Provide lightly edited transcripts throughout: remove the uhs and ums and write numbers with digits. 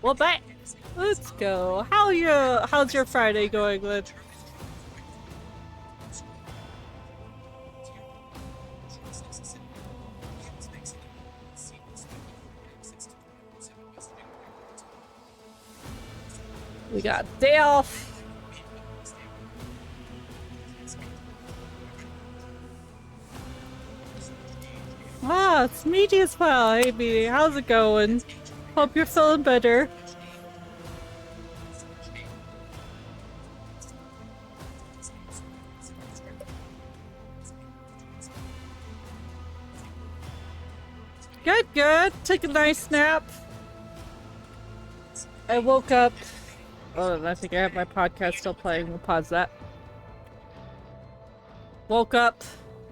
Well, back. Let's go. How's your Friday going, Lynn? We got day off. Ah, it's Meaty as well. Hey, Meaty, how's it going? Hope you're feeling better. Good, good. Took a nice nap. I woke up. Oh, and I think I have my podcast still playing. We'll pause that. Woke up,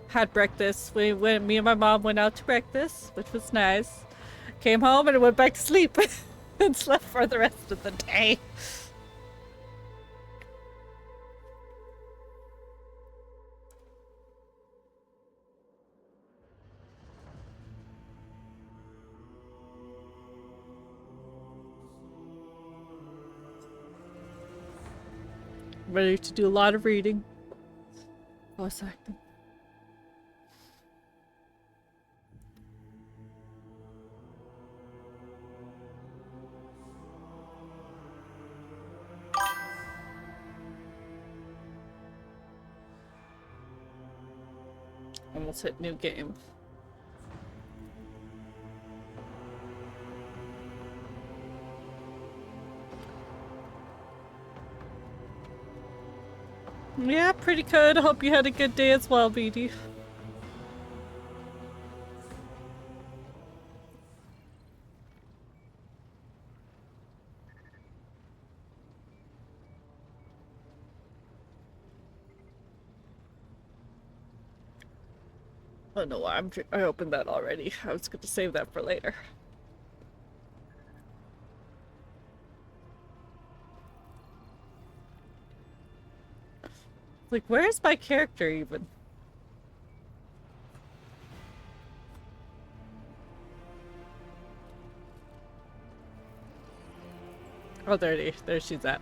had breakfast. Me and my mom went out to breakfast, which was nice. Came home and went back to sleep and slept for the rest of the day. Ready to do a lot of reading. Voice acting. Almost hit new game. Yeah, pretty good. Hope you had a good day as well, BD. Oh no, I opened that already. I was going to save that for later. Like, where's my character even? Oh, there she's at.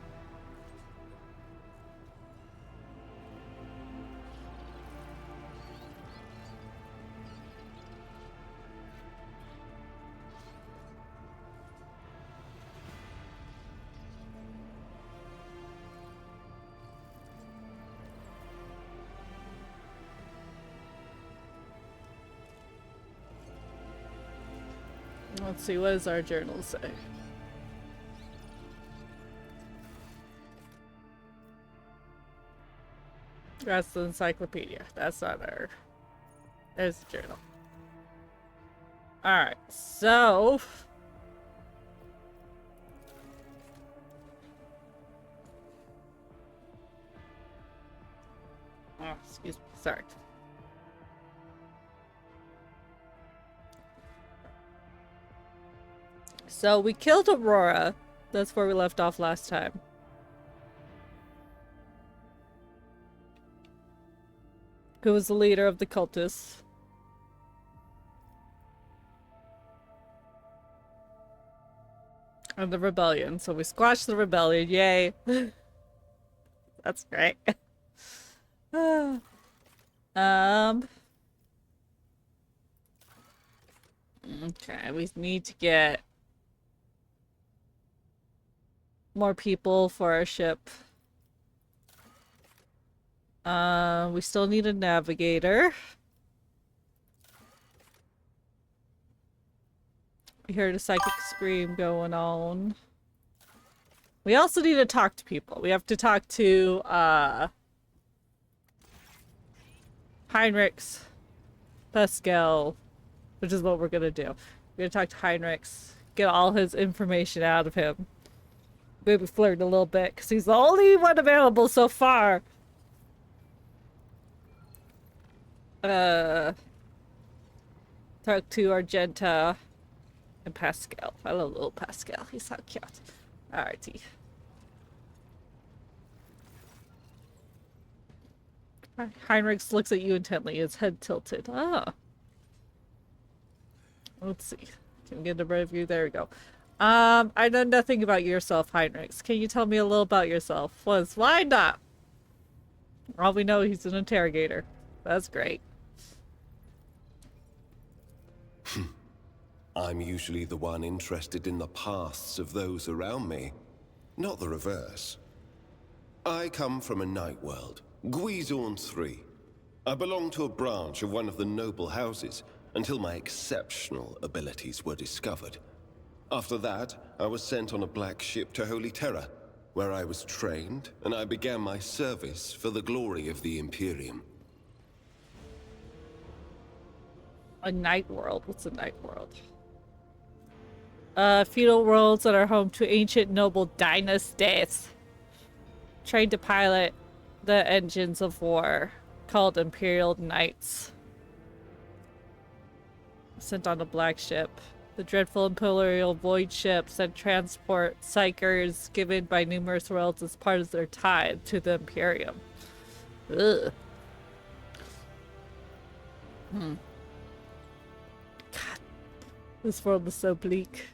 Let's see, what does our journal say? That's the encyclopedia. That's not our... There's the journal. Alright, so... Oh, excuse me. Sorry. So we killed Aurora. That's where we left off last time. Who was the leader of the cultists. And the rebellion. So we squashed the rebellion. Yay. That's great. Okay, we need to get more people for our ship. We still need a navigator. We heard a psychic scream going on. We also need to talk to people. We have to talk to, Heinrichs, Pascal, which is what we're gonna do. We're gonna talk to Heinrichs, get all his information out of him. Maybe flirt a little bit, because he's the only one available so far. Talk to Argenta and Pascal. I love little Pascal. He's so cute. Alrighty. Heinrich looks at you intently, his head tilted. Ah. Let's see. Can we get a better view? There we go. I know nothing about yourself, Heinrichs. Can you tell me a little about yourself? Why not? All we know, he's an interrogator. That's great. I'm usually the one interested in the pasts of those around me, not the reverse. I come from a night world, Guizorn III. I belong to a branch of one of the noble houses until my exceptional abilities were discovered. After that, I was sent on a black ship to Holy Terra, where I was trained and I began my service for the glory of the Imperium. A night world? What's a night world? Feudal worlds that are home to ancient noble dynasties. Trained to pilot the engines of war, called Imperial Knights. Sent on a black ship. The dreadful Imperial void ships that transport psychers given by numerous worlds as part of their tie to the Imperium. Ugh. God, this world is so bleak.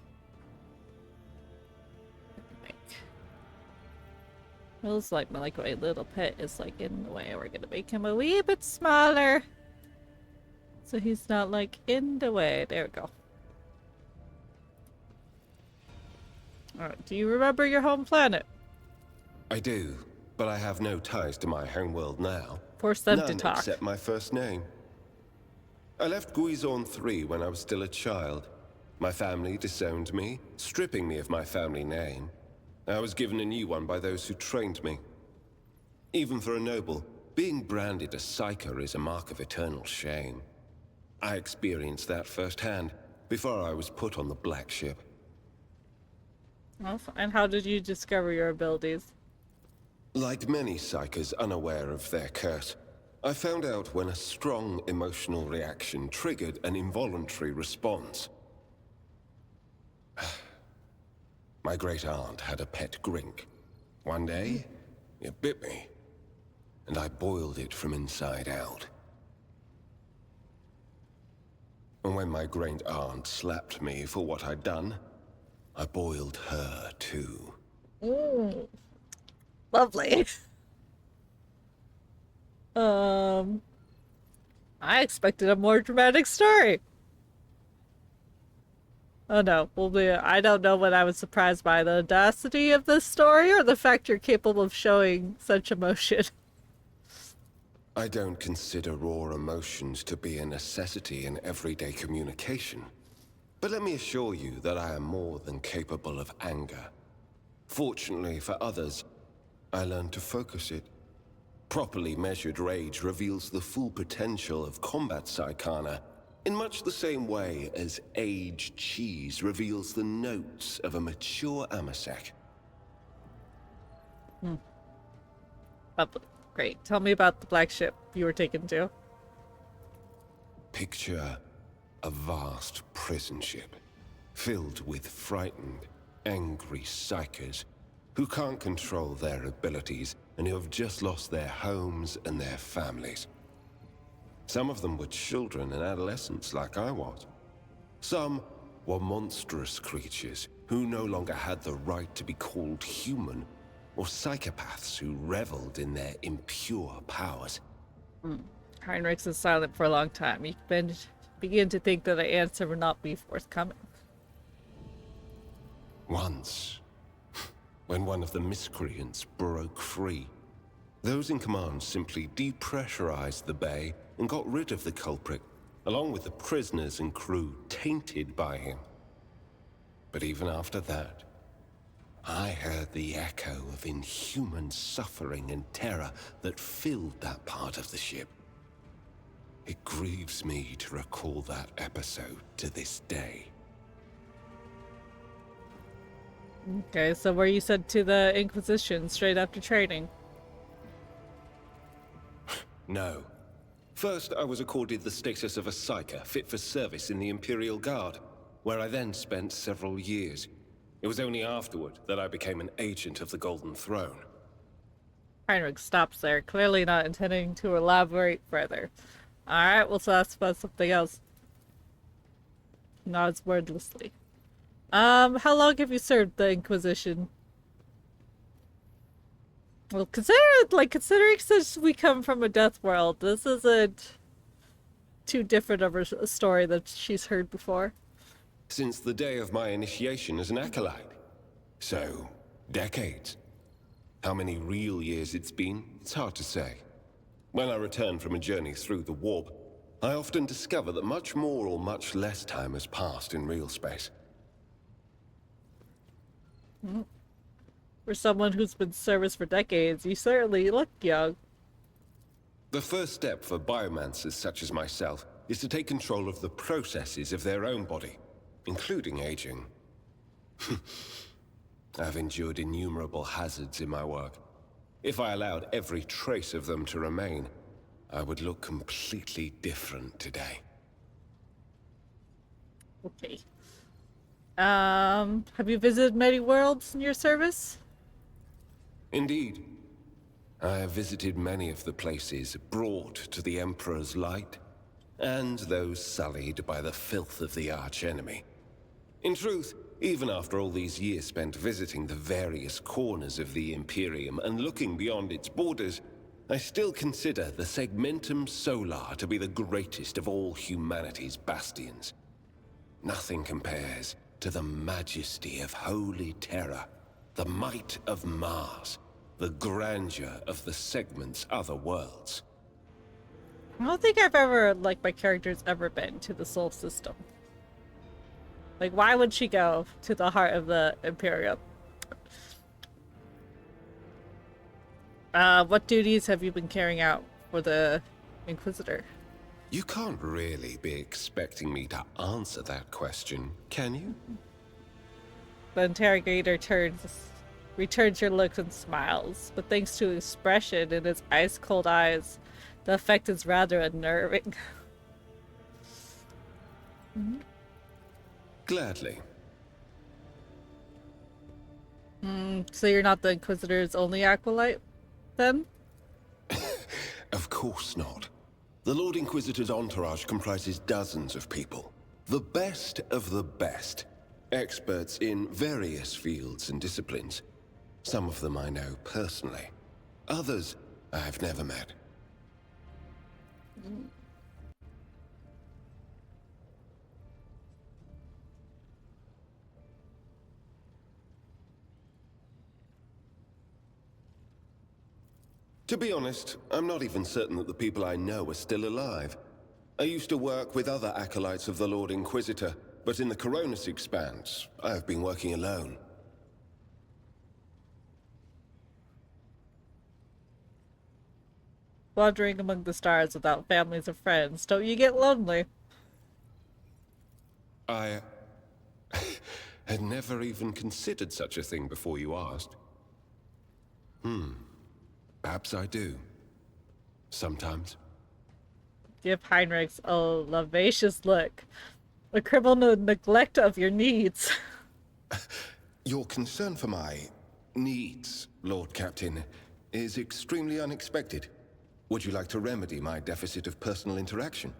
Feels like my little pet is like in the way. We're gonna make him a wee bit smaller, so he's not like in the way. There we go. Alright, do you remember your home planet? I do, but I have no ties to my homeworld now. Force them to None talk. except my first name. I left Guizorn III when I was still a child. My family disowned me, stripping me of my family name. I was given a new one by those who trained me. Even for a noble, being branded a psyker is a mark of eternal shame. I experienced that firsthand before I was put on the black ship. And how did you discover your abilities? Like many psykers unaware of their curse, I found out when a strong emotional reaction triggered an involuntary response. My great-aunt had a pet grink. One day, it bit me, and I boiled it from inside out. And when my great-aunt slapped me for what I'd done, I boiled her too. Lovely. I expected a more dramatic story. Oh no, I don't know what I was surprised by, the audacity of this story or the fact you're capable of showing such emotion. I don't consider raw emotions to be a necessity in everyday communication. But let me assure you that I am more than capable of anger. Fortunately for others, I learned to focus it. Properly measured rage reveals the full potential of combat psychana, in much the same way as aged cheese reveals the notes of a mature amasek. Great. Tell me about the black ship you were taken to. Picture a vast prison ship, filled with frightened, angry psychers who can't control their abilities and who have just lost their homes and their families. Some of them were children and adolescents like I was. Some were monstrous creatures who no longer had the right to be called human, or psychopaths who reveled in their impure powers. Heinrichs is silent for a long time. You begin to think that the answer will not be forthcoming. Once, when one of the miscreants broke free, those in command simply depressurized the bay and got rid of the culprit, along with the prisoners and crew tainted by him. But even after that, I heard the echo of inhuman suffering and terror that filled that part of the ship. It grieves me to recall that episode to this day. Okay, so were you sent to the Inquisition straight after training? No. First, I was accorded the status of a psyker fit for service in the Imperial Guard, where I then spent several years. It was only afterward that I became an agent of the Golden Throne. Heinrich stops there, clearly not intending to elaborate further. Alright, we'll ask about something else. Nods wordlessly. How long have you served the Inquisition? Well, considering since we come from a death world, this isn't too different of a story that she's heard before. Since the day of my initiation as an acolyte. So, decades. How many real years it's been, it's hard to say. When I return from a journey through the warp, I often discover that much more or much less time has passed in real space. For someone who's been service for decades, you certainly look young. The first step for biomancers such as myself is to take control of the processes of their own body, including aging. I've endured innumerable hazards in my work. If I allowed every trace of them to remain, I would look completely different today. Okay. Have you visited many worlds in your service? Indeed. I have visited many of the places brought to the Emperor's light, and those sullied by the filth of the archenemy. In truth, even after all these years spent visiting the various corners of the Imperium and looking beyond its borders, I still consider the Segmentum Solar to be the greatest of all humanity's bastions. Nothing compares to the majesty of Holy Terra, the might of Mars, the grandeur of the Segment's other worlds. I don't think I've ever, like, my character's ever been to the Sol System. Like, why would she go to the heart of the Imperium? What duties have you been carrying out for the Inquisitor? You can't really be expecting me to answer that question, can you? The interrogator returns your looks and smiles, but thanks to expression in his ice-cold eyes, the effect is rather unnerving. Gladly. So you're not the Inquisitor's only acolyte, then? Of course not. The Lord Inquisitor's entourage comprises dozens of people. The best of the best. Experts in various fields and disciplines. Some of them I know personally. Others I have never met. To be honest, I'm not even certain that the people I know are still alive. I used to work with other acolytes of the Lord Inquisitor, but in the Coronis Expanse, I have been working alone. Wandering among the stars without families or friends, don't you get lonely? I had never even considered such a thing before you asked. Perhaps I do. Sometimes. Give Heinrichs a lascivious look. A criminal neglect of your needs. Your concern for my needs, Lord Captain, is extremely unexpected. Would you like to remedy my deficit of personal interaction?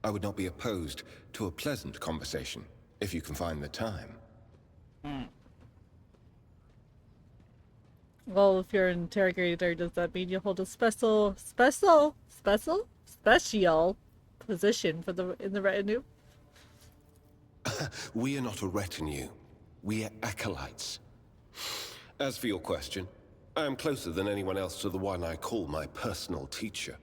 I would not be opposed to a pleasant conversation, if you can find the time. Well, if you're an interrogator, does that mean you hold a special position in the retinue? We are not a retinue. We are acolytes. As for your question, I am closer than anyone else to the one I call my personal teacher.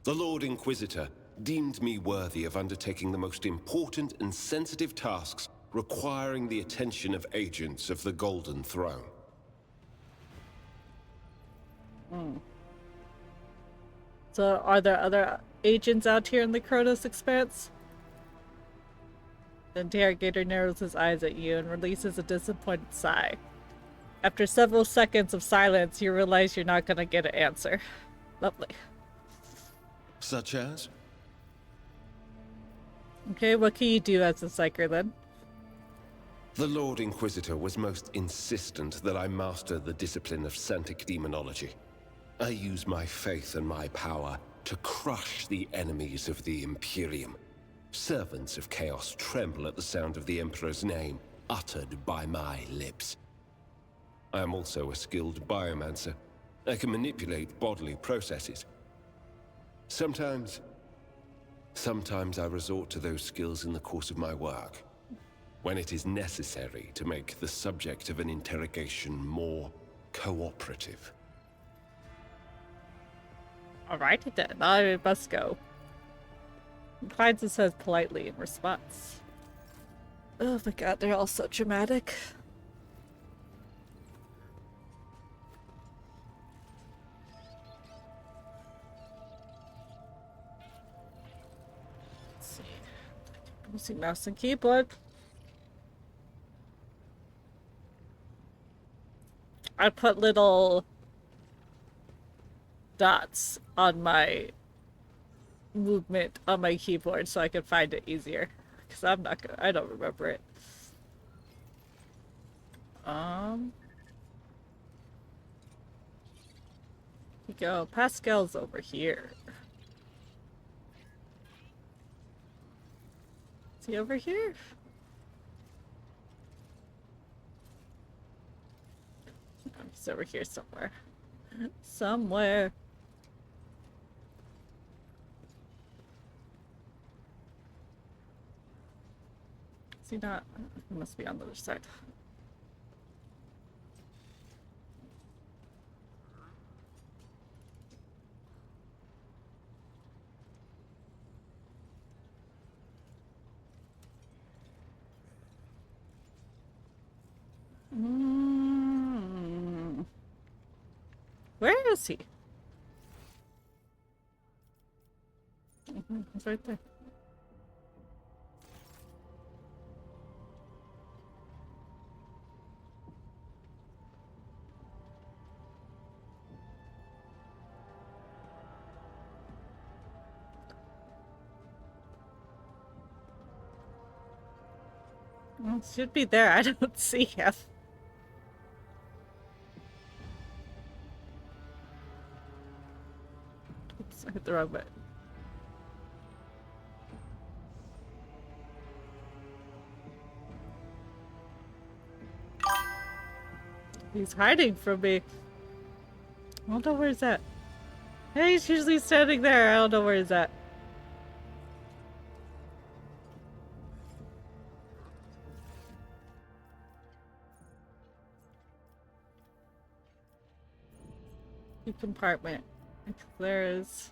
The Lord Inquisitor deemed me worthy of undertaking the most important and sensitive tasks requiring the attention of agents of the Golden Throne. So, are there other agents out here in the Kronos Expanse? The interrogator narrows his eyes at you and releases a disappointed sigh. After several seconds of silence, you realize you're not gonna get an answer. Lovely. Such as? Okay, what can you do as a psyker then? The Lord Inquisitor was most insistent that I master the discipline of Santic Demonology. I use my faith and my power to crush the enemies of the Imperium. Servants of Chaos tremble at the sound of the Emperor's name. uttered by my lips. I am also a skilled biomancer. I can manipulate bodily processes. Sometimes I resort to those skills in the course of my work, when it is necessary to make the subject of an interrogation more cooperative. Alright then, I must go. Clyde says politely in response. Oh my god, they're all so dramatic. Let's see. Using mouse and keyboard. I put little dots on my movement on my keyboard so I can find it easier. Because I don't remember it. Here you go. Pascal's over here. Is he over here? Oh, he's over here somewhere. Somewhere. Is he not? He must be on the other side. Where is he? He's right there. Well, it should be there. I don't see him. Oops, I hit the wrong button. He's hiding from me. I don't know where he's at. Hey, he's usually standing there. I don't know where he's at. Compartment. There is.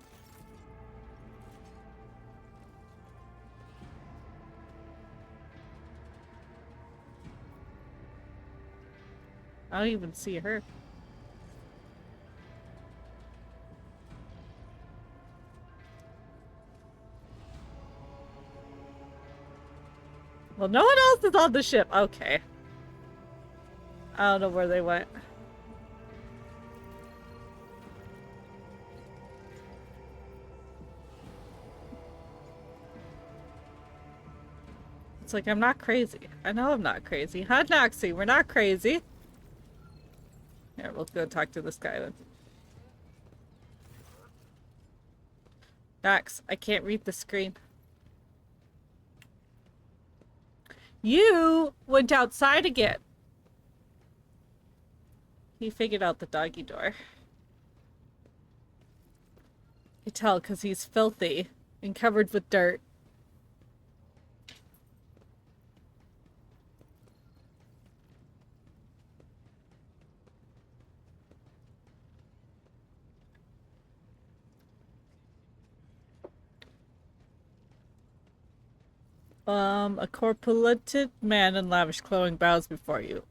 I don't even see her. Well, no one else is on the ship. Okay. I don't know where they went. It's like, I'm not crazy. I know I'm not crazy. Huh, Noxie? We're not crazy. Here, we'll go talk to this guy then. Nox, I can't read the screen. You went outside again. He figured out the doggy door. You tell because he's filthy and covered with dirt. A corpulent man in lavish clothing bows before you.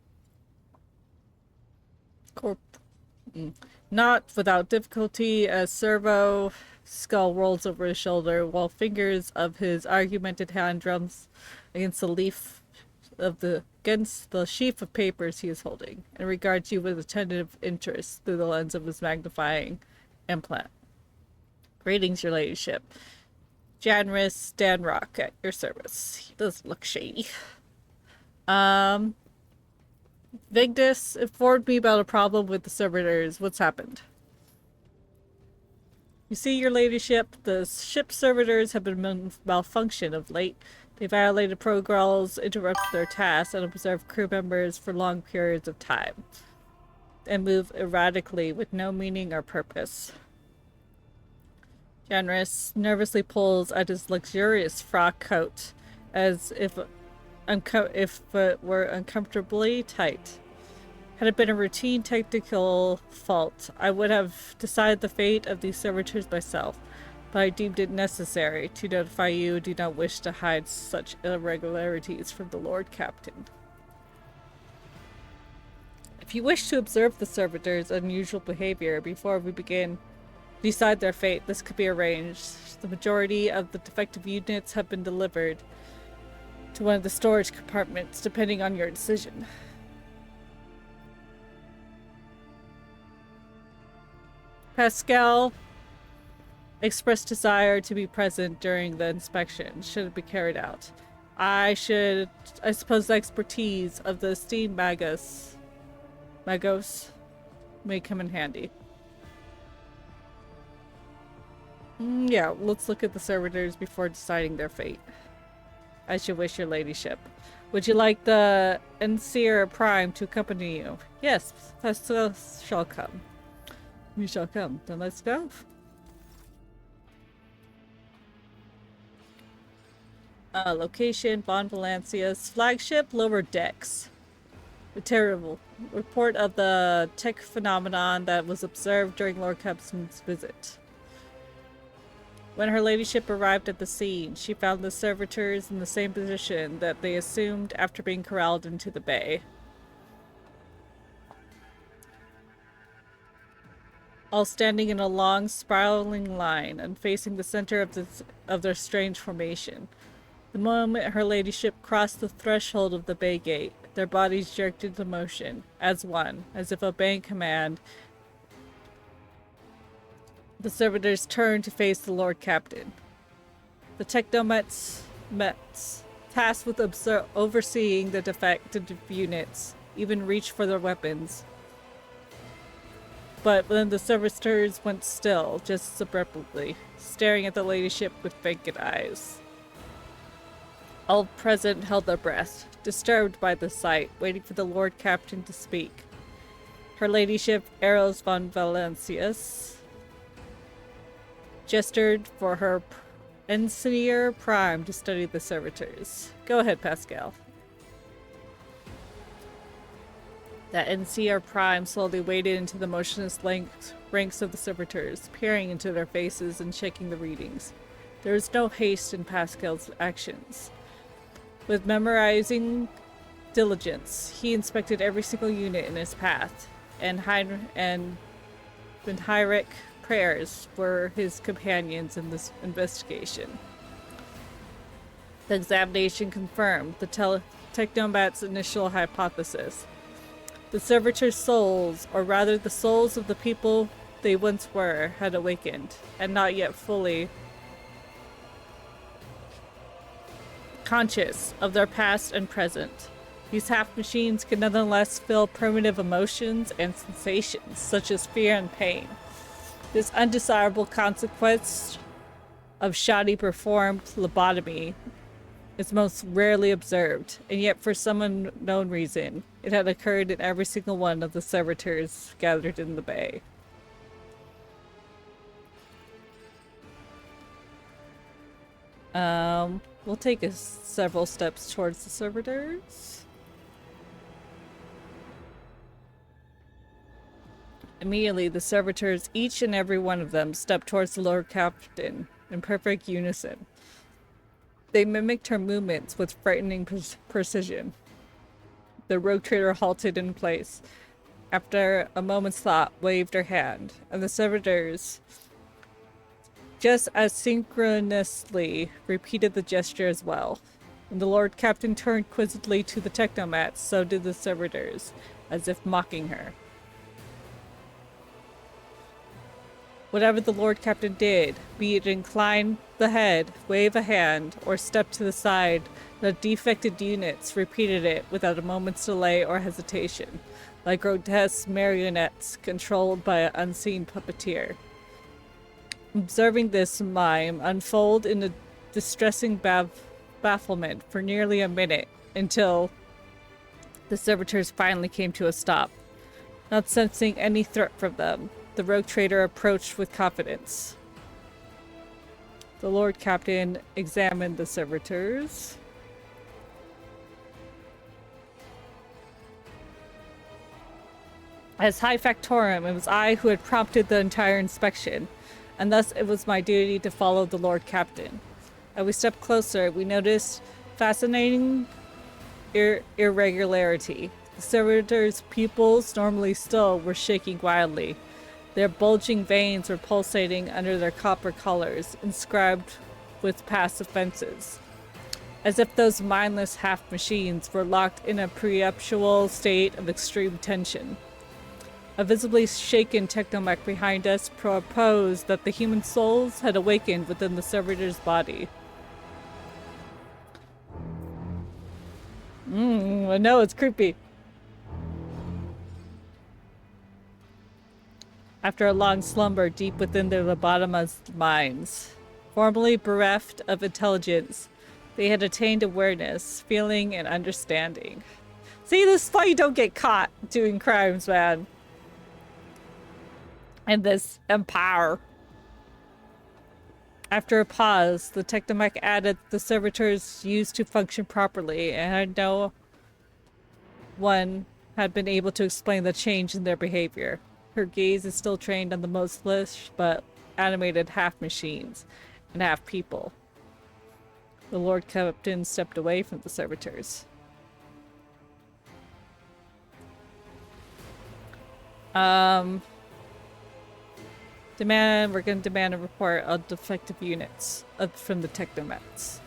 Not without difficulty, as Servo skull rolls over his shoulder, while fingers of his argumented hand drums against the sheaf of papers he is holding, and regards you with attentive interest through the lens of his magnifying implant. Greetings, your ladyship. Janris Stanrock at your service. He does look shady. Vigdis informed me about a problem with the servitors. What's happened? You see, your ladyship, the ship's servitors have been malfunction of late. They violated protocols, interrupted their tasks, and observed crew members for long periods of time, and move erratically with no meaning or purpose. Janus nervously pulls at his luxurious frock coat, as if it were uncomfortably tight. Had it been a routine technical fault, I would have decided the fate of these servitors myself, but I deemed it necessary to notify you do not wish to hide such irregularities from the Lord Captain. If you wish to observe the servitors' unusual behavior before we begin to decide their fate, this could be arranged. The majority of the defective units have been delivered to one of the storage compartments, depending on your decision. Pascal expressed desire to be present during the inspection, should it be carried out. I suppose the expertise of the esteemed Magos may come in handy. Yeah, let's look at the servitors before deciding their fate. As you wish, your ladyship. Would you like the Enseer Prime to accompany you? Yes, Pascal shall come. We shall come. Then let's go. Location, Bon Valencia's flagship, lower decks. A terrible report of the tech phenomenon that was observed during Lord Captain's visit. When her ladyship arrived at the scene, she found the servitors in the same position that they assumed after being corralled into the bay. All standing in a long, spiraling line and facing the center of their strange formation. The moment her ladyship crossed the threshold of the bay gate, their bodies jerked into motion, as one, as if obeying command. The servitors turned to face the Lord Captain. The technomets, tasked with overseeing the defective units, even reached for their weapons. But then the servitors went still, just as abruptly, staring at the ladyship with vacant eyes. All present held their breath, disturbed by the sight, waiting for the Lord Captain to speak. Her ladyship, Eros von Valencius, gestured for her Enseer Prime to study the servitors. Go ahead, Pascal. That Enseer Prime slowly waded into the motionless ranks of the servitors, peering into their faces and checking the readings. There was no haste in Pascal's actions. With memorizing diligence, he inspected every single unit in his path, and Heinrich prayers were his companions in this investigation. The examination confirmed the Technomat's initial hypothesis. The servitors' souls, or rather the souls of the people they once were, had awakened, and not yet fully conscious of their past and present. These half-machines can nonetheless feel primitive emotions and sensations, such as fear and pain. This undesirable consequence of shoddy performed lobotomy is most rarely observed, and yet for some unknown reason, it had occurred in every single one of the servitors gathered in the bay. We'll take several steps towards the servitors. Immediately, the servitors, each and every one of them, stepped towards the Lord Captain in perfect unison. They mimicked her movements with frightening precision. The rogue trader halted in place. After a moment's thought, waved her hand, and the servitors, just as synchronously, repeated the gesture as well. When the Lord Captain turned quizzically to the Technomats, so did the servitors, as if mocking her. Whatever the Lord Captain did, be it incline the head, wave a hand, or step to the side, the defected units repeated it without a moment's delay or hesitation, like grotesque marionettes controlled by an unseen puppeteer. Observing this mime unfold in a distressing bafflement for nearly a minute until the servitors finally came to a stop. Not sensing any threat from them, the rogue trader approached with confidence. The Lord Captain examined the servitors. As High Factorum, it was I who had prompted the entire inspection, and thus it was my duty to follow the Lord Captain. As we stepped closer, we noticed fascinating irregularity. The servitors' pupils, normally still, were shaking wildly. Their bulging veins were pulsating under their copper collars, inscribed with past offenses, as if those mindless half-machines were locked in a perpetual state of extreme tension. A visibly shaken technomech behind us proposed that the human souls had awakened within the servitor's body. I know, it's creepy. After a long slumber deep within their lobotomized minds, formerly bereft of intelligence, they had attained awareness, feeling, and understanding. See, this is why you don't get caught doing crimes, man. And this empire. After a pause, the technomech added the servitors used to function properly, and no one had been able to explain the change in their behavior. Her gaze is still trained on the mostless but animated half-machines and half-people. The Lord Captain stepped away from the servitors. We're going to demand a report on defective units from the Technomats.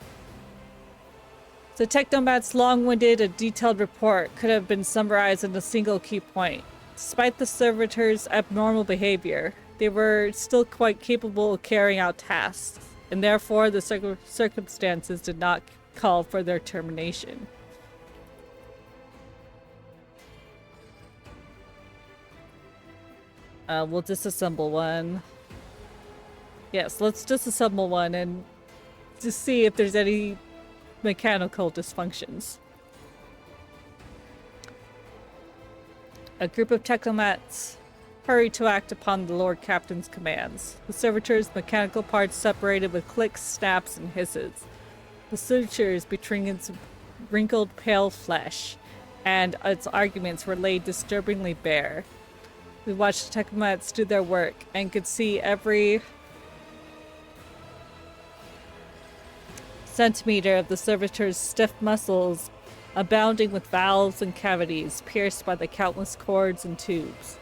The Technomats' long-winded and detailed report could have been summarized in a single key point. Despite the servitors' abnormal behavior, they were still quite capable of carrying out tasks, and therefore the circumstances did not call for their termination. We'll disassemble one. Yes, let's disassemble one and just see if there's any mechanical dysfunctions. A group of technomats hurried to act upon the Lord Captain's commands. The servitors' mechanical parts separated with clicks, snaps, and hisses. The sutures between its wrinkled pale flesh and its arguments were laid disturbingly bare. We watched the technomats do their work and could see every centimeter of the servitor's stiff muscles abounding with valves and cavities pierced by the countless cords and tubes.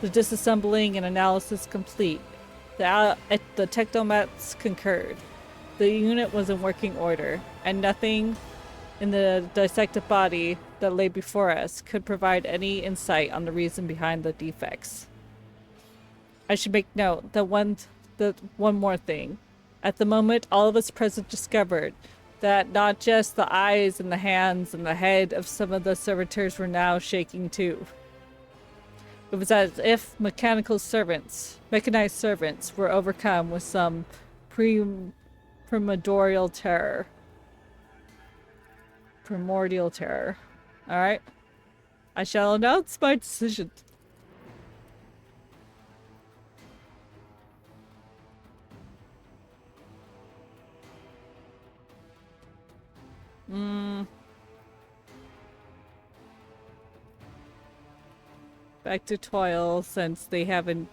The disassembling and analysis complete, the technomats concurred. The unit was in working order, and nothing in the dissected body that lay before us could provide any insight on the reason behind the defects. I should make note that one more thing. At the moment, all of us present discovered that not just the eyes and the hands and the head of some of the servitors were now shaking too. It was as if mechanized servants were overcome with some primordial terror. Alright. I shall announce my decision. Back to toil since they haven't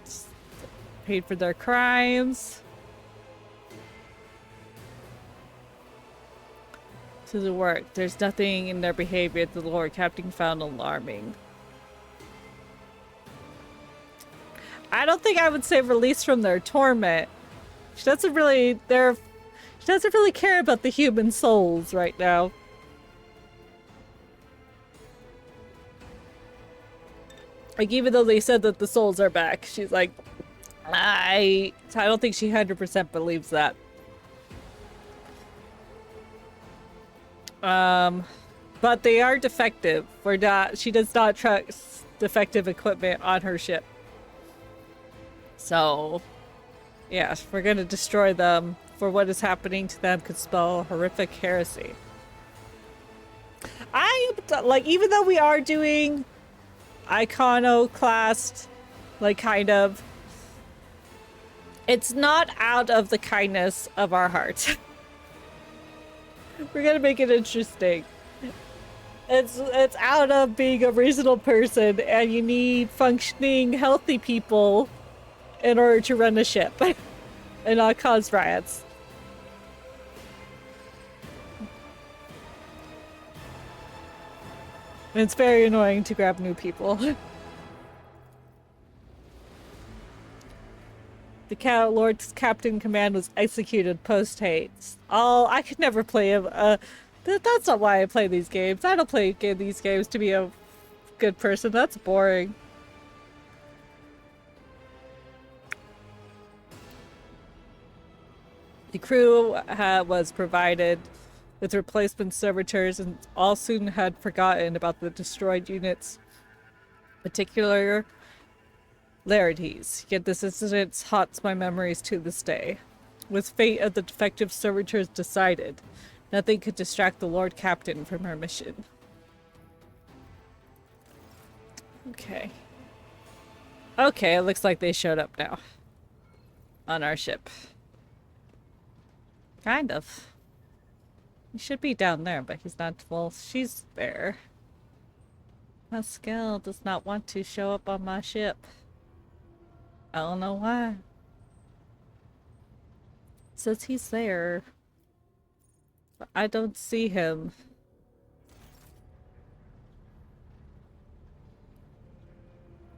paid for their crimes. To the work. There's nothing in their behavior that the Lord Captain found alarming. I don't think I would say release from their torment. She doesn't really care about the human souls right now. Like, even though they said that the souls are back, she's like, I don't think she 100% believes that. But they are defective. She does not trust defective equipment on her ship. So, yeah, we're gonna destroy them for what is happening to them could spell horrific heresy. Like, even though we are doing iconoclast, like, kind of, it's not out of the kindness of our heart. We're gonna make it interesting. It's out of being a reasonable person, and you need functioning, healthy people in order to run a ship and not cause riots. And it's very annoying to grab new people. The Lord's Captain Command was executed post-haste. Oh, I could never play him. That's not why I play these games. I don't play these games to be a good person. That's boring. The crew was provided with replacement servitors, and all soon had forgotten about the destroyed unit's particularities. Yet this incident haunts my memories to this day. With fate of the defective servitors decided, nothing could distract the Lord Captain from her mission. Okay. Okay, it looks like they showed up now. On our ship. Kind of. He should be down there, but he's not. Well, she's there. Pascal does not want to show up on my ship. I don't know why. Says he's there. But I don't see him.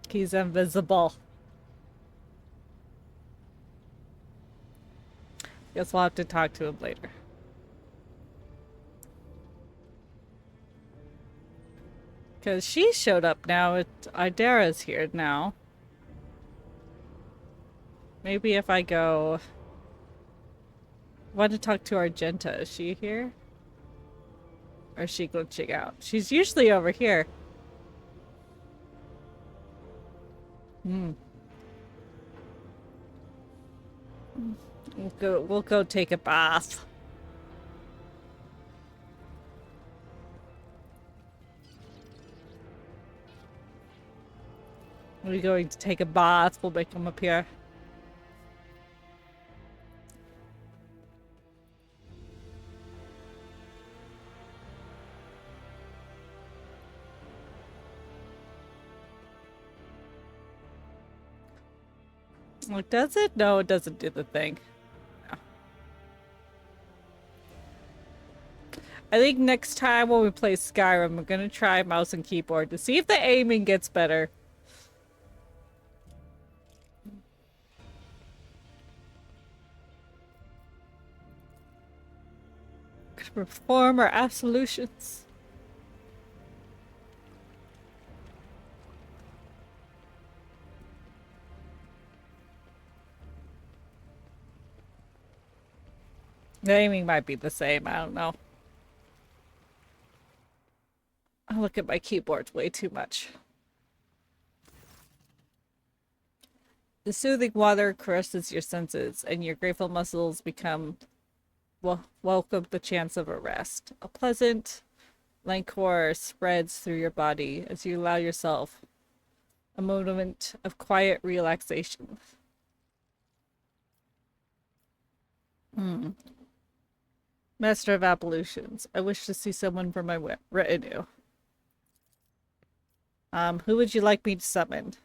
He's invisible. Guess we'll have to talk to him later. Because she showed up now. Idara's here now. Maybe if I go... I want to talk to Argenta. Is she here? Or is she glitching out? She's usually over here. We'll go take a bath. We're going to take a bath. We'll make them up here. Like, does it? No, it doesn't do the thing. No. I think next time when we play Skyrim, we're gonna try mouse and keyboard to see if the aiming gets better. Gonna perform our absolutions. The aiming might be the same, I don't know. I look at my keyboard way too much. The soothing water caresses your senses, and your grateful muscles become welcome the chance of a rest. A pleasant languor spreads through your body as you allow yourself a moment of quiet relaxation. Master of Ablutions. I wish to see someone from my retinue. Who would you like me to summon?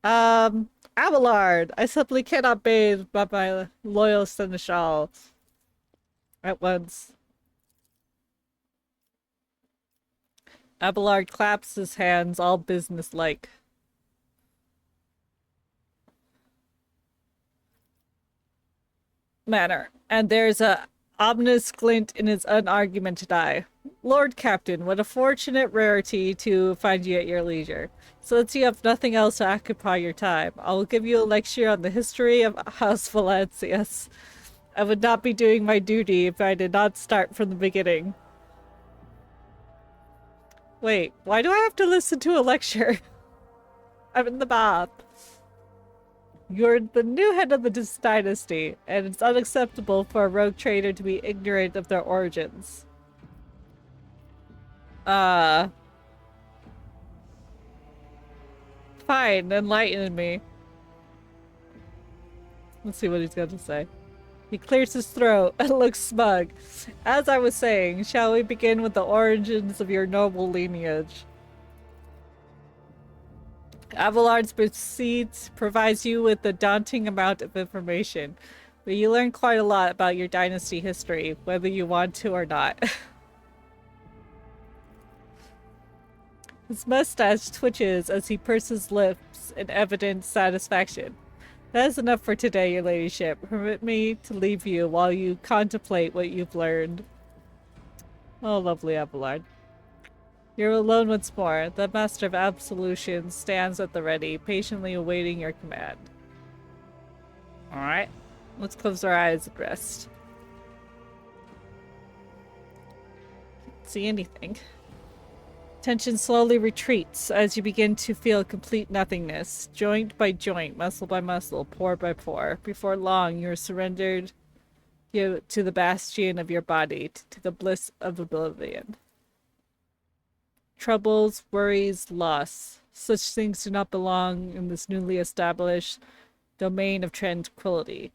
Abelard! I simply cannot bathe by my loyal seneschal at once. Abelard claps his hands, all businesslike. Manner. And there's a ominous glint in his unargumented eye. Lord Captain, what a fortunate rarity to find you at your leisure. Since you have nothing else to occupy your time, I will give you a lecture on the history of House Valancius. I would not be doing my duty if I did not start from the beginning. Wait, why do I have to listen to a lecture? I'm in the bath. You're the new head of the dynasty, and it's unacceptable for a rogue trader to be ignorant of their origins. Fine, enlighten me. Let's see what he's got to say. He clears his throat and looks smug. As I was saying, shall we begin with the origins of your noble lineage? Abelard's Proceeds provides you with a daunting amount of information, but you learn quite a lot about your dynasty history, whether you want to or not. His mustache twitches as he purses lips in evident satisfaction. That is enough for today, your ladyship. Permit me to leave you while you contemplate what you've learned. Oh, lovely Abelard. You're alone once more. The Master of Absolution stands at the ready, patiently awaiting your command. Alright. Let's close our eyes and rest. Can't see anything. Tension slowly retreats as you begin to feel complete nothingness, joint by joint, muscle by muscle, pore by pore. Before long, you are surrendered to the bastion of your body, to the bliss of oblivion. Troubles, worries, loss. Such things do not belong in this newly established domain of tranquility.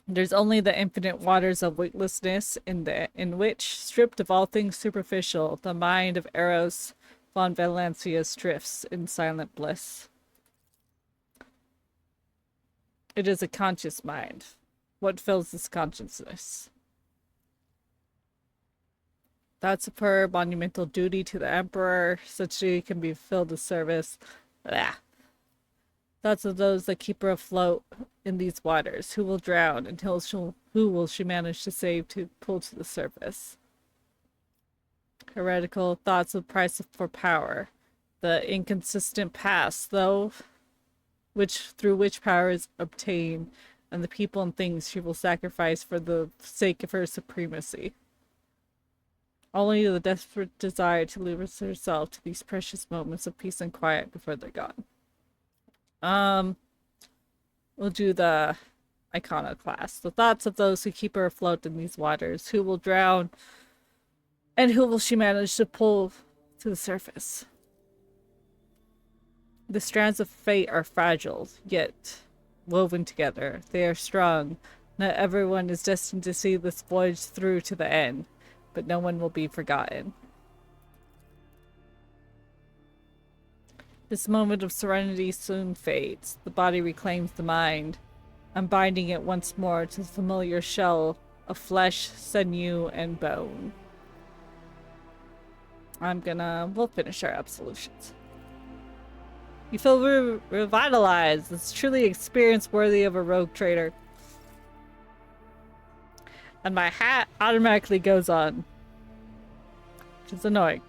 There's only the infinite waters of weightlessness in which, stripped of all things superficial, the mind of Eros von Valancius drifts in silent bliss. It is a conscious mind. What fills this consciousness? Thoughts of her monumental duty to the Emperor, such she can be filled with service. Blah. Thoughts of those that keep her afloat in these waters. Who will drown, and who will she manage to save to pull to the surface? Heretical thoughts of price for power. The inconsistent past, through which power is obtained, and the people and things she will sacrifice for the sake of her supremacy. Only the desperate desire to lose herself to these precious moments of peace and quiet before they're gone. We'll do the iconoclast. The thoughts of those who keep her afloat in these waters. Who will drown, and who will she manage to pull to the surface? The strands of fate are fragile, yet woven together. They are strong. Not everyone is destined to see this voyage through to the end, but no one will be forgotten. This moment of serenity soon fades. The body reclaims the mind, unbinding it once more to the familiar shell of flesh, sinew, and bone. We'll finish our absolutions. You feel revitalized. It's truly experience worthy of a rogue trader. And my hat automatically goes on, which is annoying.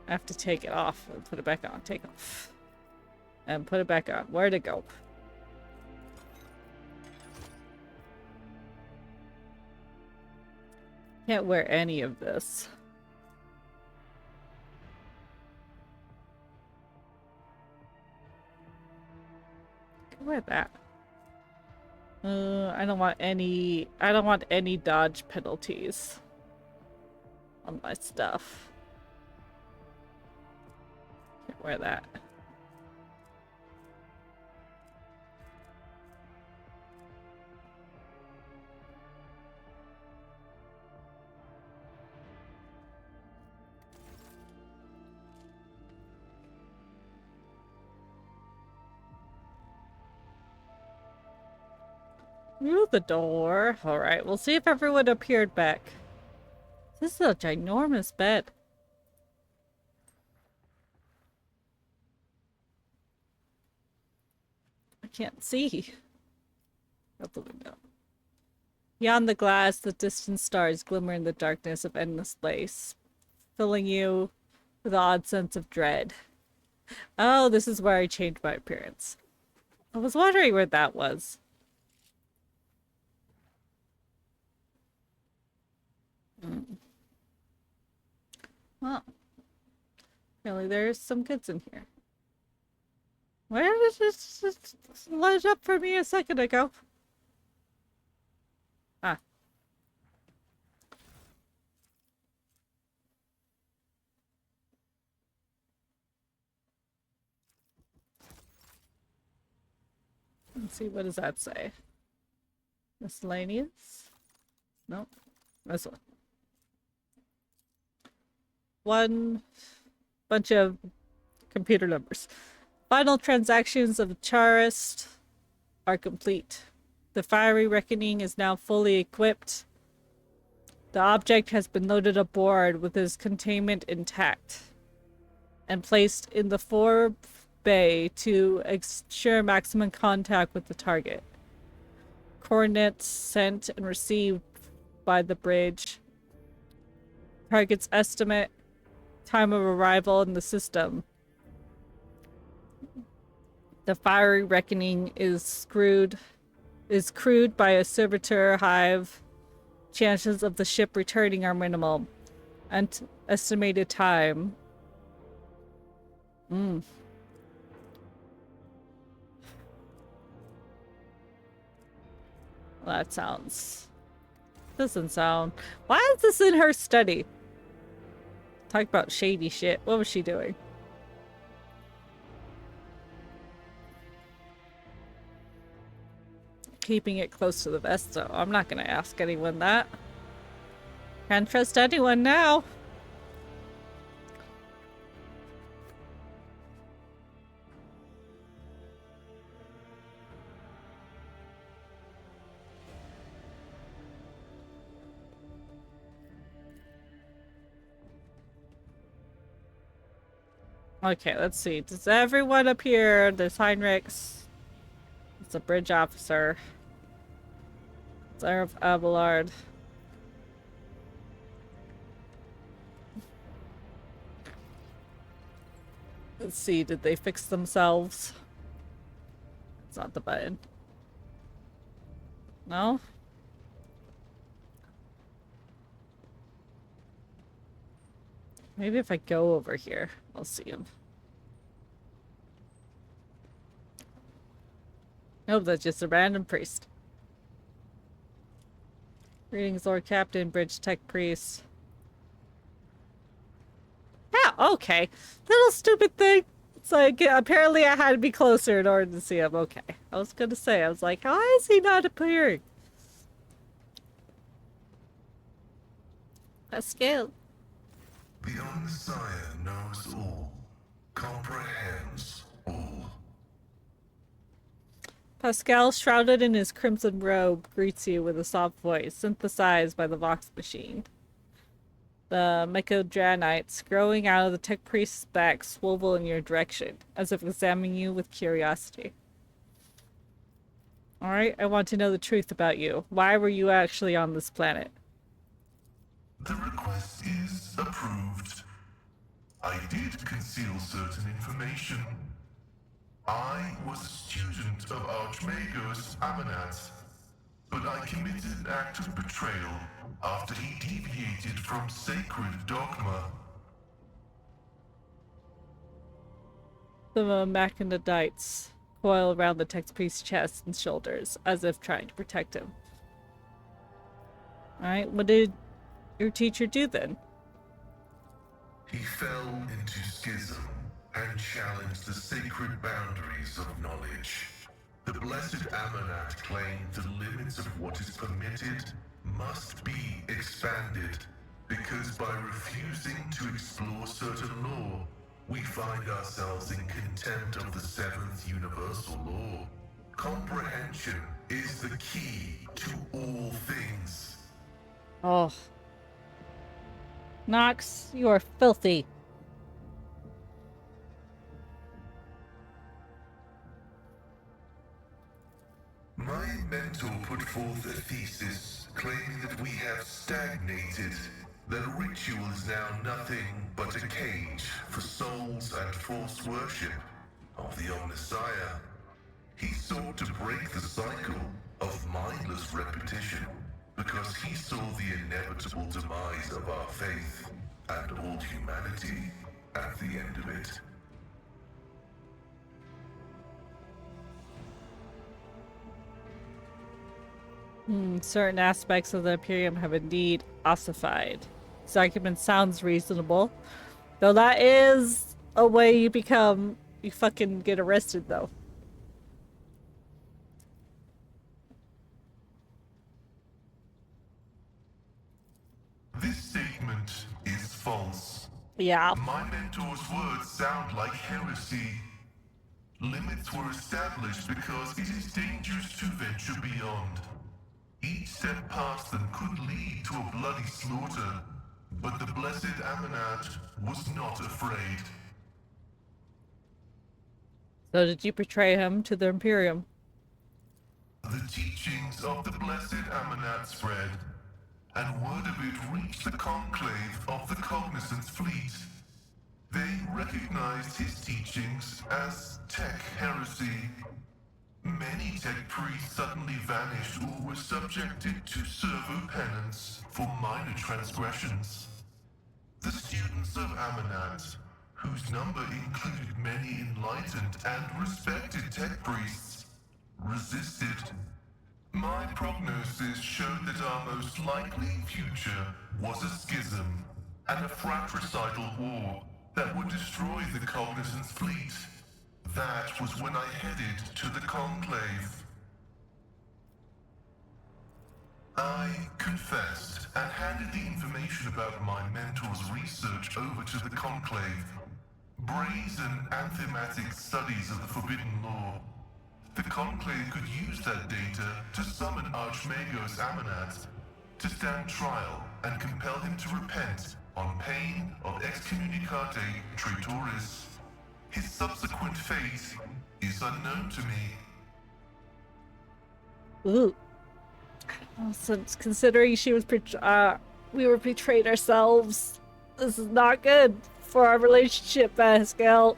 I have to take it off and put it back on. Take off. And put it back on. Where'd it go? Can't wear any of this. Can wear that. I don't want any dodge penalties on my stuff. Can't wear that. Through the door. Alright, we'll see if everyone appeared back. This is a ginormous bed. I can't see out the window. Beyond the glass, the distant stars glimmer in the darkness of endless space, filling you with an odd sense of dread. Oh, this is where I changed my appearance. I was wondering where that was. Well, apparently there's some goods in here. Where did this light up for me a second ago? Ah. Let's see, what does that say? Miscellaneous? Nope. This one. One bunch of computer numbers. Final transactions of Charist are complete. The fiery reckoning is now fully equipped. The object has been loaded aboard with its containment intact and placed in the forward bay to ensure maximum contact with the target. Coordinates sent and received by the bridge. Target's estimate, time of arrival in the system. The fiery reckoning is crewed by a servitor hive. Chances of the ship returning are minimal. And estimated time. Well, that doesn't sound. Why is this in her study? Talk about shady shit. What was she doing? Keeping it close to the vest, so I'm not gonna ask anyone that. Can't trust anyone now. Okay, let's see. Does everyone appear? There's Heinrichs. It's a bridge officer. Tsar of Abelard. Let's see, did they fix themselves? It's not the button. No? Maybe if I go over here, I'll see him. Nope, that's just a random priest. Greetings, Lord Captain, Bridge Tech Priest. Yeah, okay. Little stupid thing. It's like, apparently I had to be closer in order to see him. Okay. I was gonna say, I was like, why is he not appearing? Pascal. The Omnissiah knows all, comprehends all. Pascal, shrouded in his crimson robe, greets you with a soft voice, synthesized by the Vox machine. The Mechadronites growing out of the tech priest's back swivel in your direction, as if examining you with curiosity. Alright, I want to know the truth about you. Why were you actually on this planet? The request is approved. I did conceal certain information. I was a student of Archmagos Amanat, but I committed an act of betrayal after he deviated from sacred dogma. The Machinidites coil around the tech priest's chest and shoulders, as if trying to protect him. Alright, what did your teacher do then? He fell into schism and challenged the sacred boundaries of knowledge. The blessed Amanat claimed the limits of what is permitted must be expanded, because by refusing to explore certain law, we find ourselves in contempt of the seventh universal law. Comprehension is the key to all things. Oh. Nox, you are filthy. My mentor put forth a thesis claiming that we have stagnated, that a ritual is now nothing but a cage for souls and false worship of the Omnissiah. He sought to break the cycle of mindless repetition because he saw the inevitable demise of our faith and all humanity at the end of it. Certain aspects of the Imperium have indeed ossified. This argument sounds reasonable. Though that is a way you fucking get arrested, though. This statement is false. Yeah. My mentor's words sound like heresy. Limits were established because it is dangerous to venture beyond. Each step past them could lead to a bloody slaughter, but the blessed Amanat was not afraid. So did you betray him to the Imperium? The teachings of the blessed Amanat spread, and word of it reached the conclave of the Cognizance fleet. They recognized his teachings as tech heresy. Many tech priests suddenly vanished or were subjected to servo penance for minor transgressions. The students of Amanat, whose number included many enlightened and respected tech priests, resisted. My prognosis showed that our most likely future was a schism and a fratricidal war that would destroy the Cognizance fleet. That was when I headed to the Conclave. I confessed and handed the information about my mentor's research over to the Conclave. Brazen anthematic studies of the Forbidden Law. The Conclave could use that data to summon Archmagos Amanat to stand trial and compel him to repent on pain of excommunicate traitoris. His subsequent fate is unknown to me. Ooh. Since considering we were betrayed ourselves, this is not good for our relationship, Pascal.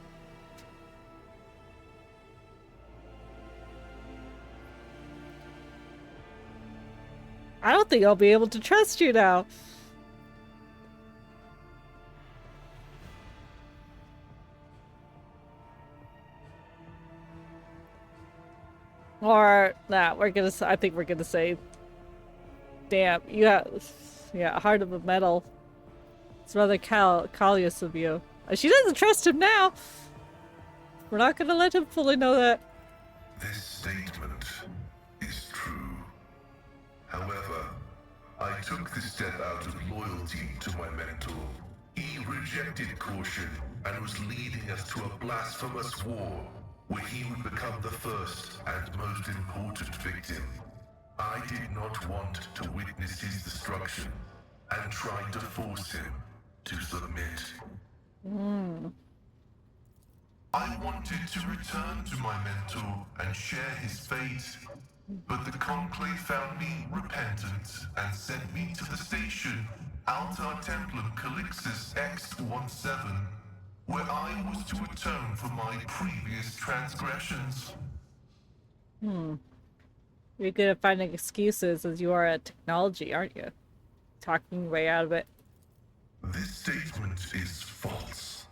I don't think I'll be able to trust you now. Or, nah, I think we're gonna say, damn, yeah, heart of a metal. It's rather callous of you. She doesn't trust him now. We're not gonna let him fully know that. This statement is true. However, I took this step out of loyalty to my mentor. He rejected caution and was leading us to a blasphemous war where he would become the first and most important victim. I did not want to witness his destruction and tried to force him to submit. I wanted to return to my mentor and share his fate, but the Conclave found me repentant and sent me to the station Altar Templum Calixis X-17, where I was to atone for my previous transgressions. You're good at finding excuses as you are at technology, aren't you? Talking way out of it. This statement is false.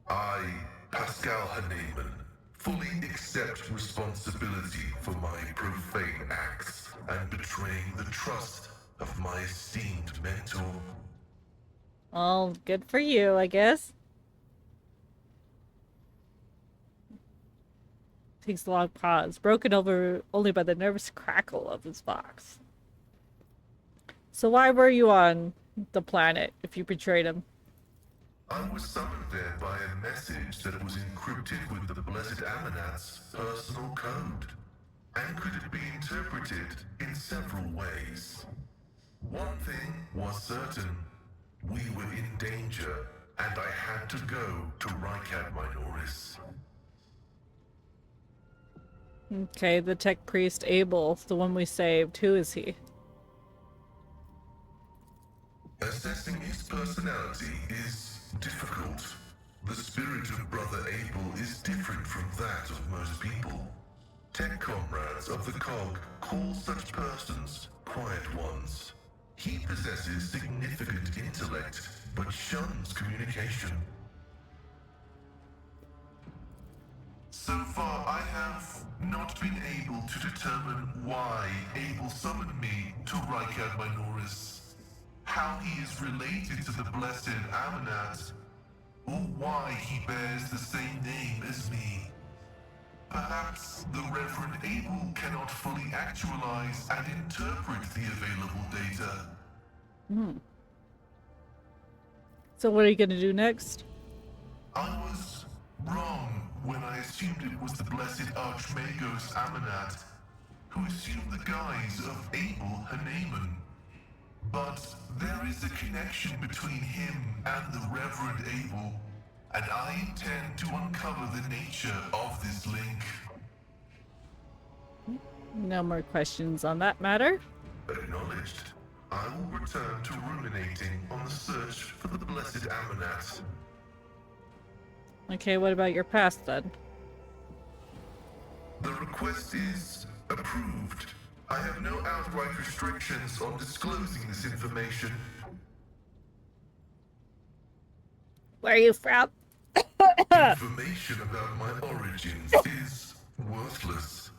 I, Pascal Hahnemann, fully accept responsibility for my profane acts and betraying the trust of my esteemed mentor. Well, good for you, I guess. Takes a long pause, broken over only by the nervous crackle of his vox. So why were you on the planet if you betrayed him? I was summoned there by a message that was encrypted with the Blessed Amanat's personal code, and could it be interpreted in several ways. One thing was certain. We were in danger, and I had to go to Rycat Minoris. Okay, the tech priest Abel, the one we saved. Who is he? Assessing his personality is difficult. The spirit of Brother Abel is different from that of most people. Tech comrades of the Cog call such persons quiet ones. He possesses significant intellect, but shuns communication. So far, I have not been able to determine why Abel summoned me to Rykad Minoris, how he is related to the blessed Amanat, or why he bears the same name as me. Perhaps the Reverend Abel cannot fully actualize and interpret the available data. So what are you gonna do next? I was wrong when I assumed it was the blessed Archmagos Amanat, who assumed the guise of Abel Haneman. But there is a connection between him and the Reverend Abel, and I intend to uncover the nature of this link. No more questions on that matter. Acknowledged. I will return to ruminating on the search for the blessed Amanat. Okay, what about your past then? The request is approved. I have no outright restrictions on disclosing this information. Where are you from? Information about my origins is worthless.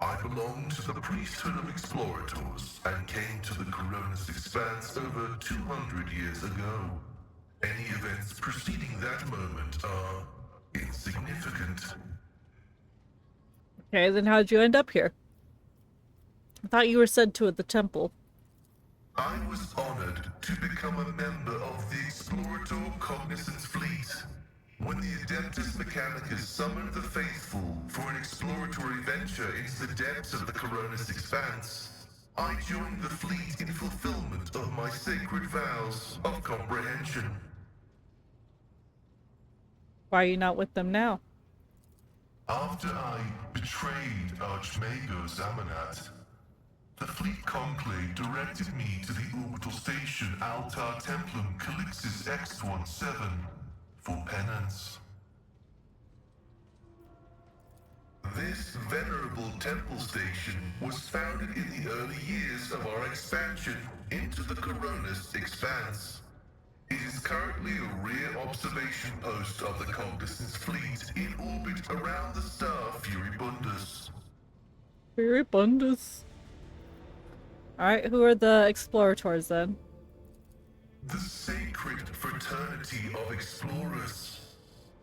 I belong to the priesthood of explorators and came to the Coronis Expanse over 200 years ago. Any events preceding that moment are insignificant. Okay, then how'd you end up here? I thought you were sent to the temple. I was honored to become a member of the Explorator Cognizance Fleet. When the Adeptus Mechanicus summoned the faithful for an exploratory venture into the depths of the Coronis Expanse, I joined the fleet in fulfillment of my sacred vows of comprehension. Why are you not with them now? After I betrayed Archmagos Amanat, the fleet conclave directed me to the orbital station Altar Templum Calixis X-17 for penance. This venerable temple station was founded in the early years of our expansion into the Coronis Expanse. It is currently a rear observation post of the Cognizance fleet in orbit around the star Furibundus. Furibundus. Alright, who are the explorators then? The sacred fraternity of explorers.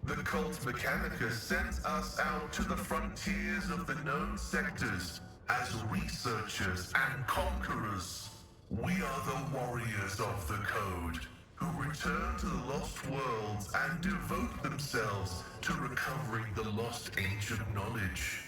The cult Mechanica sends us out to the frontiers of the known sectors as researchers and conquerors. We are the warriors of the code, who return to the lost worlds and devote themselves to recovering the lost ancient knowledge.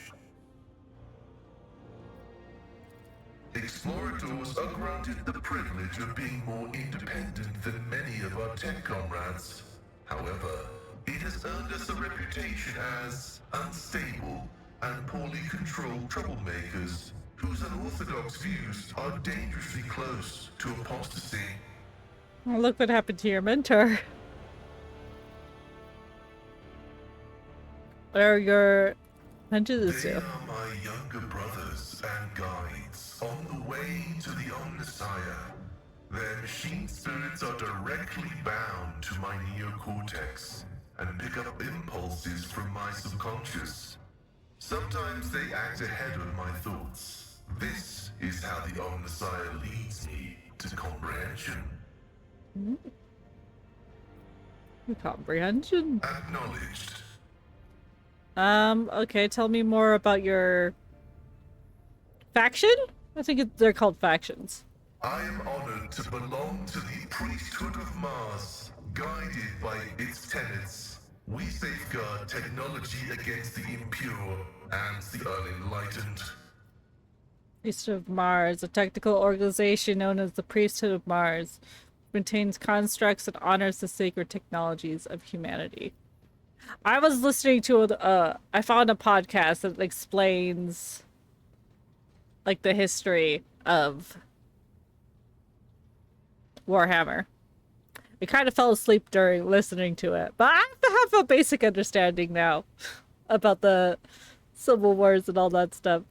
Explorators are granted the privilege of being more independent than many of our tech comrades. However, it has earned us a reputation as unstable and poorly controlled troublemakers whose unorthodox views are dangerously close to apostasy. Oh, look what happened to your mentor. What are your mentors They do? are my younger brothers and guides on the way to the Omnissiah. Their machine spirits are directly bound to my neocortex and pick up impulses from my subconscious. Sometimes they act ahead of my thoughts. This is how the Omnissiah leads me to comprehension. Comprehension. Acknowledged. Okay, tell me more about your faction? I think they're called factions. I am honored to belong to the priesthood of Mars, guided by its tenets. We safeguard technology against the impure and the unenlightened. Priesthood of Mars, a technical organization known as the Priesthood of Mars, maintains constructs and honors the sacred technologies of humanity. I was listening to I found a podcast that explains like the history of Warhammer. I kind of fell asleep during listening to it, but I have a basic understanding now about the Civil Wars and all that stuff.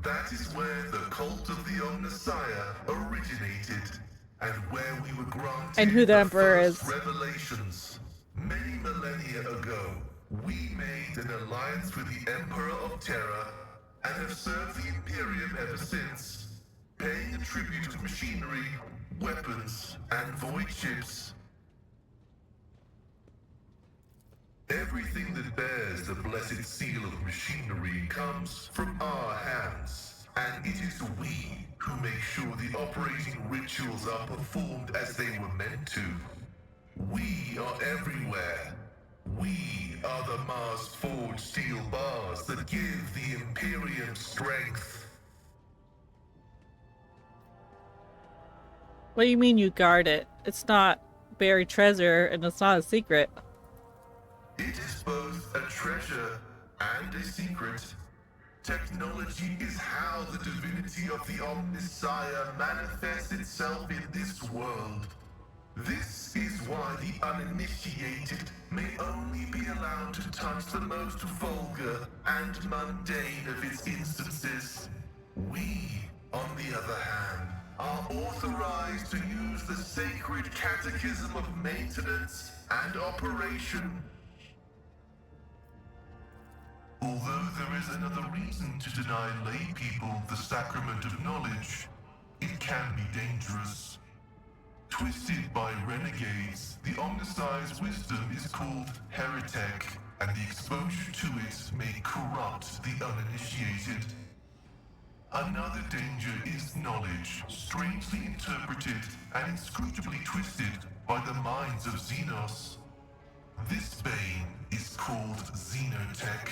That is where the cult of the Omnissiah originated, and where we were granted And who the Emperor first is. revelations. Many millennia ago, we made an the Emperor of Terra and have served the Imperium ever since, paying a tribute of machinery, weapons, and void ships. Everything that bears the blessed seal of machinery comes from our hands, and it is we who make sure the operating rituals are performed as they were meant to. We are everywhere. We are the Mars-forged steel bars that give the Imperium strength. What do you mean you guard it? It's not buried treasure and it's not a secret. It is both a treasure and a secret. Technology is how the divinity of the Omnissiah manifests itself in this world. This is why the uninitiated may only be allowed to touch the most vulgar and mundane of its instances. We, on the other hand, are authorized to use the sacred catechism of maintenance and operation. Although there is another reason to deny lay people the sacrament of knowledge, it can be dangerous. Twisted by renegades, the Omnissiah's wisdom is called heretic, and the exposure to it may corrupt the uninitiated. Another danger is knowledge, strangely interpreted and inscrutably twisted by the minds of Xenos. This bane is called Xenotech.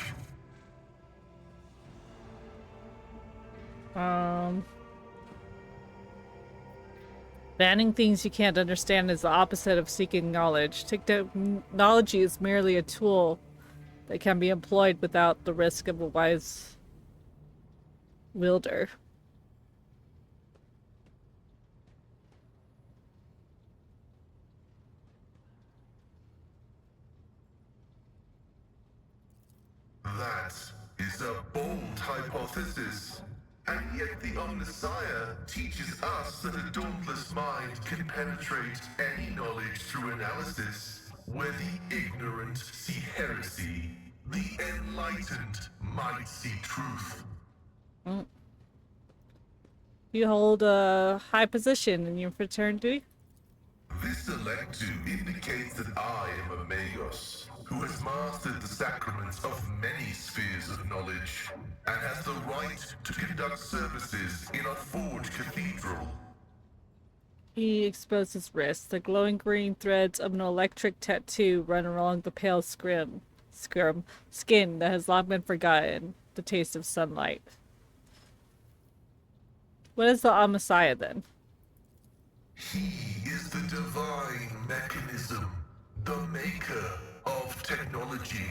Banning things you can't understand is the opposite of seeking knowledge. Technology is merely a tool that can be employed without the risk of a wise wielder. That is a bold hypothesis. And yet the Omnissiah teaches us that a dauntless mind can penetrate any knowledge through analysis, where the ignorant see heresy, the enlightened might see truth. You hold a high position in your fraternity? This electu indicates that I am a Magos, who has mastered the sacraments of many spheres of knowledge, and has the right to conduct services in a forged cathedral. He exposed his wrist. The glowing green threads of an electric tattoo run along the pale skin that has long been forgotten, the taste of sunlight. What is the Omnissiah then? He is the divine mechanism, the maker of technology.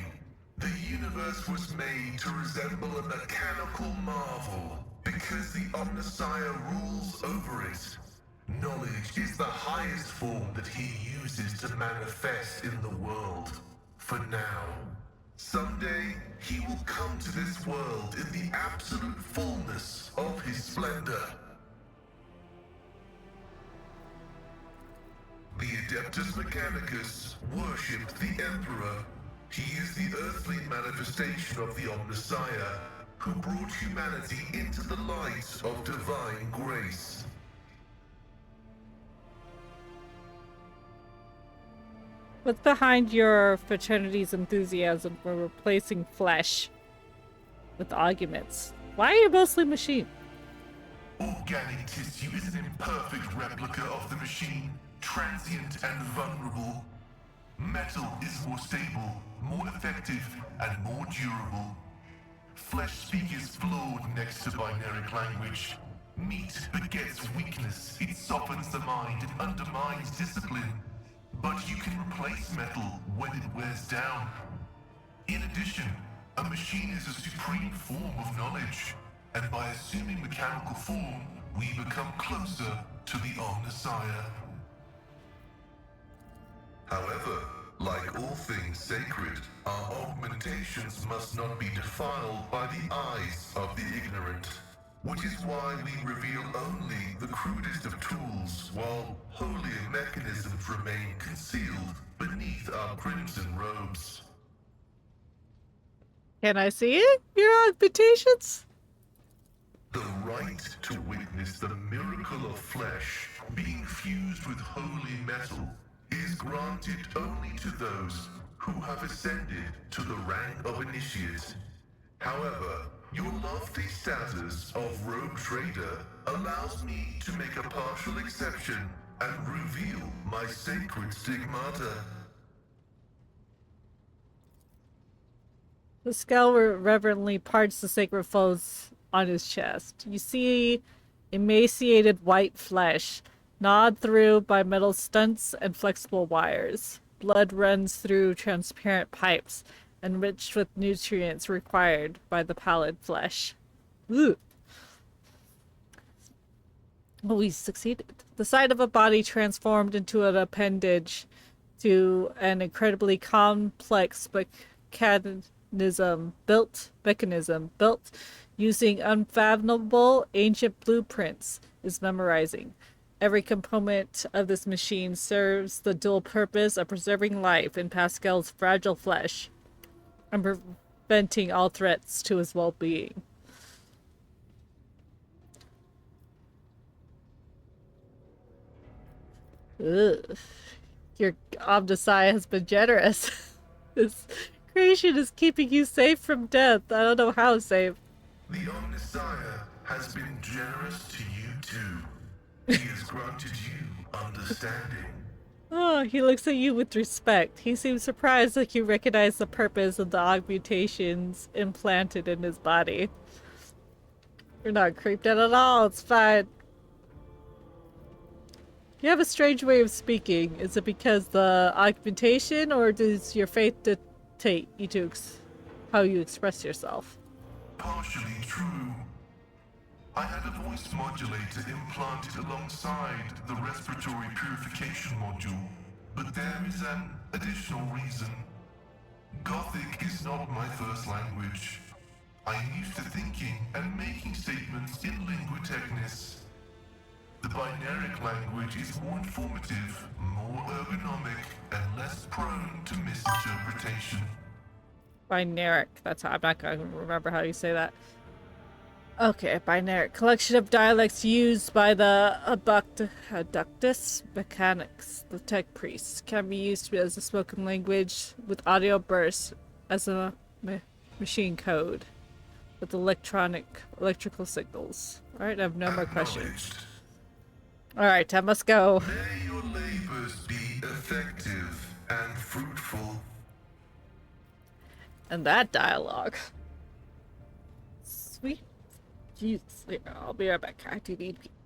The universe was made to resemble a mechanical marvel because the Omnissiah rules over it. Knowledge is the highest form that he uses to manifest in the world. For now. Someday, he will come to this world in the absolute fullness of his splendor. The Adeptus Mechanicus worshipped the Emperor. He is the earthly manifestation of the Omnissiah, who brought humanity into the light of divine grace. What's behind your fraternity's enthusiasm for replacing flesh with arguments? Why are you mostly machine? Organic tissue is an imperfect replica of the machine, transient and vulnerable. Metal is more stable, more effective, and more durable. Flesh speak is flawed next to binaric language. Meat begets weakness, it softens the mind and undermines discipline. But you can replace metal when it wears down. In addition, a machine is a supreme form of knowledge, and by assuming mechanical form, we become closer to the Omnissiah. However, like all things sacred, our augmentations must not be defiled by the eyes of the ignorant. Which is why we reveal only the crudest of tools, while holier mechanisms remain concealed beneath our crimson robes. Can I see it? Your augmentations? The right to witness the miracle of flesh being fused with holy metal is granted only to those who have ascended to the rank of initiate. However, your lofty status of rogue trader allows me to make a partial exception and reveal my sacred stigmata. The skull reverently parts the sacred folds on his chest. You see emaciated white flesh, gnawed through by metal stunts and flexible wires. Blood runs through transparent pipes, enriched with nutrients required by the pallid flesh. Ugh. Oh, we succeeded. The sight of a body transformed into an appendage to an incredibly complex mechanism built using unfathomable ancient blueprints is memorizing. Every component of this machine serves the dual purpose of preserving life in Pascal's fragile flesh and preventing all threats to his well-being. Ugh. Your Omnissiah has been generous. This creation is keeping you safe from death. I don't know how safe. The Omnissiah has been generous to you too. He has granted you understanding. Oh, he looks at you with respect. He seems surprised that you recognize the purpose of the augmentations implanted in his body. You're not creeped out at all. It's fine. You have a strange way of speaking. Is it because the augmentation, or does your faith dictate how you express yourself? Partially true. I had a voice modulator implanted alongside the respiratory purification module, but there is an additional reason. Gothic is not my first language. I am used to thinking and making statements in lingua technis. The binaric language is more informative, more ergonomic, and less prone to misinterpretation. Binaric. That's how I'm not going to remember how you say that. Okay, binaric. Collection of dialects used by the Abductus Mechanics, the tech priests, can be used as a spoken language with audio bursts as a machine code with electrical signals. Alright, I have no more questions. Alright, I must go. May your labors be effective and fruitful. And that dialogue. Sweet. Jesus. I'll be right back. I do need people.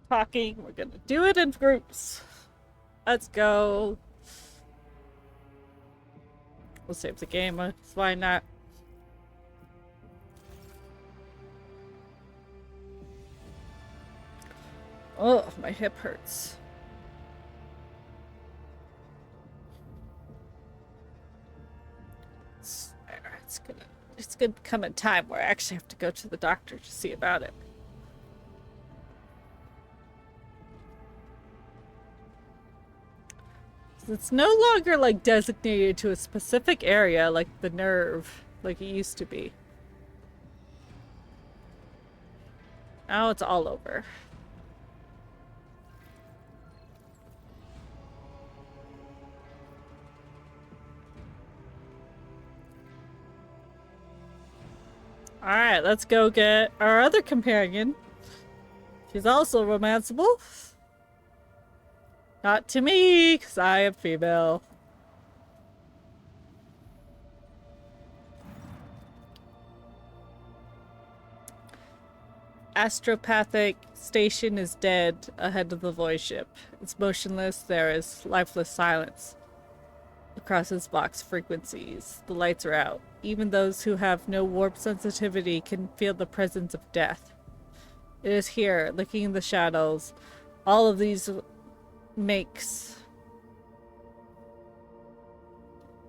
Talking. We're gonna do it in groups. Let's go. We'll save the game. Why not? Oh, my hip hurts. it's gonna come a time where I actually have to go to the doctor to see about it. It's no longer like designated to a specific area like the nerve, like it used to be. Now it's all over. Alright, let's go get our other companion. She's also romanceable. Not to me, because I am female. Astropathic station is dead ahead of the void ship. It's motionless. There is lifeless silence across its box frequencies. The lights are out. Even those who have no warp sensitivity can feel the presence of death. It is here, looking in the shadows. All of these makes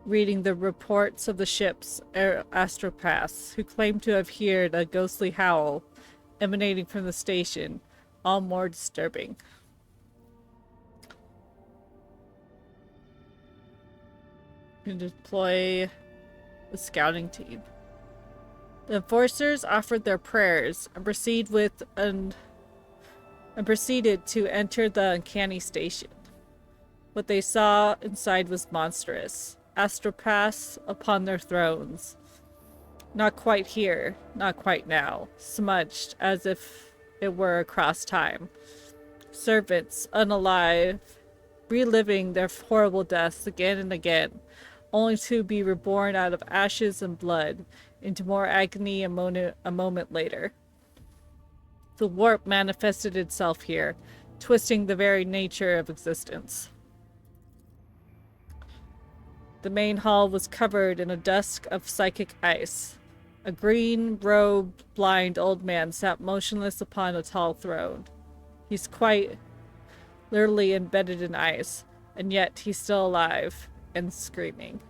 reading the reports of the ship's astropaths, who claim to have heard a ghostly howl emanating from the station, all more disturbing. You can deploy the scouting team. The enforcers offered their prayers and proceeded to enter the uncanny station. What they saw inside was monstrous. Astropaths upon their thrones. Not quite here, not quite now. Smudged as if it were across time. Servants, unalive, reliving their horrible deaths again and again, only to be reborn out of ashes and blood into more agony a moment later. The warp manifested itself here, twisting the very nature of existence. The main hall was covered in a dusk of psychic ice. A green-robed, blind old man sat motionless upon a tall throne. He's quite literally embedded in ice, and yet he's still alive and screaming.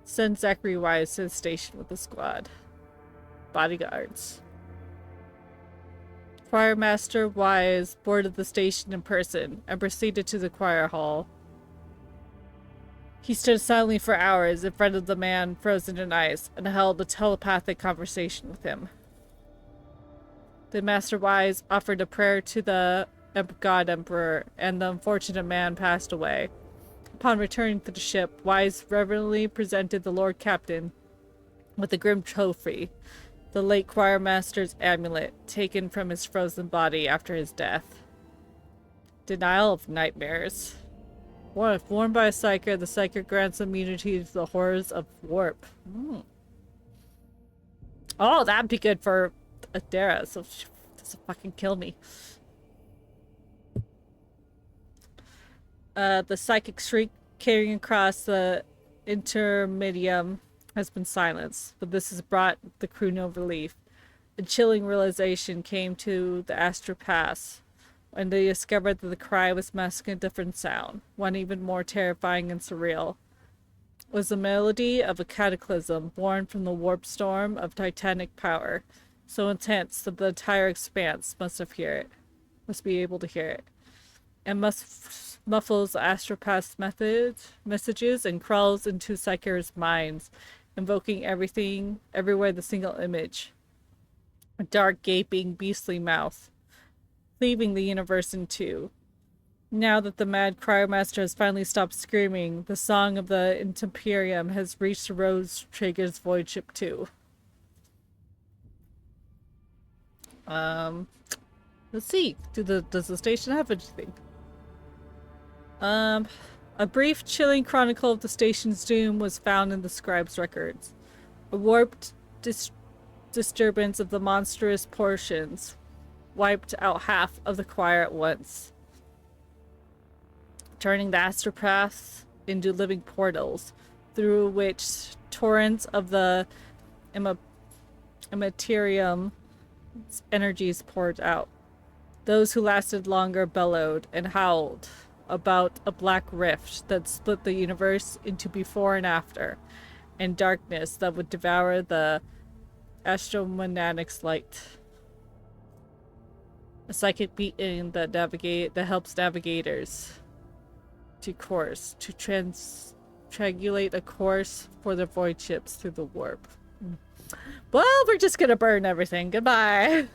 Send Zachary Wise to the station with the squad. Bodyguards. Choir Master Wise boarded the station in person and proceeded to the choir hall. He stood silently for hours in front of the man frozen in ice and held a telepathic conversation with him. Then Master Wise offered a prayer to the God Emperor, and the unfortunate man passed away. Upon returning to the ship, Wise reverently presented the Lord Captain with a grim trophy, the late choir master's amulet, taken from his frozen body after his death. Denial of nightmares. If worn by a psyker, the psyker grants immunity to the horrors of warp. Oh, that'd be good for Adara, so she doesn't fucking kill me. The psychic shriek carrying across the intermedium has been silenced, but this has brought the crew no relief. A chilling realization came to the astropaths when they discovered that the cry was masking a different sound, one even more terrifying and surreal. It was the melody of a cataclysm born from the warp storm of titanic power, so intense that the entire expanse must be able to hear it, and muffles astropath's messages and crawls into psychers' minds, invoking everything, everywhere the single image. A dark, gaping, beastly mouth, cleaving the universe in two. Now that the mad cryomaster has finally stopped screaming, the song of the Imperium has reached Rose Traeger's void ship too. Let's see. Does the station have anything? A brief, chilling chronicle of the station's doom was found in the scribe's records. A warped disturbance of the monstrous portions wiped out half of the choir at once, turning the astropaths into living portals, through which torrents of the Immaterium energies poured out. Those who lasted longer bellowed and howled about a black rift that split the universe into before and after, and darkness that would devour the Astromonadix light. A psychic beacon that helps navigators to triangulate a course for the void ships through the warp. Well, we're just gonna burn everything. Goodbye.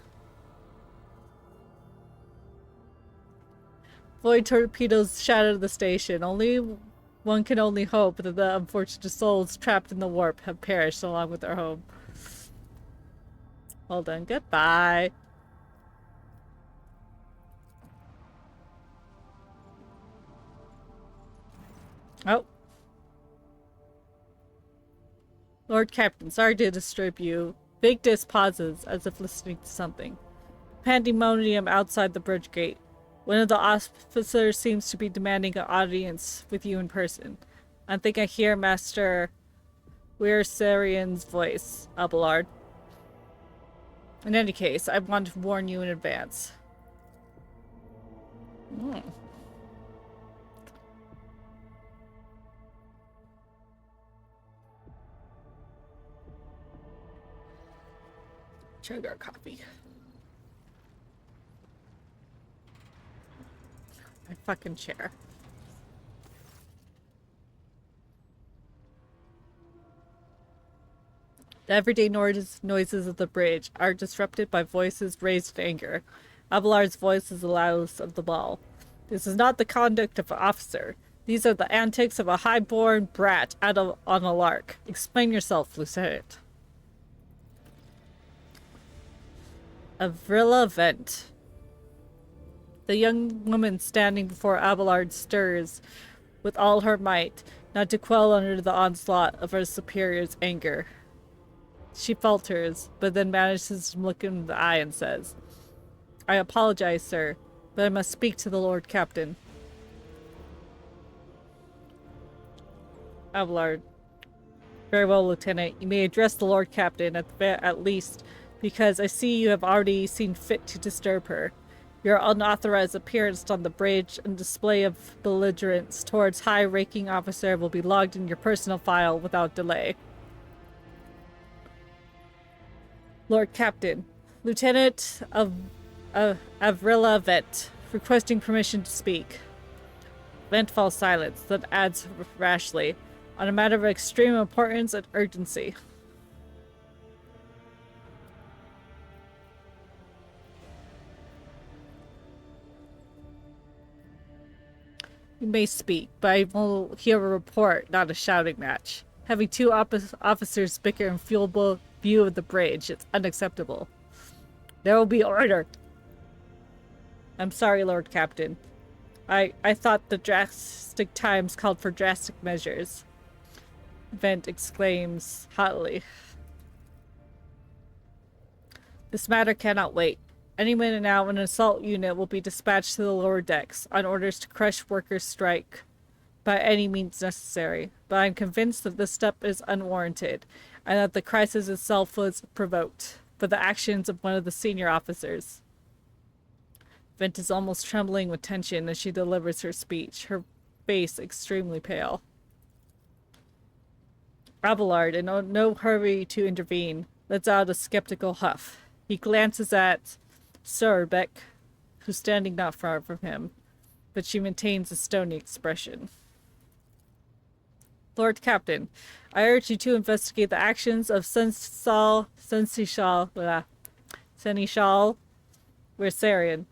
Void torpedoes shattered the station. One can only hope that the unfortunate souls trapped in the warp have perished along with their home. Well done. Goodbye. Oh. Lord Captain, sorry to disturb you. Vigdis pauses, as if listening to something. Pandemonium outside the bridge gate. One of the officers seems to be demanding an audience with you in person. I think I hear Master Wearsarian's voice, Abelard. In any case, I want to warn you in advance. Chug our coffee. My fucking chair. The everyday noises of the bridge are disrupted by voices raised in anger. Abelard's voice is the loudest of them all. This is not the conduct of an officer. These are the antics of a high-born brat on a lark. Explain yourself, Lieutenant. Avrilla Vent. The young woman standing before Abelard stirs with all her might, not to quell under the onslaught of her superior's anger. She falters, but then manages to look him in the eye and says, I apologize, sir, but I must speak to the Lord Captain. Abelard. Very well, Lieutenant. You may address the Lord Captain at least, because I see you have already seen fit to disturb her. Your unauthorized appearance on the bridge and display of belligerence towards high-ranking officer will be logged in your personal file without delay. Lord Captain, Lieutenant of Avrilla Vent, requesting permission to speak. Vent falls silent, then adds rashly, on a matter of extreme importance and urgency. You may speak, but I will hear a report, not a shouting match. Having two officers bicker in full view of the bridge, it's unacceptable. There will be order. I'm sorry, Lord Captain. I thought the drastic times called for drastic measures. Vent exclaims hotly. This matter cannot wait. Any minute now, an assault unit will be dispatched to the lower decks on orders to crush workers' strike by any means necessary. But I'm convinced that this step is unwarranted, and that the crisis itself was provoked by the actions of one of the senior officers. Vent is almost trembling with tension as she delivers her speech, her face extremely pale. Abelard, in no hurry to intervene, lets out a skeptical huff. He glances at Sir Beck, who's standing not far from him, but she maintains a stony expression. Lord Captain, I urge you to investigate the actions of Seneschal Wearsarian.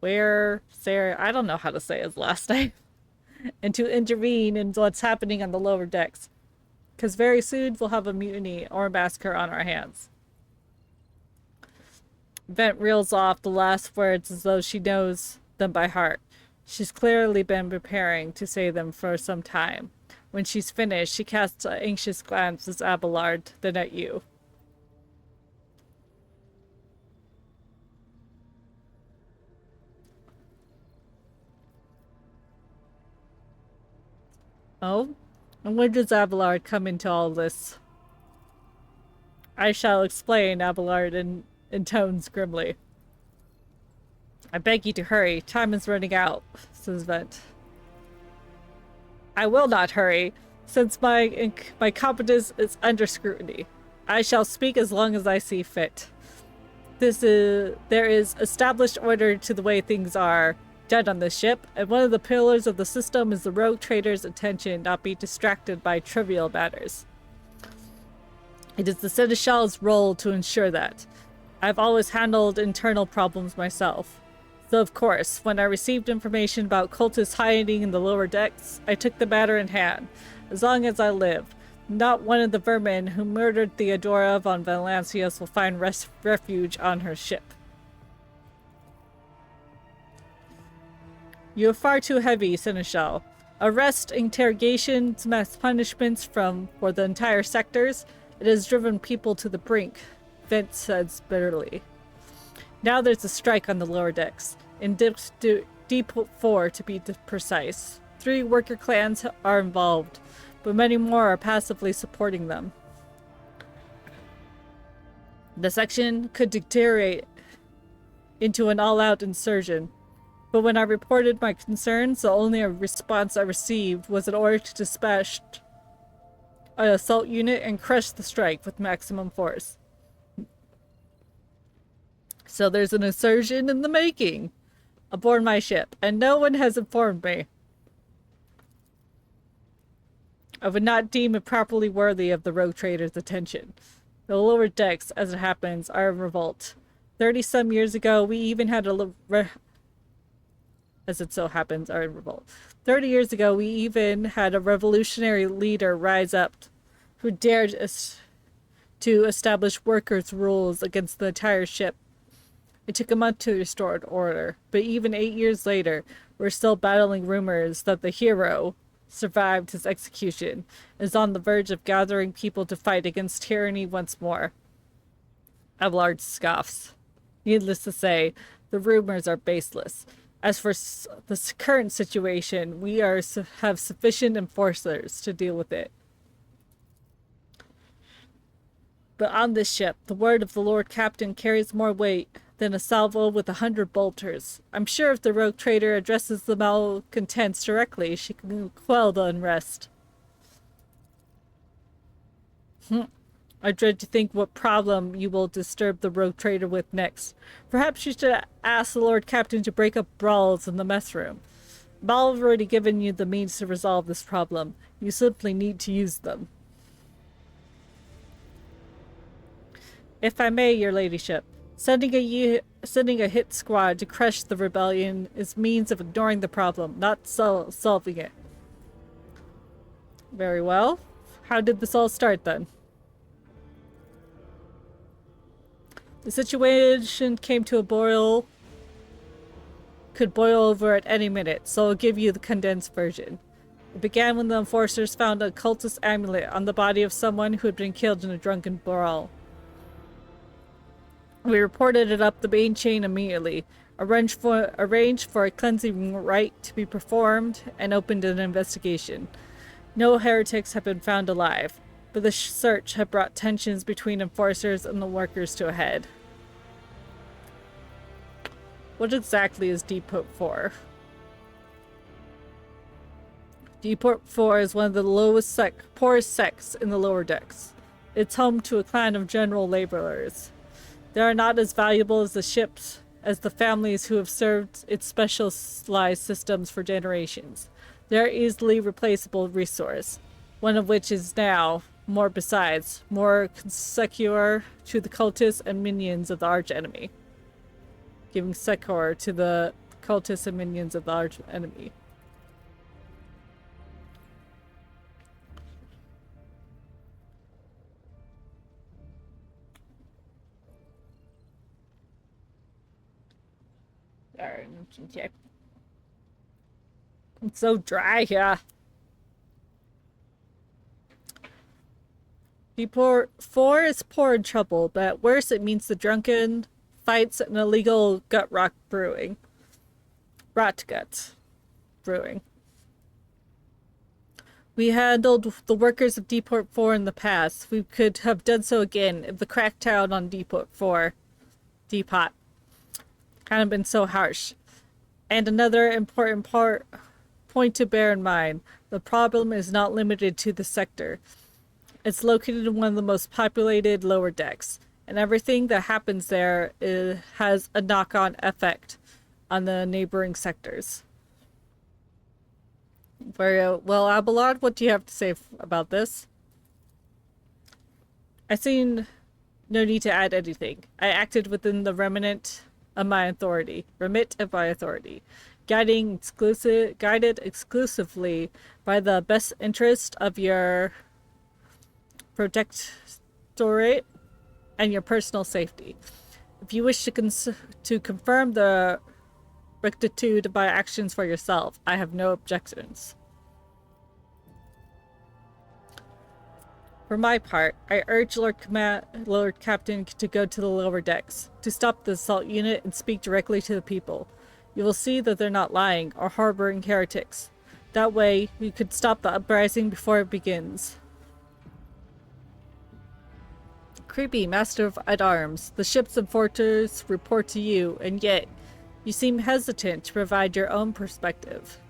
I don't know how to say his last name. And to intervene in what's happening on the lower decks. Because very soon we'll have a mutiny or a massacre on our hands. Vent reels off the last words as though she knows them by heart. She's clearly been preparing to say them for some time. When she's finished, she casts an anxious glance at Abelard, then at you. Oh? And when does Abelard come into all this? I shall explain, Abelard intones grimly. I beg you to hurry. Time is running out, says Vent. I will not hurry, since my competence is under scrutiny. I shall speak as long as I see fit. There is established order to the way things are done on this ship, and one of the pillars of the system is the rogue trader's attention not be distracted by trivial matters. It is the Seneschal's role to ensure that. I've always handled internal problems myself. So of course, when I received information about cultists hiding in the lower decks, I took the matter in hand. As long as I live, not one of the vermin who murdered Theodora von Valancios will find refuge on her ship. You are far too heavy, Seneschal. Arrest, interrogations, mass punishments for the entire sectors. It has driven people to the brink, Vent says bitterly. Now there's a strike on the lower decks, in Deep 4 to be precise. 3 worker clans are involved, but many more are passively supporting them. The section could deteriorate into an all-out insurrection, but when I reported my concerns, the only response I received was an order to dispatch an assault unit and crush the strike with maximum force. So there's an insurgent in the making aboard my ship, and no one has informed me. I would not deem it properly worthy of the rogue trader's attention. The lower decks, as it happens, are in revolt. 30-some years ago, we even had as it so happens, are in revolt. 30 years ago, we even had a revolutionary leader rise up who dared to establish workers' rules against the entire ship. It took a month to restore order, but even 8 years later, we're still battling rumors that the hero survived his execution and is on the verge of gathering people to fight against tyranny once more. Abelard scoffs. Needless to say, the rumors are baseless. As for the current situation, we have sufficient enforcers to deal with it. But on this ship, the word of the Lord Captain carries more weight than a salvo with 100 bolters. I'm sure if the rogue trader addresses the malcontents directly, she can quell the unrest. I dread to think what problem you will disturb the rogue trader with next. Perhaps you should ask the Lord Captain to break up brawls in the mess room. I've already given you the means to resolve this problem. You simply need to use them. If I may, your ladyship, sending a hit squad to crush the rebellion is means of ignoring the problem, not solving it. Very well. How did this all start then? The situation came to a boil, could boil over at any minute, so I'll give you the condensed version. It began when the enforcers found a cultist amulet on the body of someone who had been killed in a drunken brawl. We reported it up the main chain immediately, arranged for a cleansing rite to be performed, and opened an investigation. No heretics have been found alive, but the search had brought tensions between enforcers and the workers to a head. What exactly is Depot 4? Depot 4 is one of the poorest sects in the lower decks. It's home to a clan of general laborers. They are not as valuable as the ships, as the families who have served its specialized systems for generations. They are easily replaceable resource, one of which is now, more secure to the cultists and minions of the archenemy. Giving secure to the cultists and minions of the archenemy. It's so dry here. Depot 4 is poor in trouble, but at worst it means the drunken fights and illegal rot brewing. We handled the workers of Depot 4 in the past. We could have done so again if the crackdown on Depot 4 hadn't been so harsh. And another important point to bear in mind, the problem is not limited to the sector. It's located in one of the most populated lower decks, and everything that happens there has a knock-on effect on the neighboring sectors. Very well, Abelard, what do you have to say about this? I see no need to add anything. I acted within the remit of my authority, guided exclusively by the best interest of your protectorate and your personal safety. If you wish to confirm the rectitude of my actions for yourself, I have no objections. For my part, I urge Lord Captain to go to the lower decks, to stop the assault unit and speak directly to the people. You will see that they're not lying or harboring heretics. That way, we could stop the uprising before it begins. Creepy, Master at Arms, the ships and forters report to you, and yet you seem hesitant to provide your own perspective.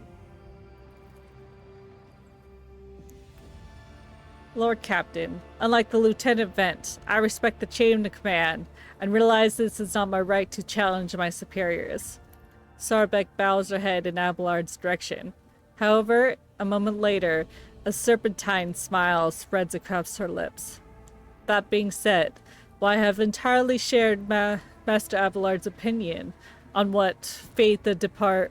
Lord Captain, unlike the Lieutenant Vent, I respect the chain of command and realize this is not my right to challenge my superiors. Sorbek bows her head in Abelard's direction. However, a moment later, a serpentine smile spreads across her lips. That being said, while I have entirely shared Master Abelard's opinion on what fate the Deport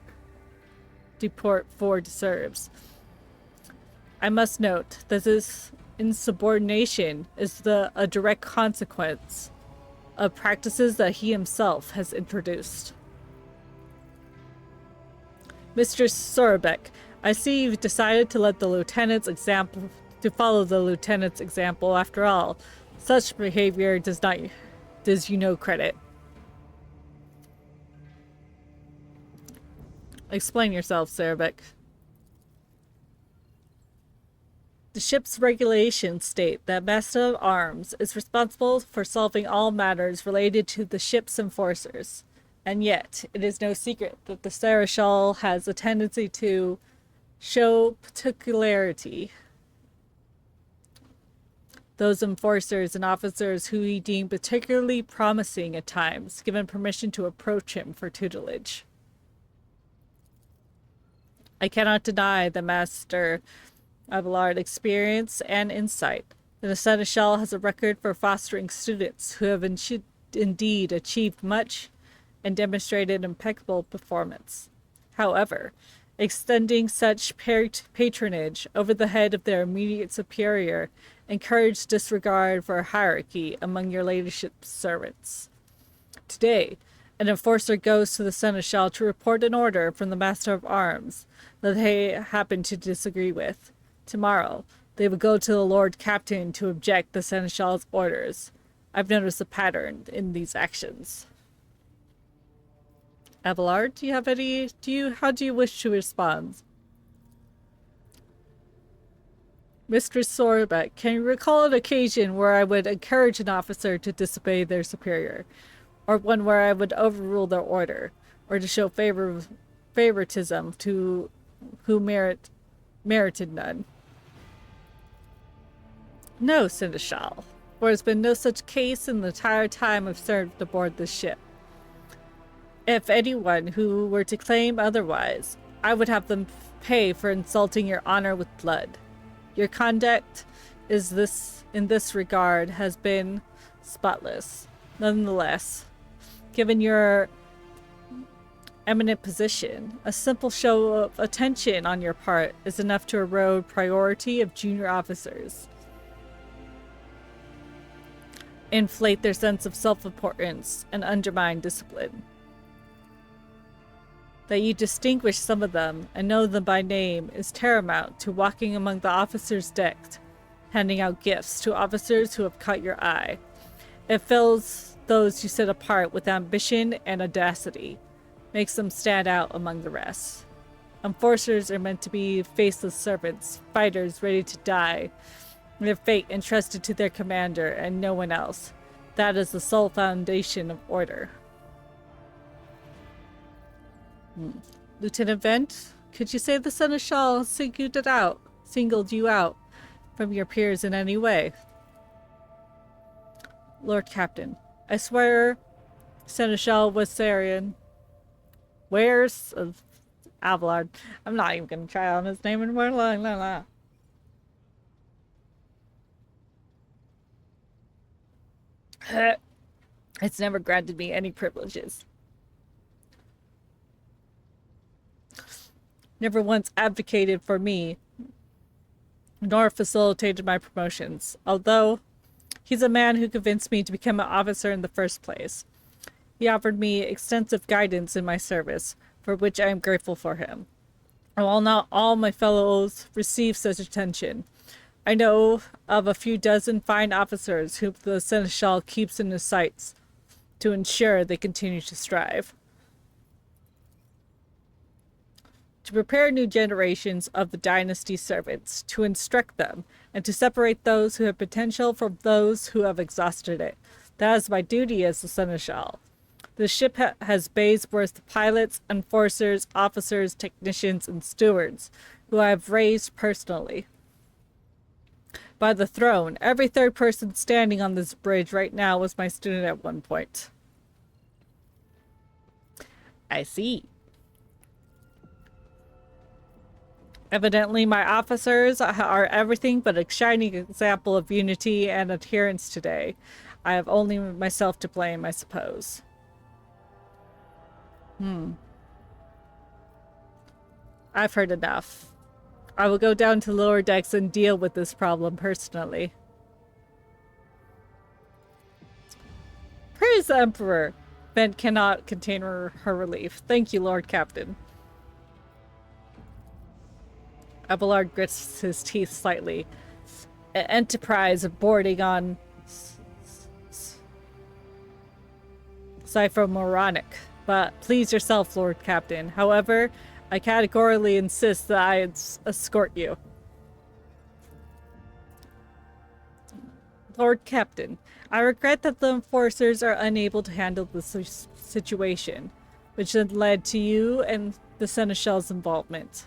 4 deserves, I must note that this insubordination is a direct consequence of practices that he himself has introduced. Mr. Sorbek, I see you've decided to follow the lieutenant's example. After all, such behavior does you no credit. Explain yourself, Sorbek. The ship's regulations state that Master of Arms is responsible for solving all matters related to the ship's enforcers. And yet, it is no secret that the Seneschal has a tendency to show particularity. Those enforcers and officers who he deemed particularly promising at times, given permission to approach him for tutelage. I cannot deny the Master Abelard experience and insight. The Seneschal has a record for fostering students who have indeed achieved much and demonstrated impeccable performance. However, extending such patronage over the head of their immediate superior encouraged disregard for hierarchy among your ladyship's servants. Today, an enforcer goes to the Seneschal to report an order from the Master of Arms that they happen to disagree with. Tomorrow, they would go to the Lord Captain to object the Seneschal's orders. I've noticed a pattern in these actions. Abelard, how do you wish to respond? Mistress Sorbek, can you recall an occasion where I would encourage an officer to disobey their superior, or one where I would overrule their order, or to show favoritism to who merited none? No, Seneschal, for there has been no such case in the entire time I've served aboard this ship. If anyone who were to claim otherwise, I would have them pay for insulting your honor with blood. Your conduct in this regard has been spotless. Nonetheless, given your eminent position, a simple show of attention on your part is enough to erode priority of junior officers, inflate their sense of self-importance, and undermine discipline. That you distinguish some of them and know them by name is tantamount to walking among the officers' decks, handing out gifts to officers who have caught your eye. It fills those you set apart with ambition and audacity, makes them stand out among the rest. Enforcers are meant to be faceless servants, fighters ready to die, their fate entrusted to their commander and no one else. That is the sole foundation of order. Lieutenant Vent, could you say the Seneschal singled you out from your peers in any way? Lord Captain, I swear Seneschal Wassarian Wares of Abelard. I'm not even gonna try on his name anymore. La, la, la. It's never granted me any privileges. Never once advocated for me, nor facilitated my promotions, although he's a man who convinced me to become an officer in the first place. He offered me extensive guidance in my service, for which I am grateful for him. And while not all my fellows receive such attention, I know of a few dozen fine officers whom the Seneschal keeps in his sights to ensure they continue to strive. To prepare new generations of the dynasty's servants, to instruct them, and to separate those who have potential from those who have exhausted it. That is my duty as the Seneschal. The ship has bays worth pilots, enforcers, officers, technicians, and stewards, who I have raised personally. By the throne, every third person standing on this bridge right now was my student at one point. I see. Evidently, my officers are everything but a shining example of unity and adherence today. I have only myself to blame, I suppose. I've heard enough. I will go down to lower decks and deal with this problem personally. Praise the Emperor! Vent cannot contain her relief. Thank you, Lord Captain. Abelard grits his teeth slightly. An enterprise of boarding on Cypher-Moronic. But please yourself, Lord Captain. However, I categorically insist that I escort you. Lord Captain, I regret that the enforcers are unable to handle this situation, which had led to you and the Seneschal's involvement.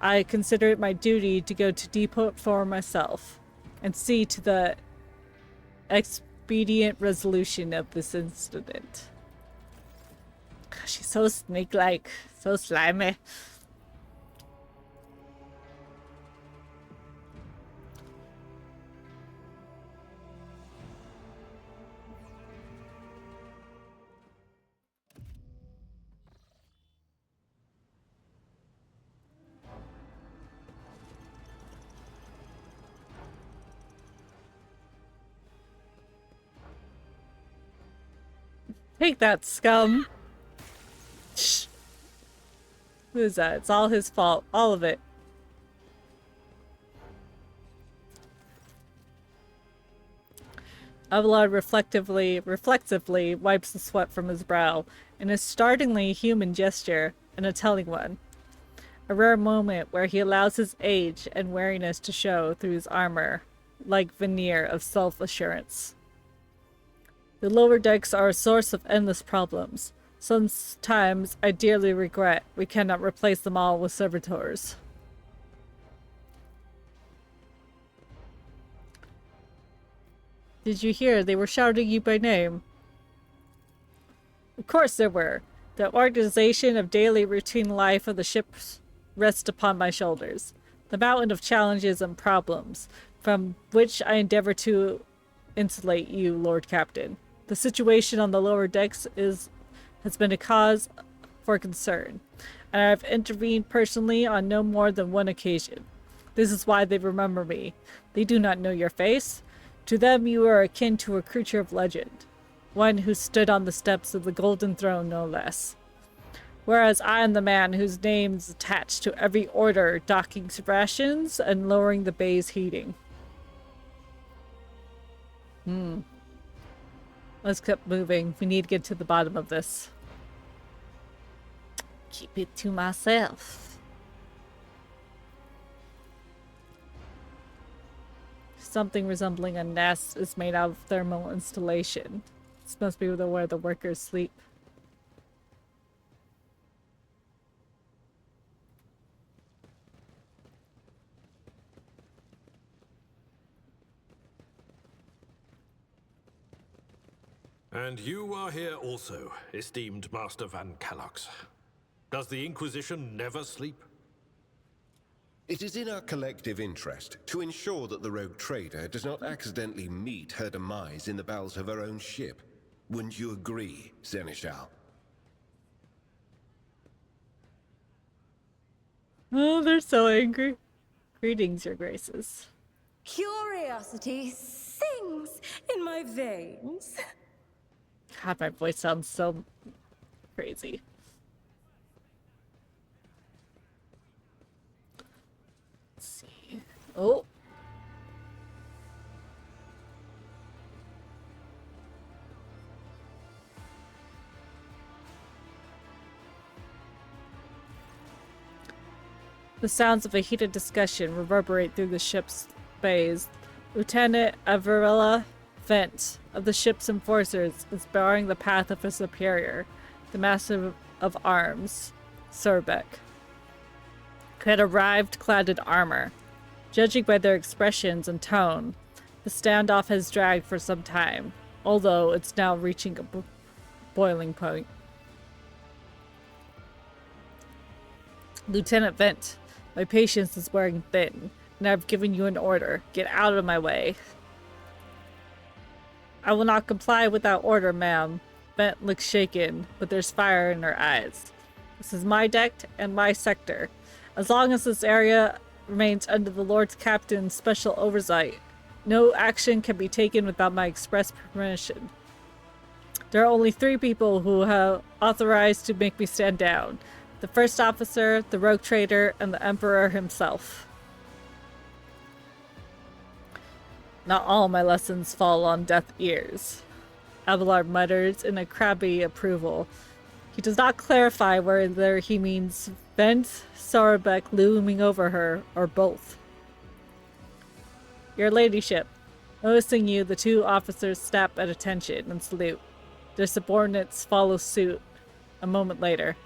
I consider it my duty to go to Depot for myself and see to the expedient resolution of this incident. She's so snake-like, so slimy. Take that, scum! Shh. Who is that? It's all his fault. All of it. Abelard reflexively wipes the sweat from his brow in a startlingly human gesture, and a telling one. A rare moment where he allows his age and wariness to show through his armor, like veneer of self-assurance. The lower decks are a source of endless problems. Sometimes I dearly regret we cannot replace them all with servitors. Did you hear they were shouting you by name? Of course there were. The organization of daily routine life of the ships rests upon my shoulders. The mountain of challenges and problems, from which I endeavor to insulate you, Lord Captain. The situation on the lower decks has been a cause for concern, and I have intervened personally on no more than one occasion. This is why they remember me. They do not know your face. To them you are akin to a creature of legend, one who stood on the steps of the Golden Throne no less. Whereas I am the man whose name is attached to every order docking rations and lowering the bay's heating. Let's keep moving. We need to get to the bottom of this. Keep it to myself. Something resembling a nest is made out of thermal insulation. This must be where the workers sleep. And you are here also, esteemed Master Van Kellogg's. Does the Inquisition never sleep? It is in our collective interest to ensure that the rogue trader does not accidentally meet her demise in the bowels of her own ship. Wouldn't you agree, Seneschal? Oh, they're so angry. Greetings, your graces. Curiosity sings in my veins. God, my voice sounds so crazy. Let's see. Oh. The sounds of a heated discussion reverberate through the ship's bays. Lieutenant Avarilla Vent of the ship's enforcers is barring the path of his superior, the master of arms, Surbeck, who had arrived clad in armor. Judging by their expressions and tone, the standoff has dragged for some time, although it's now reaching a boiling point. Lieutenant Vent, my patience is wearing thin, and I've given you an order. Get out of my way. I will not comply with that order, ma'am. Vent looks shaken, but there's fire in her eyes. This is my deck and my sector. As long as this area remains under the Lord Captain's special oversight, no action can be taken without my express permission. There are only 3 people who have authorized to make me stand down. The first officer, the rogue trader, and the Emperor himself. Not all my lessons fall on deaf ears. Abelard mutters in a crabby approval. He does not clarify whether he means Vent, Sarbeck looming over her, or both. Your ladyship. Noticing you, the 2 officers snap at attention and salute. Their subordinates follow suit a moment later.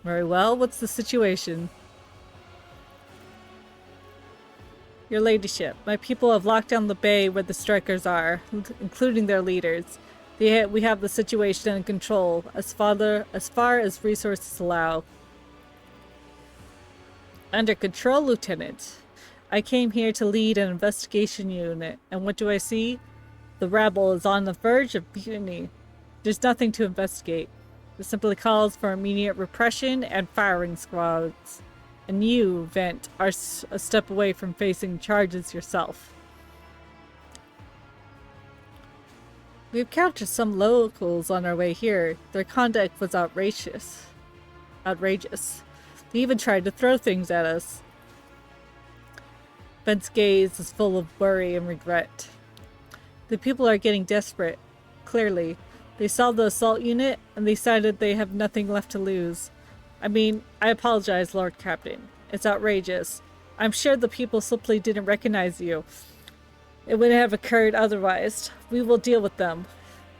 Very well, what's the situation? Your ladyship, my people have locked down the bay where the strikers are, including their leaders. We have the situation in control, as far as resources allow. Under control, Lieutenant. I came here to lead an investigation unit, and what do I see? The rabble is on the verge of mutiny. There's nothing to investigate. It simply calls for immediate repression and firing squads. And you, Vent, are a step away from facing charges yourself. We encountered some locals on our way here. Their conduct was outrageous. They even tried to throw things at us. Vent's gaze is full of worry and regret. The people are getting desperate. Clearly. They saw the assault unit, and they decided they have nothing left to lose. I mean, I apologize, Lord Captain. It's outrageous. I'm sure the people simply didn't recognize you. It wouldn't have occurred otherwise. We will deal with them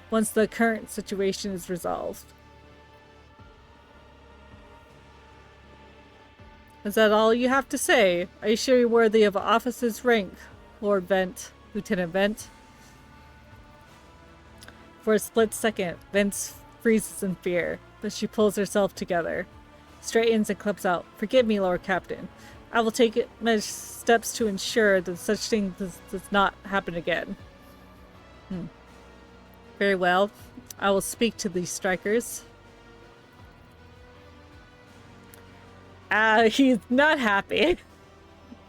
once the current situation is resolved. Is that all you have to say? Are you sure you're worthy of an officer's rank, Lord Vent, Lieutenant Vent? For a split second, Vent freezes in fear, but she pulls herself together, straightens and clips out. Forgive me, Lord Captain. I will take steps to ensure that such thing does not happen again. Very well. I will speak to these strikers. He's not happy.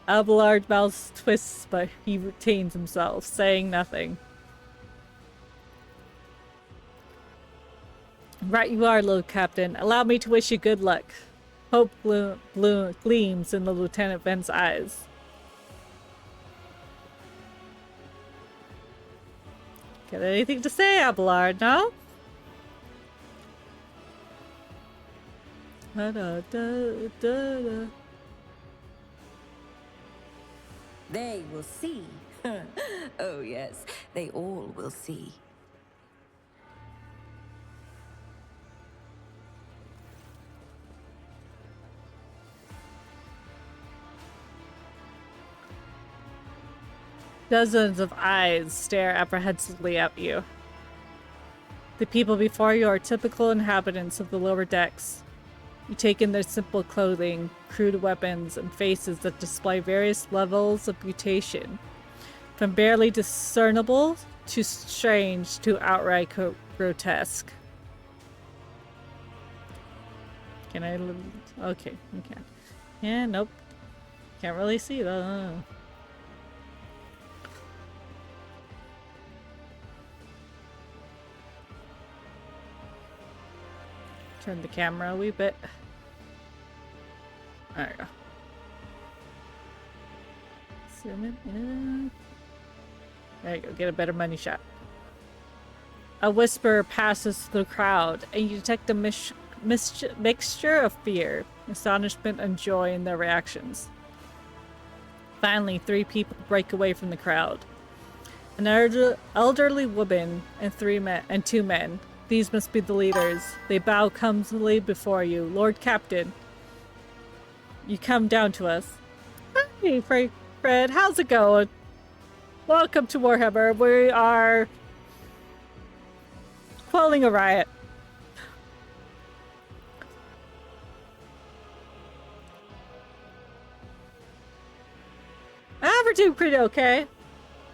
Abelard's mouth twists, but he retains himself, saying nothing. Right you are, Lord Captain. Allow me to wish you good luck. Hope gleams in the Lieutenant Vent's eyes. Got anything to say, Abelard, no? They will see. Oh yes, they all will see. Dozens of eyes stare apprehensively at you. The people before you are typical inhabitants of the lower decks. You take in their simple clothing, crude weapons, and faces that display various levels of mutation, from barely discernible to strange to outright grotesque. Can I? Okay, okay. Yeah, nope. Can't really see that. Turn the camera a wee bit. There we go. Zoom in. There you go. Get a better money shot. A whisper passes through the crowd, and you detect a mixture of fear, astonishment, and joy in their reactions. Finally, 3 people break away from the crowd. An elderly woman and 2 men. These must be the leaders. They bow clumsily before you. Lord Captain, you come down to us. Hey, Fred, how's it going? Welcome to Warhammer. We are quelling a riot. We're doing pretty okay.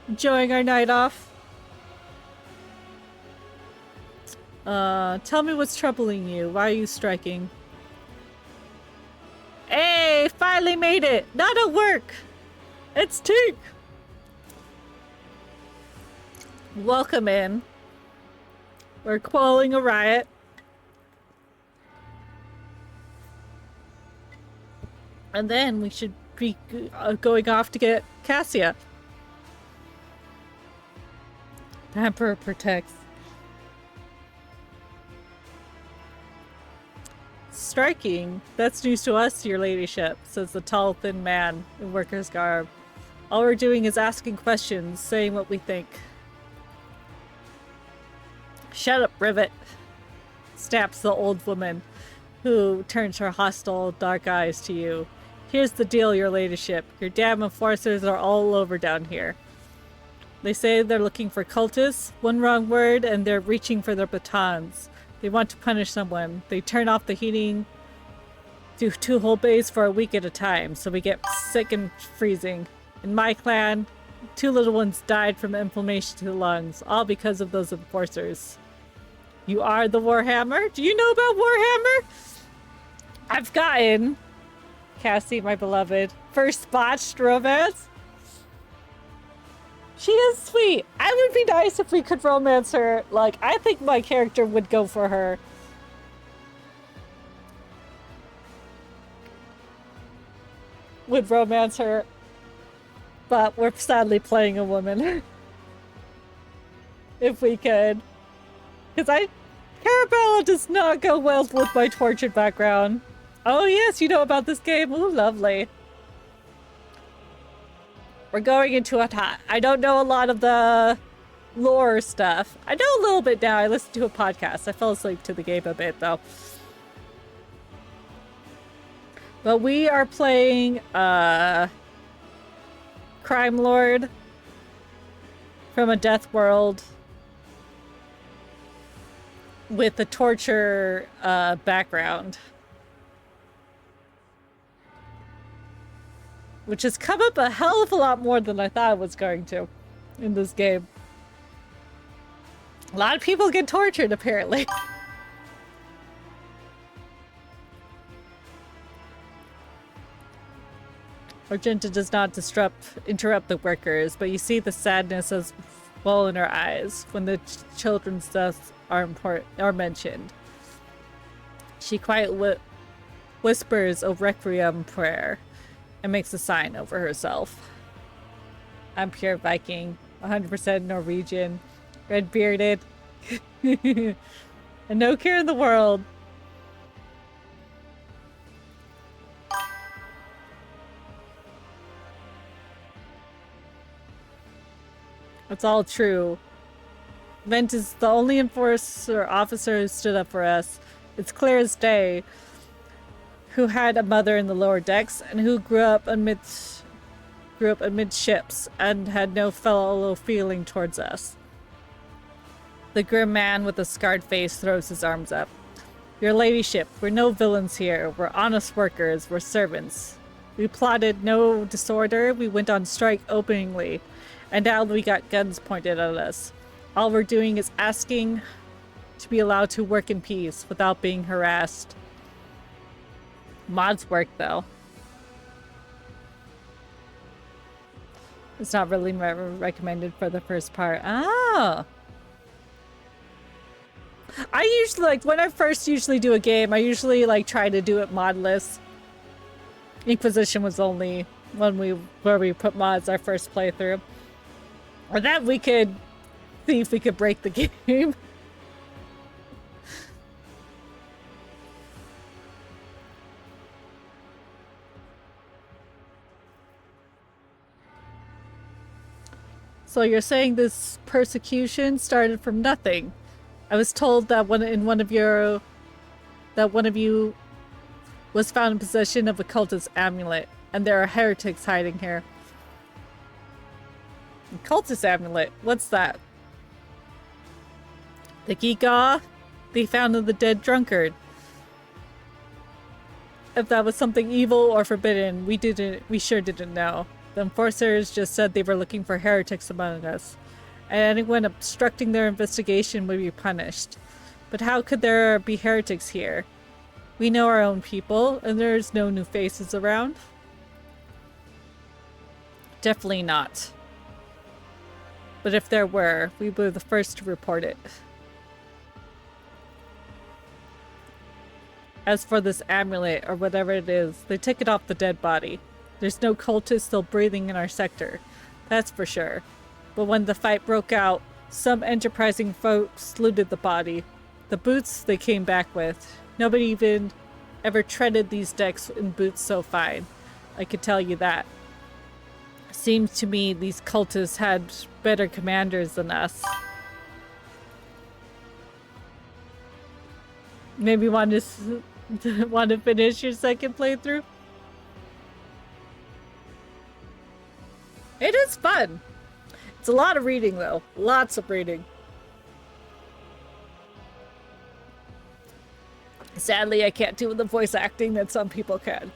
Enjoying our night off. Tell me what's troubling you. Why are you striking? Hey, finally made it! Not at work! It's Tink! Welcome in. We're quelling a riot. And then we should be going off to get Cassia. The Emperor protects. Striking? That's news to us, your ladyship, says the tall, thin man in worker's garb. All we're doing is asking questions, saying what we think. Shut up, Rivet, snaps the old woman, who turns her hostile, dark eyes to you. Here's the deal, your ladyship. Your damn enforcers are all over down here. They say they're looking for cultists. One wrong word and they're reaching for their batons. They want to punish someone. They turn off the heating to 2 whole bays for a week at a time, so we get sick and freezing. In my clan, 2 little ones died from inflammation to the lungs, all because of those enforcers. You are the Warhammer? Do you know about Warhammer? I've gotten, Cassie, my beloved, first botched romance. She is sweet. It would be nice if we could romance her. Like, I think my character would go for her. Would romance her. But we're sadly playing a woman. If we could. Because Carabella does not go well with my tortured background. Oh yes, you know about this game. Ooh, lovely. We're going into it hot. I don't know a lot of the lore stuff. I know a little bit now. I listened to a podcast. I fell asleep to the game a bit, though. But we are playing Crime Lord from a Death World with a torture background. Which has come up a hell of a lot more than I thought it was going to in this game. A lot of people get tortured, apparently. Argenta does not interrupt the workers, but you see the sadness as well in her eyes when the children's deaths are mentioned. She quietly whispers a requiem prayer and makes a sign over herself. I'm pure Viking, 100% Norwegian, red-bearded, and no care in the world. It's all true. Vent is the only enforcer officer who stood up for us. It's clear as day. Who had a mother in the lower decks and who grew up amidst ships and had no fellow feeling towards us. The grim man with the scarred face throws his arms up. Your ladyship, we're no villains here. We're honest workers. We're servants. We plotted no disorder. We went on strike openly. And now we got guns pointed at us. All we're doing is asking to be allowed to work in peace without being harassed. Mods work, though. It's not really recommended for the first part. Oh! I usually, like, when I first usually do a game, I usually, like, try to do it modless. Inquisition was only where we put mods our first playthrough. Or that we could see if we could break the game. So you're saying this persecution started from nothing? I was told that one of you was found in possession of a cultist amulet, and there are heretics hiding here. A cultist amulet? What's that? The Giga they found in the dead drunkard. If that was something evil or forbidden, we sure didn't know. The enforcers just said they were looking for heretics among us, and anyone obstructing their investigation would be punished. But how could there be heretics here? We know our own people, and there's no new faces around. Definitely not. But if there were, we were the first to report it. As for this amulet, or whatever it is, they took it off the dead body. There's no cultists still breathing in our sector. That's for sure. But when the fight broke out, some enterprising folks looted the body. The boots they came back with. Nobody even ever treaded these decks in boots so fine. I could tell you that. Seems to me these cultists had better commanders than us. Maybe want to finish your second playthrough? It is fun. It's a lot of reading, though. Lots of reading. Sadly, I can't do the voice acting that some people can.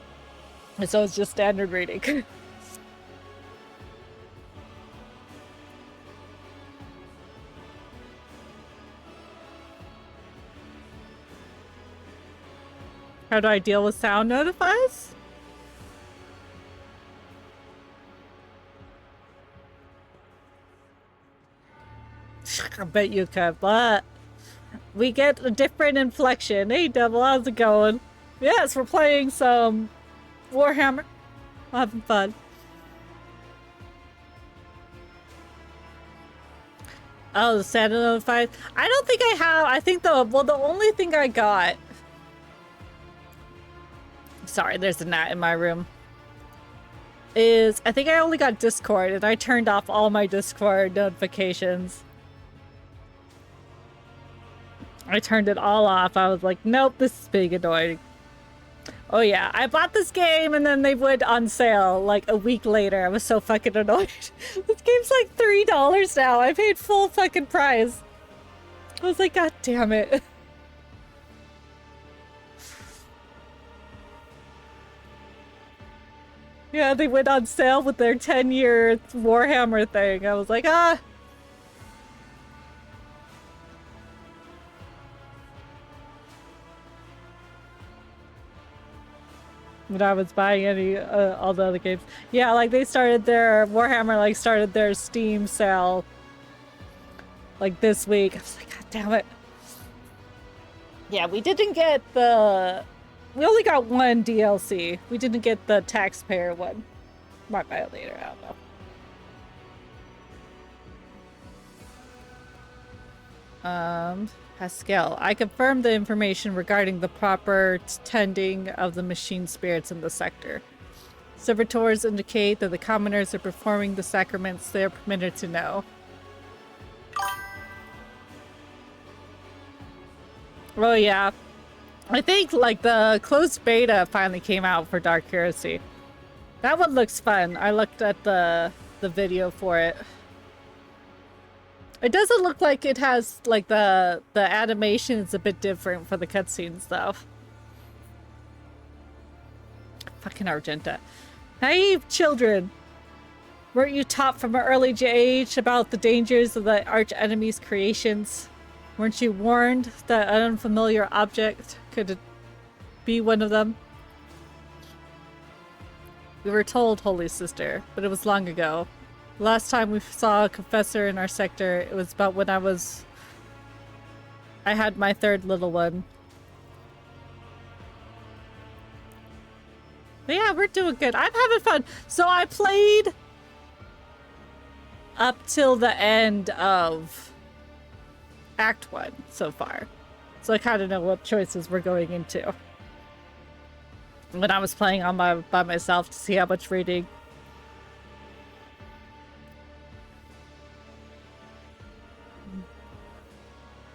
And so it's just standard reading. How do I deal with sound notifies? I bet you could, but we get a different inflection. Hey, Devil, how's it going? Yes, we're playing some Warhammer. We're having fun. Oh, the sound notifies. I don't think I have. I think the only thing I got. Sorry, there's a gnat in my room. Is I think I only got Discord, and I turned off all my Discord notifications. I turned it all off. I was like, nope, this is big annoying. Oh yeah, I bought this game and then they went on sale like a week later. I was so fucking annoyed. This game's like $3 now. I paid full fucking price. I was like, god damn it. Yeah, they went on sale with their 10-year Warhammer thing. I was like, ah. When I was buying all the other games. Yeah, like they started their, Warhammer like started their Steam sale like this week. I was like, god damn it. Yeah, we didn't get we only got one DLC. We didn't get the taxpayer one. Might buy it later, I don't know. Pascal, I confirmed the information regarding the proper tending of the machine spirits in the sector. Servitors indicate that the commoners are performing the sacraments they are permitted to know. Oh yeah. I think like the closed beta finally came out for Dark Heresy. That one looks fun. I looked at the video for it. It doesn't look like it has, like, the animation is a bit different for the cutscenes, though. Fucking Argenta. Naive children! Weren't you taught from an early age about the dangers of the arch enemy's creations? Weren't you warned that an unfamiliar object could be one of them? We were told, Holy Sister, but it was long ago. The last time we saw a confessor in our sector, it was about when I had my third little one. But yeah, we're doing good. I'm having fun. So I played up till the end of Act 1 so far. So I kind of know what choices we're going into. When I was playing on by myself to see how much reading.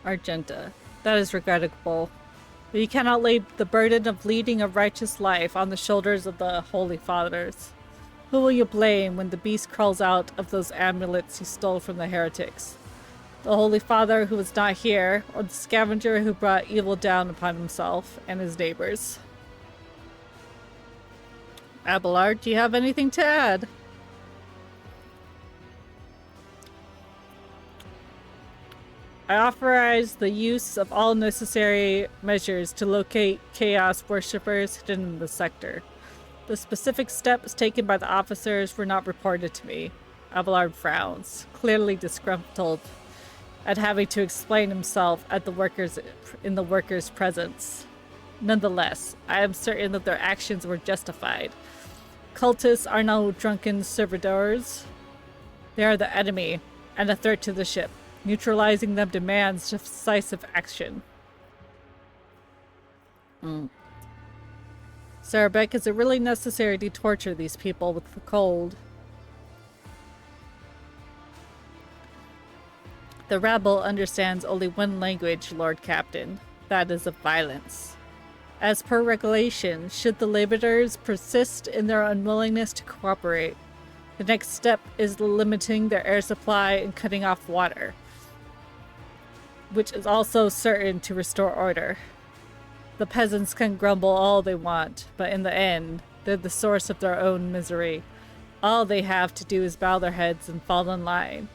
Argenta. That is regrettable. But you cannot lay the burden of leading a righteous life on the shoulders of the Holy Fathers. Who will you blame when the beast crawls out of those amulets you stole from the heretics? The Holy Father who was not here, or the scavenger who brought evil down upon himself and his neighbors? Abelard, do you have anything to add? I authorize the use of all necessary measures to locate Chaos worshippers hidden in the sector. The specific steps taken by the officers were not reported to me. Abelard frowns, clearly disgruntled at having to explain himself in the workers' presence. Nonetheless, I am certain that their actions were justified. Cultists are no drunken servitors. They are the enemy and a threat to the ship. Neutralizing them demands decisive action. Sarabek, is it really necessary to torture these people with the cold? The rabble understands only one language, Lord Captain. That is of violence. As per regulation, should the laborers persist in their unwillingness to cooperate, the next step is limiting their air supply and cutting off water, which is also certain to restore order. The peasants can grumble all they want, but in the end, they're the source of their own misery. All they have to do is bow their heads and fall in line,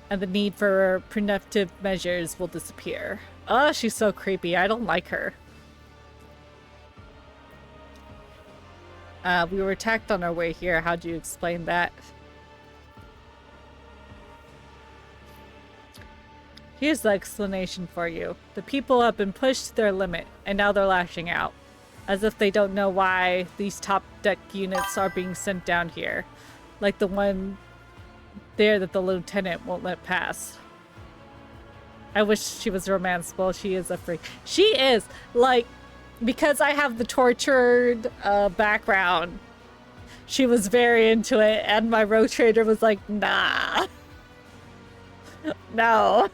and the need for preventive measures will disappear. Oh, she's so creepy. I don't like her. We were attacked on our way here. How do you explain that? Here's the explanation for you. The people have been pushed to their limit, and now they're lashing out. As if they don't know why these top deck units are being sent down here. Like the one there that the lieutenant won't let pass. I wish she was romanceable. She is a freak. She is! Like, because I have the tortured background, she was very into it, and my rogue trader was like, nah. No.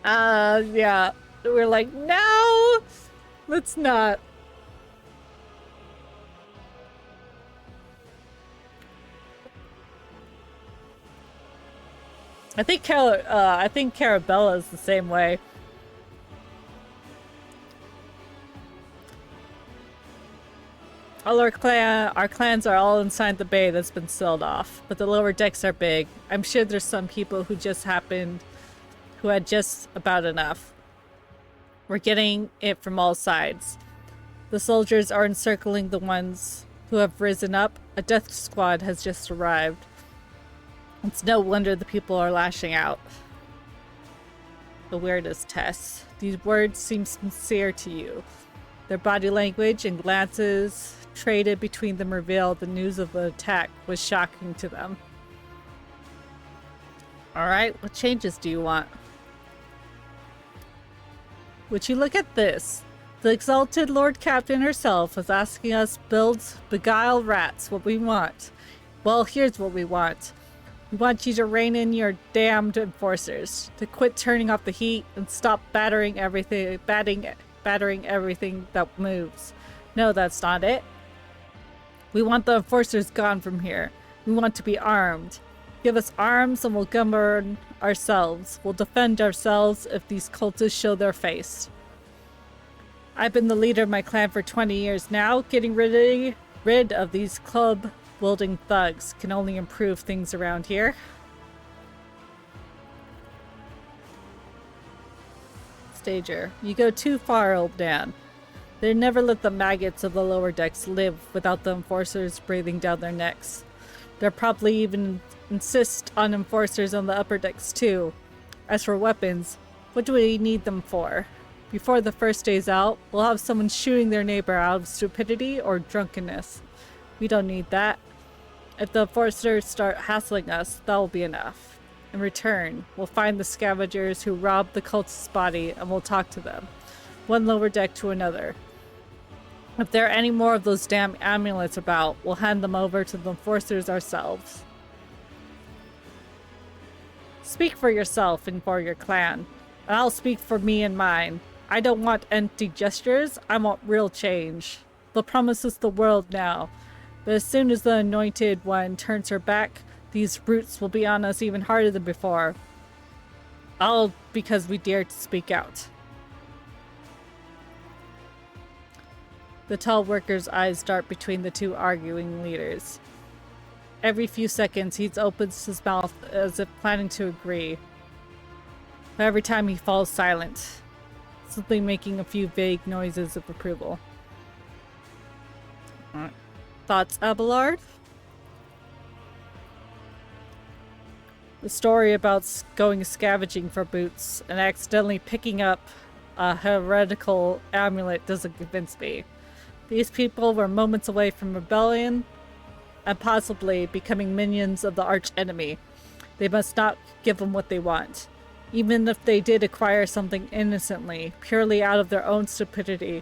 Yeah. We're like, no! Let's not. I think Carabella is the same way. All our clans are all inside the bay that's been sealed off, but the lower decks are big. I'm sure there's some people who had just about enough. We're getting it from all sides. The soldiers are encircling the ones who have risen up. A death squad has just arrived. It's no wonder the people are lashing out. The weirdest Tess. These words seem sincere to you. Their body language and glances traded between them revealed the news of the attack was shocking to them. Alright, what changes do you want? Would you look at this? The exalted Lord Captain herself is asking us beguile rats what we want. Well, here's what we want. We want you to rein in your damned enforcers, to quit turning off the heat and stop battering everything that moves. No, that's not it. We want the enforcers gone from here. We want to be armed. Give us arms and we'll govern ourselves. We'll defend ourselves if these cultists show their face. I've been the leader of my clan for 20 years now. Getting rid of these club-wielding thugs can only improve things around here. Stager, you go too far, old man. They never let the maggots of the lower decks live without the enforcers breathing down their necks. They'll probably even insist on enforcers on the upper decks too. As for weapons, what do we need them for? Before the first day's out, we'll have someone shooting their neighbor out of stupidity or drunkenness. We don't need that. If the enforcers start hassling us, that'll be enough. In return, we'll find the scavengers who robbed the cultist's body and we'll talk to them. One lower deck to another. If there are any more of those damn amulets about, we'll hand them over to the enforcers ourselves. Speak for yourself and for your clan, and I'll speak for me and mine. I don't want empty gestures, I want real change. They'll promise us the world now, but as soon as the anointed one turns her back, these brutes will be on us even harder than before. All because we dared to speak out. The tall worker's eyes dart between the two arguing leaders. Every few seconds, he opens his mouth as if planning to agree. But every time he falls silent, simply making a few vague noises of approval. Thoughts, Abelard? The story about going scavenging for boots and accidentally picking up a heretical amulet doesn't convince me. These people were moments away from rebellion and possibly becoming minions of the arch-enemy. They must not give them what they want. Even if they did acquire something innocently, purely out of their own stupidity,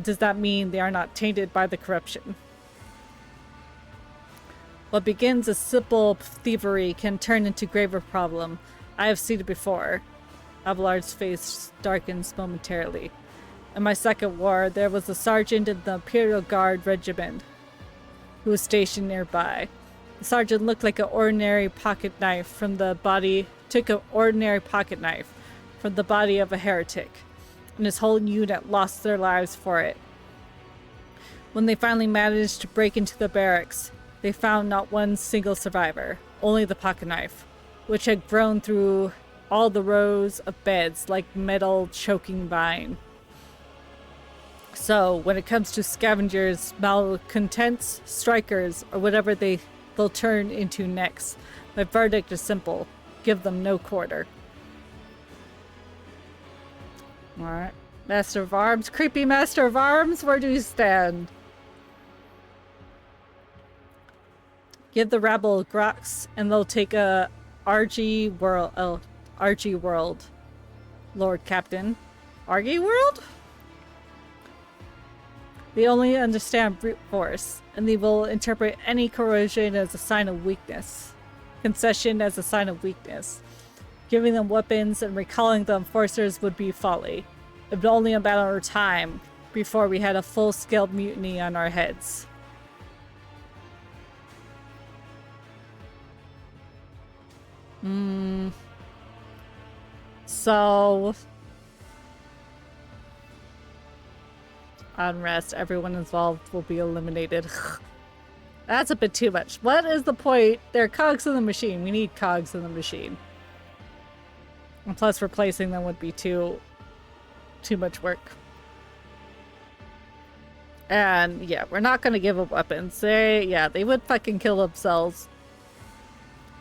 does that mean they are not tainted by the corruption? What begins as simple thievery can turn into graver problem. I have seen it before. Abelard's face darkens momentarily. In my second war, there was a sergeant in the Imperial Guard regiment who was stationed nearby. The sergeant looked like an ordinary pocket knife from the body, took an ordinary pocket knife from the body of a heretic, and his whole unit lost their lives for it. When they finally managed to break into the barracks, they found not one single survivor, only the pocket knife, which had grown through all the rows of beds like metal choking vine. So, when it comes to scavengers, malcontents, strikers, or whatever they'll turn into next, my verdict is simple. Give them no quarter. Alright. Master of Arms. Creepy Master of Arms, where do you stand? Give the rabble Grox, and they'll take a RG world. Lord Captain. RG world? They only understand brute force, and they will interpret any corrosion as a sign of weakness. Concession as a sign of weakness. Giving them weapons and recalling the enforcers would be folly. It would only a matter of time before we had a full-scale mutiny on our heads. So... unrest, everyone involved will be eliminated. That's a bit too much. What is the point? They're cogs in the machine. We need cogs in the machine. And plus replacing them would be too much work. And yeah, we're not gonna give them weapons. They would fucking kill themselves.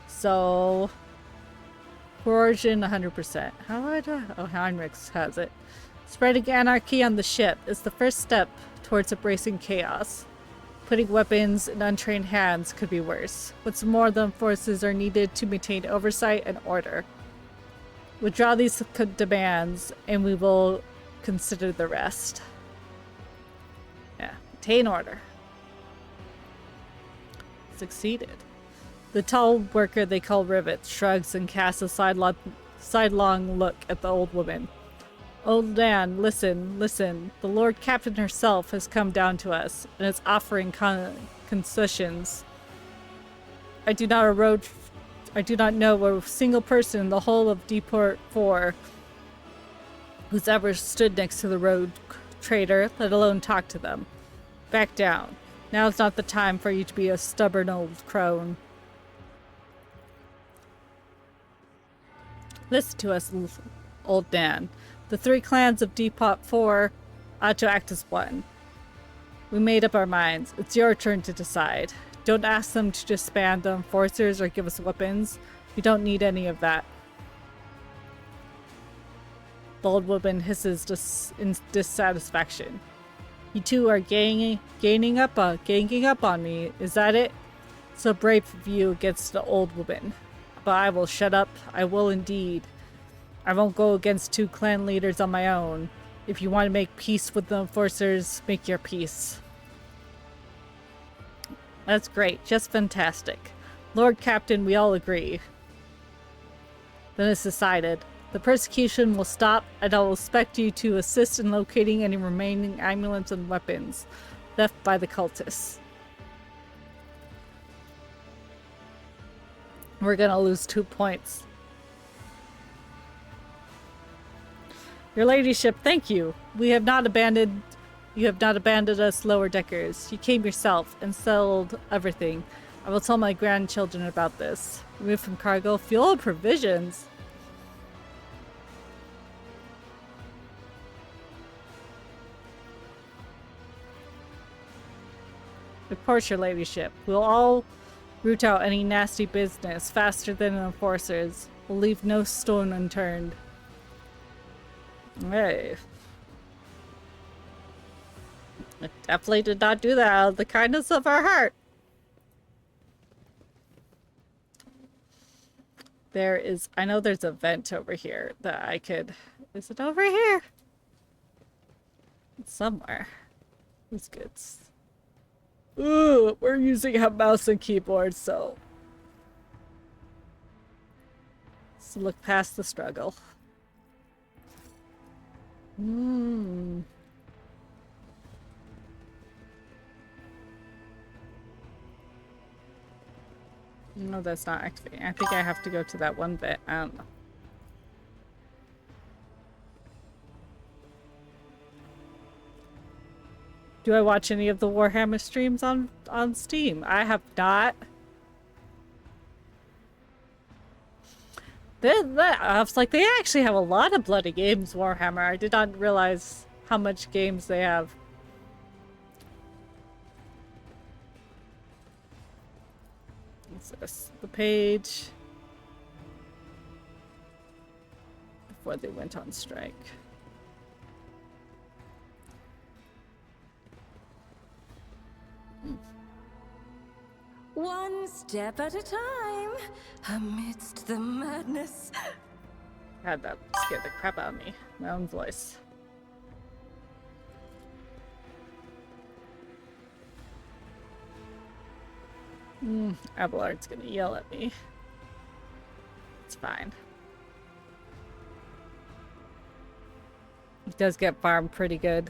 So coercion 100%. How would oh, Heinrichs has it. Spreading anarchy on the ship is the first step towards embracing chaos. Putting weapons in untrained hands could be worse. What's more, the forces are needed to maintain oversight and order. Withdraw these demands, and we will consider the rest. Yeah, maintain order. Succeeded. The tall worker they call Rivet shrugs and casts a sidelong look at the old woman. Old man, listen. The Lord Captain herself has come down to us and is offering concessions. I do not know a single person in the whole of Deport 4 who's ever stood next to the road trader, let alone talk to them. Back down. Now's not the time for you to be a stubborn old crone. Listen to us, old man. The 3 clans of Depot 4 ought to act as one. We made up our minds. It's your turn to decide. Don't ask them to disband the enforcers or give us weapons. We don't need any of that. The old woman hisses in dissatisfaction. You two are ganging up on me. Is that it? So brave of you against the old woman. But I will shut up. I will indeed. I won't go against 2 clan leaders on my own. If you want to make peace with the enforcers, make your peace. That's great. Just fantastic. Lord Captain, we all agree. Then it's decided. The persecution will stop, and I will expect you to assist in locating any remaining amulets and weapons left by the cultists. We're gonna lose 2 points. Your ladyship, thank you. You have not abandoned us lower deckers. You came yourself and settled everything. I will tell my grandchildren about this. Remove from cargo, fuel and provisions. Of course, your ladyship. We'll all root out any nasty business faster than the enforcers. We'll leave no stone unturned. Hey. I definitely did not do that out of the kindness of our heart. I know there's a vent over here that I could... Is it over here? It's somewhere. Who's good? Ooh, we're using a mouse and keyboard, so... Let's look past the struggle. No, that's not activating. I think I have to go to that one bit. I don't know. Do I watch any of the Warhammer streams on Steam? I have not. I was like, they actually have a lot of bloody games, Warhammer. I did not realize how much games they have. What's this? The page. Before they went on strike. One step at a time, amidst the madness. God, that scared the crap out of me. My own voice. Abelard's gonna yell at me. It's fine. It does get farmed pretty good.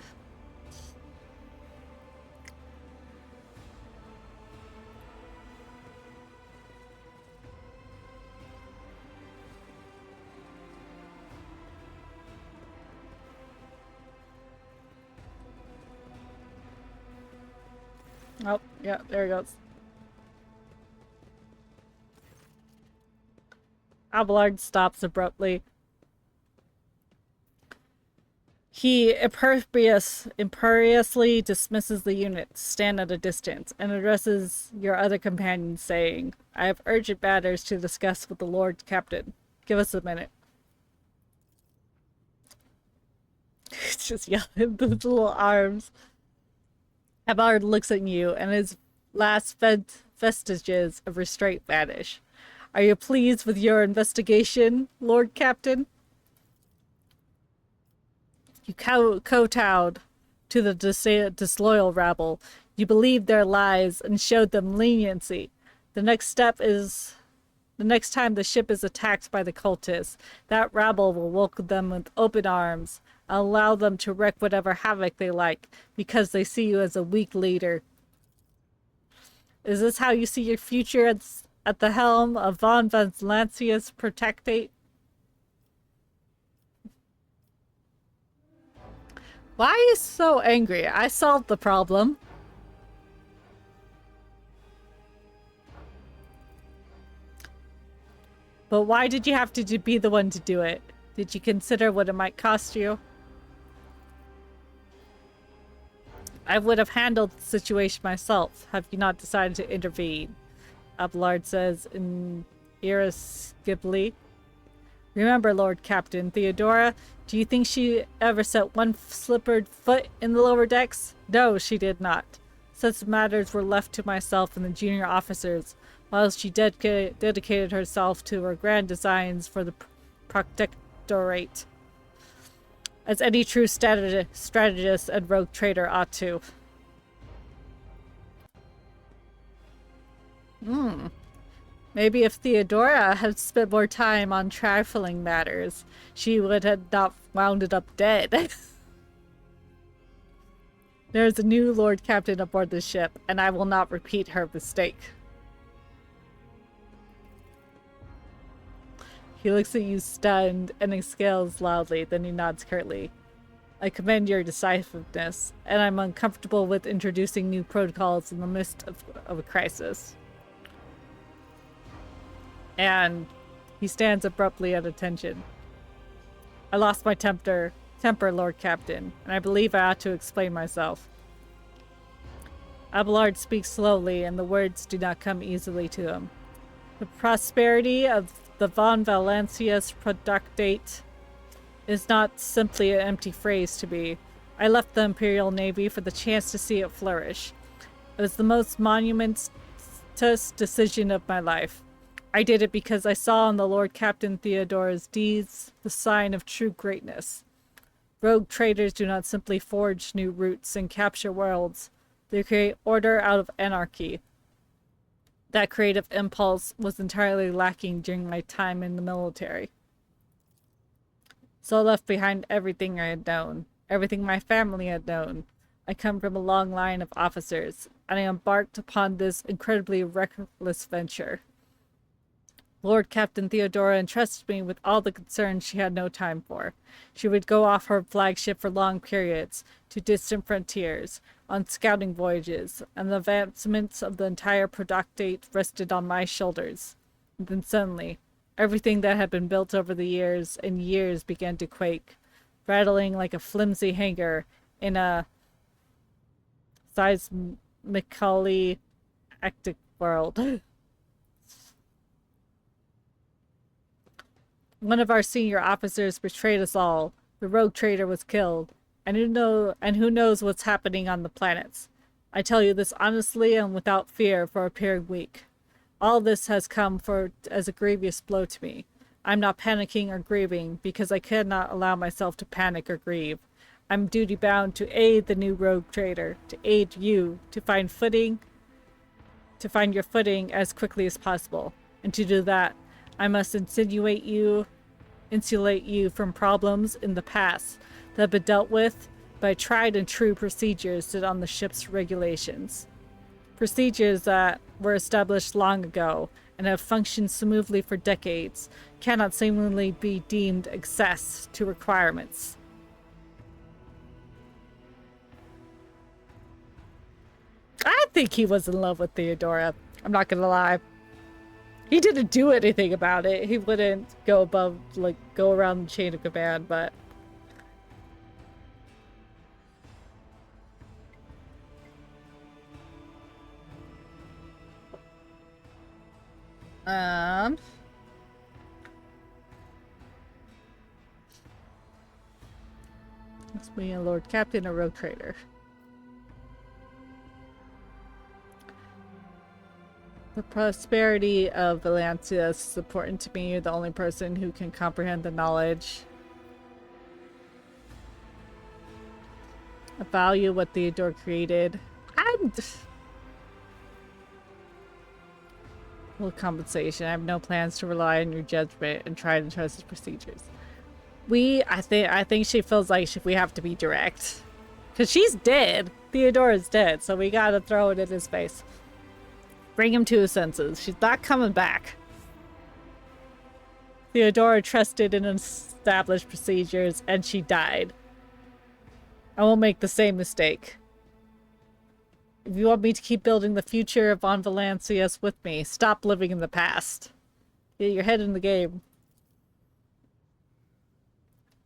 Oh, yeah, there he goes. Abelard stops abruptly. He imperiously dismisses the unit, stand at a distance, and addresses your other companions, saying, I have urgent matters to discuss with the Lord Captain. Give us a minute. It's just yelling at the little arms. Abelard looks at you, and his last vestiges of restraint vanish. Are you pleased with your investigation, Lord Captain? You kowtowed to the disloyal rabble. You believed their lies and showed them leniency. The next time the ship is attacked by the cultists, that rabble will welcome them with open arms. Allow them to wreak whatever havoc they like, because they see you as a weak leader. Is this how you see your future at the helm of Von Lancius Protectate. Why are you so angry? I solved the problem. But why did you have to be the one to do it? Did you consider what it might cost you? I would have handled the situation myself, have you not decided to intervene, Abelard says irascibly. Remember, Lord Captain, Theodora, do you think she ever set one slippered foot in the lower decks? No, she did not. Such matters were left to myself and the junior officers, while she dedicated herself to her grand designs for the Protectorate, as any true strategist and rogue trader ought to. Maybe if Theodora had spent more time on trifling matters, she would have not wound up dead. There is a new Lord Captain aboard the ship, and I will not repeat her mistake. He looks at you stunned and exhales loudly, then he nods curtly. I commend your decisiveness, and I'm uncomfortable with introducing new protocols in the midst of a crisis. And he stands abruptly at attention. I lost my temper, Lord Captain, and I believe I ought to explain myself. Abelard speaks slowly, and the words do not come easily to him. The prosperity of the Von Valancius Productate is not simply an empty phrase to me. I left the Imperial Navy for the chance to see it flourish. It was the most monumentous decision of my life. I did it because I saw in the Lord Captain Theodora's deeds the sign of true greatness. Rogue traders do not simply forge new routes and capture worlds. They create order out of anarchy. That creative impulse was entirely lacking during my time in the military. So I left behind everything I had known, everything my family had known. I come from a long line of officers, and I embarked upon this incredibly reckless venture. Lord Captain Theodora entrusted me with all the concerns she had no time for. She would go off her flagship for long periods, to distant frontiers, on scouting voyages, and the advancements of the entire Productate rested on my shoulders. And then suddenly, everything that had been built over the years and years began to quake, rattling like a flimsy hanger in a seismically active world. One of our senior officers betrayed us all. The rogue trader was killed. And who knows what's happening on the planets. I tell you this honestly and without fear for appearing weak. All this has come as a grievous blow to me. I'm not panicking or grieving because I cannot allow myself to panic or grieve. I'm duty bound to aid the new rogue trader, to aid you, to find your footing as quickly as possible. And to do that, I must insulate you from problems in the past that have been dealt with by tried and true procedures set on the ship's regulations. Procedures that were established long ago and have functioned smoothly for decades cannot seemingly be deemed excess to requirements. I think he was in love with Theodora. I'm not gonna lie. He didn't do anything about it. He wouldn't go around the chain of command, but... Let's be a Lord Captain or Rogue Trader. The prosperity of Valancius is important to me. You're the only person who can comprehend the knowledge. I value what Theodore created. Well, compensation. I have no plans to rely on your judgment and try to trust his procedures. I think she feels like we have to be direct. Because she's dead. Theodora's dead, so we gotta throw it in his face. Bring him to his senses. She's not coming back. Theodora trusted in established procedures, and she died. I won't make the same mistake. If you want me to keep building the future of Von Valancius with me, stop living in the past. Get your head in the game.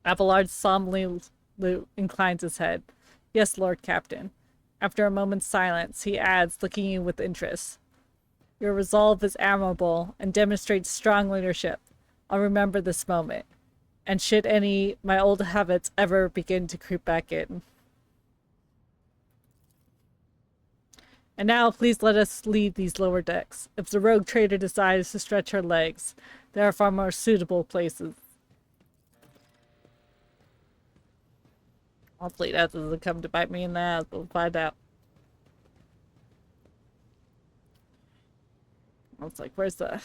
Abelard solemnly inclines his head. Yes, Lord Captain. After a moment's silence, he adds, looking at you with interest. Your resolve is admirable and demonstrates strong leadership. I'll remember this moment. And should any my old habits ever begin to creep back in. And now, please let us leave these lower decks. If the rogue trader decides to stretch her legs, there are far more suitable places. Hopefully that doesn't come to bite me in the ass. We'll find out. I was like, where's the...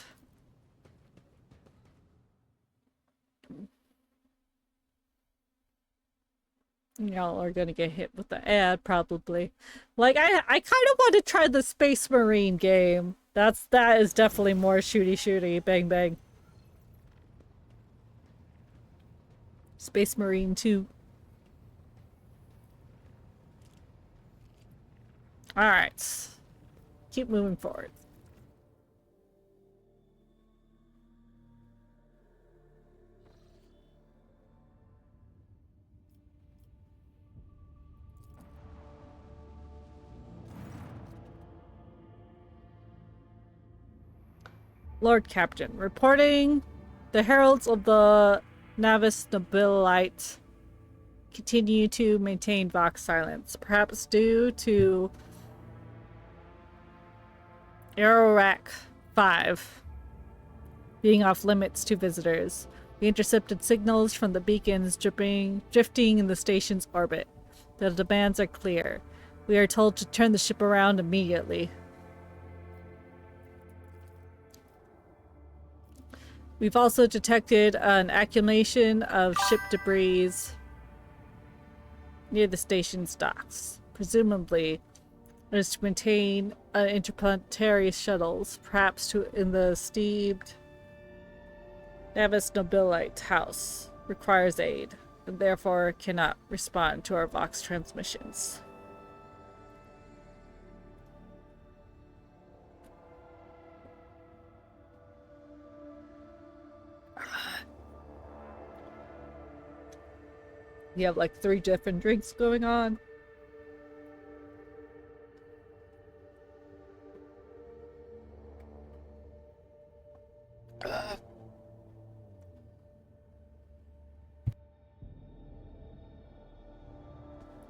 Y'all are gonna get hit with the ad, probably. Like, I kind of want to try the Space Marine game. That is definitely more shooty, bang, bang. Space Marine 2. Alright. Keep moving forward. Lord Captain, reporting the heralds of the Navis Nobilite continue to maintain Vox silence, perhaps due to Aerorac 5 being off limits to visitors. We intercepted signals from the beacons drifting in the station's orbit. The demands are clear. We are told to turn the ship around immediately. We've also detected an accumulation of ship debris near the station's docks. Presumably, it is to maintain interplanetary shuttles, perhaps in the steamed Navis Nobilite house. Requires aid, and therefore cannot respond to our Vox transmissions. You have like 3 different drinks going on.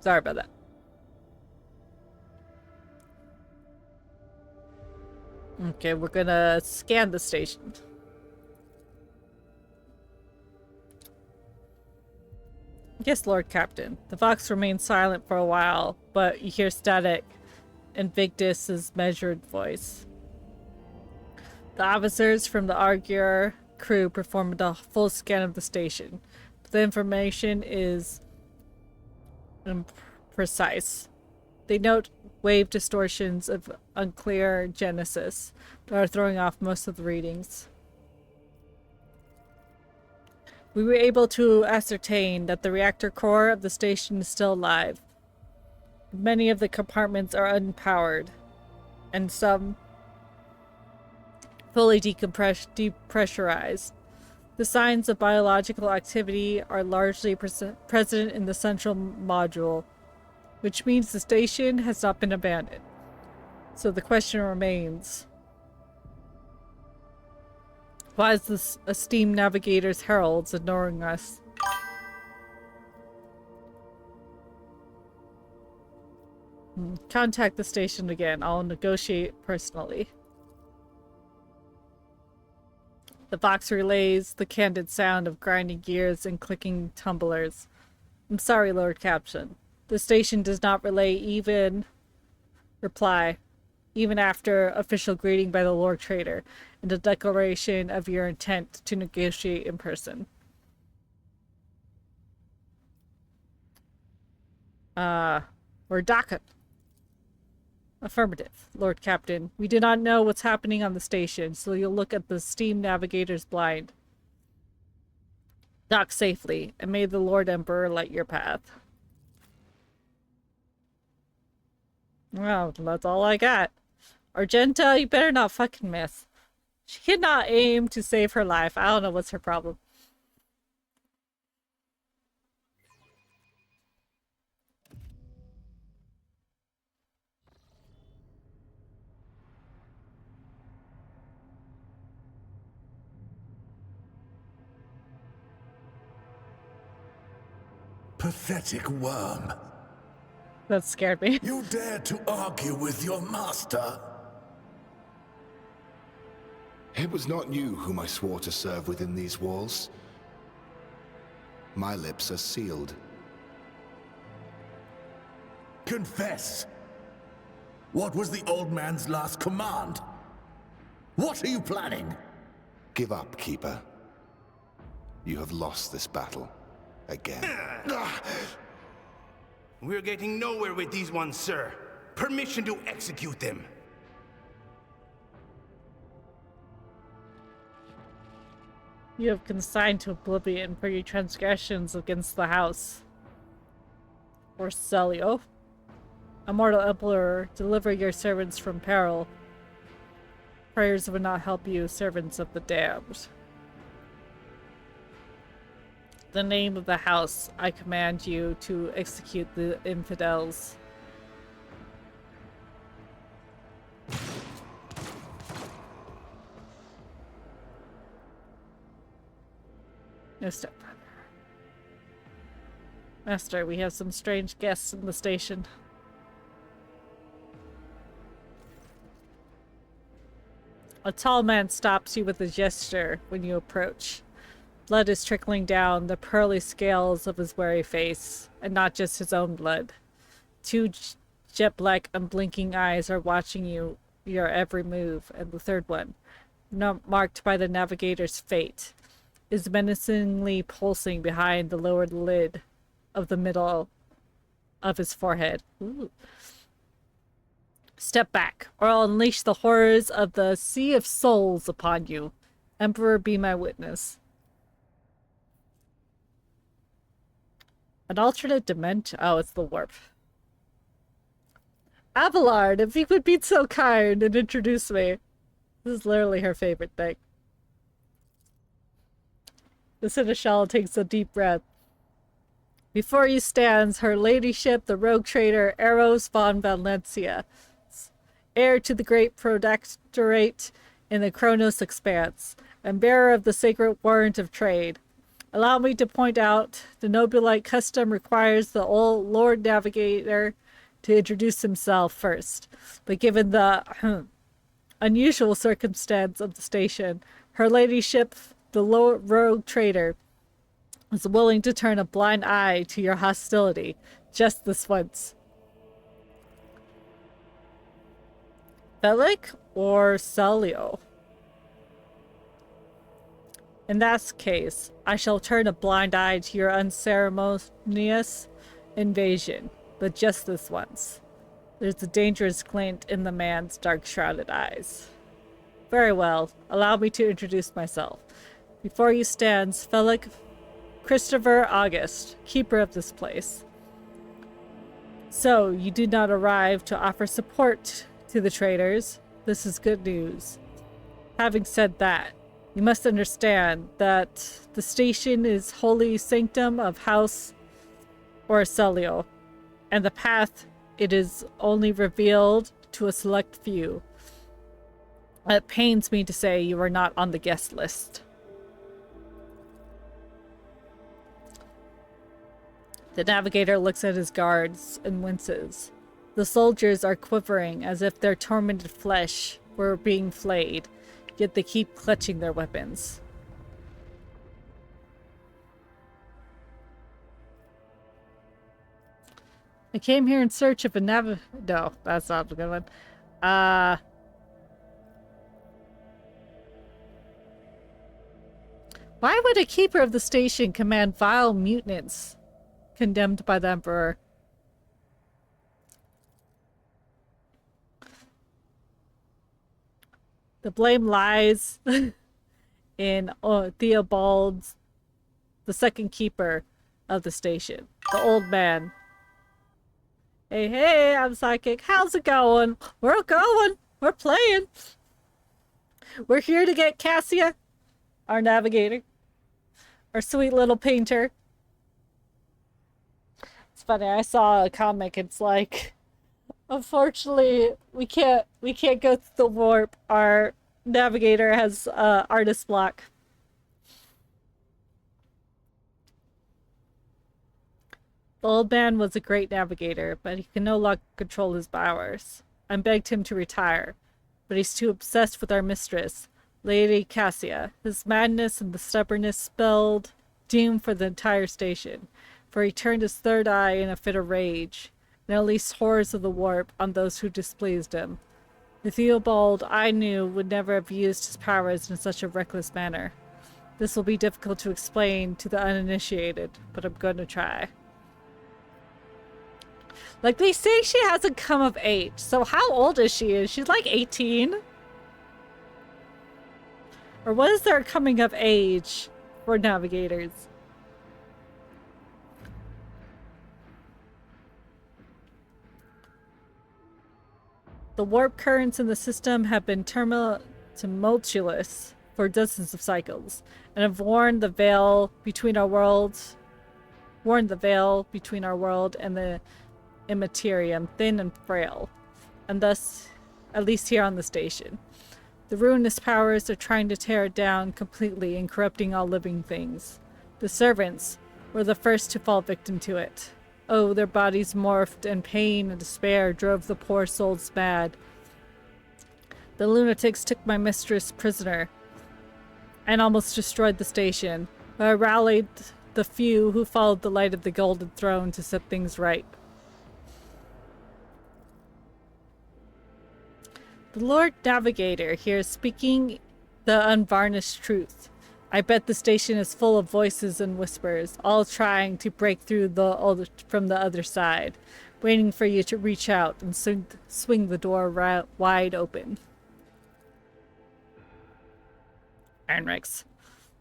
Sorry about that. Okay, we're gonna scan the station. Yes, Lord Captain. The Vox remains silent for a while, but you hear static in Victus's measured voice. The officers from the Argyr crew performed a full scan of the station. The information is imprecise. They note wave distortions of unclear genesis that are throwing off most of the readings. We were able to ascertain that the reactor core of the station is still alive. Many of the compartments are unpowered, and some fully depressurized. The signs of biological activity are largely present in the central module, which means the station has not been abandoned. So the question remains, why is this esteemed navigator's heralds ignoring us? Contact the station again. I'll negotiate personally. The Vox relays the candid sound of grinding gears and clicking tumblers. I'm sorry, Lord Captain. The station does not reply, even after official greeting by the Lord Trader and a declaration of your intent to negotiate in person. We're docking. Affirmative, Lord Captain. We do not know what's happening on the station, so you'll look at the steam navigator's blind. Dock safely, and may the Lord Emperor light your path. Well, that's all I got. Argenta, you better not fucking miss. She cannot aim to save her life. I don't know what's her problem. Pathetic worm. That scared me. You dare to argue with your master? It was not you whom I swore to serve within these walls. My lips are sealed. Confess. What was the old man's last command? What are you planning? Give up, Keeper. You have lost this battle. Again. We're getting nowhere with these ones, sir. Permission to execute them. You have consigned to oblivion for your transgressions against the house. Or Celio. Immortal Emperor, deliver your servants from peril. Prayers would not help you, servants of the damned. The name of the house, I command you to execute the infidels. No step. Master, we have some strange guests in the station. A tall man stops you with a gesture when you approach. Blood is trickling down the pearly scales of his weary face, and not just his own blood. Two jet-black, unblinking eyes are watching you, your every move, and the third one, not marked by the navigator's fate, is menacingly pulsing behind the lowered lid of the middle of his forehead. Ooh. Step back, or I'll unleash the horrors of the Sea of Souls upon you. Emperor, be my witness. An alternate dimension? Oh, it's the warp. Abelard, if you would be so kind and introduce me. This is literally her favorite thing. The Seneschal takes a deep breath. Before you stands her ladyship, the rogue trader Eros von Valencia, heir to the great protectorate in the Kronos expanse, and bearer of the sacred warrant of trade. Allow me to point out, the Nobulite custom requires the old Lord Navigator to introduce himself first. But given the unusual circumstance of the station, her ladyship, the rogue trader, is willing to turn a blind eye to your hostility, just this once. Bellic or Celio? In that case, I shall turn a blind eye to your unceremonious invasion, but just this once. There's a dangerous glint in the man's dark-shrouded eyes. Very well, allow me to introduce myself. Before you stands Felix Christopher August, keeper of this place. So, you did not arrive to offer support to the traders. This is good news. Having said that, you must understand that the station is holy sanctum of House Orcelio, and the path it is only revealed to a select few. It pains me to say you are not on the guest list. The navigator looks at his guards and winces. The soldiers are quivering as if their tormented flesh were being flayed, yet they keep clutching their weapons. I came here in search of a No, that's not a good one. Why would a keeper of the station command vile mutants condemned by the Emperor? The blame lies in Theobald, the second keeper of the station. The old man. Hey, hey, I'm Psychic. How's it going? We're going. We're playing. We're here to get Cassia, our navigator, our sweet little painter. It's funny, I saw a comic, it's like, unfortunately, we can't go through the warp. Our navigator has artist block. The old man was a great navigator, but he can no longer control his powers. I begged him to retire, but he's too obsessed with our mistress, Lady Cassia. His madness and the stubbornness spelled doom for the entire station, for he turned his third eye in a fit of rage, and unleashed horrors of the warp on those who displeased him. The Theobald I knew would never have used his powers in such a reckless manner. This will be difficult to explain to the uninitiated, but I'm going to try. Like, they say she hasn't come of age, so how old is she? Is she like 18? Or what is their coming of age for navigators? The warp currents in the system have been tumultuous for dozens of cycles, and have worn the veil between our world and the Immaterium thin and frail, and thus, at least here on the station. The ruinous powers are trying to tear it down completely and corrupting all living things. The servants were the first to fall victim to it. Oh, their bodies morphed, and pain and despair drove the poor souls mad. The lunatics took my mistress prisoner and almost destroyed the station, but I rallied the few who followed the light of the Golden Throne to set things right. The Lord Navigator here is speaking the unvarnished truth. I bet the station is full of voices and whispers, all trying to break through from the other side, waiting for you to reach out and swing the door wide open. Ironrix.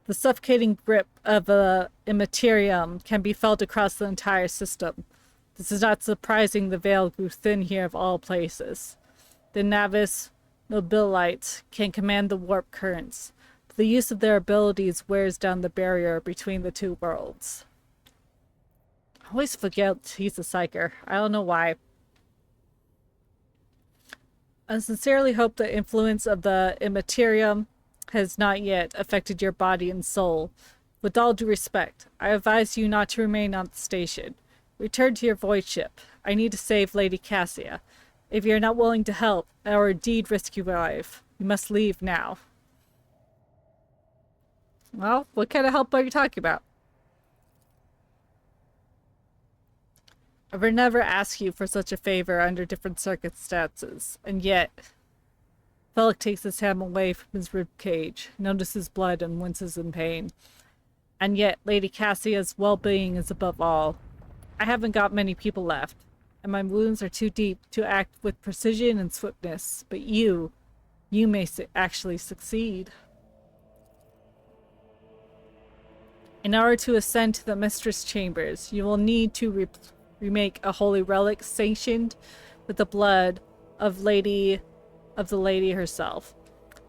The suffocating grip of the Immaterium can be felt across the entire system. This is not surprising. The veil grew thin here of all places. The Navis Nobilites can command the warp currents, but the use of their abilities wears down the barrier between the two worlds. I always forget he's a psyker. I don't know why. I sincerely hope the influence of the Immaterium has not yet affected your body and soul. With all due respect, I advise you not to remain on the station. Return to your void ship. I need to save Lady Cassia. If you're not willing to help, or indeed risk your life, you must leave now. Well, what kind of help are you talking about? I would never ask you for such a favor under different circumstances, and yet... Felix takes his hand away from his rib cage, notices blood, and winces in pain. And yet, Lady Cassia's well-being is above all. I haven't got many people left, and my wounds are too deep to act with precision and swiftness, but you may actually succeed. In order to ascend to the Mistress Chambers, you will need to remake a holy relic sanctioned with the blood of the lady herself.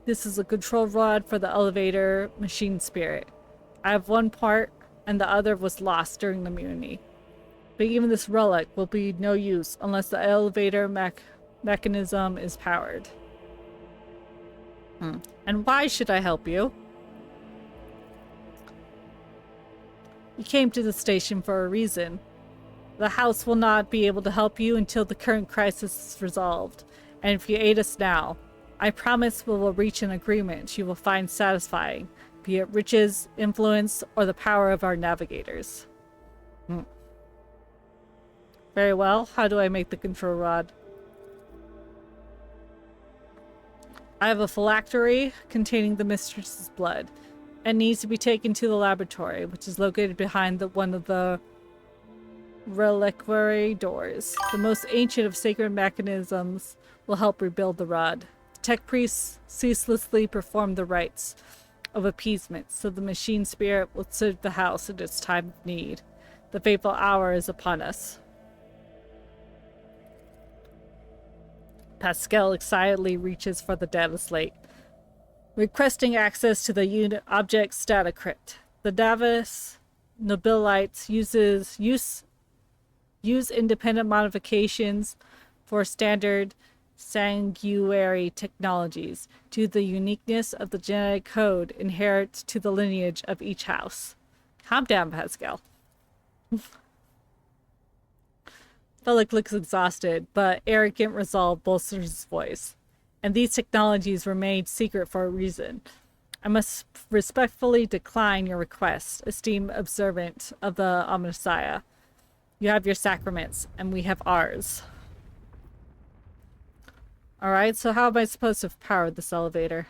This is a control rod for the elevator machine spirit. I have one part, and the other was lost during the mutiny. But even this relic will be no use unless the elevator mechanism is powered. And why should I help you? You came to the station for a reason. The house will not be able to help you until the current crisis is resolved. And if you aid us now, I promise we will reach an agreement you will find satisfying, be it riches, influence, or the power of our navigators. Very well. How do I make the control rod? I have a phylactery containing the mistress's blood. It needs to be taken to the laboratory, which is located behind one of the reliquary doors. The most ancient of sacred mechanisms will help rebuild the rod. tech priests ceaselessly perform the rites of appeasement, so the machine spirit will serve the house in its time of need. The fateful hour is upon us. Pascal excitedly reaches for the data slate, requesting access to the unit object's data crypt. The Davis Nobilites use independent modifications for standard sanguinary technologies to the uniqueness of the genetic code inherent to the lineage of each house. Calm down, Pascal. Felix looks exhausted, but arrogant resolve bolsters his voice. And these technologies were made secret for a reason. I must respectfully decline your request, esteemed observant of the Omnissiah. You have your sacraments, and we have ours. Alright, so how am I supposed to power this elevator?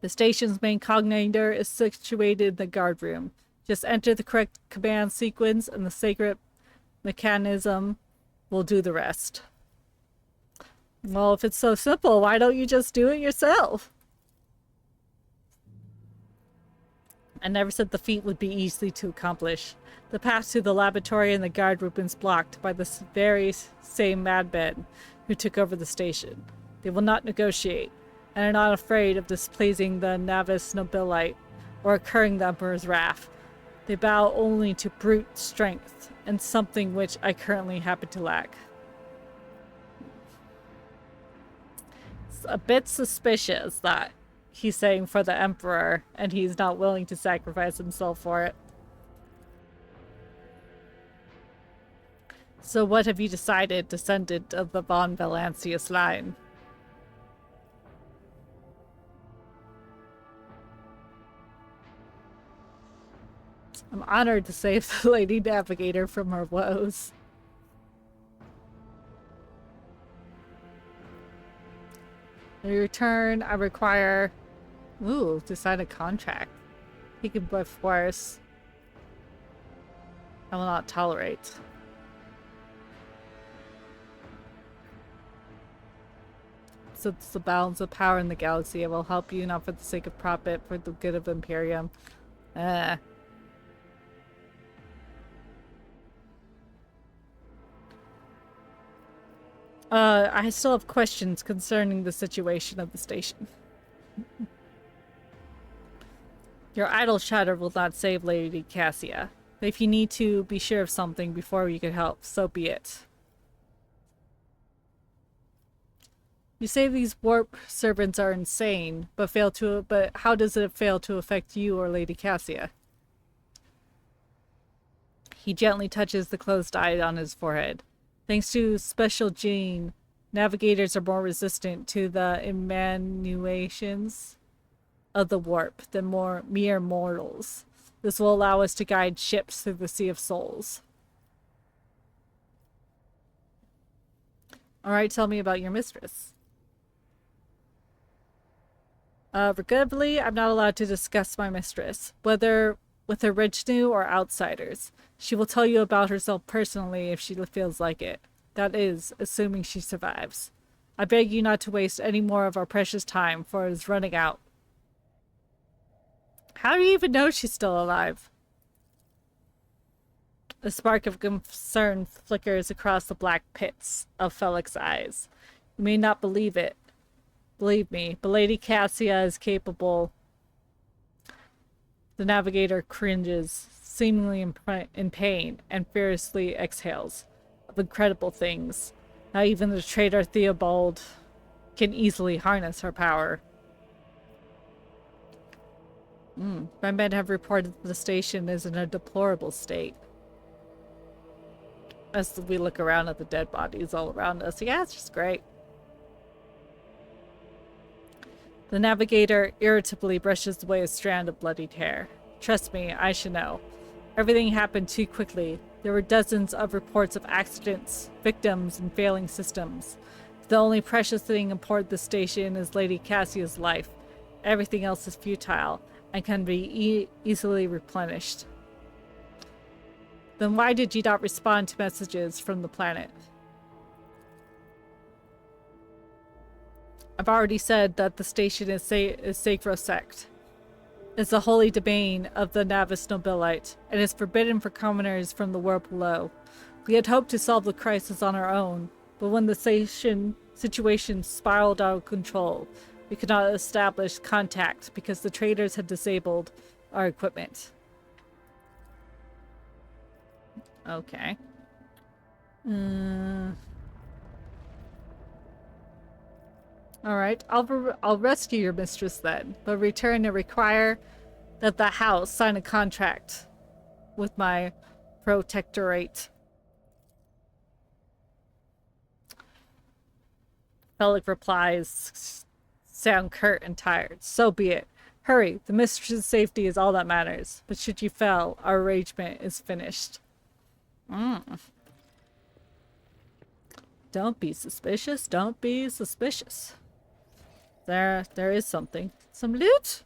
The station's main cognator is situated in the guard room. Just enter the correct command sequence and the sacred mechanism will do the rest. Well, if it's so simple, why don't you just do it yourself? I never said the feat would be easy to accomplish. The path to the laboratory and the guard room is blocked by the very same madmen who took over the station. They will not negotiate, and are not afraid of displeasing the Navis Nobilite or incurring the Emperor's wrath. They bow only to brute strength, and something which I currently happen to lack. It's a bit suspicious that he's saying for the Emperor, and he's not willing to sacrifice himself for it. So what have you decided, descendant of the von Valancius line? I'm honored to save the Lady Navigator from her woes. In return, I require... Ooh, to sign a contract. He can be force. I will not tolerate. So it's the balance of power in the galaxy. I will help you, not for the sake of profit, for the good of Imperium. I still have questions concerning the situation of the station. Your idle chatter will not save Lady Cassia. But if you need to be sure of something before you can help, so be it. You say these warp servants are insane, but how does it fail to affect you or Lady Cassia? He gently touches the closed eye on his forehead. Thanks to special gene, navigators are more resistant to the emanations of the warp than mere mortals. This will allow us to guide ships through the Sea of Souls. Alright, tell me about your mistress. Regrettably, I'm not allowed to discuss my mistress, whether with original or outsiders. She will tell you about herself personally if she feels like it. That is, assuming she survives. I beg you not to waste any more of our precious time, for it is running out. How do you even know she's still alive? A spark of concern flickers across the black pits of Felix's eyes. You may not believe it. Believe me, but Lady Cassia is capable. The navigator cringes, seemingly in pain, and fiercely exhales, of incredible things. Now even the traitor Theobald can easily harness her power. My men have reported that the station is in a deplorable state. As we look around at the dead bodies all around us. Yeah, it's just great. The navigator irritably brushes away a strand of bloodied hair. Trust me, I should know. Everything happened too quickly. There were dozens of reports of accidents, victims, and failing systems. The only precious thing aboard the station is Lady Cassia's life. Everything else is futile and can be easily replenished. Then why did you not respond to messages from the planet? I've already said that the station is sacrosect. It's the holy domain of the Navis Nobilite, and is forbidden for commoners from the world below. We had hoped to solve the crisis on our own, but when the situation spiraled out of control, we could not establish contact because the traders had disabled our equipment. Okay. Alright, I'll rescue your mistress then, but return and require that the house sign a contract with my protectorate. Felix replies, sound curt and tired. So be it. Hurry, the mistress's safety is all that matters. But should you fail, our arrangement is finished. Don't be suspicious, don't be suspicious. There is something. Some loot?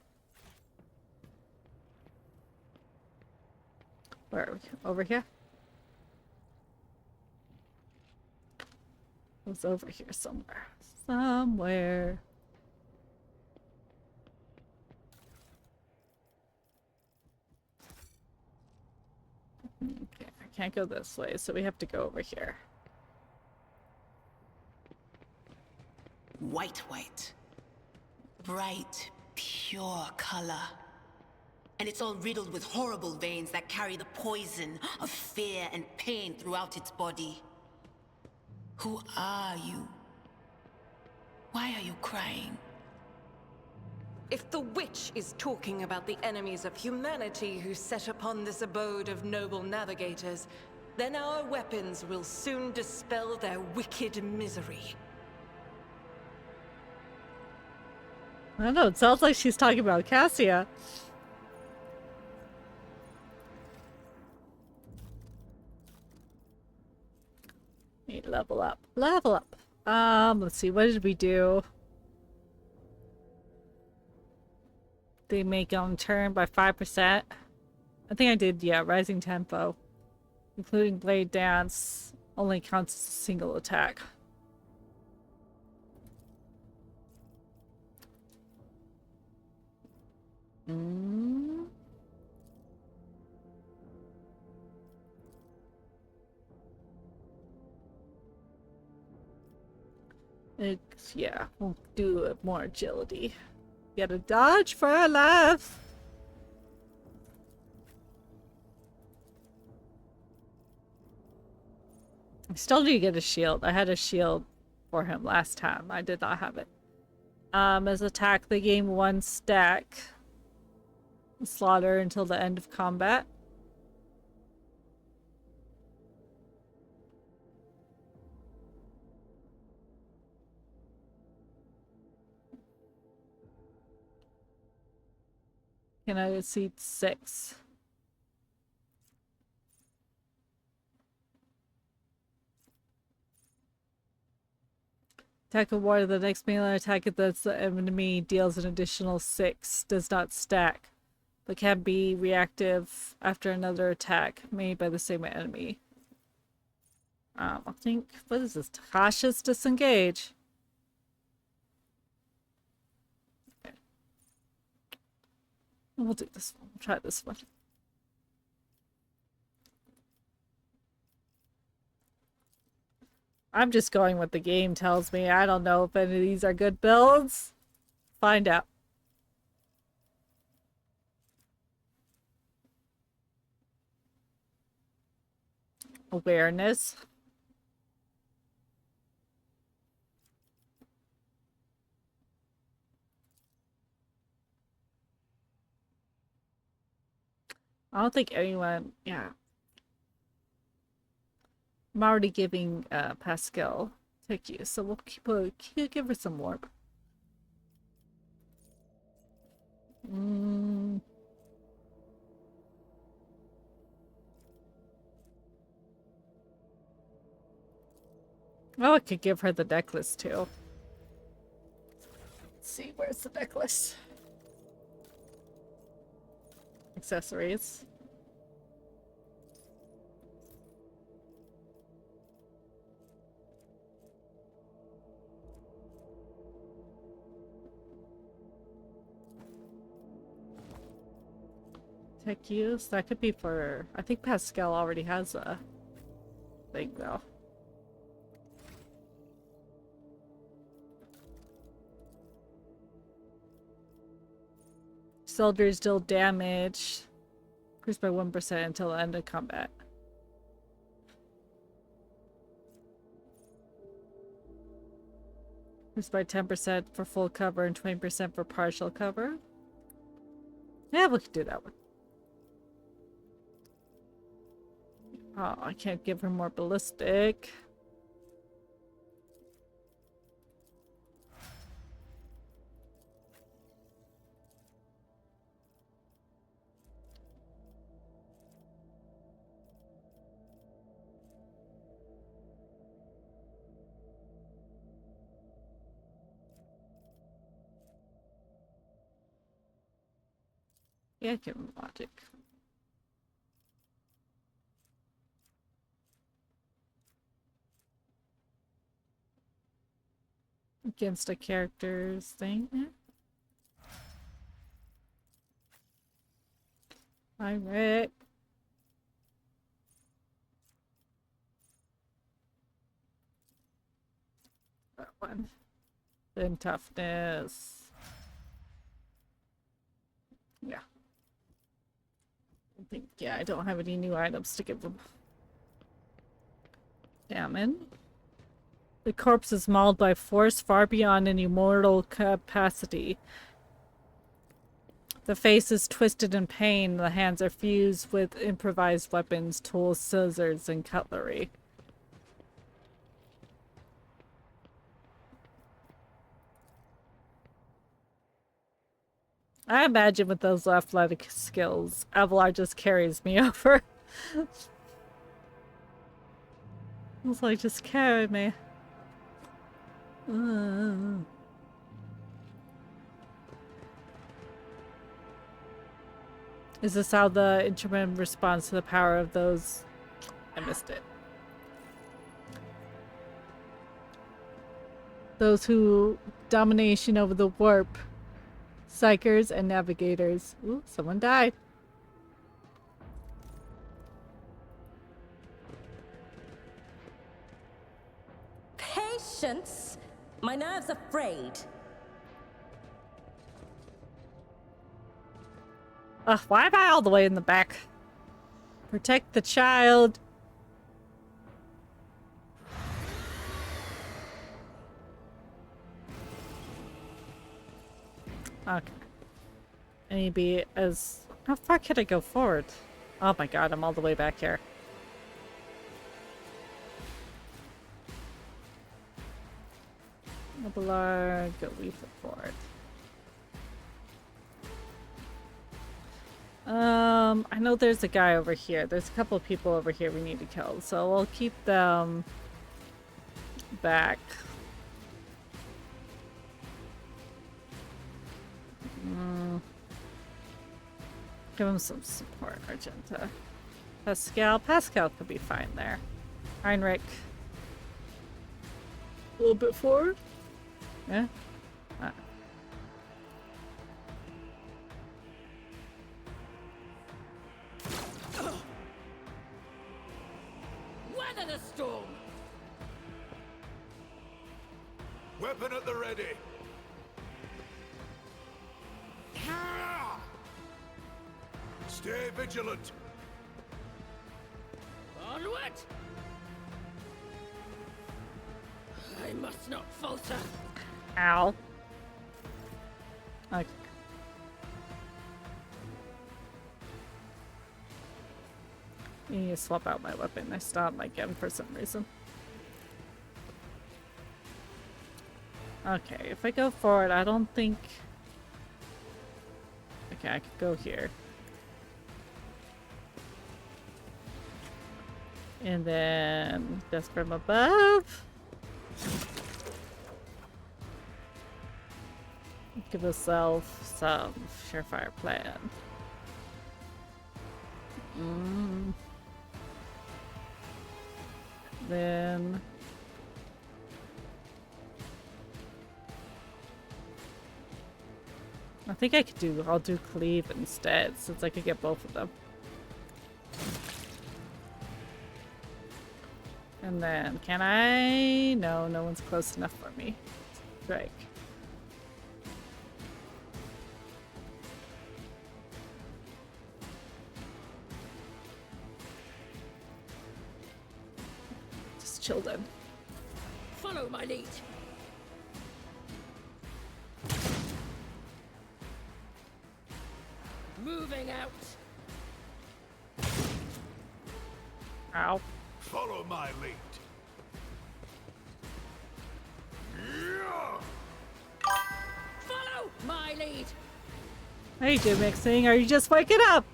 Where are we? Over here? It was over here somewhere. Somewhere. Okay, I can't go this way, so we have to go over here. White. Bright, pure color. And it's all riddled with horrible veins that carry the poison of fear and pain throughout its body. Who are you? Why are you crying? If the witch is talking about the enemies of humanity who set upon this abode of noble navigators, then our weapons will soon dispel their wicked misery. I don't know, it sounds like she's talking about Cassia. Need to level up. Level up. Let's see, what did we do? They make on turn by 5%. I think I did, yeah, Rising Tempo. Including Blade Dance. Only counts as a single attack. Yeah, we'll do more agility. Get a dodge for our life. I still need to get a shield. I had a shield for him last time. I did not have it. As attack, they gain 1 stack. Slaughter until the end of combat. Can I see 6? Attack award, the next melee attack that's the enemy deals an additional 6. Does not stack, but can be reactive after another attack made by the same enemy. I think, what is this? Cautious disengage. Okay. We'll do this one. We'll try this one. I'm just going what the game tells me. I don't know if any of these are good builds. Find out. Awareness. I don't think anyone, yeah. I'm already giving Pascal tech use, so we'll give her some warp. Oh, I could give her the necklace too. Let's see, where's the necklace? Accessories. Tech use? That could be for... I think Pascal already has a thing, though. Soldiers deal damage. Increased by 1% until the end of combat. Increased by 10% for full cover and 20% for partial cover. Yeah, we could do that one. Oh, I can't give her more ballistic. Yeah, give him logic. Against a character's thing. Yeah. Hi, Rick. That one. Then toughness. Yeah. I think, yeah, I don't have any new items to give them. Damon. The corpse is mauled by force far beyond an immortal capacity. The face is twisted in pain. The hands are fused with improvised weapons, tools, scissors, and cutlery. I imagine with those athletic skills, Avalar just carries me over. It's like, just carry me. Is this how the Intraman responds to the power of those? I missed it. Those who domination over the warp. Psychers and navigators. Ooh, someone died. Patience? My nerves are frayed. Ugh, why am I all the way in the back? Protect the child. Okay. I need to be as... How far can I go forward? Oh my god, I'm all the way back here. Avalar, go leaf it forward. I know there's a guy over here. There's a couple of people over here we need to kill, so we'll keep them back. Give him some support, Argenta. Pascal. Pascal could be fine there. Heinrich. A little bit forward. Yeah. Weather the storm. Weapon at the ready. Stay vigilant. Onward! I must not falter. Ow. Okay. I need to swap out my weapon. I stopped my gun for some reason. Okay, if I go forward, I don't think... Okay, I could go here. And then just from above. Give myself some surefire plan. Then I think I'll do cleave instead, since I could get both of them. And then, can I? No, no one's close enough for me. Strike. Just chill then. Follow my lead. Moving out. Ow. Follow my lead. Follow my lead. How you doing, Mixing? Are you just waking up?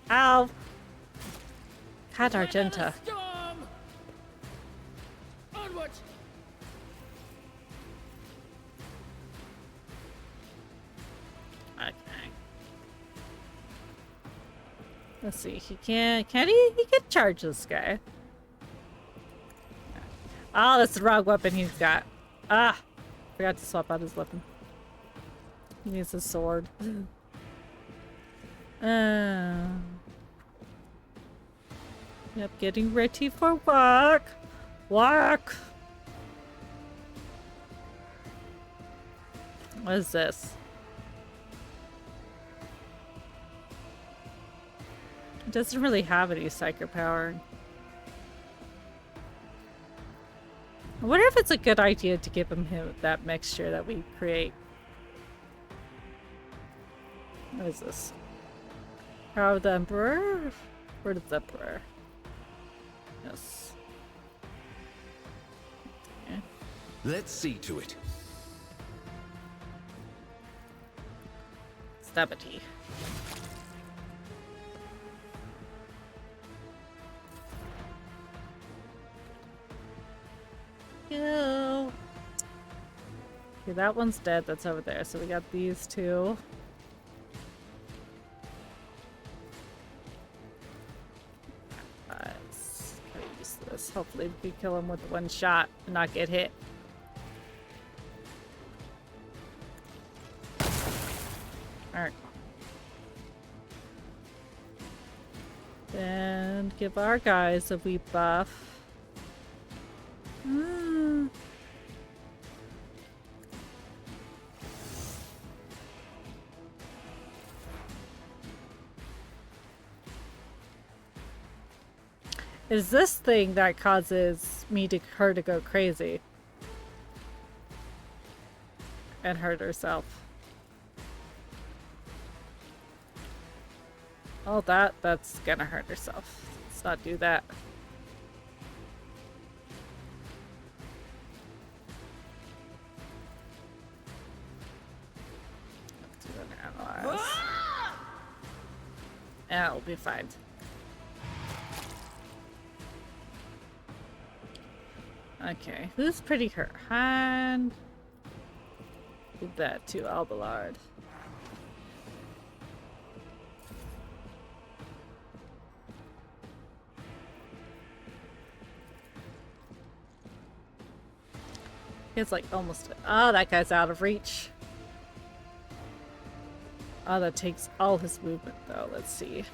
Ow. Cat Argenta. Storm. Onward. Okay. Let's see. Can he? He can charge this guy. Oh, that's the wrong weapon he's got. Ah, forgot to swap out his weapon. He needs a sword. Yep, getting ready for work. Work. What is this? It doesn't really have any psychic power. I wonder if it's a good idea to give him that mixture that we create. What is this? Power of the Emperor? Word of the Emperor. Yes. Okay. Let's see to it. Stability. Go. Okay, that one's dead. That's over there. So we got these two. Let's use this. Hopefully we can kill him with one shot and not get hit. Alright. And give our guys a wee buff. Is this thing that causes her to go crazy and hurt herself? Oh, that's gonna hurt herself. Let's not do that. Let's do an analyze. Yeah, it'll be fine. Okay, who's pretty hurt? Han. Give that to Alballard. It's like almost. Oh, that guy's out of reach. Oh, that takes all his movement though. Let's see.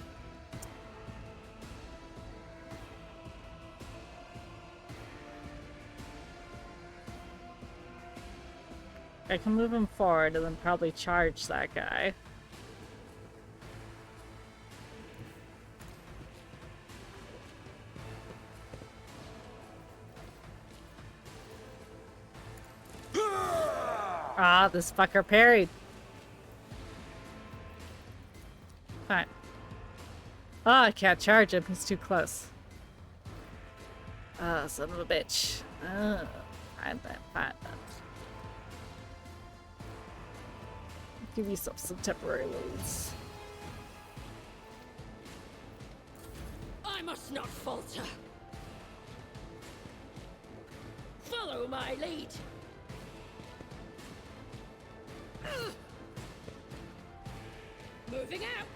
I can move him forward and then probably charge that guy. Ah, this fucker parried. Fine. Oh, I can't charge him. He's too close. Oh, son of a bitch. Oh, find that. Give yourself some temporary wounds. I must not falter. Follow my lead. Moving out.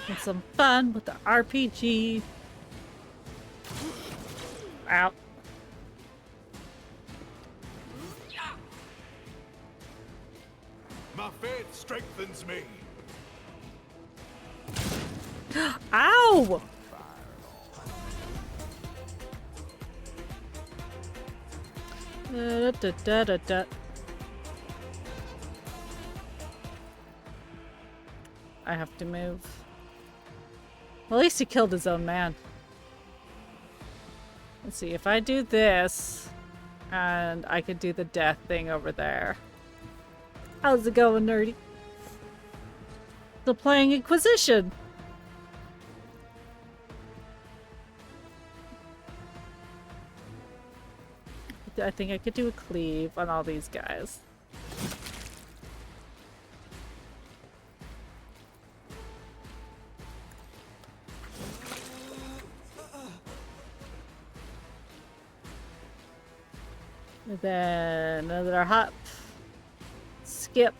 Have some fun with the RPG. Ow. strengthens me. Ow! Da. I have to move. Well, at least he killed his own man. Let's see, if I do this, and I could do the death thing over there. How's it going, nerdy? Still playing Inquisition. I think I could do a cleave on all these guys. And then another hop. Skip.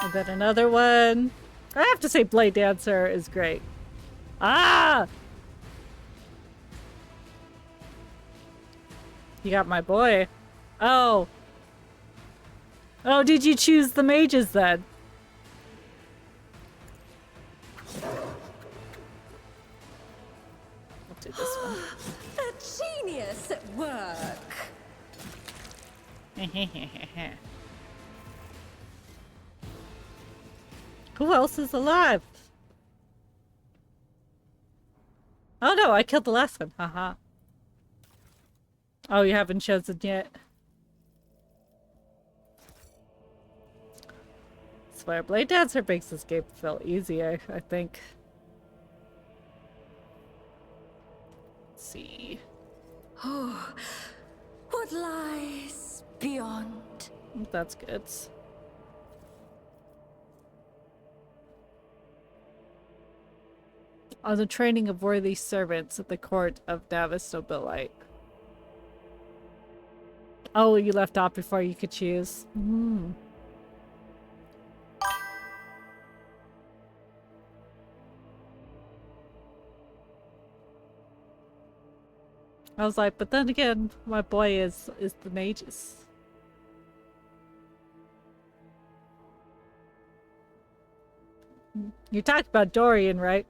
And then another one. I have to say Blade Dancer is great. Ah! You got my boy. Oh. Oh, did you choose the mages then? I'll do this one. A genius at work. Who else is alive? Oh no, I killed the last one. Haha. Oh, you haven't chosen yet. Swear, Blade Dancer makes this game feel easier, I think. Let's see. Oh, what lies beyond? That's good. On the training of worthy servants at the court of Navis Nobilite. Oh, you left off before you could choose. I was like, but then again, my boy is the mages. You talked about Dorian, right?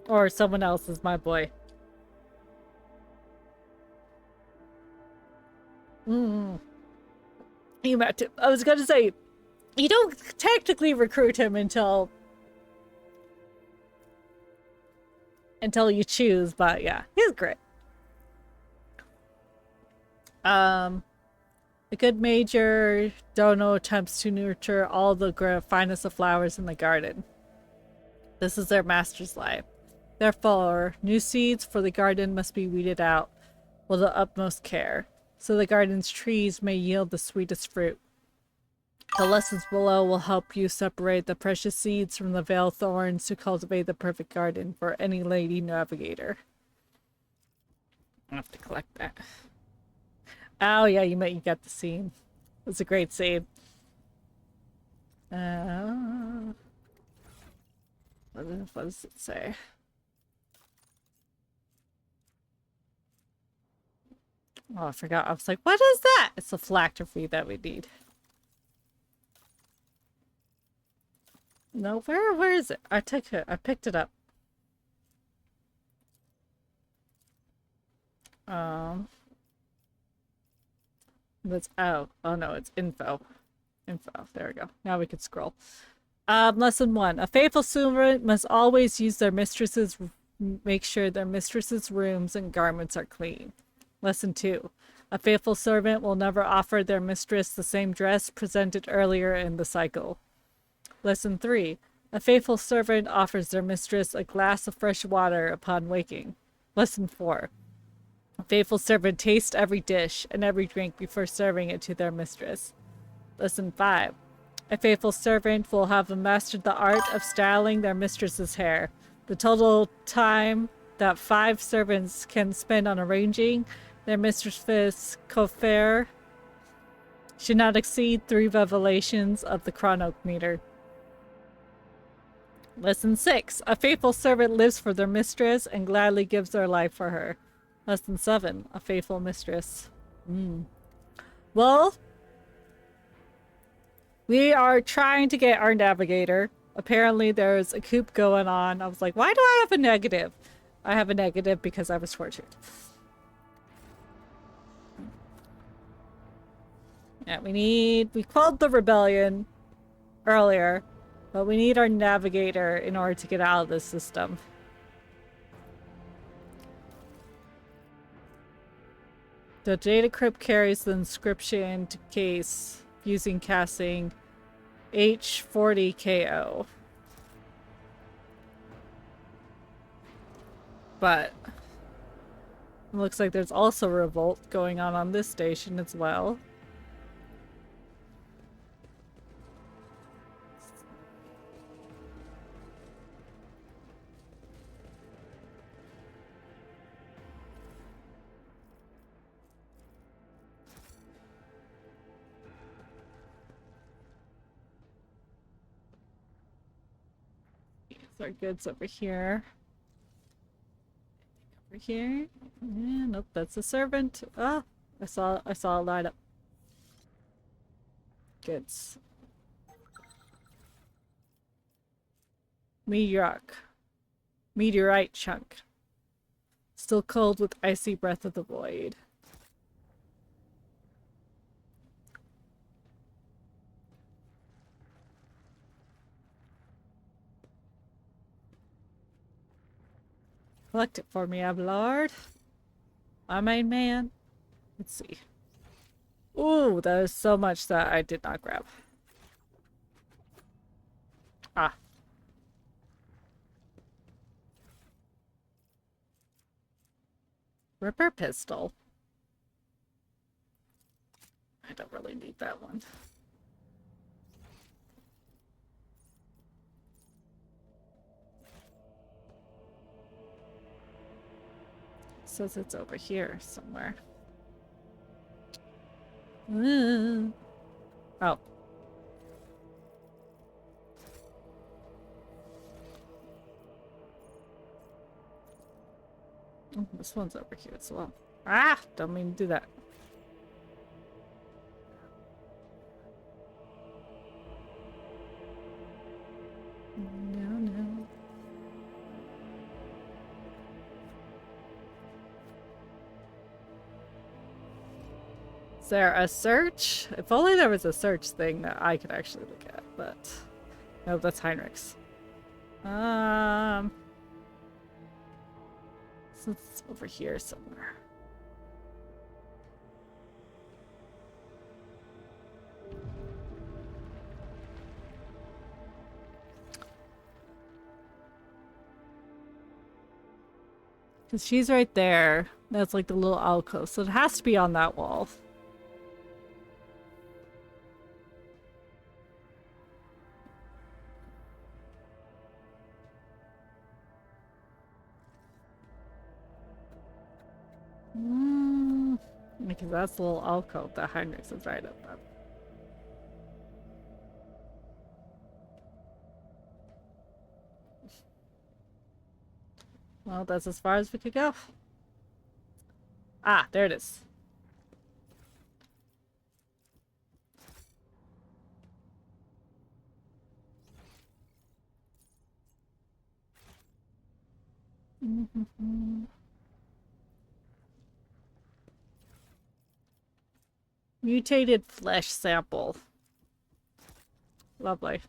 Or someone else is my boy. You met him. I was gonna say, you don't technically recruit him until you choose, but yeah, he's great. A good major dono attempts to nurture all the finest of flowers in the garden. This is their master's life. Therefore, new seeds for the garden must be weeded out with the utmost care, so the garden's trees may yield the sweetest fruit. The lessons below will help you separate the precious seeds from the veiled thorns to cultivate the perfect garden for any lady navigator. I have to collect that. Oh yeah, you got the scene. It's a great scene. What does it say? Oh, I forgot. I was like, what is that? It's the phylactery that we need. No, where is it? I took it. I picked it up. That's oh no, it's info. There we go. Now we can scroll. Lesson 1. A faithful servant must always use their mistress's make sure their mistress's rooms and garments are clean. Lesson 2. A faithful servant will never offer their mistress the same dress presented earlier in the cycle. Lesson 3. A faithful servant offers their mistress a glass of fresh water upon waking. Lesson 4. A faithful servant tastes every dish and every drink before serving it to their mistress. Lesson 5. A faithful servant will have mastered the art of styling their mistress's hair. The total time that 5 servants can spend on arranging their mistress's coiffure should not exceed 3 revelations of the chronometer. Lesson 6. A faithful servant lives for their mistress and gladly gives their life for her. Less than 7. A faithful mistress. Well, we are trying to get our navigator. Apparently there's a coup going on. I was like, why do I have a negative? I have a negative because I was tortured. Yeah, we quelled the rebellion earlier, but we need our navigator in order to get out of this system. The data crypt carries the inscription to case using casting H40KO. But it looks like there's also a revolt going on this station as well. Our goods over here. Over here. Yeah, nope, that's a servant. Ah, I saw a light up. Goods. Meteorite chunk. Still cold with icy breath of the void. Collect it for me, Abelard. My main man. Let's see. Ooh, there's so much that I did not grab. Ah. Ripper pistol. I don't really need that one. Says it's over here somewhere. Oh. Oh, this one's over here as well. Ah! Don't mean to do that. No. Is there a search? If only there was a search thing that I could actually look at, but no, that's Heinrich's. So it's over here somewhere. Because she's right there. That's like the little alcove, so it has to be on that wall. Because that's the little alcove that Heinrich's is right up at. Well, that's as far as we could go. Ah, there it is. Mutated flesh sample. Lovely. Okay,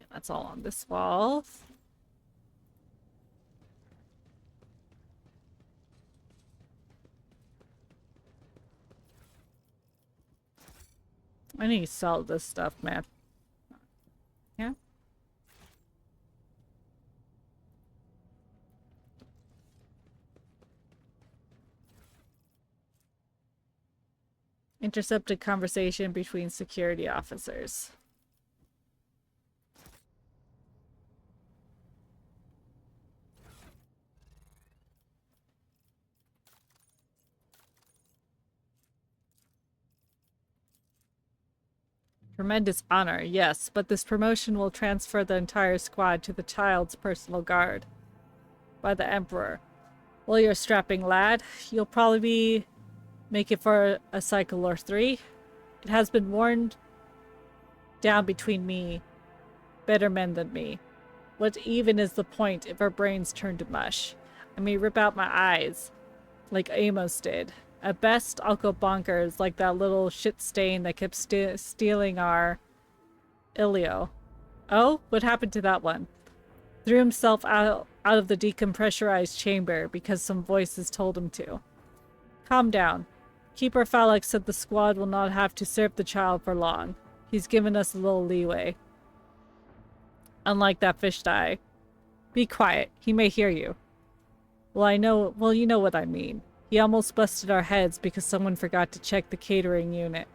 that's all on this wall. I need to sell this stuff, man. Yeah? Intercepted conversation between security officers. Tremendous honor, yes, but this promotion will transfer the entire squad to the child's personal guard. by the Emperor. Well, you're a strapping lad. You'll probably make it for a cycle or 3. It has been worn down between better men than me. What even is the point if our brains turn to mush? I may rip out my eyes, like Amos did. At best, I'll go bonkers like that little shit stain that kept stealing our Ilio. Oh, what happened to that one? Threw himself out of the decompressurized chamber because some voices told him to. Calm down. Keeper Phalix said the squad will not have to serve the child for long. He's given us a little leeway. Unlike that fish dye. Be quiet. He may hear you. Well, you know what I mean. He almost busted our heads because someone forgot to check the catering unit.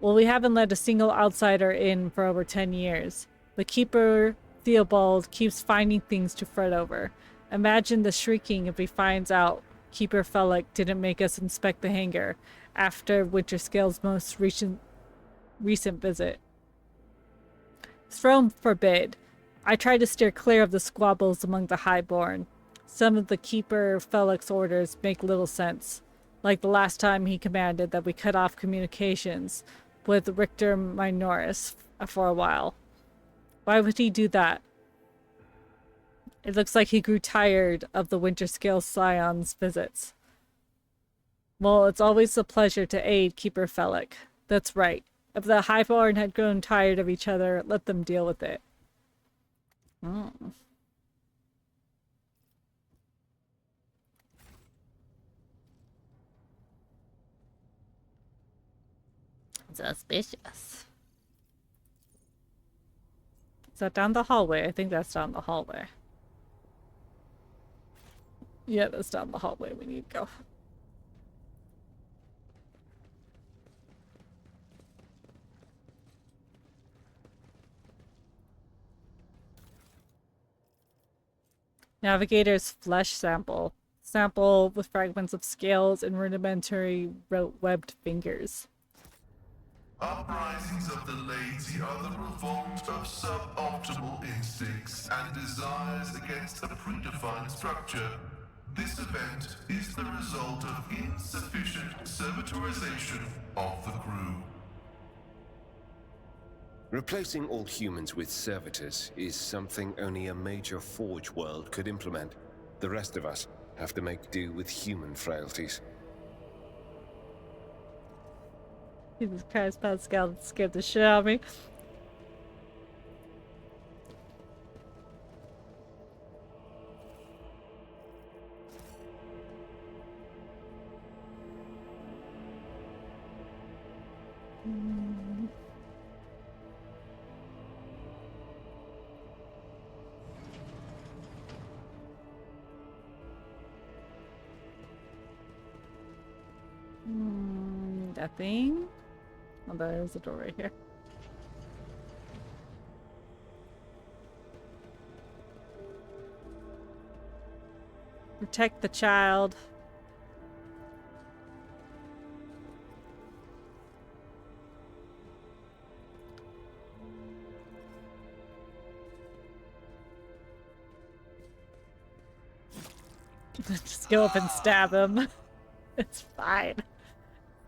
Well, we haven't let a single outsider in for over 10 years. The Keeper Theobald keeps finding things to fret over. Imagine the shrieking if he finds out Keeper Felix didn't make us inspect the hangar after Winterscale's most recent visit. Throne forbid. I try to steer clear of the squabbles among the Highborn. Some of the Keeper Felix orders make little sense, like the last time he commanded that we cut off communications with Richter Minoris for a while. Why would he do that? It looks like he grew tired of the Winterscale Scion's visits. Well, it's always a pleasure to aid Keeper Felix. That's right. If the Highborn had grown tired of each other, let them deal with it. Suspicious. Is that down the hallway? I think that's down the hallway. Yeah, that's down the hallway. We need to go. Navigator's flesh sample. Sample with fragments of scales and rudimentary webbed fingers. Uprisings of the lazy are the revolt of suboptimal instincts and desires against a predefined structure. This event is the result of insufficient servitorization of the crew. Replacing all humans with servitors is something only a major Forge world could implement. The rest of us have to make do with human frailties. Jesus Christ, Pascal scared the shit out of me. Nothing. Oh, there's a door right here. Protect the child. Just go up and stab him. It's fine.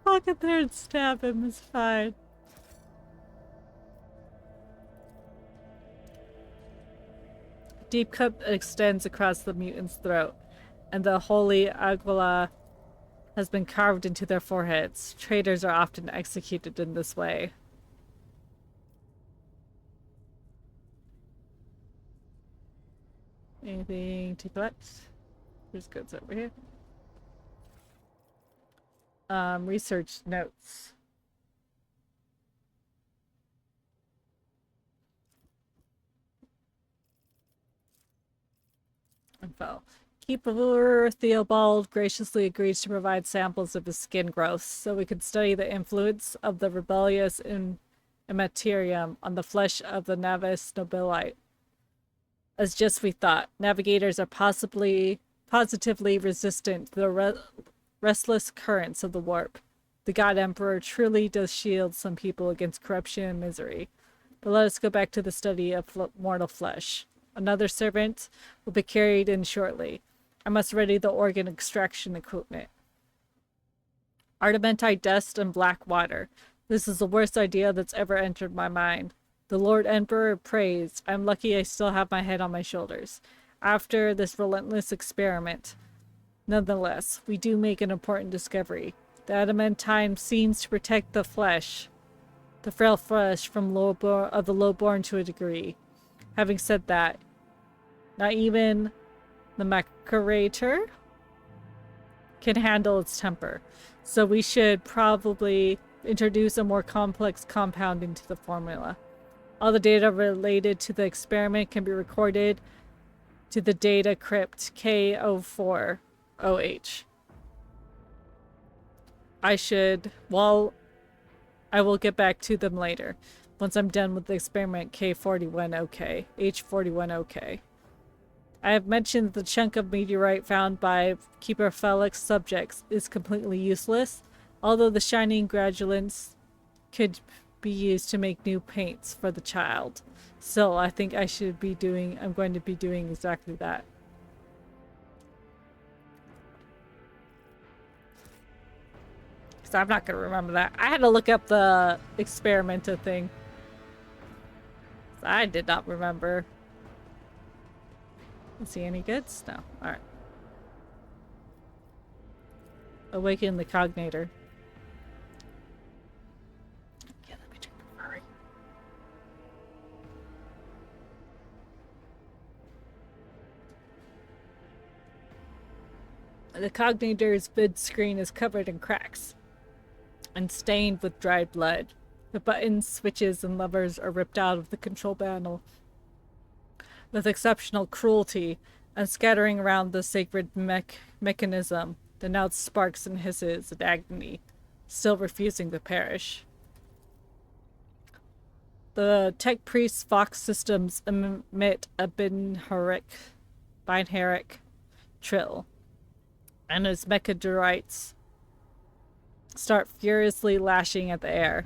Walk up there and stab him, it's fine. Deep cut extends across the mutant's throat, and the holy Aguila has been carved into their foreheads. Traitors are often executed in this way. Anything to collect? There's goods over here. Research notes. Info. Keeper Theobald graciously agrees to provide samples of his skin growths so we could study the influence of the rebellious immaterium on the flesh of the Navis Nobilite. As just we thought, navigators are positively resistant to the restless currents of the warp. The God Emperor truly does shield some people against corruption and misery. But let us go back to the study of mortal flesh. Another servant will be carried in shortly. I must ready the organ extraction equipment. Ardamentite dust and black water. This is the worst idea that's ever entered my mind. The Lord Emperor prays. I'm lucky I still have my head on my shoulders. After this relentless experiment. Nonetheless, we do make an important discovery. The adamantine seems to protect the flesh, the frail flesh from of the lowborn to a degree. Having said that, not even the macerator can handle its temper. So we should probably introduce a more complex compound into the formula. All the data related to the experiment can be recorded to the data crypt K04OH. I will get back to them later, once I'm done with the experiment K41OK, H41OK. I have mentioned the chunk of meteorite found by Keeper Felix subjects is completely useless, although the shining granulants could be used to make new paints for the child. So I think I'm going to be doing exactly that. Because I'm not going to remember that. I had to look up the experimenter thing. I did not remember. See any goods? No. Alright. Awaken the cognator. Yeah, let me check the furry. The cognator's vid screen is covered in cracks and stained with dried blood. The buttons, switches, and levers are ripped out of the control panel with exceptional cruelty, and scattering around the sacred mechanism. The now sparks and hisses in agony, still refusing to perish. The tech priest's Vox systems emit a binaric trill, and his mechadorites start furiously lashing at the air.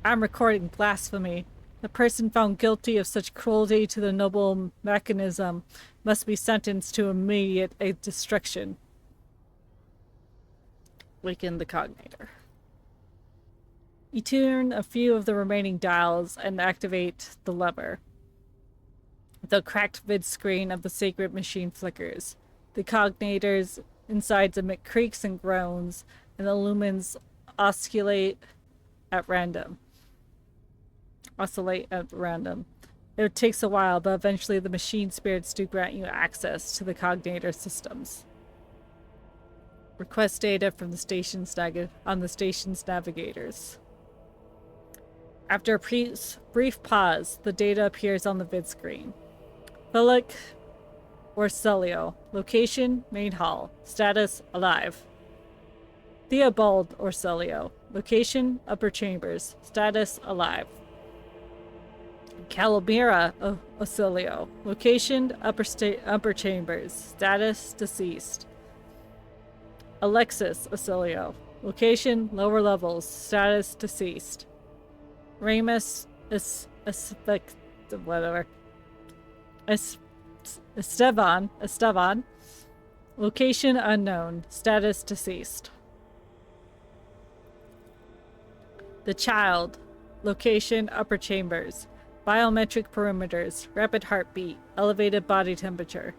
I'm recording blasphemy. The person found guilty of such cruelty to the noble mechanism must be sentenced to immediate destruction. Waken the cognator. You turn a few of the remaining dials and activate the lever. The cracked vid screen of the sacred machine flickers. The cognator's insides emit creaks and groans, and the lumens oscillate at random. It takes a while, but eventually the machine spirits do grant you access to the cognator systems. Request data from the station's navigators. After a brief pause, the data appears on the vid screen. Philip Orselio. Location, main hall. Status, alive. Theobald Orselio. Location, upper chambers. Status, alive. Calamira Orselio. Location, upper chambers. Status, deceased. Alexis Orselio. Location, lower levels. Status, deceased. Ramus Estevan. Location unknown. Status deceased. The child. Location upper chambers. Biometric perimeters. Rapid heartbeat. Elevated body temperature.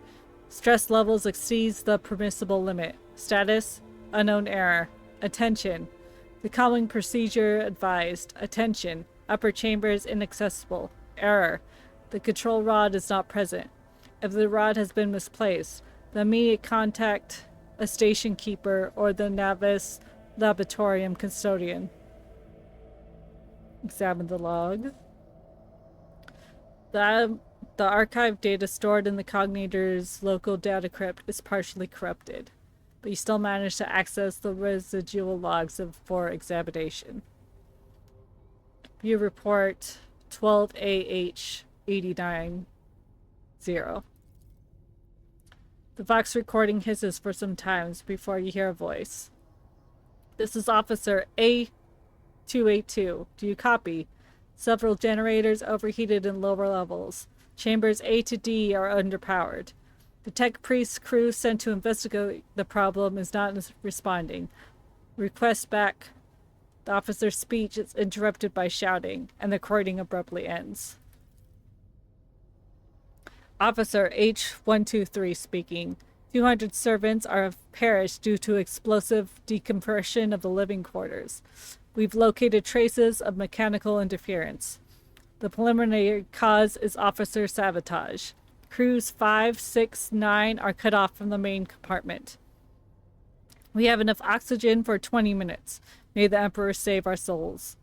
Stress levels exceeds the permissible limit. Status unknown error. Attention. The calming procedure advised. Attention. Upper chambers inaccessible. Error. The control rod is not present. If the rod has been misplaced, the immediate contact a station keeper or the Navis Laboratorium custodian. Examine the log. The archive data stored in the cognator's local data crypt is partially corrupted, but you still manage to access the residual logs for examination. View report 12AH890. The Vox recording hisses for some time before you hear a voice. This is Officer A282. Do you copy? Several generators overheated in lower levels. Chambers A to D are underpowered. The Tech Priest crew sent to investigate the problem is not responding. Request back. The officer's speech is interrupted by shouting, and the recording abruptly ends. Officer H123 speaking. 200 servants have perished due to explosive decompression of the living quarters. We've located traces of mechanical interference. The preliminary cause is officer sabotage. Crews 5, 6, 9 are cut off from the main compartment. We have enough oxygen for 20 minutes. May the Emperor save our souls.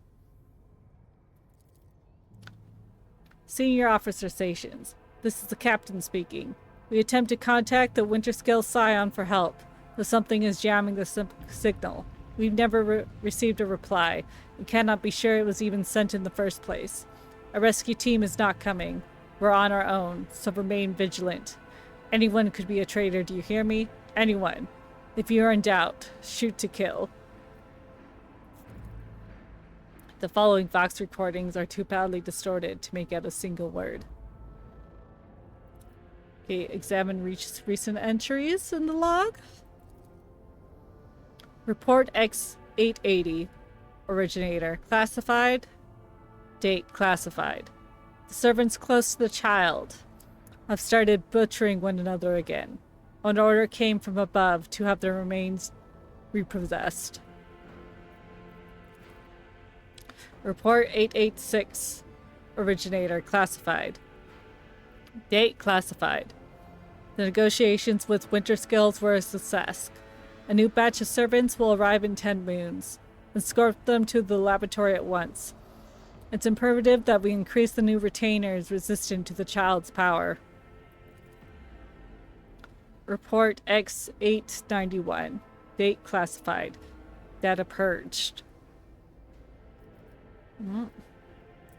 Senior officer stations. This is the captain speaking. We attempt to contact the Winterscale Scion for help, but something is jamming the signal. We've never received a reply, and cannot be sure it was even sent in the first place. A rescue team is not coming. We're on our own, so remain vigilant. Anyone could be a traitor, do you hear me? Anyone. If you are in doubt, shoot to kill. The following Vox recordings are too badly distorted to make out a single word. Okay, examine recent entries in the log. Report X880. Originator classified. Date classified. The servants close to the child have started butchering one another again. An order came from above to have their remains repossessed. Report 886. Originator classified. Date classified. The negotiations with Winterscales were a success. A new batch of servants will arrive in 10 moons. Escort them to the laboratory at once. It's imperative that we increase the new retainers resistant to the child's power. Report X891. Date classified. Data purged.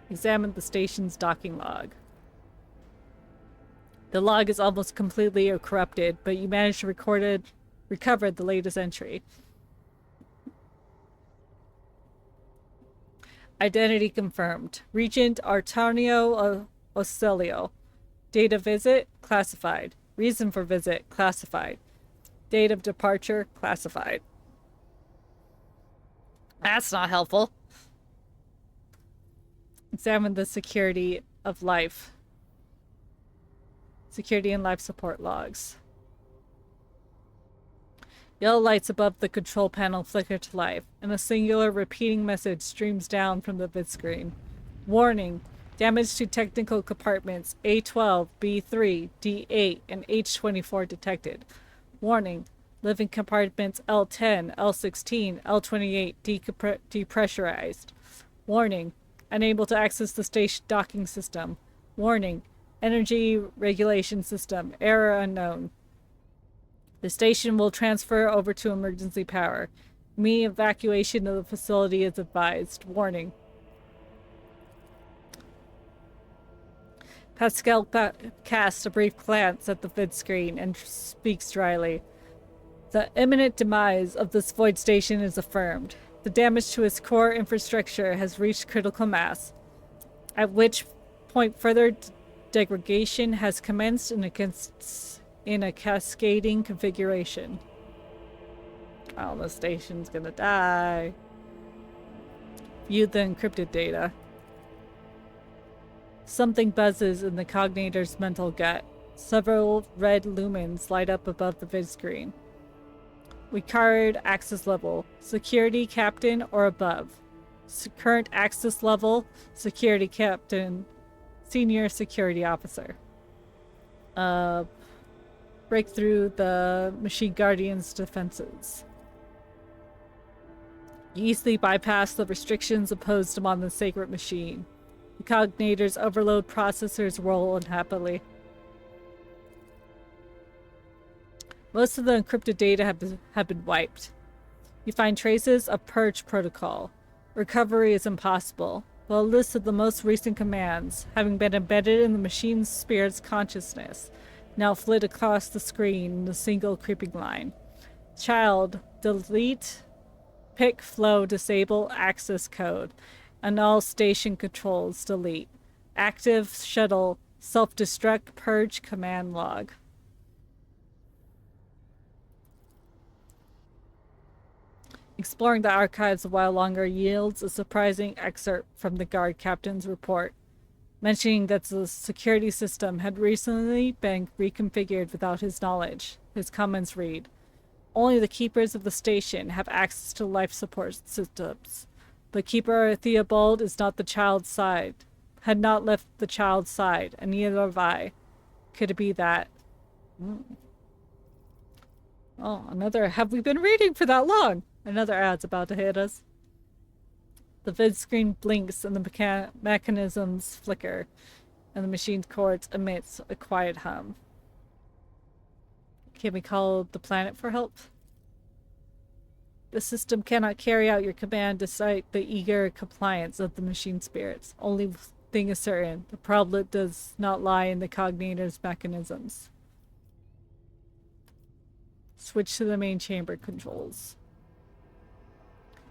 Examine the station's docking log. The log is almost completely corrupted, but you managed to recover the latest entry. Identity confirmed. Regent Artanio Ocelio. Date of visit, classified. Reason for visit, classified. Date of departure, classified. That's not helpful. Examine the security of life. Security and life support logs. Yellow lights above the control panel flicker to life, and a singular repeating message streams down from the vidscreen. Warning. Damage to technical compartments A12, B3, D8, and H24 detected. Warning. Living compartments L10, L16, L28 depressurized. Warning. Unable to access the station docking system. Warning. Energy regulation system. Error unknown. The station will transfer over to emergency power. Immediate evacuation of the facility is advised. Warning. Pascal casts a brief glance at the vid screen and speaks dryly. The imminent demise of this void station is affirmed. The damage to its core infrastructure has reached critical mass, at which point further degradation has commenced in a cascading configuration. Oh, the station's gonna die. View the encrypted data. Something buzzes in the cognator's mental gut. Several red lumens light up above the vid screen. Recard access level. Security captain or above. Current access level. Security captain. Senior security officer. Break through the Machine Guardian's defenses. You easily bypass the restrictions imposed upon the sacred machine. The cognator's overload processors roll unhappily. Most of the encrypted data have been wiped. You find traces of purge protocol. Recovery is impossible, but a list of the most recent commands, having been embedded in the machine's spirit's consciousness, now flit across the screen in a single creeping line. Child, delete, pick, flow, disable, access code, and all station controls delete. Active shuttle Self-destruct purge command log. Exploring the archives a while longer yields a surprising excerpt from the guard captain's report, mentioning that the security system had recently been reconfigured without his knowledge. His comments read, "Only the keepers of the station have access to life support systems, but Keeper Theobald is not the child's side, had not left the child's side, and neither have I. Could it be that?" Oh, another, have we been reading for that long? Another ad's about to hit us. The vid screen blinks and the mechanisms flicker, and the machine's cords emits a quiet hum. Can we call the planet for help? The system cannot carry out your command despite the eager compliance of the machine spirits. Only thing is certain, the problem does not lie in the cognator's mechanisms. Switch to the main chamber controls.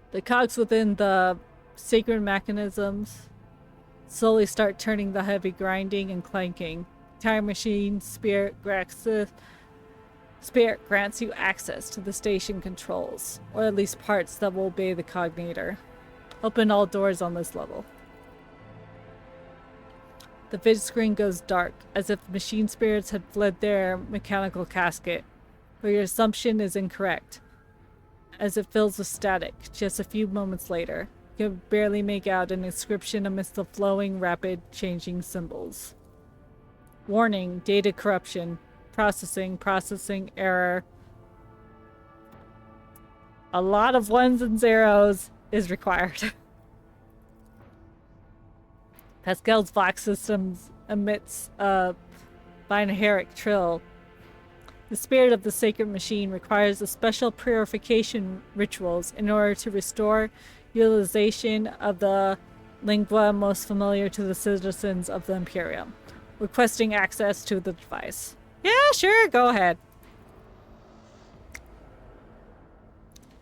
The cogs within the sacred mechanisms slowly start turning, the heavy grinding and clanking. Time machine spirit grants you access to the station controls, or at least parts that will obey the cognator. Open all doors on this level. The vid screen goes dark, as if machine spirits had fled their mechanical casket, but your assumption is incorrect, as it fills with static just a few moments later. You can barely make out an inscription amidst the flowing, rapid, changing symbols. Warning, data corruption. Processing error. A lot of ones and zeros is required. Pascal's Vox systems emits a binaric trill. The spirit of the sacred machine requires a special purification rituals in order to restore utilization of the lingua most familiar to the citizens of the Imperium. Requesting access to the device. Yeah, sure, go ahead.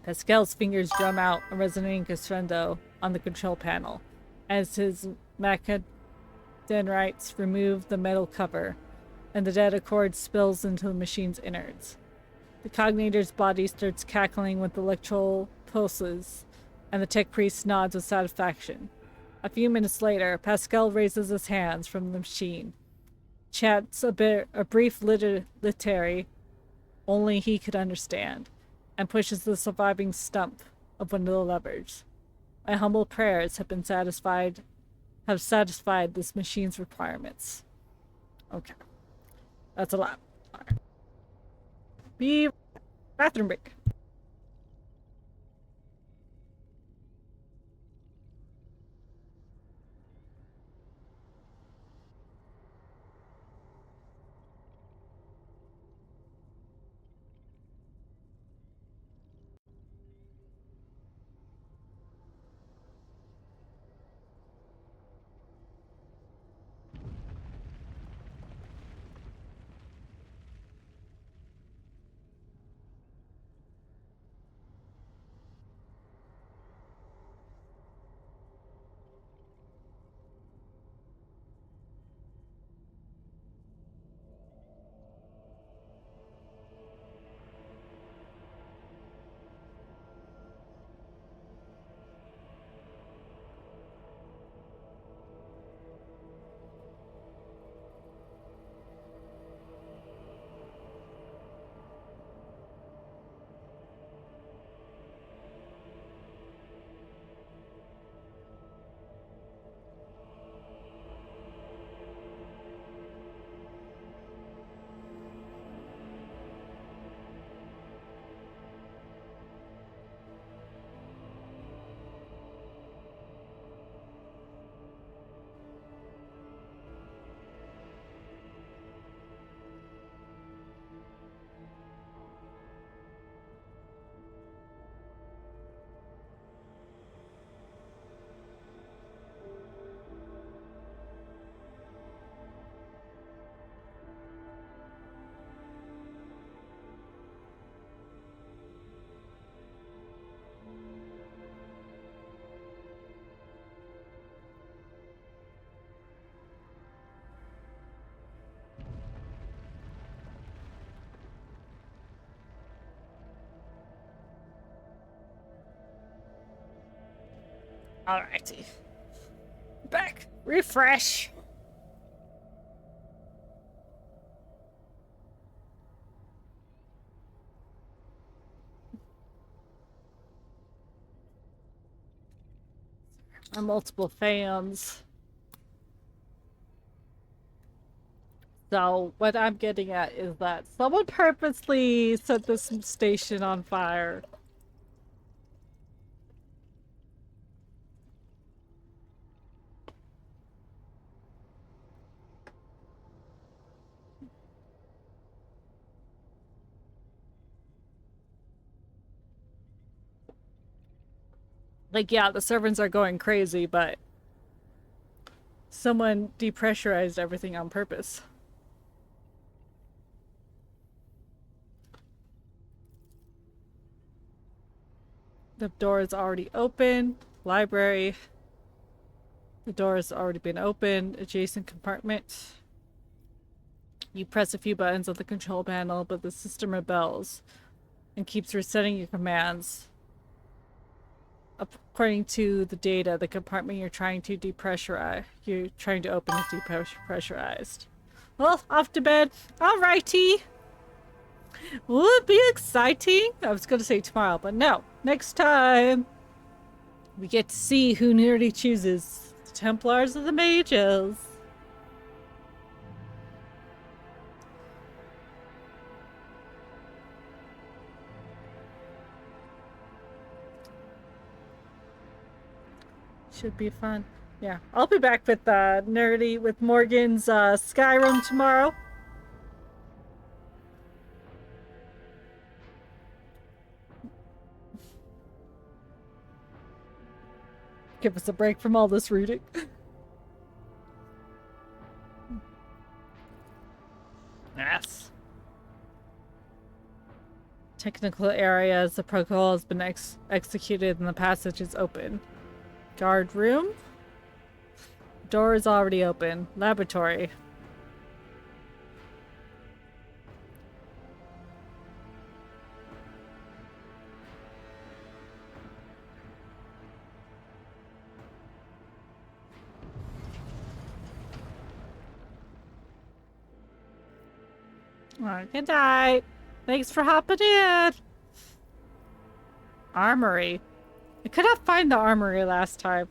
Pascal's fingers drum out a resonating crescendo on the control panel as his machadendrites remove the metal cover and the data cord spills into the machine's innards. The cognator's body starts cackling with electrical pulses, and the tech priest nods with satisfaction. A few minutes later, Pascal raises his hands from the machine, chants a brief litany only he could understand, and pushes the surviving stump of one of the levers. My humble prayers have satisfied this machine's requirements. Okay. That's a lot. All right. Be bathroom break. Alrighty. Back. Refresh. Multiple fans. So what I'm getting at is that someone purposely set this station on fire. Like, yeah, the servants are going crazy, but someone depressurized everything on purpose. The door is already open. Library. The door has already been opened. Adjacent compartment. You press a few buttons on the control panel, but the system rebels and keeps resetting your commands. According to the data, the compartment you're trying to open is depressurized. Well, off to bed. Alrighty. Will it be exciting? I was going to say tomorrow, but no. Next time, we get to see who nearly chooses the Templars or the Mages. Should be fun. Yeah, I'll be back with with Morgan's Skyrim tomorrow. Give us a break from all this reading. Yes. Technical areas. The protocol has been executed and the passage is open. Guard room. Door is already open. Laboratory. Alright, good night. Thanks for hopping in. Armory. I could not find the armory last time.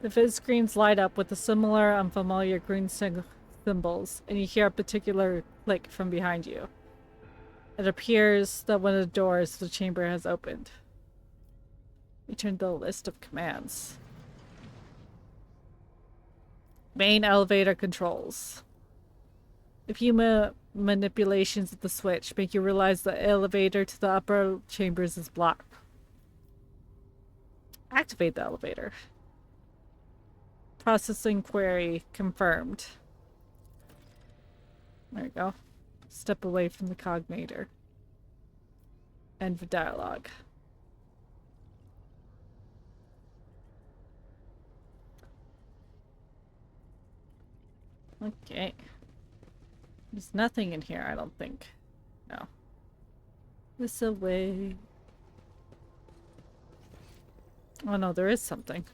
The viz screens light up with the similar unfamiliar green symbols, and you hear a particular click from behind you. It appears that one of the doors to the chamber has opened. Return to the list of commands. Main elevator controls. A few manipulations of the switch make you realize the elevator to the upper chambers is blocked. Activate the elevator. Processing query confirmed. There we go. Step away from the cognator. End of dialogue. Okay. There's nothing in here, I don't think. No. This away. Oh no, there is something.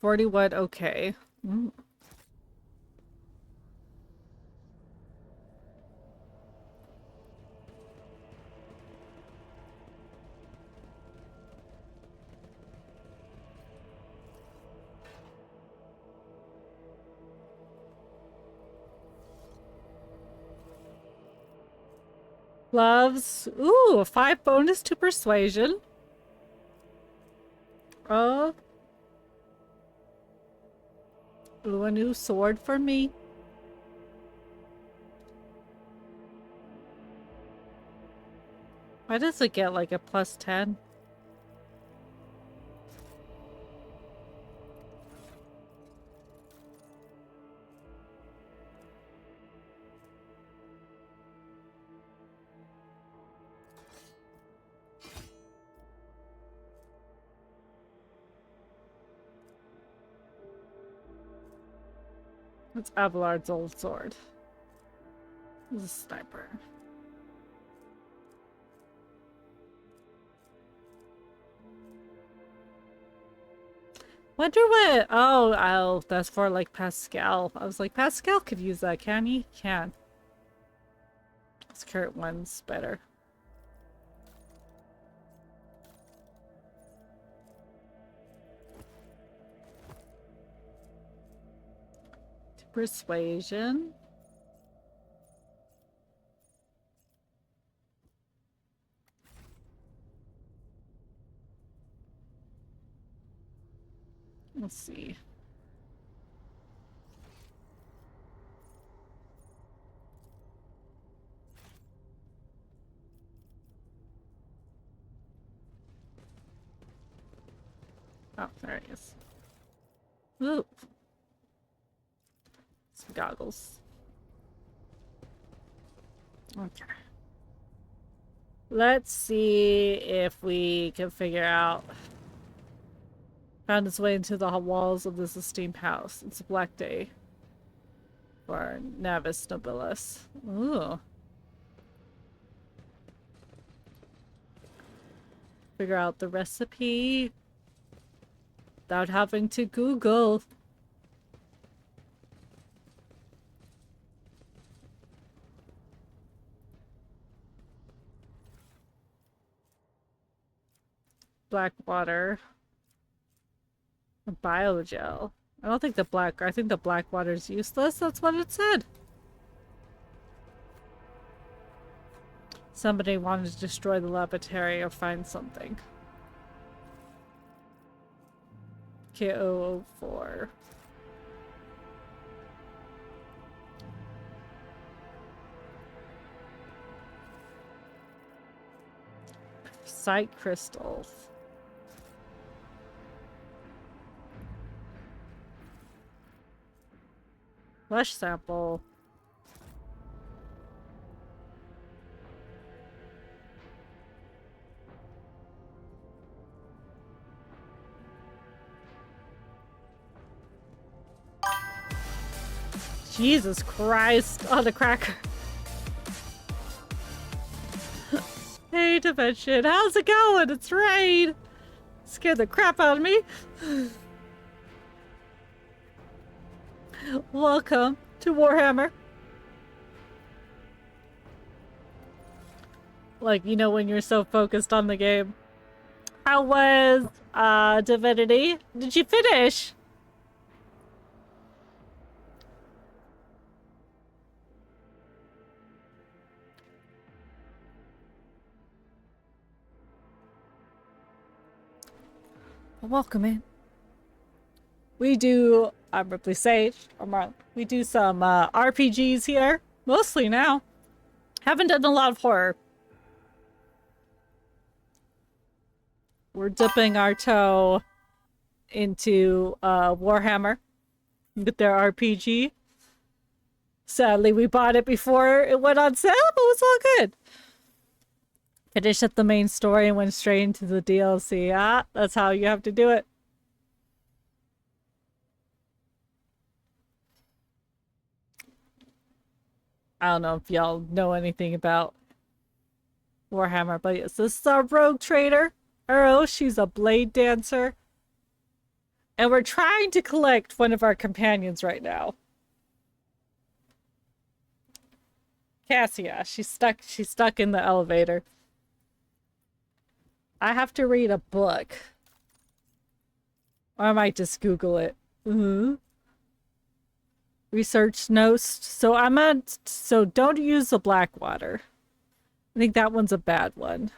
$40 okay. Mm. Gloves. Ooh, a 5 bonus to persuasion. Ooh, a new sword for me. Why does it get like a +10? It's Abelard's old sword. This is a sniper. Wonder what... Oh, that's for like Pascal. I was like, Pascal could use that, can he? Can. This current one's better. Persuasion. Let's see. Oh, there he is. Ooh. Some goggles. Okay. Let's see if we can figure out. Found its way into the walls of this esteemed house. It's a black day for Navis Nobilis. Ooh. Figure out the recipe without having to Google. Black water. A biogel. I don't think I think the black water is useless. That's what it said. Somebody wanted to destroy the laboratory or find something. K004. Sight crystals. Flesh sample. Jesus Christ on a cracker. Hey, Dimension, how's it going? It's Raid. Scared the crap out of me. Welcome to Warhammer. Like, you know, when you're so focused on the game. How was Divinity? Did you finish? Welcome in. We do, I'm Ripley Sage, or Marlon. We do some RPGs here, mostly now. Haven't done a lot of horror. We're dipping our toe into Warhammer with their RPG. Sadly, we bought it before it went on sale, but it was all good. Finished up the main story and went straight into the DLC. Ah, that's how you have to do it. I don't know if y'all know anything about Warhammer, but yes, this is our rogue trader, Arrow. She's a blade dancer. And we're trying to collect one of our companions right now. Cassia, she's stuck in the elevator. I have to read a book. Or I might just Google it. Research notes. So don't use the black water. I think that one's a bad one.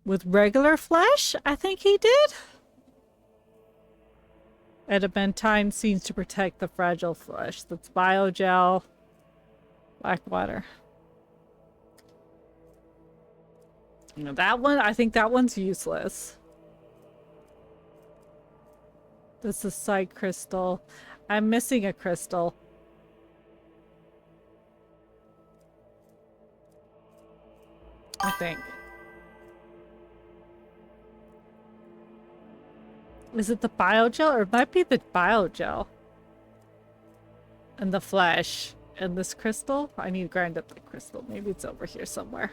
With regular flesh, I think he did. Adamantine seems to protect the fragile flesh. That's biogel. Black water. You know, that one, I think that one's useless. This is sight crystal. I'm missing a crystal. I think. Is it the biogel? Or it might be the biogel. and the flesh. And this crystal? I need to grind up the crystal. Maybe it's over here somewhere.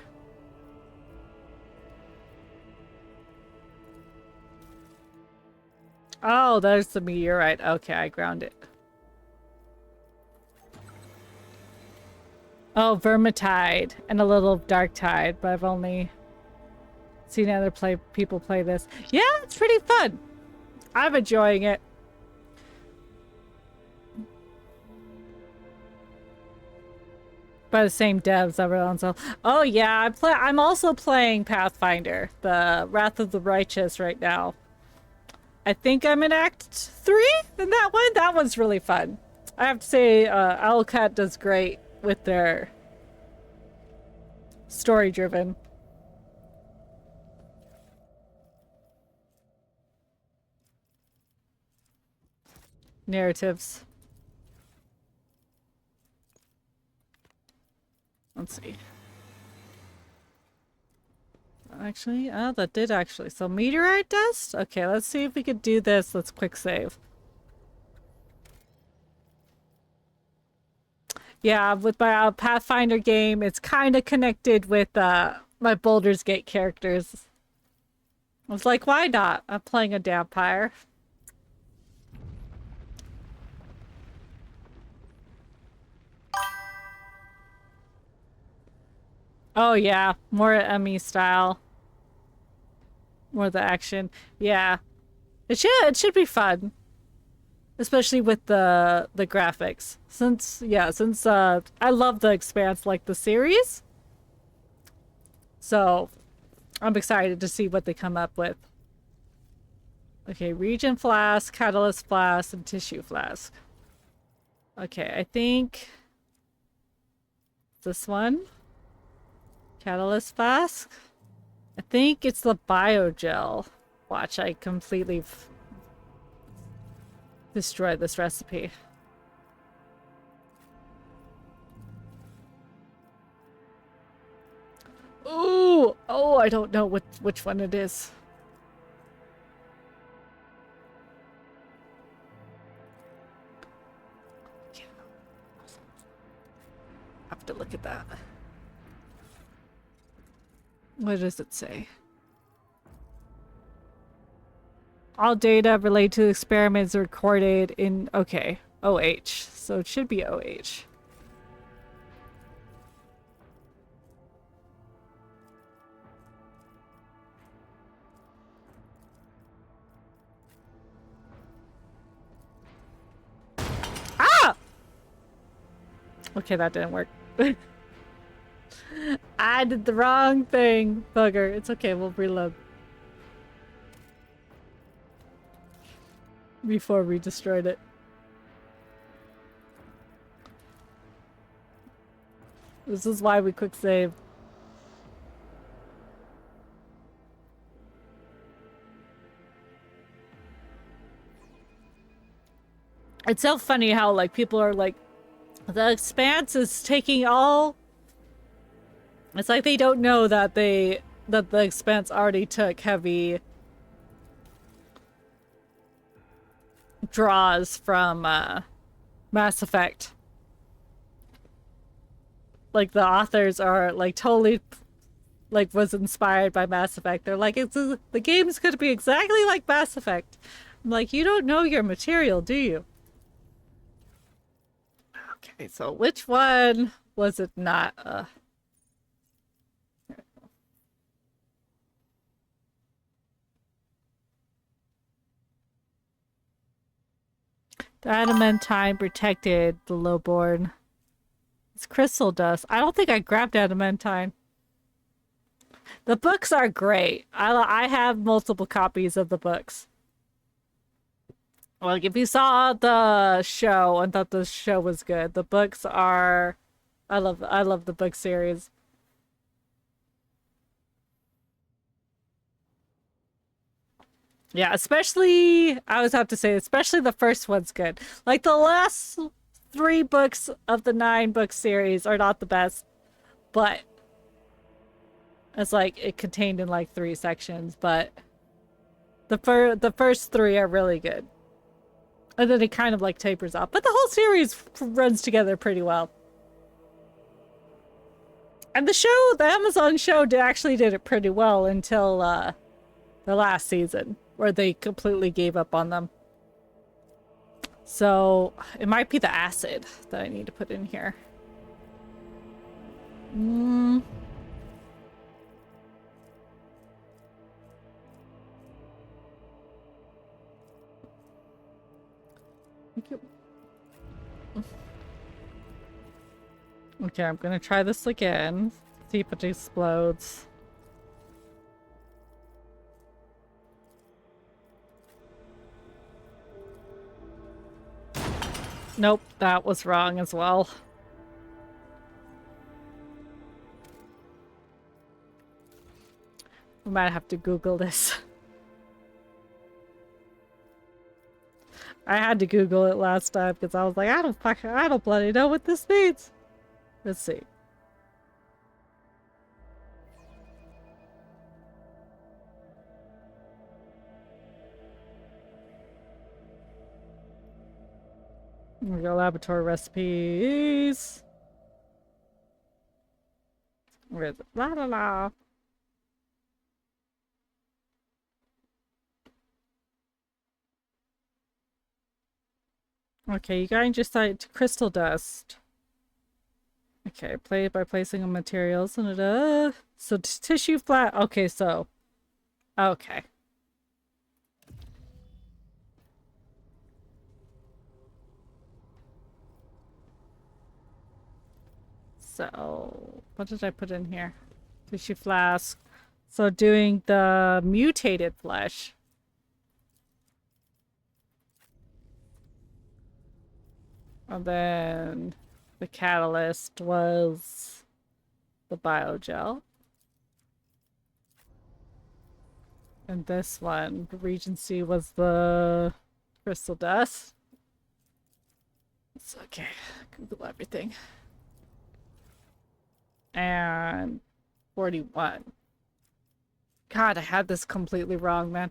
Oh, there's the meteorite. Okay, I ground it. Oh, Vermintide and a little Darktide, but I've only seen other people play this. Yeah, it's pretty fun. I'm enjoying it. By the same devs, everyone's all. Oh yeah, I'm also playing Pathfinder, the Wrath of the Righteous right now. I think I'm in Act 3 in that one. That one's really fun. I have to say, Owlcat does great with their story-driven. Narratives. Let's see. Actually, oh, that did actually. So meteorite dust? Okay, let's see if we could do this. Let's quick save. Yeah, with my Pathfinder game, it's kind of connected with my Baldur's Gate characters. I was like, why not? I'm playing a vampire. Oh yeah, more ME style. More the action. Yeah. It should be fun. Especially with the graphics. Since I love The Expanse, like the series. So I'm excited to see what they come up with. Okay, Regen Flask, Catalyst Flask, and Tissue Flask. Okay, I think this one. Catalyst Flask. I think it's the Biogel. Watch, I completely destroy this recipe. Ooh! Oh, I don't know which one it is. Yeah. I have to look at that. What does it say? All data related to the experiments recorded in, okay, OH. So it should be OH. Ah! Okay, that didn't work. I did the wrong thing, bugger. It's okay, we'll reload. Before we destroyed it. This is why we quick save. It's so funny how like people are like, The Expanse is taking all. It's like they don't know that The Expanse already took heavy draws from Mass Effect. Like the authors are like totally like was inspired by Mass Effect. They're like, the game is going to be exactly like Mass Effect. I'm like, you don't know your material, do you? Okay, so which one was it not? The adamantine protected the lowborn. It's crystal dust. I don't think I grabbed adamantine. The books are great. I have multiple copies of the books. Like, if you saw the show and thought the show was good, the books are... I love the book series. Yeah, especially, I always have to say, especially the first one's good. Like, the last 3 books of the 9-book series are not the best, but it's like, it contained in like 3 sections, but the first 3 are really good. And then it kind of like tapers off. But the whole series runs together pretty well. And the show, the Amazon show actually did it pretty well until the last season, where they completely gave up on them. So it might be the acid that I need to put in here. Thank you. Okay, I'm gonna try this again. See if it explodes. Nope, that was wrong as well. We might have to Google this. I had to Google it last time because I was like, I don't bloody know what this means. Let's see. Here we go, laboratory recipes. Where is it? La la la. Okay, you guys just to crystal dust. Okay, play it by placing on materials. So tissue flat. Okay, so. Okay. So, what did I put in here? Tissue flask. So doing the mutated flesh. And then the catalyst was the biogel. And this one, the Regency, was the crystal dust. It's okay. Google everything. And 41. God, I had this completely wrong, man.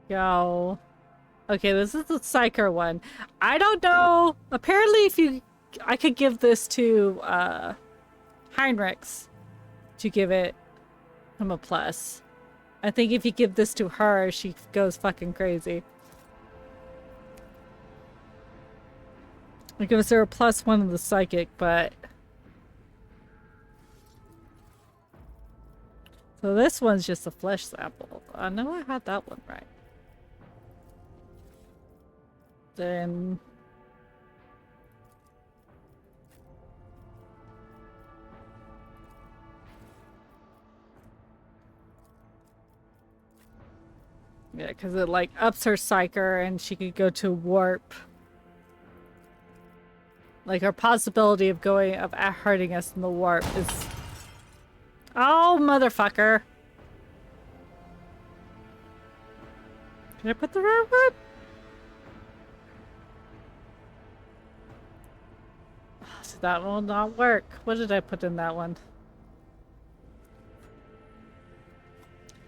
Go. Okay, this is the Psyker one. I don't know. Apparently, I could give this to Heinrichs to give him a plus. I think if you give this to her, she goes fucking crazy. It gives her a +1 of the psychic, but... So this one's just a flesh sample. I know I had that one right. Then... Yeah, because it like ups her psyker and she could go to warp. Like her possibility of hurting us in the warp is... Oh, motherfucker. Did I put the wrong one? So that will not work. What did I put in that one?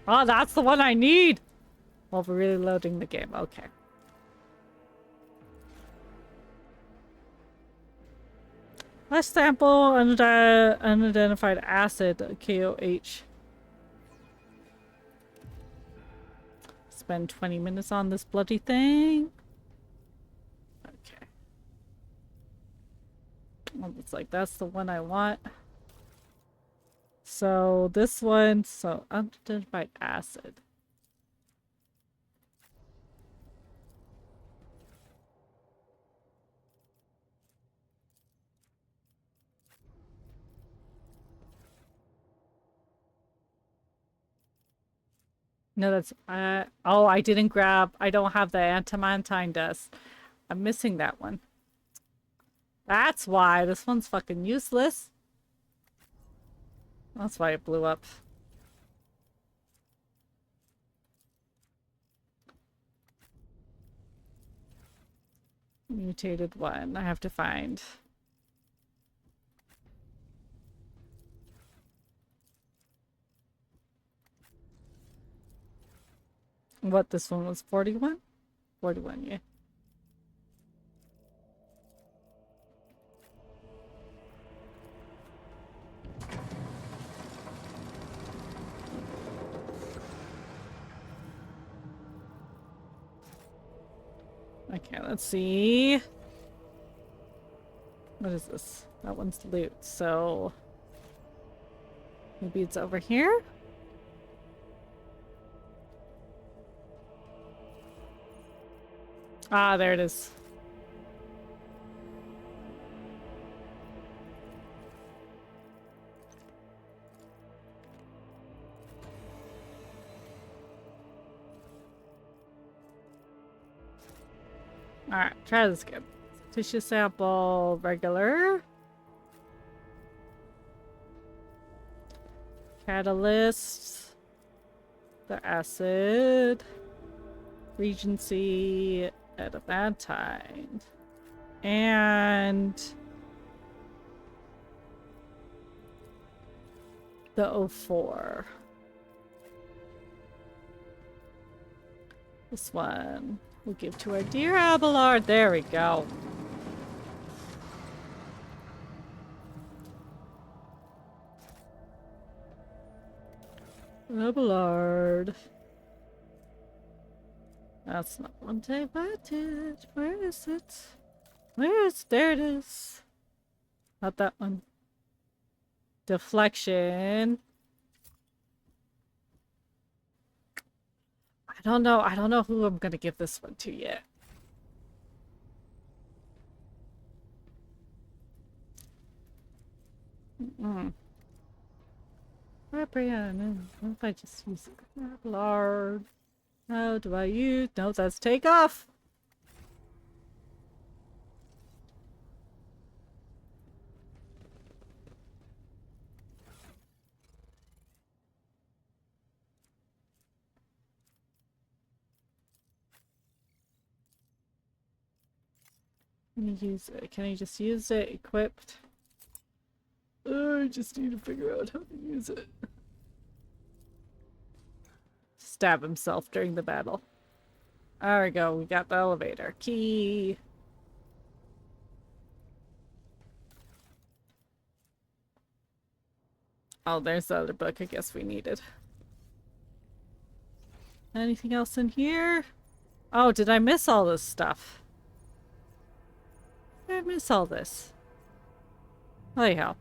Oh, that's the one I need! Well, we're really loading the game. Okay. Let's sample unidentified acid, KOH. Spend 20 minutes on this bloody thing. Okay. Well, it's like that's the one I want. So this one, so unidentified acid. No, that's, oh, I didn't grab, I don't have the antimantine dust. I'm missing that one. That's why this one's fucking useless. That's why it blew up. Mutated one, I have to find. What, this one was 41? 41, yeah. Okay, let's see. What is this? That one's loot, so maybe it's over here? Ah, there it is. Alright, try this again. Tissue sample, regular. Catalyst. The acid. Regency. Adamantine. And the O4. This one we'll give to our dear Abelard. There we go. Abelard. That's not one day vantage. Where is it? Where is it? There it is. Not that one. Deflection. I don't know. I don't know who I'm gonna give this one to yet. What if I just use Lord? How do I use? No, that's take off. Can you use it? Can you just use it equipped? I just need to figure out how to use it. Stab himself during the battle. There we go. We got the elevator. Key. Oh, there's the other book I guess we needed. Anything else in here? Oh, did I miss all this stuff? Did I miss all this? Holy hell.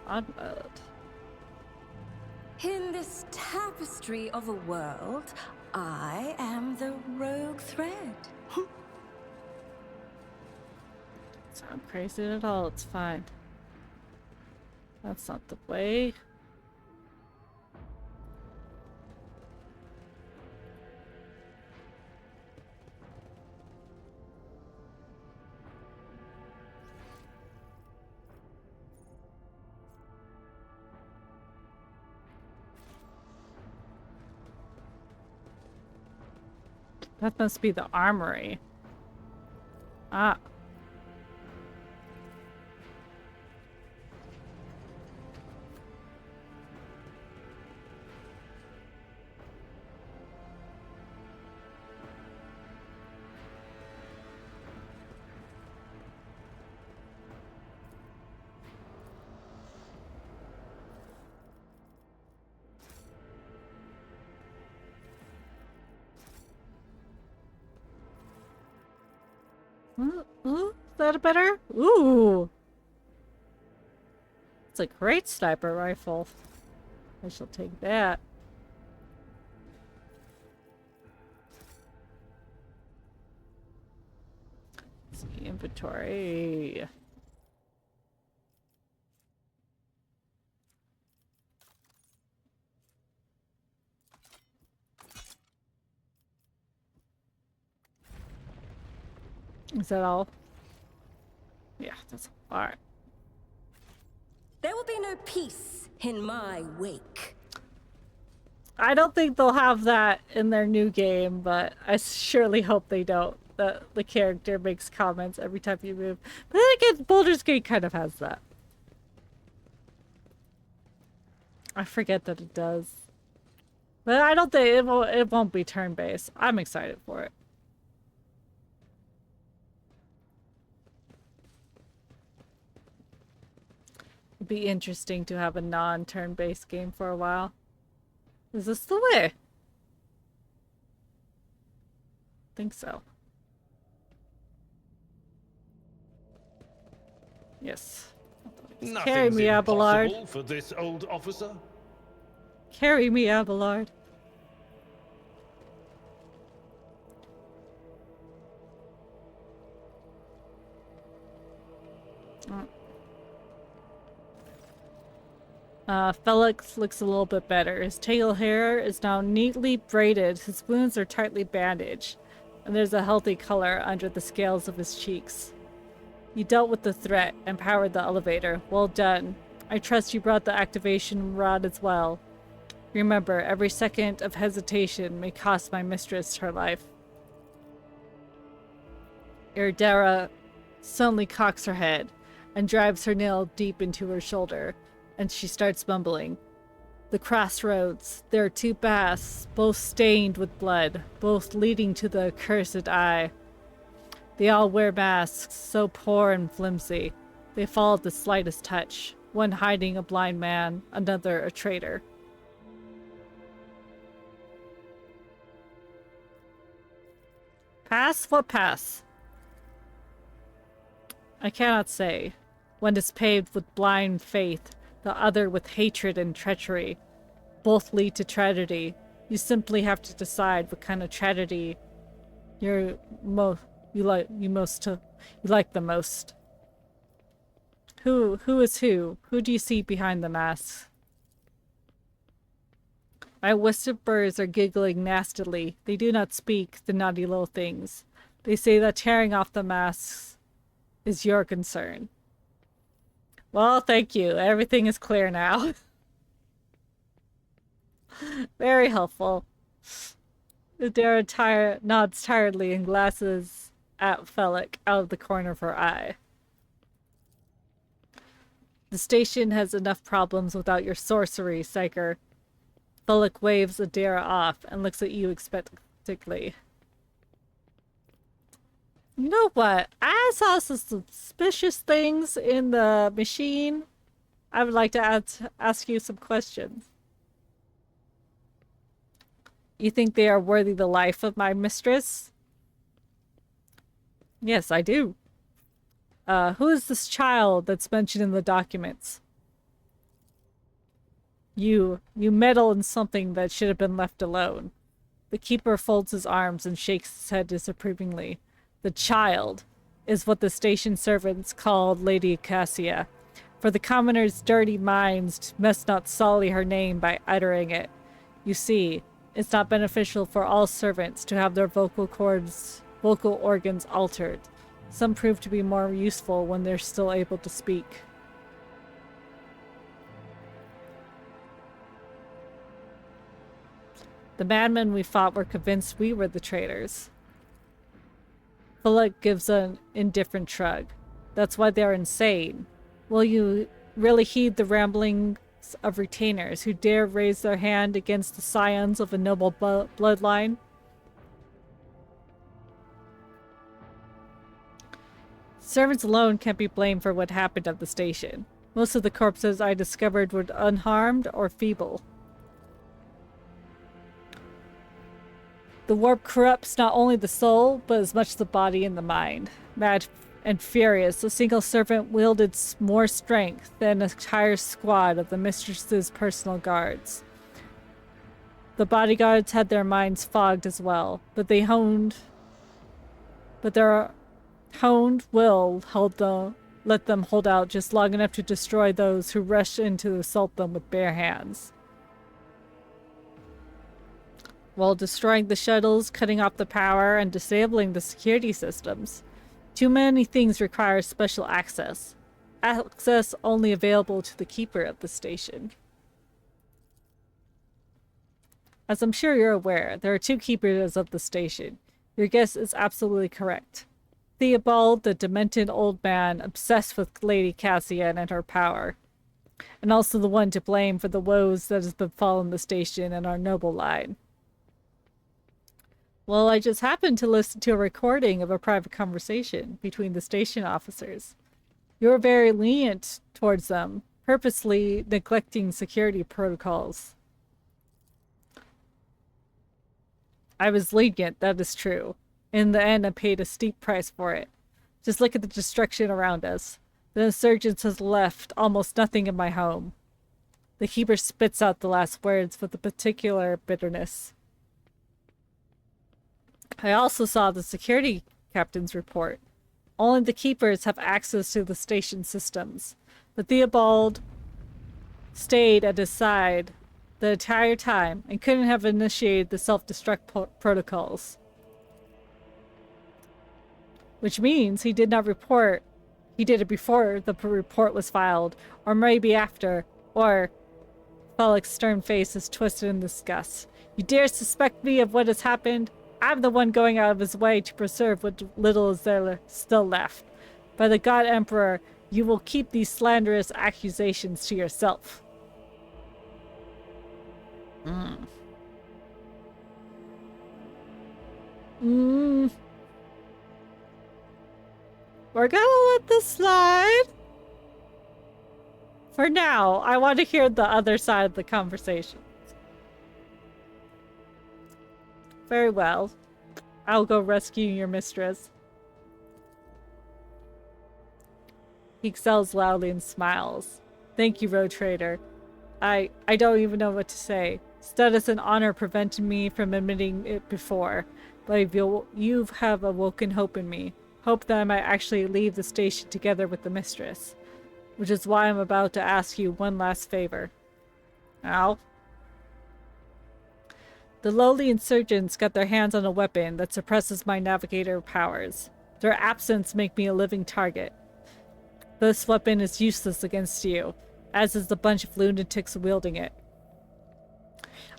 Onward. In this tapestry of a world, I am the rogue thread. Sound crazy at all, it's fine. That's not the way. That must be the armory. Ah. Ooh, is that better? Ooh! It's a great sniper rifle. I shall take that. Let's see, inventory. Is that all? Yeah, that's all right. There will be no peace in my wake. I don't think they'll have that in their new game, but I surely hope they don't. The character makes comments every time you move. But then again, Baldur's Gate kind of has that. I forget that it does. But I don't think it won't be turn-based. I'm excited for it. It'd be interesting to have a non-turn-based game for a while. Is this the way? I think so. Yes. Carry me, Abelard. Impossible for this old officer. Carry me, Abelard. Felix looks a little bit better. His tail hair is now neatly braided, his wounds are tightly bandaged, and there's a healthy color under the scales of his cheeks. You dealt with the threat and powered the elevator. Well done. I trust you brought the activation rod as well. Remember, every second of hesitation may cost my mistress her life. Iridara suddenly cocks her head and drives her nail deep into her shoulder, and she starts mumbling. The crossroads. There are two paths, both stained with blood, both leading to the accursed eye. They all wear masks, so poor and flimsy. They fall at the slightest touch, one hiding a blind man, another a traitor. Pass? What pass? I cannot say. One is paved with blind faith, the other with hatred and treachery. Both lead to tragedy. You simply have to decide what kind of tragedy you like the most. Who is who? Who do you see behind the masks? My whisperers are giggling nastily. They do not speak, the naughty little things. They say that tearing off the masks is your concern. Well, thank you. Everything is clear now. Very helpful. Iridara nods tiredly and glances at Felix out of the corner of her eye. The station has enough problems without your sorcery, Psyker. Felix waves Iridara off and looks at you expectantly. You know what? I saw some suspicious things in the machine. I would like to ask you some questions. You think they are worthy the life of my mistress? Yes, I do. Who is this child that's mentioned in the documents? You meddle in something that should have been left alone. The keeper folds his arms and shakes his head disapprovingly. The child is what the station servants called Lady Cassia, for the commoners' dirty minds must not sully her name by uttering it. You see, it's not beneficial for all servants to have their vocal organs altered. Some prove to be more useful when they're still able to speak. The madmen we fought were convinced we were the traitors. Felix gives an indifferent shrug. That's why they're insane. Will you really heed the ramblings of retainers who dare raise their hand against the scions of a noble bloodline? Servants alone can't be blamed for what happened at the station. Most of the corpses I discovered were unharmed or feeble. The warp corrupts not only the soul, but as much the body and the mind. Mad and furious, a single servant wielded more strength than an entire squad of the mistress's personal guards. The bodyguards had their minds fogged as well, but their honed will let them hold out just long enough to destroy those who rushed in to assault them with bare hands. While destroying the shuttles, cutting off the power, and disabling the security systems. Too many things require special access. Access only available to the keeper of the station. As I'm sure you're aware, there are two keepers of the station. Your guess is absolutely correct. Theobald, the demented old man obsessed with Lady Cassian and her power. and also the one to blame for the woes that has befallen the station and our noble line. Well, I just happened to listen to a recording of a private conversation between the station officers. You were very lenient towards them, purposely neglecting security protocols. I was lenient, that is true. In the end, I paid a steep price for it. Just look at the destruction around us. The insurgents has left almost nothing in my home. The Keeper spits out the last words with a particular bitterness. I also saw the security captain's report. Only the Keepers have access to the station systems, but Theobald stayed at his side the entire time and couldn't have initiated the self-destruct protocols. Which means he did not report. He did it before the report was filed, or maybe after, or... Felix's stern face is twisted in disgust. You dare suspect me of what has happened? I'm the one going out of his way to preserve what little is there still left. By the God Emperor, you will keep these slanderous accusations to yourself. We're gonna let this slide. For now, I want to hear the other side of the conversation. Very well. I'll go rescue your mistress. He exhales loudly and smiles. Thank you, Road Trader. I don't even know what to say. Status and honor prevented me from admitting it before, but you have awoken hope in me. Hope that I might actually leave the station together with the mistress. Which is why I'm about to ask you one last favor. Ow. The lowly insurgents got their hands on a weapon that suppresses my navigator powers. Their absence make me a living target. This weapon is useless against you, as is the bunch of lunatics wielding it.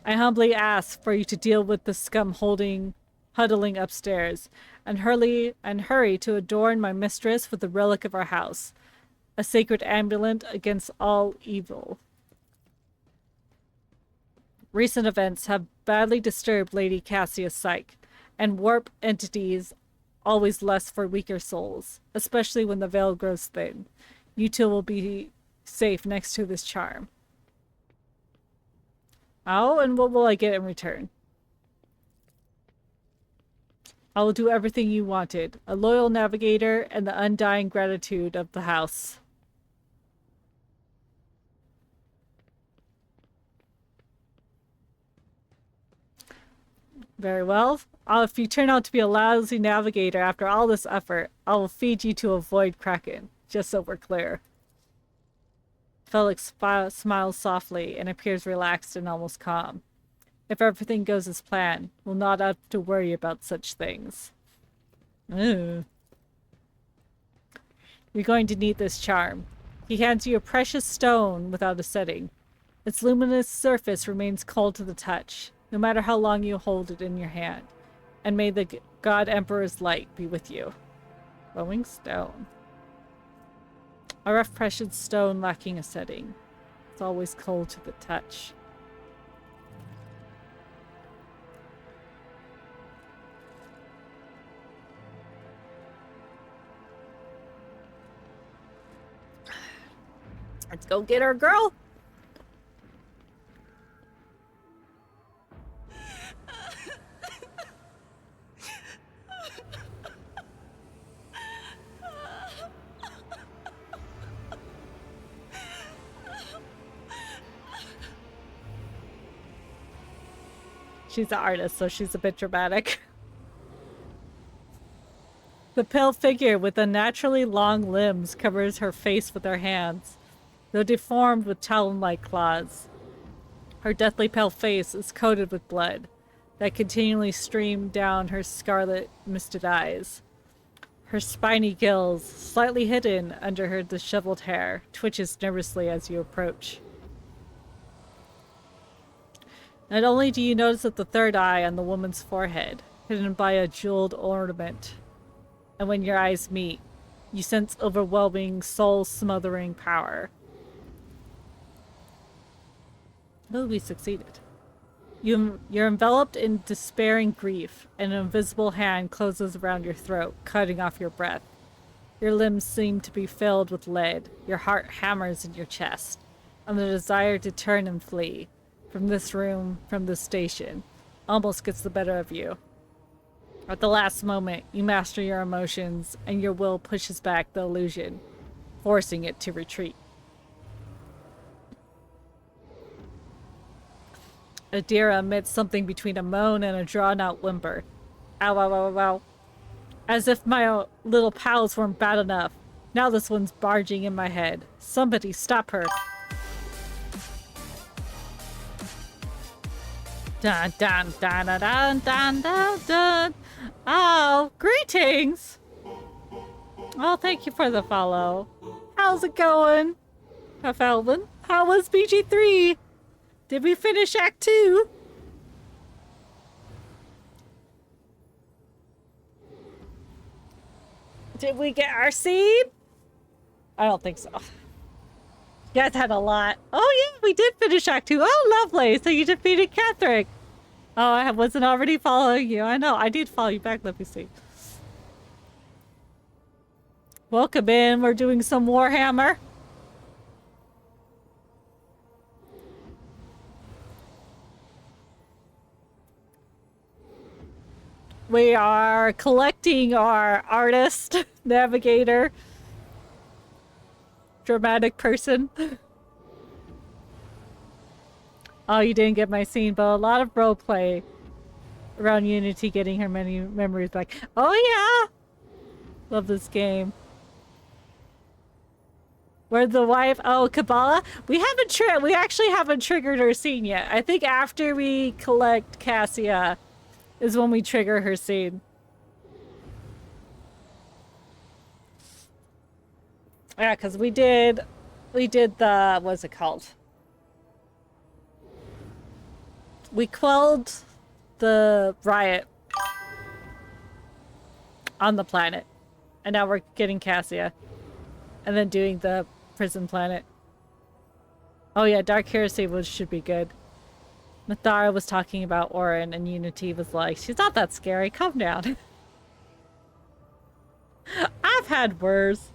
I humbly ask for you to deal with the scum huddling upstairs, and hurry to adorn my mistress with the relic of our house, a sacred amulet against all evil. Recent events have badly disturbed Lady Cassia's psyche, and warp entities always lust for weaker souls, especially when the veil grows thin. You two will be safe next to this charm. Oh, and what will I get in return? I will do everything you wanted. A loyal navigator and the undying gratitude of the house. Very well. If you turn out to be a lousy navigator after all this effort, I will feed you to avoid Kraken, just so we're clear. Felix smiles softly and appears relaxed and almost calm. If everything goes as planned, we'll not have to worry about such things. You're going to need this charm. He hands you a precious stone without a setting. Its luminous surface remains cold to the touch, no matter how long you hold it in your hand. And may the God Emperor's light be with you. Glowing stone. A rough precious stone lacking a setting. It's always cold to the touch. Let's go get her, girl! She's an artist, so she's a bit dramatic. The pale figure with unnaturally long limbs covers her face with her hands, though deformed with talon-like claws. Her deathly pale face is coated with blood that continually stream down her scarlet, misted eyes. Her spiny gills, slightly hidden under her disheveled hair, twitches nervously as you approach. Not only do you notice that the third eye on the woman's forehead, hidden by a jeweled ornament, and when your eyes meet, you sense overwhelming, soul-smothering power. Oh, we succeeded. You're enveloped in despairing grief, and an invisible hand closes around your throat, cutting off your breath. Your limbs seem to be filled with lead. Your heart hammers in your chest, and the desire to turn and flee from this room, from this station, almost gets the better of you. At the last moment, you master your emotions, and your will pushes back the illusion, forcing it to retreat. Adira emits something between a moan and a drawn-out whimper. Ow, ow, ow, ow. As if my little pals weren't bad enough. Now this one's barging in my head. Somebody stop her. Dun dun dun dun dun dun dun dun. Oh, greetings! Oh, thank you for the follow. How's it going? Alvin? How was BG3? Did we finish Act 2? Did we get our seed? I don't think so. You guys had a lot. Oh yeah, we did finish Act 2. Oh, lovely. So you defeated Catherine. Oh, I wasn't already following you. I know. I did follow you back. Let me see. Welcome in. We're doing some Warhammer. We are collecting our artist, navigator, dramatic person. Oh, you didn't get my scene, but a lot of roleplay around Unity getting her many memories back. Oh yeah! Love this game. Where's the wife? Oh, Kabbalah? We actually haven't triggered her scene yet. I think after we collect Cassia is when we trigger her scene. Yeah, because we did the, what's it called? We quelled the riot on the planet. And now we're getting Cassia. And then doing the prison planet. Oh yeah, Dark Heresy should be good. Mathara was talking about Orin, and Unity was like, she's not that scary, calm down. I've had worse.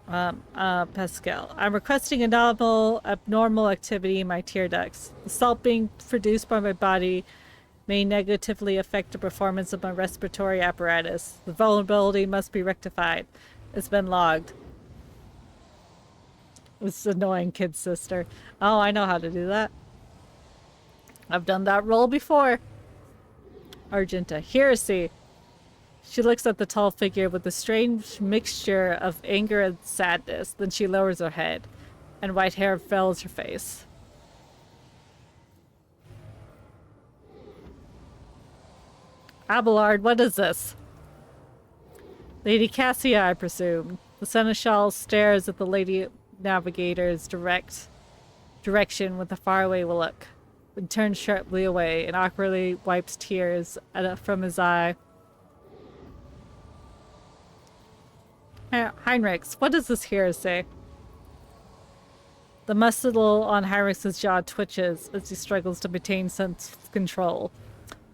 Pascal. I'm requesting abnormal activity in my tear ducts. The salt being produced by my body may negatively affect the performance of my respiratory apparatus. The vulnerability must be rectified. It's been logged. This annoying kid sister. Oh, I know how to do that. I've done that role before. Argenta. Heresy. She looks at the tall figure with a strange mixture of anger and sadness. Then she lowers her head, and white hair fills her face. Abelard, what is this? Lady Cassia, I presume. The seneschal stares at the Lady Navigator's direction with a faraway look, then turns sharply away and awkwardly wipes tears from his eye. Heinrichs, what does this here say? The muscle on Heinrichs' jaw twitches as he struggles to maintain sense of control.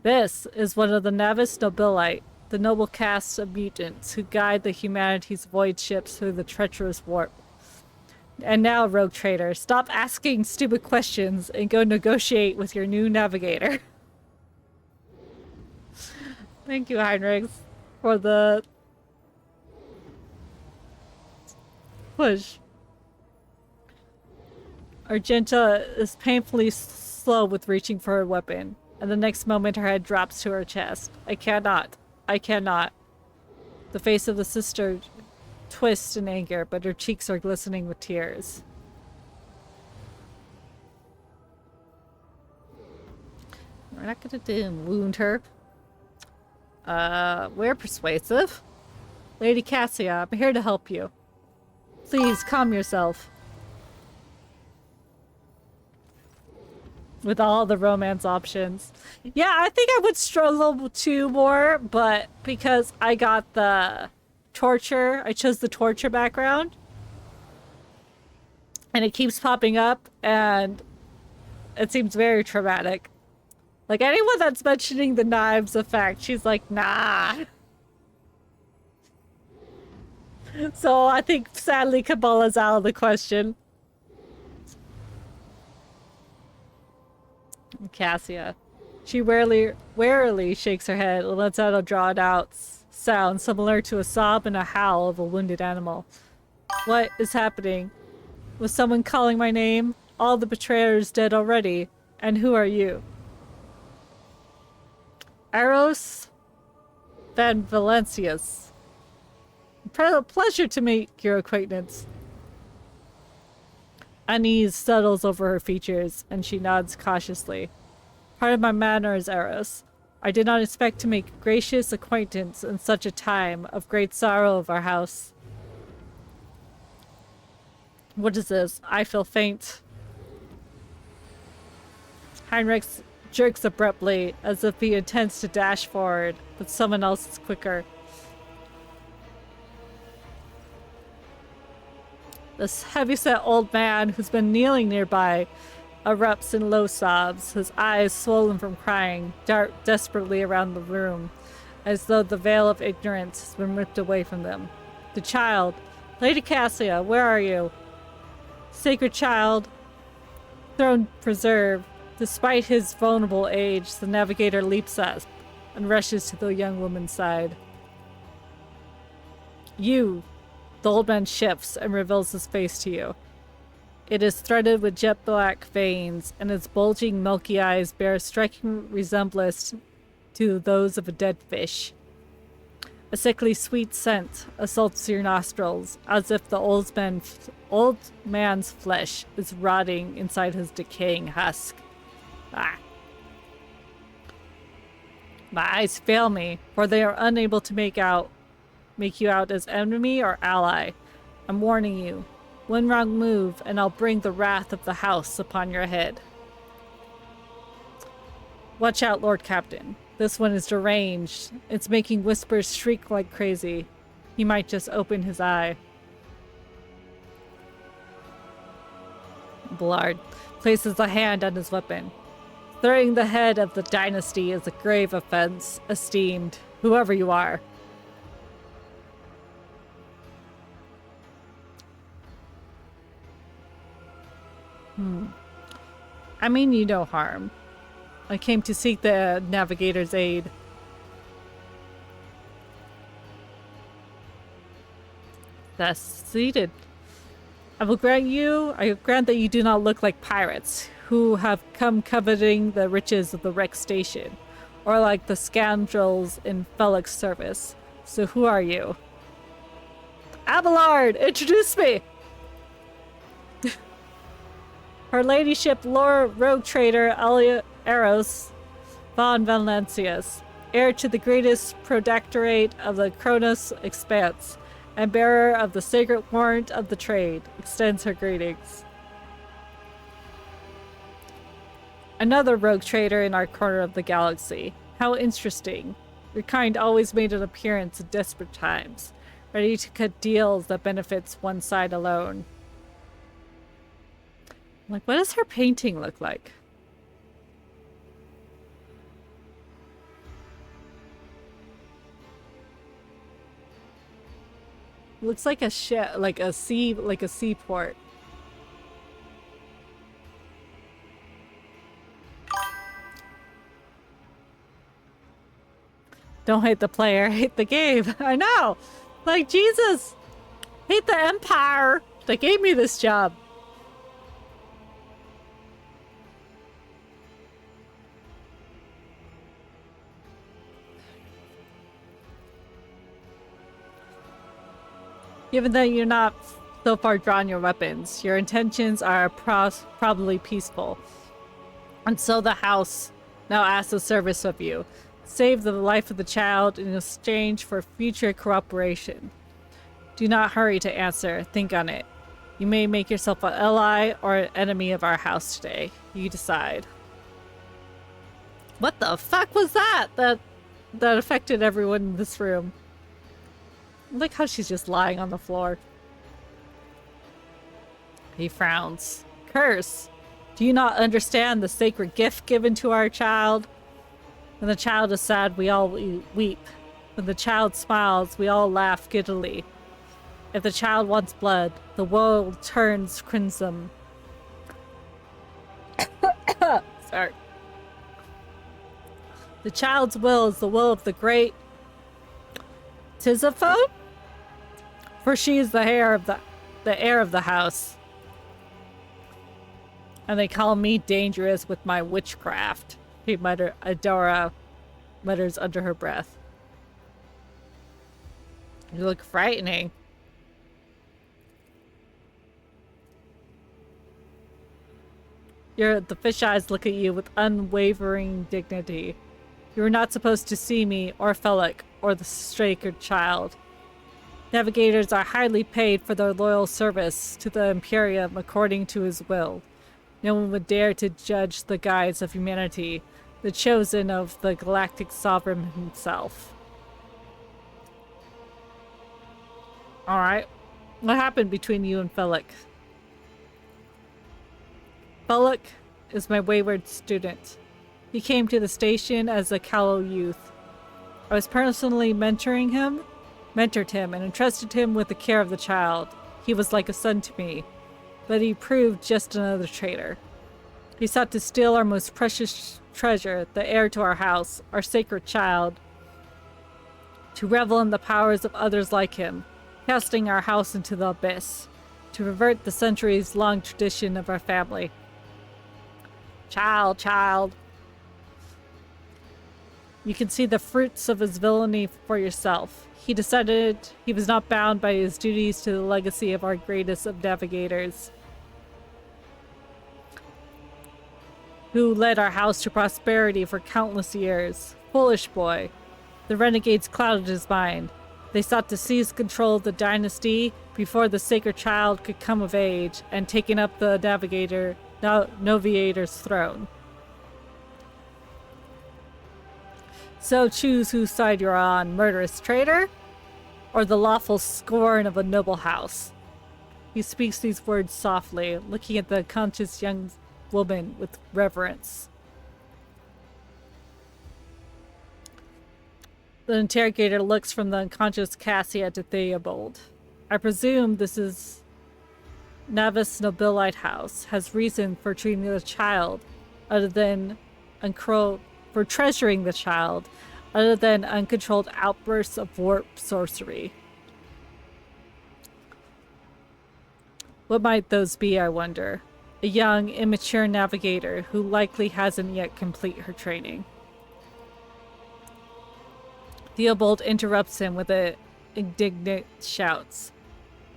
This is one of the Navis Nobilite, the noble caste of mutants who guide the humanity's void ships through the treacherous warp. And now, rogue trader, stop asking stupid questions and go negotiate with your new navigator. Thank you, Heinrichs, for the push. Argenta is painfully slow with reaching for her weapon, and the next moment her head drops to her chest. I cannot. The face of the sister twists in anger, but her cheeks are glistening with tears. We're not gonna wound her. We're persuasive. Lady Cassia, I'm here to help you. Please, calm yourself. With all the romance options. Yeah, I think I would struggle to more, but because I got the torture, I chose the torture background. And it keeps popping up, and it seems very traumatic. Like, anyone that's mentioning the knives effect, she's like, nah. So I think, sadly, Kabbalah's out of the question. Cassia. She warily shakes her head and lets out a drawn-out sound similar to a sob and a howl of a wounded animal. What is happening? Was someone calling my name? All the betrayers dead already. And who are you? Eros Van Valencius. Pleasure to make your acquaintance. Unease settles over her features, and she nods cautiously. Part of my manners, Eros. I did not expect to make gracious acquaintance in such a time of great sorrow of our house. What is this? I feel faint. Heinrich jerks abruptly, as if he intends to dash forward, but someone else is quicker. This heavy-set old man who's been kneeling nearby erupts in low sobs, his eyes swollen from crying, dart desperately around the room, as though the veil of ignorance has been ripped away from them. The child. Lady Cassia, where are you? Sacred child. Throne preserved. Despite his vulnerable age, the navigator leaps up and rushes to the young woman's side. You. The old man shifts and reveals his face to you. It is threaded with jet black veins, and its bulging milky eyes bear a striking resemblance to those of a dead fish. A sickly sweet scent assaults your nostrils, as if the old man's flesh is rotting inside his decaying husk. Ah. My eyes fail me, for they are unable to make you out as enemy or ally. I'm warning you. One wrong move, and I'll bring the wrath of the house upon your head. Watch out, Lord Captain. This one is deranged. It's making Whispers shriek like crazy. He might just open his eye. Blard places a hand on his weapon. Throwing the head of the dynasty is a grave offense, esteemed, whoever you are. I mean you no harm. I came to seek the navigator's aid. Thus seated. I grant that you do not look like pirates who have come coveting the riches of the wrecked station, or like the scoundrels in Felix's service. So who are you? Abelard, introduce me! Her ladyship, Lord Rogue Trader Eros von Valencius, heir to the greatest protectorate of the Kronos Expanse, and bearer of the sacred warrant of the trade, extends her greetings. Another rogue trader in our corner of the galaxy. How interesting. Your kind always made an appearance in desperate times, ready to cut deals that benefits one side alone. Like, what does her painting look like? Looks like a ship, like a seaport. Don't hate the player, hate the game. I know! Like, Jesus! Hate the Empire that gave me this job. Given that you're not so far drawn your weapons, your intentions are probably peaceful. And so the house now asks a service of you. Save the life of the child in exchange for future cooperation. Do not hurry to answer. Think on it. You may make yourself an ally or an enemy of our house today. You decide. What the fuck was that? That affected everyone in this room. I like how she's just lying on the floor. He frowns. Curse! Do you not understand the sacred gift given to our child? When the child is sad, we all weep. When the child smiles, we all laugh giddily. If the child wants blood, the world turns crimson. Sorry. The child's will is the will of the great Tisiphone? For she is the heir of the heir of the house. And they call me dangerous with my witchcraft, Adora mutters under her breath. You look frightening. The fish eyes look at you with unwavering dignity. You are not supposed to see me, or Felix, or the sacred child. Navigators are highly paid for their loyal service to the Imperium according to his will. No one would dare to judge the guides of humanity, the chosen of the galactic sovereign himself. Alright. What happened between you and Felix? Felix is my wayward student. He came to the station as a callow youth. I was personally mentored him, and entrusted him with the care of the child. He was like a son to me, but he proved just another traitor. He sought to steal our most precious treasure, the heir to our house, our sacred child, to revel in the powers of others like him, casting our house into the abyss, to pervert the centuries-long tradition of our family. Child. You can see the fruits of his villainy for yourself. He decided he was not bound by his duties to the legacy of our greatest of navigators, who led our house to prosperity for countless years. Foolish boy. The renegades clouded his mind. They sought to seize control of the dynasty before the sacred child could come of age and taken up the Noviator's throne. So choose whose side you're on, murderous traitor, or the lawful scorn of a noble house. He speaks these words softly, looking at the unconscious young woman with reverence. The interrogator looks from the unconscious Cassia to Theobald. I presume this is Navis Nobilite House has reason for treating the child other than for treasuring the child other than uncontrolled outbursts of warp sorcery. What might those be, I wonder? A young, immature navigator who likely hasn't yet completed her training. Theobald interrupts him with indignant shouts.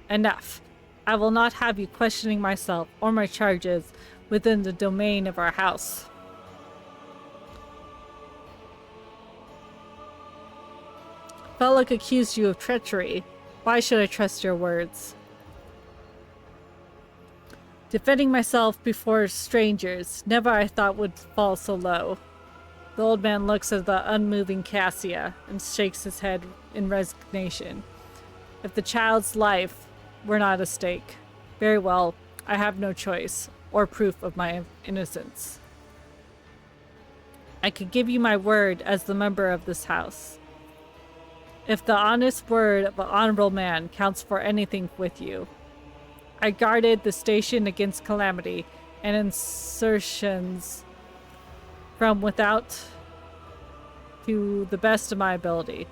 Enough. I will not have you questioning myself or my charges within the domain of our house. Felix accused you of treachery. Why should I trust your words? Defending myself before strangers, never I thought would fall so low. The old man looks at the unmoving Cassia and shakes his head in resignation. If the child's life were not at stake, very well, I have no choice or proof of my innocence. I could give you my word as the member of this house. If the honest word of an honorable man counts for anything with you. I guarded the station against calamity and insertions from without to the best of my ability.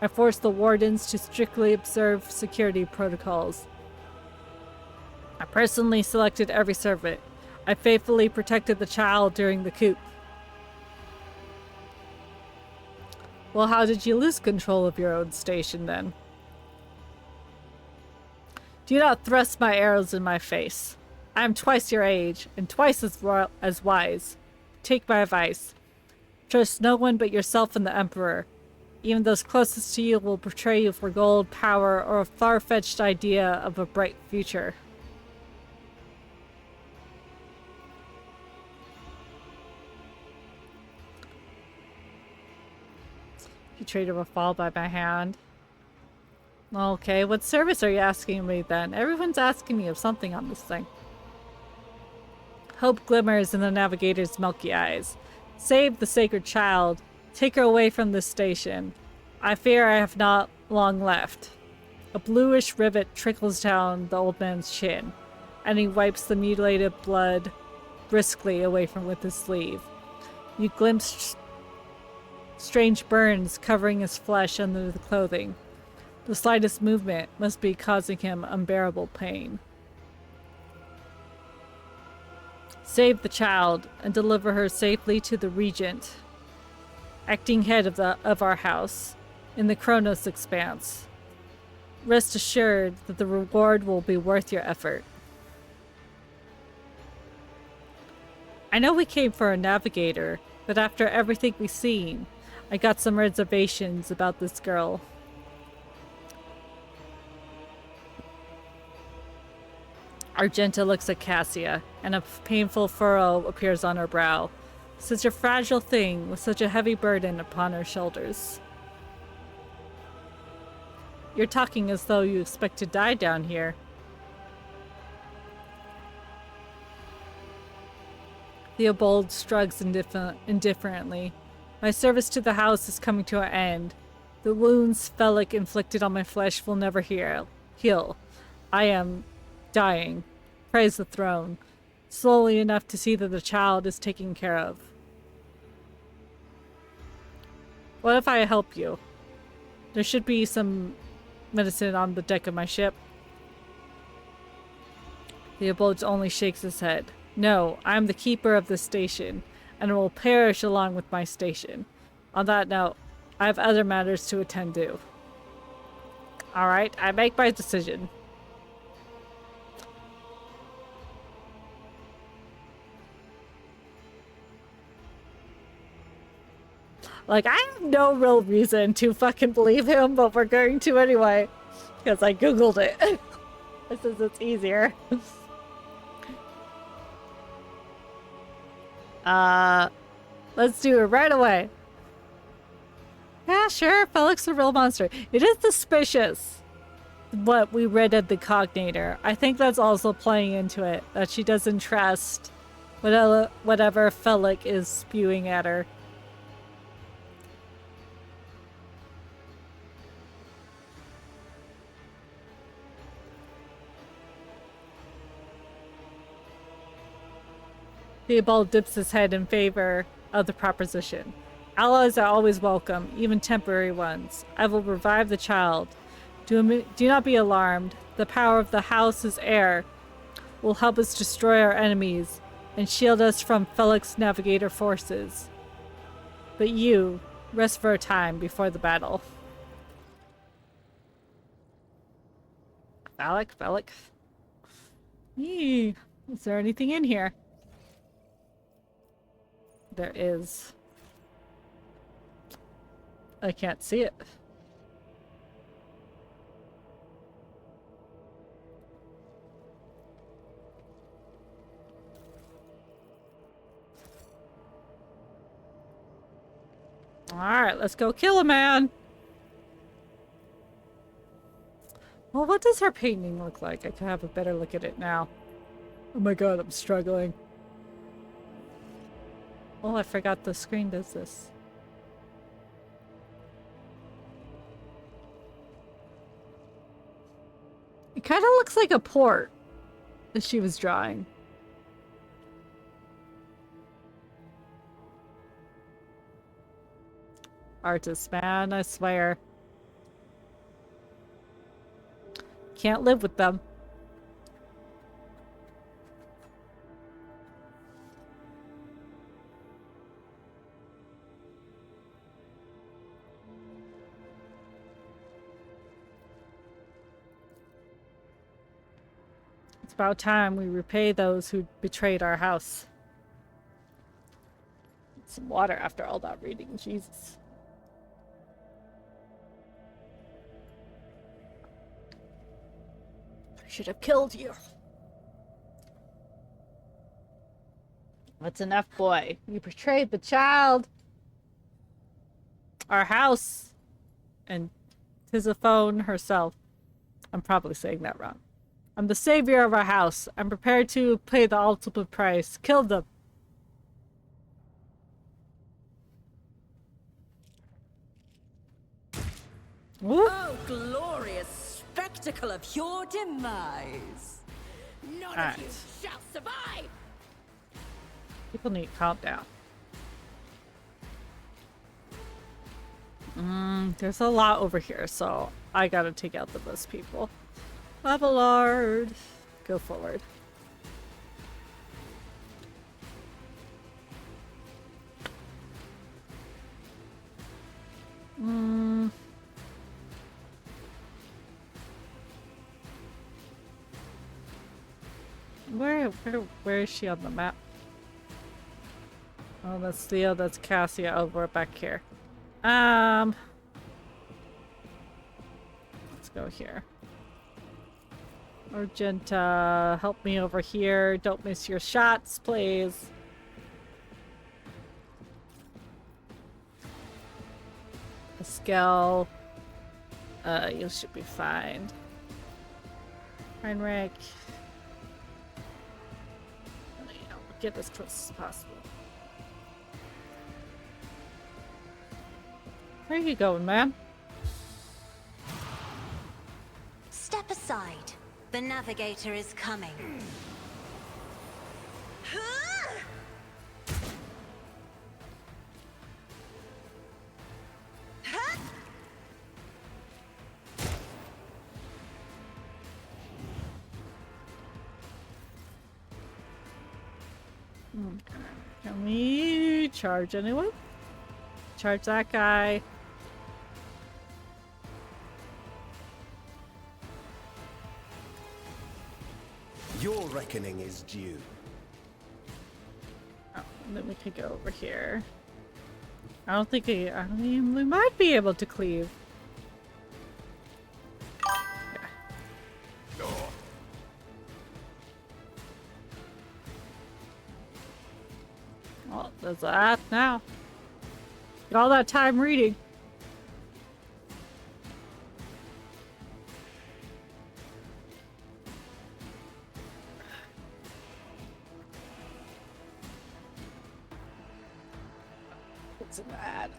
I forced the wardens to strictly observe security protocols. I personally selected every servant. I faithfully protected the child during the coup. Well, how did you lose control of your own station then? Do not thrust my arrows in my face. I am twice your age, and twice as wise. Take my advice. Trust no one but yourself and the Emperor. Even those closest to you will betray you for gold, power, or a far-fetched idea of a bright future. You traded a fall by my hand. Okay, what service are you asking me then? Everyone's asking me of something on this thing. Hope glimmers in the navigator's milky eyes. Save the sacred child. Take her away from this station. I fear I have not long left. A bluish rivet trickles down the old man's chin, and he wipes the mutilated blood briskly away from with his sleeve. You glimpse strange burns covering his flesh under the clothing. The slightest movement must be causing him unbearable pain. Save the child and deliver her safely to the Regent, acting head of our house, in the Kronos expanse. Rest assured that the reward will be worth your effort. I know we came for a navigator, but after everything we've seen, I got some reservations about this girl. Argenta looks at Cassia, and a painful furrow appears on her brow. Such a fragile thing with such a heavy burden upon her shoulders. You're talking as though you expect to die down here. Theobald shrugs indifferently. My service to the house is coming to an end. The wounds Felix inflicted on my flesh will never heal. I am dying. Praise the throne. Slowly enough to see that the child is taken care of. What if I help you? There should be some medicine on the deck of my ship. Theobald only shakes his head. No, I am the keeper of this station, and will perish along with my station. On that note, I have other matters to attend to. Alright, I make my decision. Like, I have no real reason to fucking believe him, but we're going to anyway. Because I googled it. Since it's easier. Let's do it right away. Yeah, sure, Felix is a real monster. It is suspicious what we read at the Cognator. I think that's also playing into it, that she doesn't trust whatever Felix is spewing at her. Theobald dips his head in favor of the proposition. Allies are always welcome, even temporary ones. I will revive the child. Do not be alarmed. The power of the house's heir will help us destroy our enemies and shield us from Felix Navigator forces. But you, rest for a time before the battle. Felix. Yee. Is there anything in here? There is. I can't see it. Alright, let's go kill a man. Well, what does her painting look like? I can have a better look at it now. Oh my god, I'm struggling. Oh, I forgot the screen does this. It kind of looks like a port that she was drawing. Artist, man, I swear. Can't live with them. It's about time we repay those who betrayed our house. Some water after all that reading, Jesus. I should have killed you. That's enough, boy. You betrayed the child. Our house. And Tisiphone herself. I'm probably saying that wrong. I'm the savior of our house. I'm prepared to pay the ultimate price. Kill them. Whoop. Oh, glorious spectacle of your demise. None of you shall survive. People need to calm down. There's a lot over here, so I gotta take out the most people. Abelard, go forward. Where is she on the map? Oh, that's Theo, that's Cassia over back here. Let's go here. Argenta, help me over here. Don't miss your shots, please. Pascal. You should be fine. Heinrich. Get as close as possible. Where are you going, man? Step aside. The navigator is coming. Can we charge anyone? Charge that guy. Your reckoning is due. Oh, and then we could go over here. I don't think we might be able to cleave. Yeah. Well, there's that now. Got all that time reading. What's that?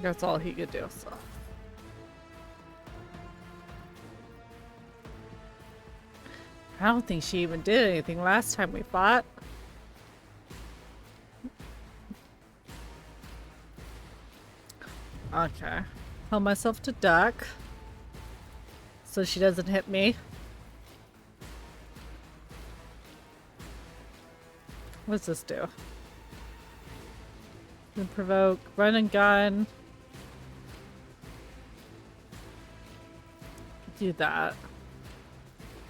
That's all he could do, so. I don't think she even did anything last time we fought. Okay. Tell myself to duck. So she doesn't hit me. What's this do? Provoke, run and gun. Do that.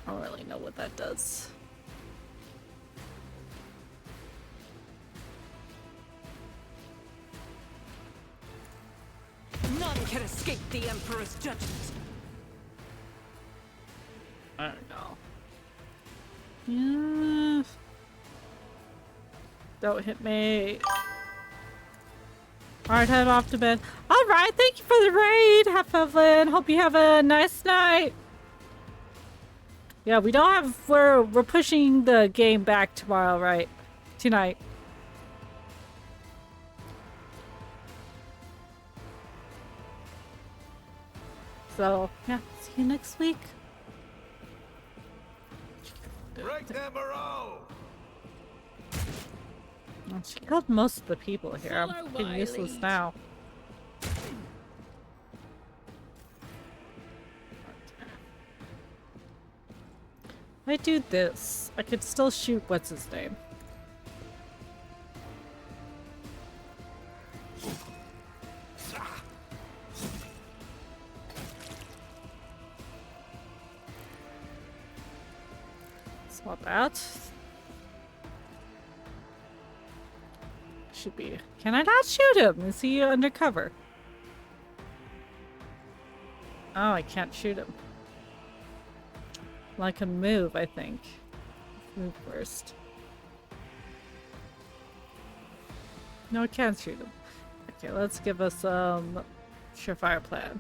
I don't really know what that does. None can escape the Emperor's judgment. I don't know. Yeah. Don't hit me. Alright, head off to bed. Alright, thank you for the raid, Half Evelyn. Hope you have a nice night. Yeah, we don't have, we're pushing the game back tomorrow, right? Tonight. So, yeah, see you next week. Break them all! Well, she killed most of the people here. I'm fucking useless now. If I do this, I could still shoot what's his name. Swap out. Should be. Can I not shoot him? Is he undercover? Oh, I can't shoot him. Well, I can move, I think. Move first. No, I can't shoot him. Okay, let's give us some surefire plan.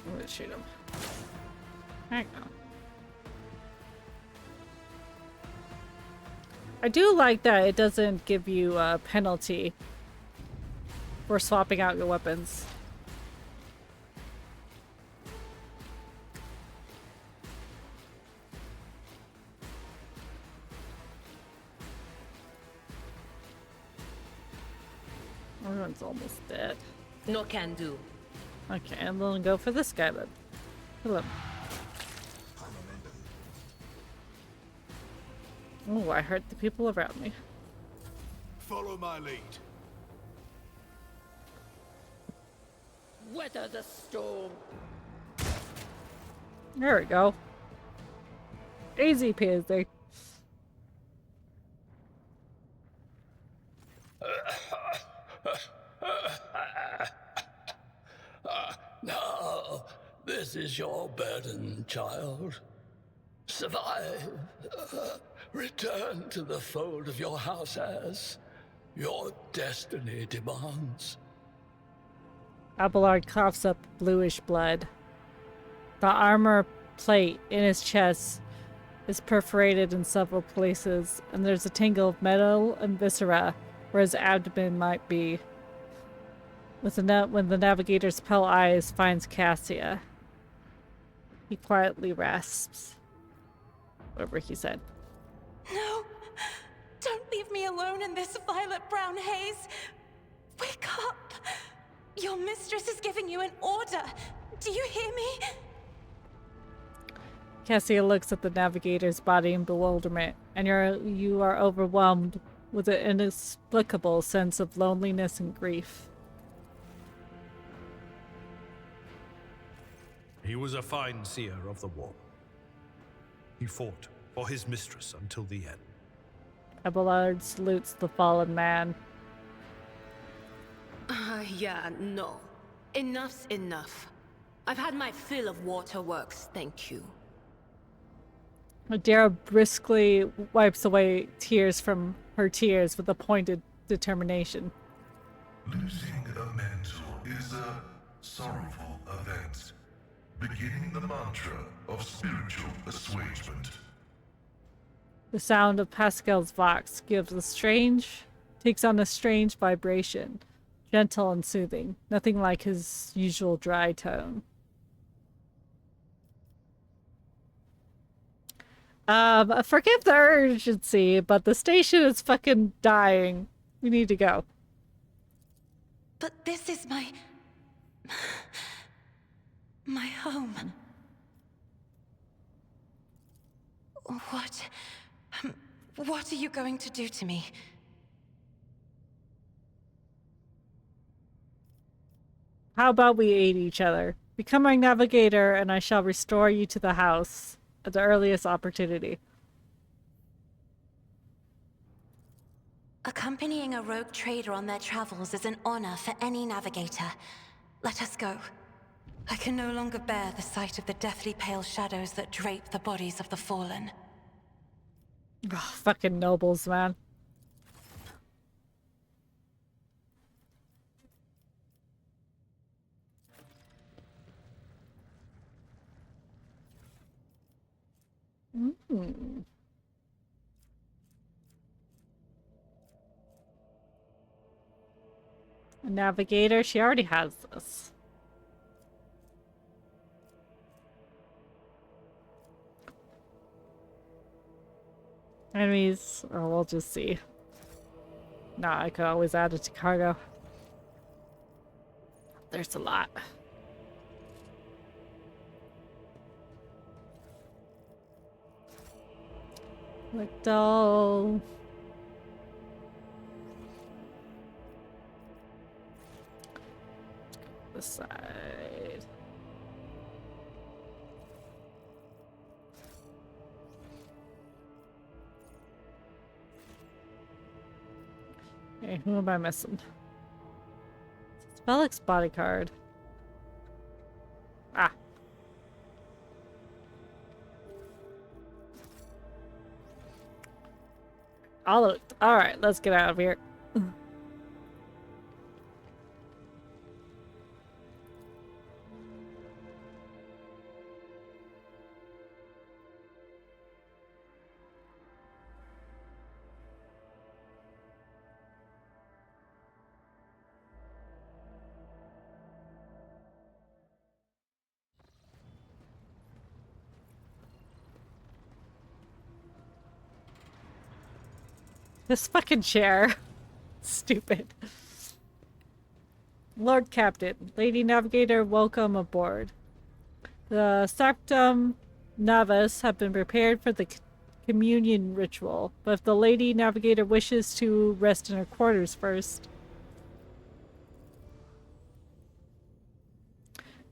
I'm gonna shoot him. There you go. I do like that it doesn't give you a penalty for swapping out your weapons. Everyone's almost dead. No can do. Okay, I'm gonna go for this guy then. Hello. Oh, I hurt the people around me. Follow my lead. Weather the storm. There we go. Easy peasy. Now, this is your burden, child. Survive. Return to the fold of your house as your destiny demands. Abelard coughs up bluish blood. The armor plate in his chest is perforated in several places, and there's a tingle of metal and viscera where his abdomen might be. When the navigator's pale eyes finds Cassia, he quietly rasps. Whatever he said. No! Don't leave me alone in this violet-brown haze! Wake up! Your mistress is giving you an order! Do you hear me? Cassia looks at the navigator's body in bewilderment, and you are overwhelmed with an inexplicable sense of loneliness and grief. He was a fine seer of the war. He fought for his mistress until the end. Abelard salutes the fallen man. Yeah, no. Enough's enough. I've had my fill of waterworks, thank you. Adira briskly wipes away tears from her tears with a pointed determination. Losing a mentor is a sorrowful event, beginning the mantra of spiritual assuagement. The sound of Pascal's vox takes on a strange vibration, gentle and soothing, nothing like his usual dry tone. Forgive the urgency, but the station is fucking dying. We need to go. But this is my home. What are you going to do to me? How about we aid each other? Become my navigator, and I shall restore you to the house at the earliest opportunity. Accompanying a rogue trader on their travels is an honor for any navigator. Let us go. I can no longer bear the sight of the deathly pale shadows that drape the bodies of the fallen. Oh, fucking nobles, man. A navigator? She already has this. Enemies? Oh, we'll just see. Nah, I could always add it to cargo. There's a lot. Dull. This side. Okay, who am I missing? Spellix bodyguard. Ah. Alright, let's get out of here. This fucking chair. Stupid. Lord Captain, Lady Navigator, welcome aboard. The Sanctum Navis have been prepared for the communion ritual, but if the Lady Navigator wishes to rest in her quarters first.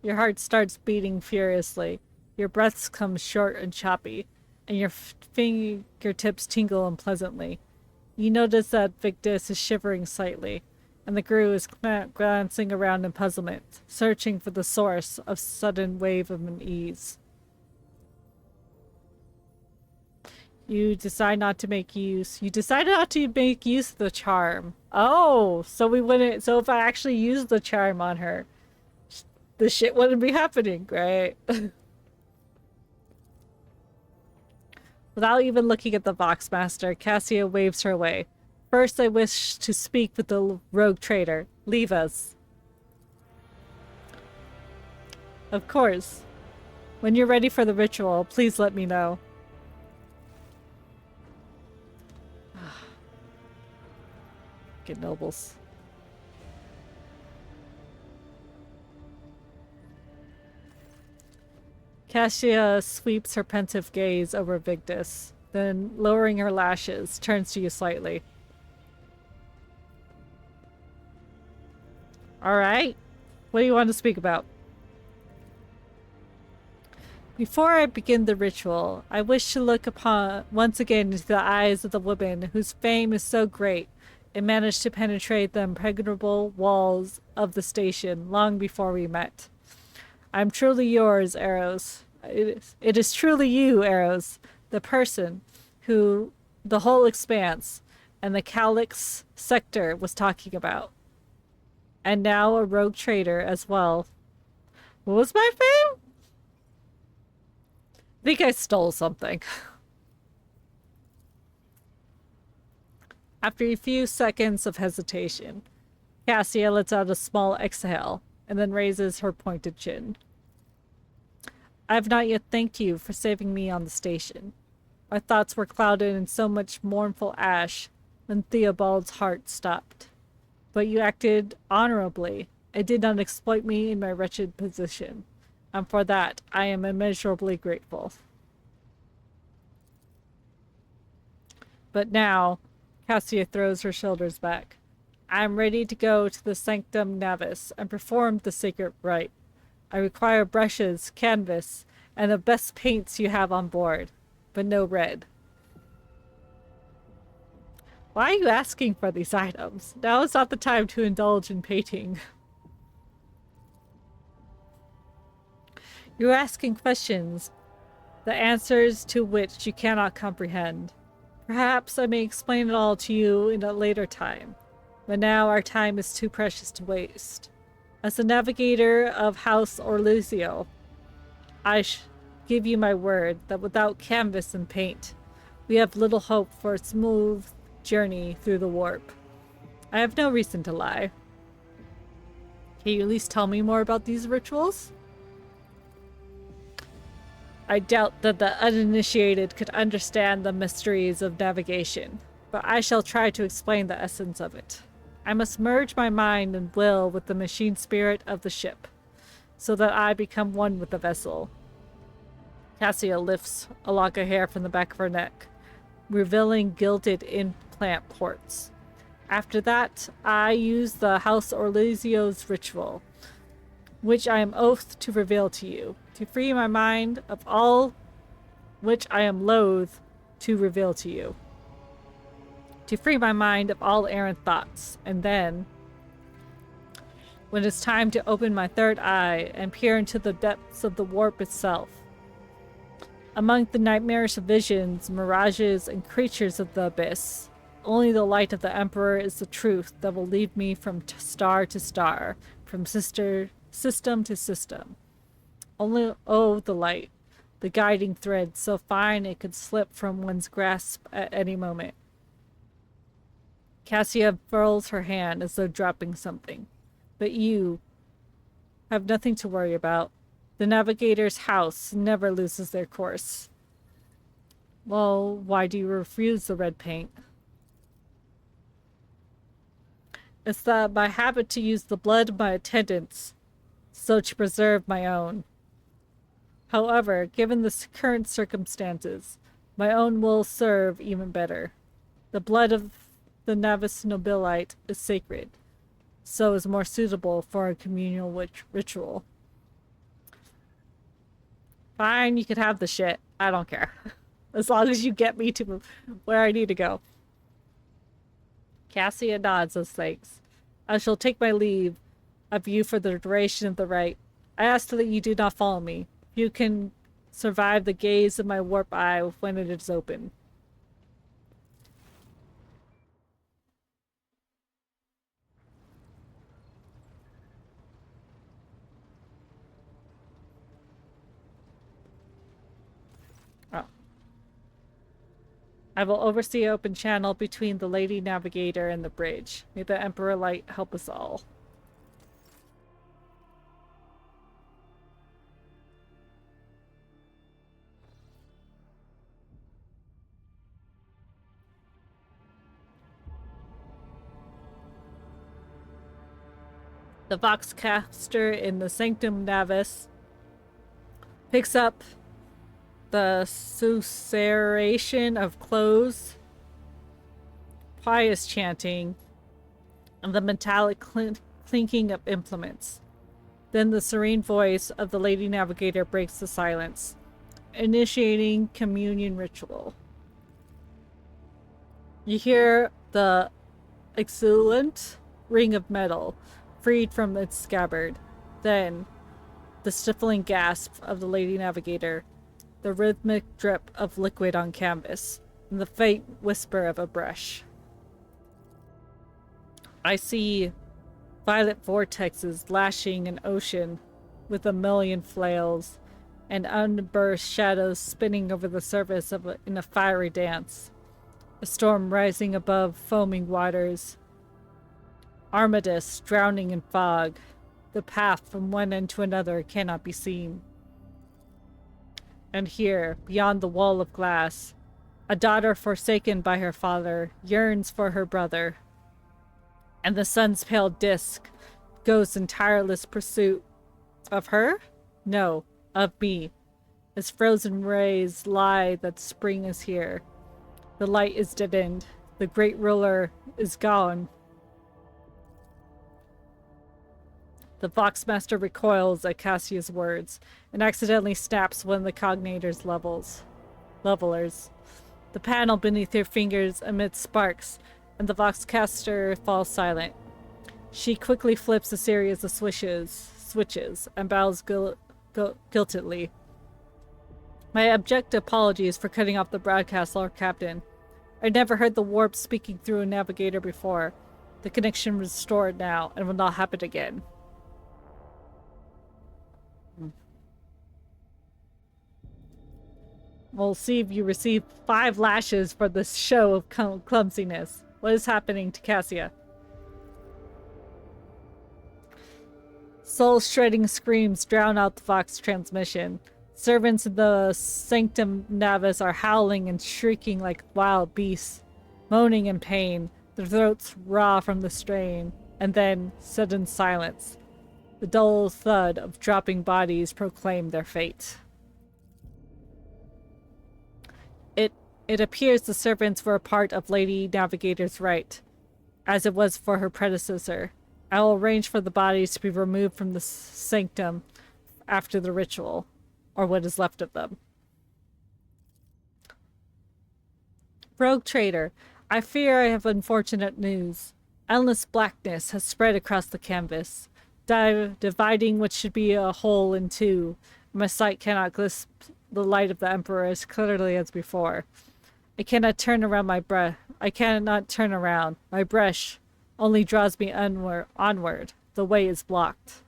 Your heart starts beating furiously. Your breaths come short and choppy, and your fingertips tingle unpleasantly. You notice that Victus is shivering slightly, and the crew is glancing around in puzzlement, searching for the source of sudden wave of unease. You decided not to make use of the charm. Oh, so we wouldn't. So if I actually used the charm on her, the shit wouldn't be happening, right? Without even looking at the Voxmaster, Cassia waves her away. First, I wish to speak with the rogue trader. Leave us. Of course. When you're ready for the ritual, please let me know. Get nobles. Cassia sweeps her pensive gaze over Victus, then, lowering her lashes, turns to you slightly. Alright. What do you want to speak about? Before I begin the ritual, I wish to look upon once again into the eyes of the woman whose fame is so great it managed to penetrate the impregnable walls of the station long before we met. I'm truly yours, Eros. It is truly you, Eros, the person who the whole expanse and the Calyx sector was talking about. And now a rogue trader as well. What was my fame? I think I stole something. After a few seconds of hesitation, Cassia lets out a small exhale and then raises her pointed chin. I have not yet thanked you for saving me on the station. My thoughts were clouded in so much mournful ash when Theobald's heart stopped. But you acted honorably and did not exploit me in my wretched position, and for that I am immeasurably grateful. But now, Cassia throws her shoulders back. I am ready to go to the Sanctum Navis and perform the sacred rite. I require brushes, canvas, and the best paints you have on board, but no red. Why are you asking for these items? Now is not the time to indulge in painting. You're asking questions, the answers to which you cannot comprehend. Perhaps I may explain it all to you in a later time, but now our time is too precious to waste. As the navigator of House Orluzio, I give you my word that without canvas and paint, we have little hope for a smooth journey through the warp. I have no reason to lie. Can you at least tell me more about these rituals? I doubt that the uninitiated could understand the mysteries of navigation, but I shall try to explain the essence of it. I must merge my mind and will with the machine spirit of the ship, so that I become one with the vessel. Cassia lifts a lock of hair from the back of her neck, revealing gilded implant ports. After that, I use the House Orluzio's ritual, which I am oath to reveal to you, to free my mind of all which I am loath to reveal to you. to free my mind of all errant thoughts, and then, when it's time to open my third eye and peer into the depths of the warp itself. Among the nightmarish visions, mirages, and creatures of the abyss, only the light of the Emperor is the truth that will lead me from star to star, from system to system. Only, oh, the light, the guiding thread so fine it could slip from one's grasp at any moment. Cassia furls her hand as though dropping something. But you have nothing to worry about. The Navigator's house never loses their course. Well, why do you refuse the red paint? It's that my habit to use the blood of my attendants, so to preserve my own. However, given the current circumstances, my own will serve even better. The blood of the Navis Nobilite is sacred, so is more suitable for a communal ritual. Fine, you could have the shit. I don't care. As long as you get me to where I need to go. Cassia nods as thanks. I shall take my leave of you for the duration of the rite. I ask that you do not follow me. You can survive the gaze of my warp eye when it is open. Oh. I will oversee open channel between the Lady Navigator and the bridge. May the Emperor Light help us all. The Voxcaster in the Sanctum Navis picks up the susurration of clothes, pious chanting, and the metallic clinking of implements. Then the serene voice of the Lady Navigator breaks the silence, initiating communion ritual. You hear the exultant ring of metal freed from its scabbard. Then, the stifling gasp of the Lady Navigator, the rhythmic drip of liquid on canvas, and the faint whisper of a brush. I see violet vortexes lashing an ocean with a million flails, and unburst shadows spinning over the surface in a fiery dance. A storm rising above foaming waters. Armistice drowning in fog. The path from one end to another cannot be seen. And here, beyond the wall of glass, a daughter forsaken by her father yearns for her brother. And the sun's pale disk goes in tireless pursuit of her? No, of me. As frozen rays lie that spring is here. The light is deadened. The great ruler is gone. The Voxmaster recoils at Cassia's words and accidentally snaps one of the Cognator's levelers. The panel beneath her fingers emits sparks, and the Voxcaster falls silent. She quickly flips a series of switches, and bows guiltily. My abject apologies for cutting off the broadcast, Lord Captain. I never heard the warp speaking through a navigator before. The connection restored now, and will not happen again. We'll see if you receive 5 lashes for this show of clumsiness. What is happening to Cassia? Soul-shredding screams drown out the Vox transmission. Servants in the Sanctum Navis are howling and shrieking like wild beasts, moaning in pain, their throats raw from the strain, and then sudden silence. The dull thud of dropping bodies proclaim their fate. It appears the servants were a part of Lady Navigator's rite, as it was for her predecessor. I will arrange for the bodies to be removed from the sanctum after the ritual, or what is left of them. Rogue trader, I fear I have unfortunate news. Endless blackness has spread across the canvas, dividing what should be a whole in two. My sight cannot grasp the light of the Emperor as clearly as before. I cannot turn around my breath. I cannot turn around. My brush only draws me onward. The way is blocked.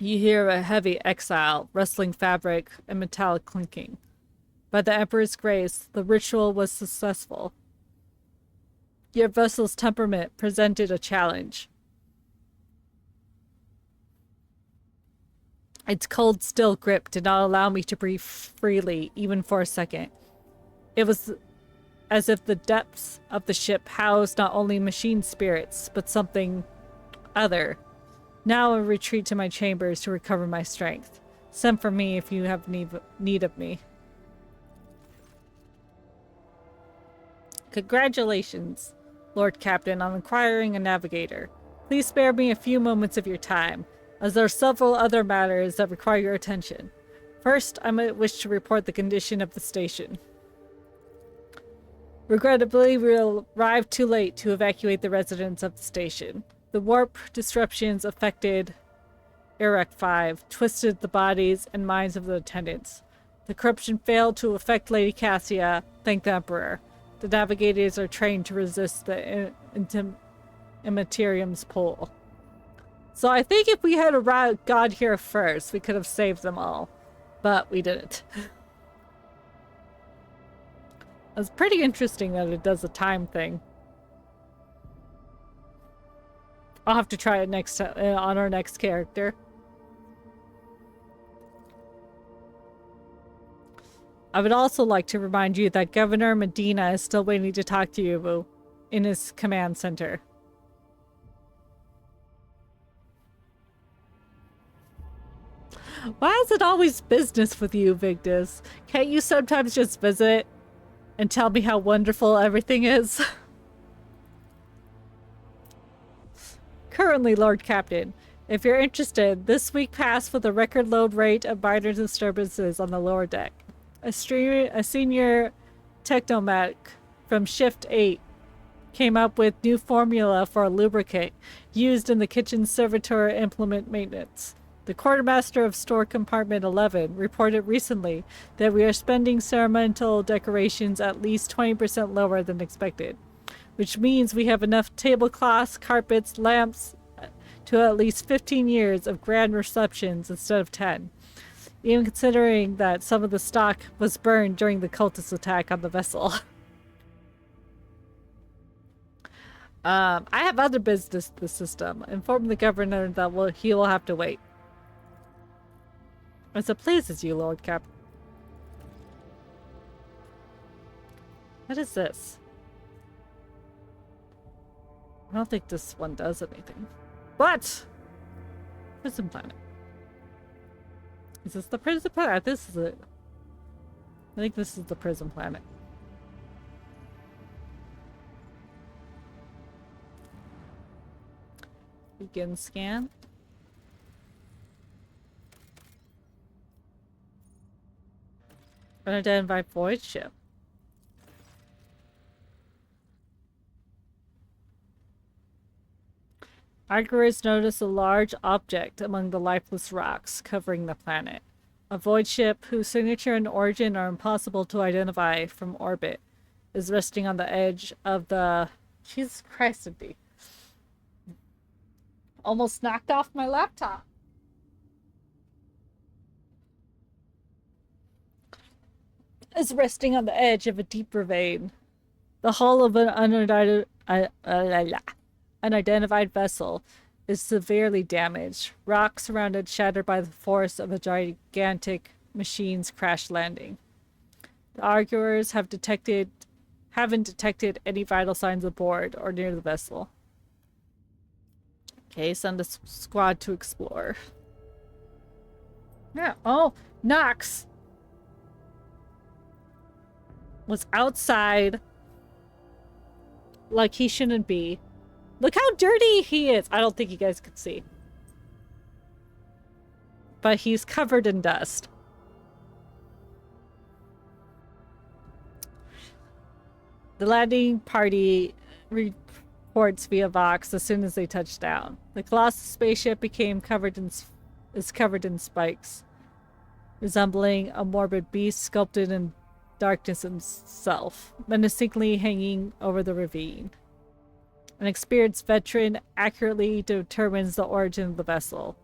You hear a heavy exhale, rustling fabric, and metallic clinking. By the Emperor's grace, the ritual was successful. Your vessel's temperament presented a challenge. Its cold, still grip did not allow me to breathe freely, even for a second. It was as if the depths of the ship housed not only machine spirits, but something other. Now I retreat to my chambers to recover my strength. Send for me if you have need of me. Congratulations, Lord Captain, on acquiring a navigator. Please spare me a few moments of your time, as there are several other matters that require your attention. First, I might wish to report the condition of the station. Regrettably, we arrived too late to evacuate the residents of the station. The warp disruptions affected Iraq 5, twisted the bodies and minds of the attendants. The corruption failed to affect Lady Cassia, thank the Emperor. The navigators are trained to resist the Immaterium's pull. So I think if we had arrived God here first, we could have saved them all. But we didn't. It's pretty interesting that it does a time thing. I'll have to try it next on our next character. I would also like to remind you that Governor Medina is still waiting to talk to you in his command center. Why is it always business with you, Victus? Can't you sometimes just visit and tell me how wonderful everything is? Currently, Lord Captain, if you're interested, this week passed with a record load rate of minor disturbances on the lower deck. A senior technomech from Shift 8 came up with new formula for a lubricant used in the kitchen servitor implement maintenance. The quartermaster of store compartment 11 reported recently that we are spending ceremonial decorations at least 20% lower than expected, which means we have enough tablecloths, carpets, lamps to at least 15 years of grand receptions instead of 10. Even considering that some of the stock was burned during the cultist attack on the vessel. I have other business in the system. Inform the governor that he will have to wait. As it pleases you, Lord Cap. What is this? I don't think this one does anything. What? Prison planet. Is this the prison planet? This is it. I think this is the prison planet. Begin scan. Unidentified void ship. Arguers notice a large object among the lifeless rocks covering the planet. A void ship whose signature and origin are impossible to identify from orbit is resting on the edge of the... Jesus Christ, indeed. Almost knocked off my laptop. Is resting on the edge of a deep ravine. The hull of an unidentified vessel is severely damaged. Rocks around it shattered by the force of a gigantic machine's crash landing. The arguers haven't detected any vital signs aboard or near the vessel. Okay, send a squad to explore. Yeah. Oh, Nox was outside like he shouldn't be. Look how dirty he is. I don't think you guys could see. But he's covered in dust. The landing party reports via Vox as soon as they touch down. The Colossus spaceship became covered in spikes, resembling a morbid beast sculpted in darkness himself, menacingly hanging over the ravine. An experienced veteran accurately determines the origin of the vessel.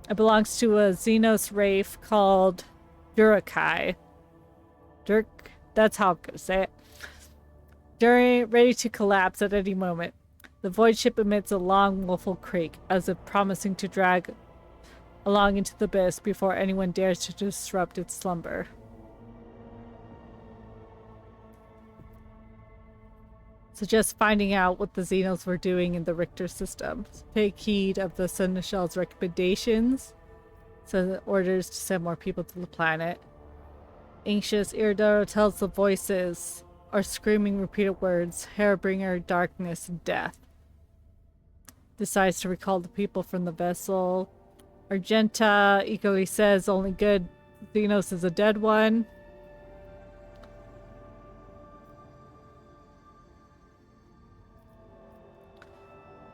It belongs to a Xenos wraith called Durakai. That's how I'm gonna say it. Ready to collapse at any moment. The void ship emits a long, woeful creak, as if promising to drag along into the abyss before anyone dares to disrupt its slumber. Suggest finding out what the Xenos were doing in the Richter system. Take heed of the Seneschal's recommendations. Send orders to send more people to the planet. Anxious, Iridoro tells the voices are screaming repeated words, Hairbringer, darkness, and death. Decides to recall the people from the vessel. Argenta eagerly says only good Xenos is a dead one.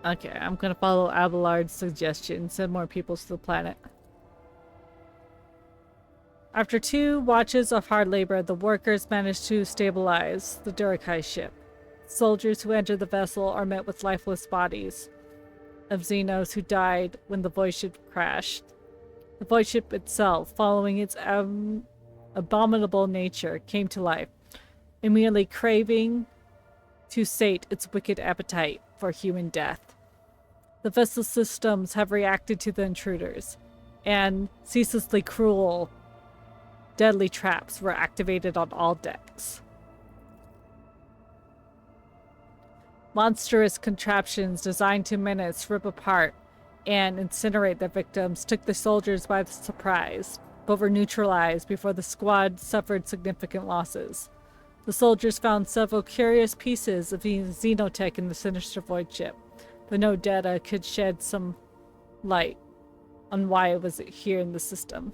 Okay, I'm gonna follow Abelard's suggestion. Send more people to the planet. After 2 watches of hard labor, the workers managed to stabilize the Durakai ship. Soldiers who enter the vessel are met with lifeless bodies of Xenos who died when the void ship crashed. The void ship itself, following its abominable nature, came to life, immediately craving to sate its wicked appetite for human death. The vessel systems have reacted to the intruders, and ceaselessly cruel, deadly traps were activated on all decks. Monstrous contraptions designed to menace, rip apart, and incinerate their victims took the soldiers by surprise, but were neutralized before the squad suffered significant losses. The soldiers found several curious pieces of xenotech in the sinister void ship, but no data could shed some light on why it was here in the system.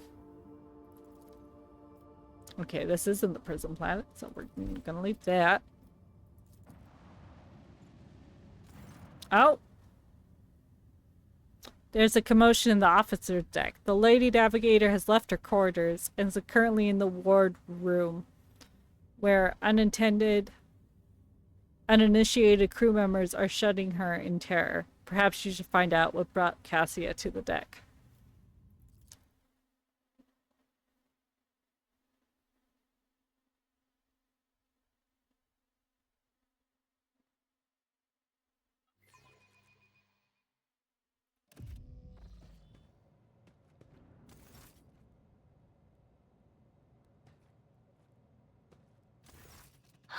Okay, this isn't the prison planet, so we're gonna leave that. Oh! There's a commotion in the officer's deck. The lady navigator has left her quarters and is currently in the ward room, where uninitiated crew members are shutting her in terror. Perhaps you should find out what brought Cassia to the deck.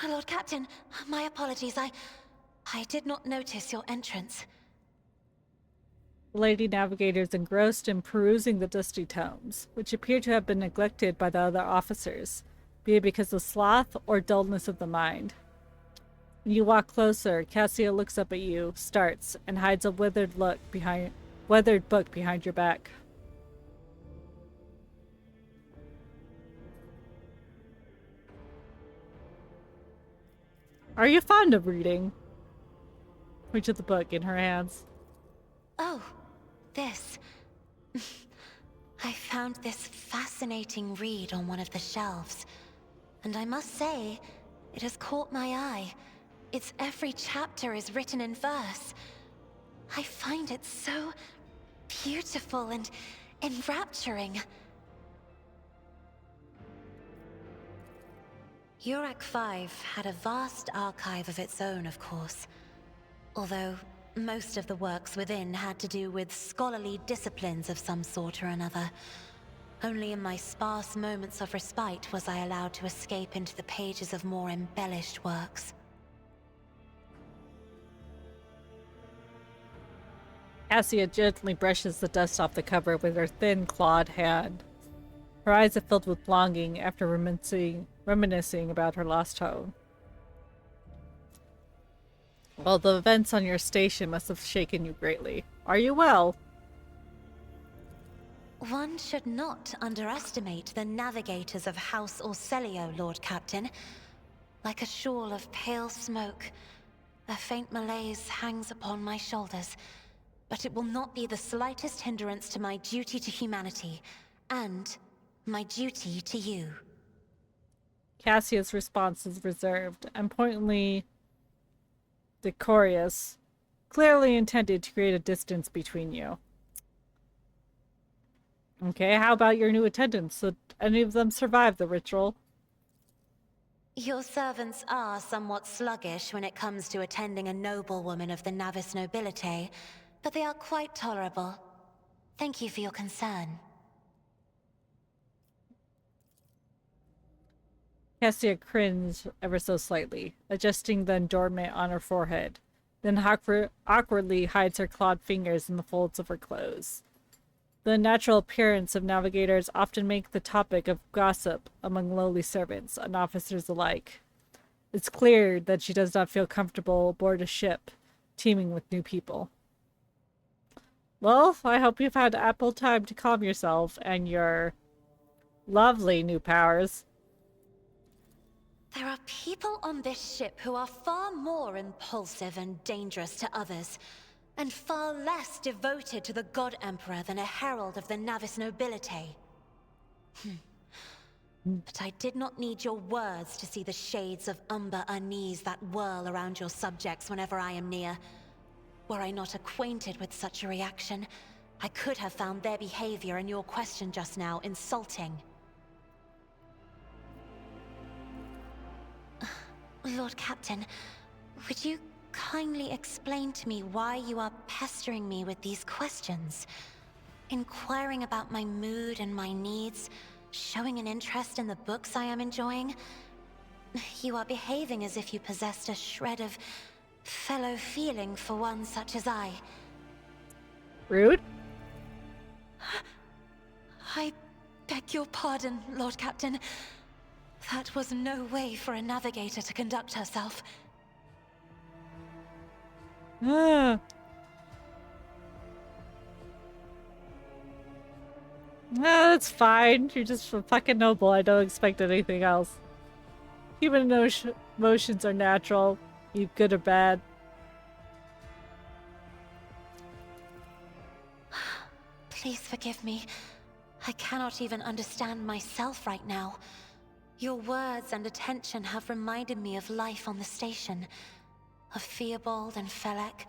Lord Captain, my apologies. I did not notice your entrance. The lady navigator is engrossed in perusing the dusty tomes, which appear to have been neglected by the other officers, be it because of sloth or dullness of the mind. When you walk closer, Cassia looks up at you, starts, and hides a withered book behind your back. Are you fond of reading? Reach at the book in her hands. Oh, this. I found this fascinating read on one of the shelves, and I must say, it has caught my eye. Its every chapter is written in verse. I find it so beautiful and enrapturing. Urak 5 had a vast archive of its own, of course. Although most of the works within had to do with scholarly disciplines of some sort or another. Only in my sparse moments of respite was I allowed to escape into the pages of more embellished works. Cassia gently brushes the dust off the cover with her thin, clawed hand. Her eyes are filled with longing after reminiscing about her lost home. Well, the events on your station must have shaken you greatly. Are you well? One should not underestimate the navigators of House Orselio, Lord Captain. Like a shawl of pale smoke, a faint malaise hangs upon my shoulders, but it will not be the slightest hindrance to my duty to humanity, and my duty to you. Cassia's response is reserved and pointedly decorous, clearly intended to create a distance between you. Okay, how about your new attendants? Did any of them survive the ritual? Your servants are somewhat sluggish when it comes to attending a noblewoman of the Navis nobility, but they are quite tolerable. Thank you for your concern. Cassia cringed ever so slightly, adjusting the adornment on her forehead, then awkwardly hides her clawed fingers in the folds of her clothes. The natural appearance of navigators often make the topic of gossip among lowly servants and officers alike. It's clear that she does not feel comfortable aboard a ship teeming with new people. Well, I hope you've had ample time to calm yourself and your lovely new powers. There are people on this ship who are far more impulsive and dangerous to others, and far less devoted to the God Emperor than a herald of the Navis nobility. But I did not need your words to see the shades of umber unease that whirl around your subjects whenever I am near. Were I not acquainted with such a reaction, I could have found their behavior and your question just now insulting. Lord Captain, would you kindly explain to me why you are pestering me with these questions? Inquiring about my mood and my needs, showing an interest in the books I am enjoying. You are behaving as if you possessed a shred of fellow feeling for one such as I. Rude? I beg your pardon, Lord Captain. That was no way for a navigator to conduct herself. Ah. That's fine. You're just a fucking noble. I don't expect anything else. Human emotions are natural, be good or bad. Please forgive me. I cannot even understand myself right now. Your words and attention have reminded me of life on the station, of Theobald and Felek.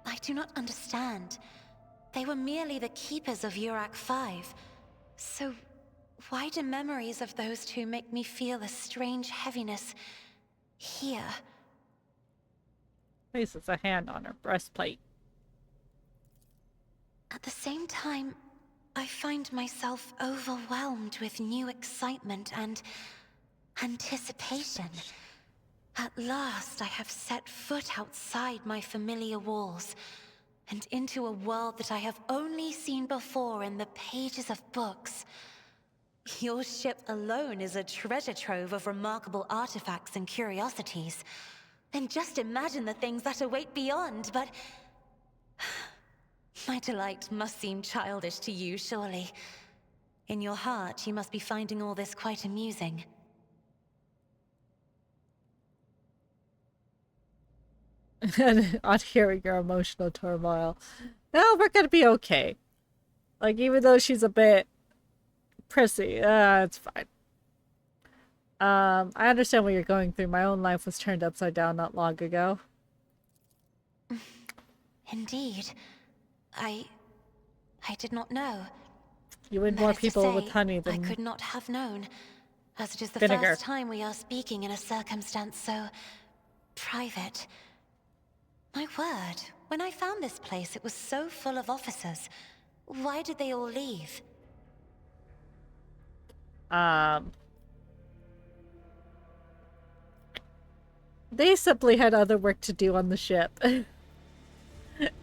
I do not understand. They were merely the keepers of Urak 5. So, why do memories of those two make me feel a strange heaviness here? Places a hand on her breastplate. At the same time, I find myself overwhelmed with new excitement and anticipation. At last, I have set foot outside my familiar walls and into a world that I have only seen before in the pages of books. Your ship alone is a treasure trove of remarkable artifacts and curiosities. And just imagine the things that await beyond, but my delight must seem childish to you, surely. In your heart, you must be finding all this quite amusing. On hearing your emotional turmoil. No, we're gonna be okay. Like, even though she's a bit prissy, it's fine. I understand what you're going through. My own life was turned upside down not long ago. Indeed. I did not know. You win more people with honey than I could not have known, as it is the vinegar. first time we are speaking in a circumstance so private. My word, when I found this place, it was so full of officers. Why did they all leave? They simply had other work to do on the ship. And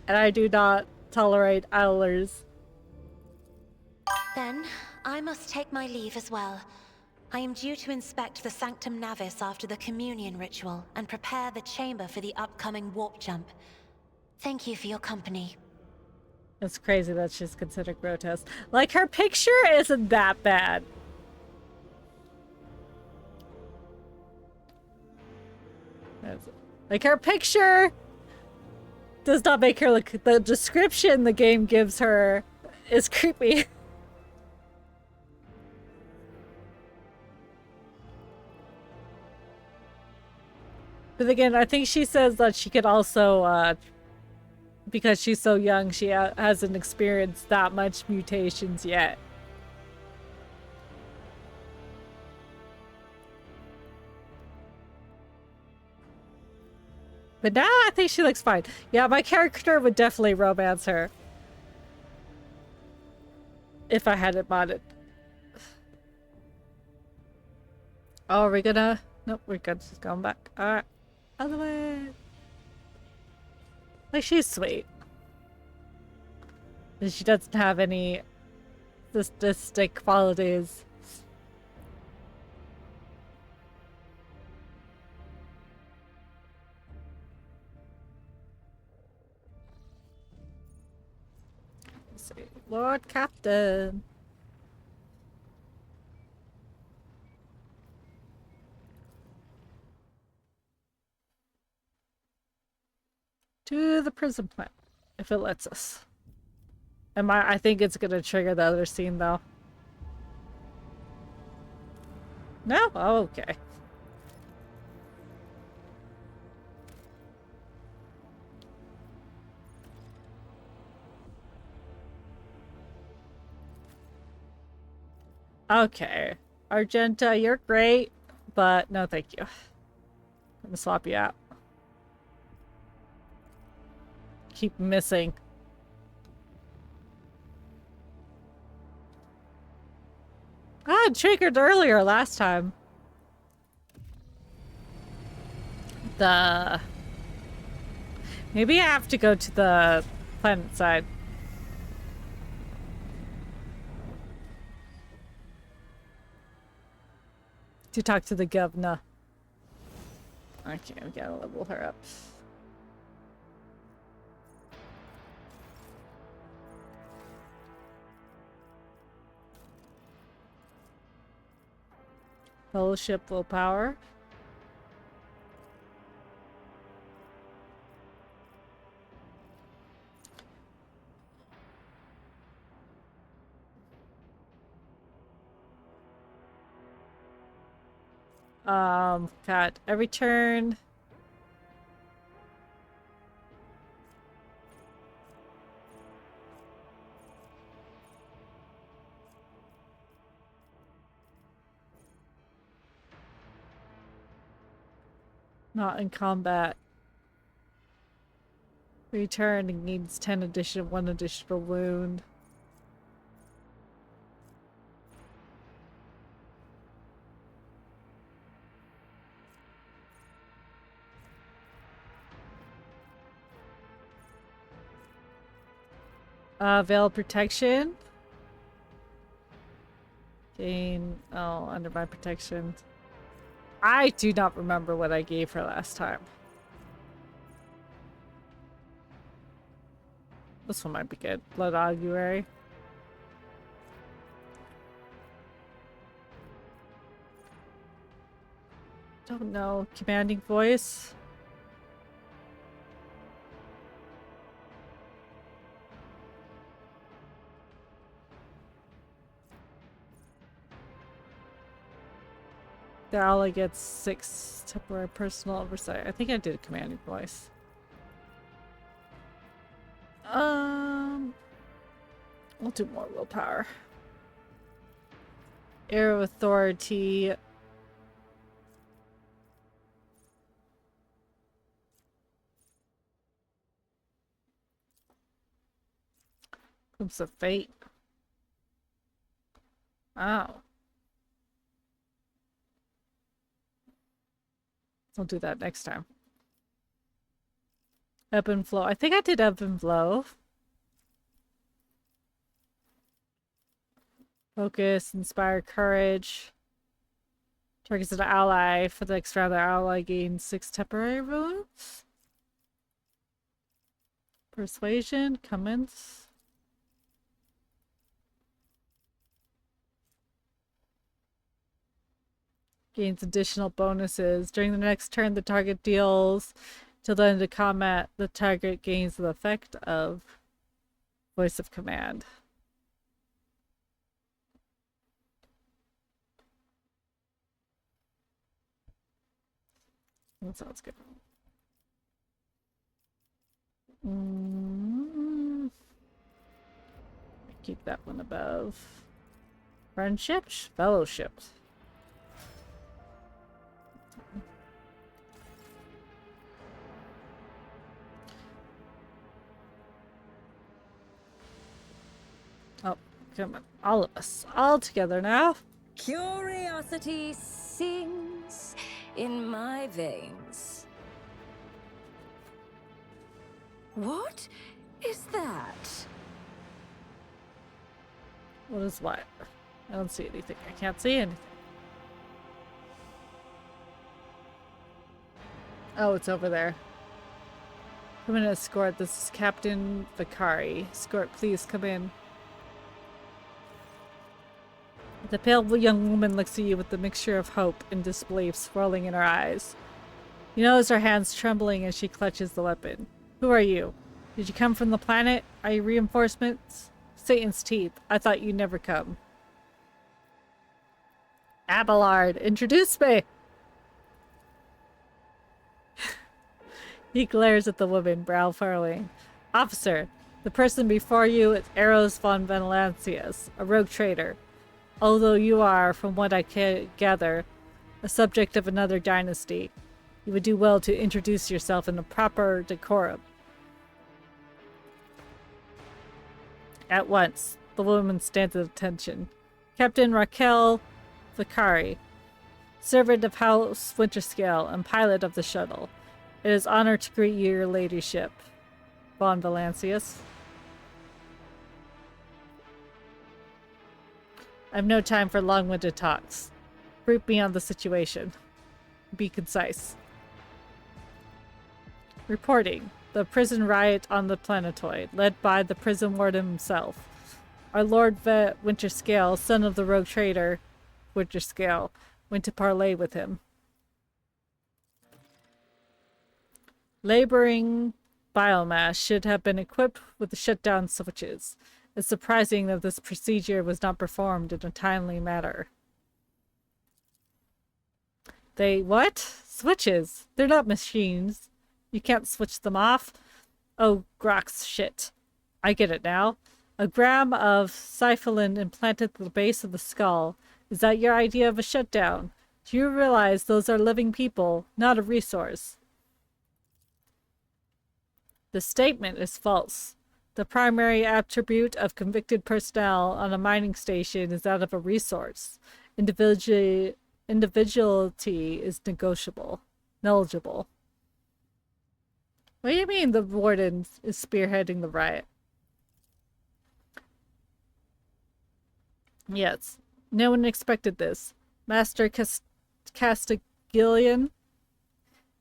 I do not tolerate idlers. Then, I must take my leave as well. I am due to inspect the Sanctum Navis after the communion ritual and prepare the chamber for the upcoming warp jump. Thank you for your company. It's crazy that she's considered grotesque. Like, her picture isn't that bad. Like, her picture does not make her look... The description the game gives her is creepy. But again, I think she says that she could also, because she's so young, she hasn't experienced that much mutations yet. But now I think she looks fine. Yeah, my character would definitely romance her. If I had it modded. Oh, are we gonna... Nope, we're good. Just going back. Alright. Other way. Like, she's sweet. And she doesn't have any sadistic qualities. Let's see. Lord Captain. To the prison plant, if it lets us. I think it's gonna trigger the other scene though. No? Oh, okay. Okay. Argenta, you're great, but no thank you. I'm gonna swap you out. Keep missing. Ah, it triggered earlier last time. Maybe I have to go to the planet side. To talk to the governor. Okay, we gotta level her up. Fellowship willpower. God, every turn. Not in combat. Return and needs 1 additional wound. Veil protection. Gain, under my protection. I do not remember what I gave her last time. This one might be good. Blood Augury. Don't know. Commanding voice. The ally gets 6 temporary personal oversight. I think I did a commanding voice. I'll do more willpower. Air of authority. Glimpse of fate. Oh. I'll do that next time. Ebb and flow. I think I did ebb and flow. Focus, inspire courage. Targets an ally. For the next round, the ally gains 6 temporary wounds. Persuasion, commence. Gains additional bonuses. During the next turn, the target deals. Till the end of combat, the target gains the effect of Voice of Command. That sounds good. Keep that one above. Friendships? Fellowships. Oh, come on. All of us. All together now. Curiosity sings in my veins. What is that? What is what? I don't see anything. I can't see anything. Oh, it's over there. Come in, escort. This is Captain Vicari. Escort, please come in. The pale young woman looks at you with the mixture of hope and disbelief swirling in her eyes. You notice her hands trembling as she clutches the weapon. Who are you? Did you come from the planet? Are you reinforcements? Satan's teeth. I thought you'd never come. Abelard, introduce me! He glares at the woman, brow furrowing. Officer, the person before you is Eros von Valancius, a rogue traitor. Although you are, from what I can gather, a subject of another dynasty, you would do well to introduce yourself in a proper decorum. At once, the woman stands at attention. Captain Raquel Vicari, servant of House Winterscale and pilot of the shuttle. It is honor to greet you, your ladyship, von Valancius. I have no time for long-winded talks. Brief me on the situation. Be concise. Reporting. The prison riot on the planetoid, led by the prison warden himself. Our Lord Winterscale, son of the rogue trader Winterscale, went to parley with him. Laboring biomass should have been equipped with the shutdown switches. It's surprising that this procedure was not performed in a timely manner. They what? Switches? They're not machines. You can't switch them off? Oh, Grox shit. I get it now. A gram of syphilis implanted at the base of the skull. Is that your idea of a shutdown? Do you realize those are living people, not a resource? The statement is false. The primary attribute of convicted personnel on a mining station is that of a resource. Individuality is negligible. What do you mean the warden is spearheading the riot? Yes, no one expected this. Master Castiglione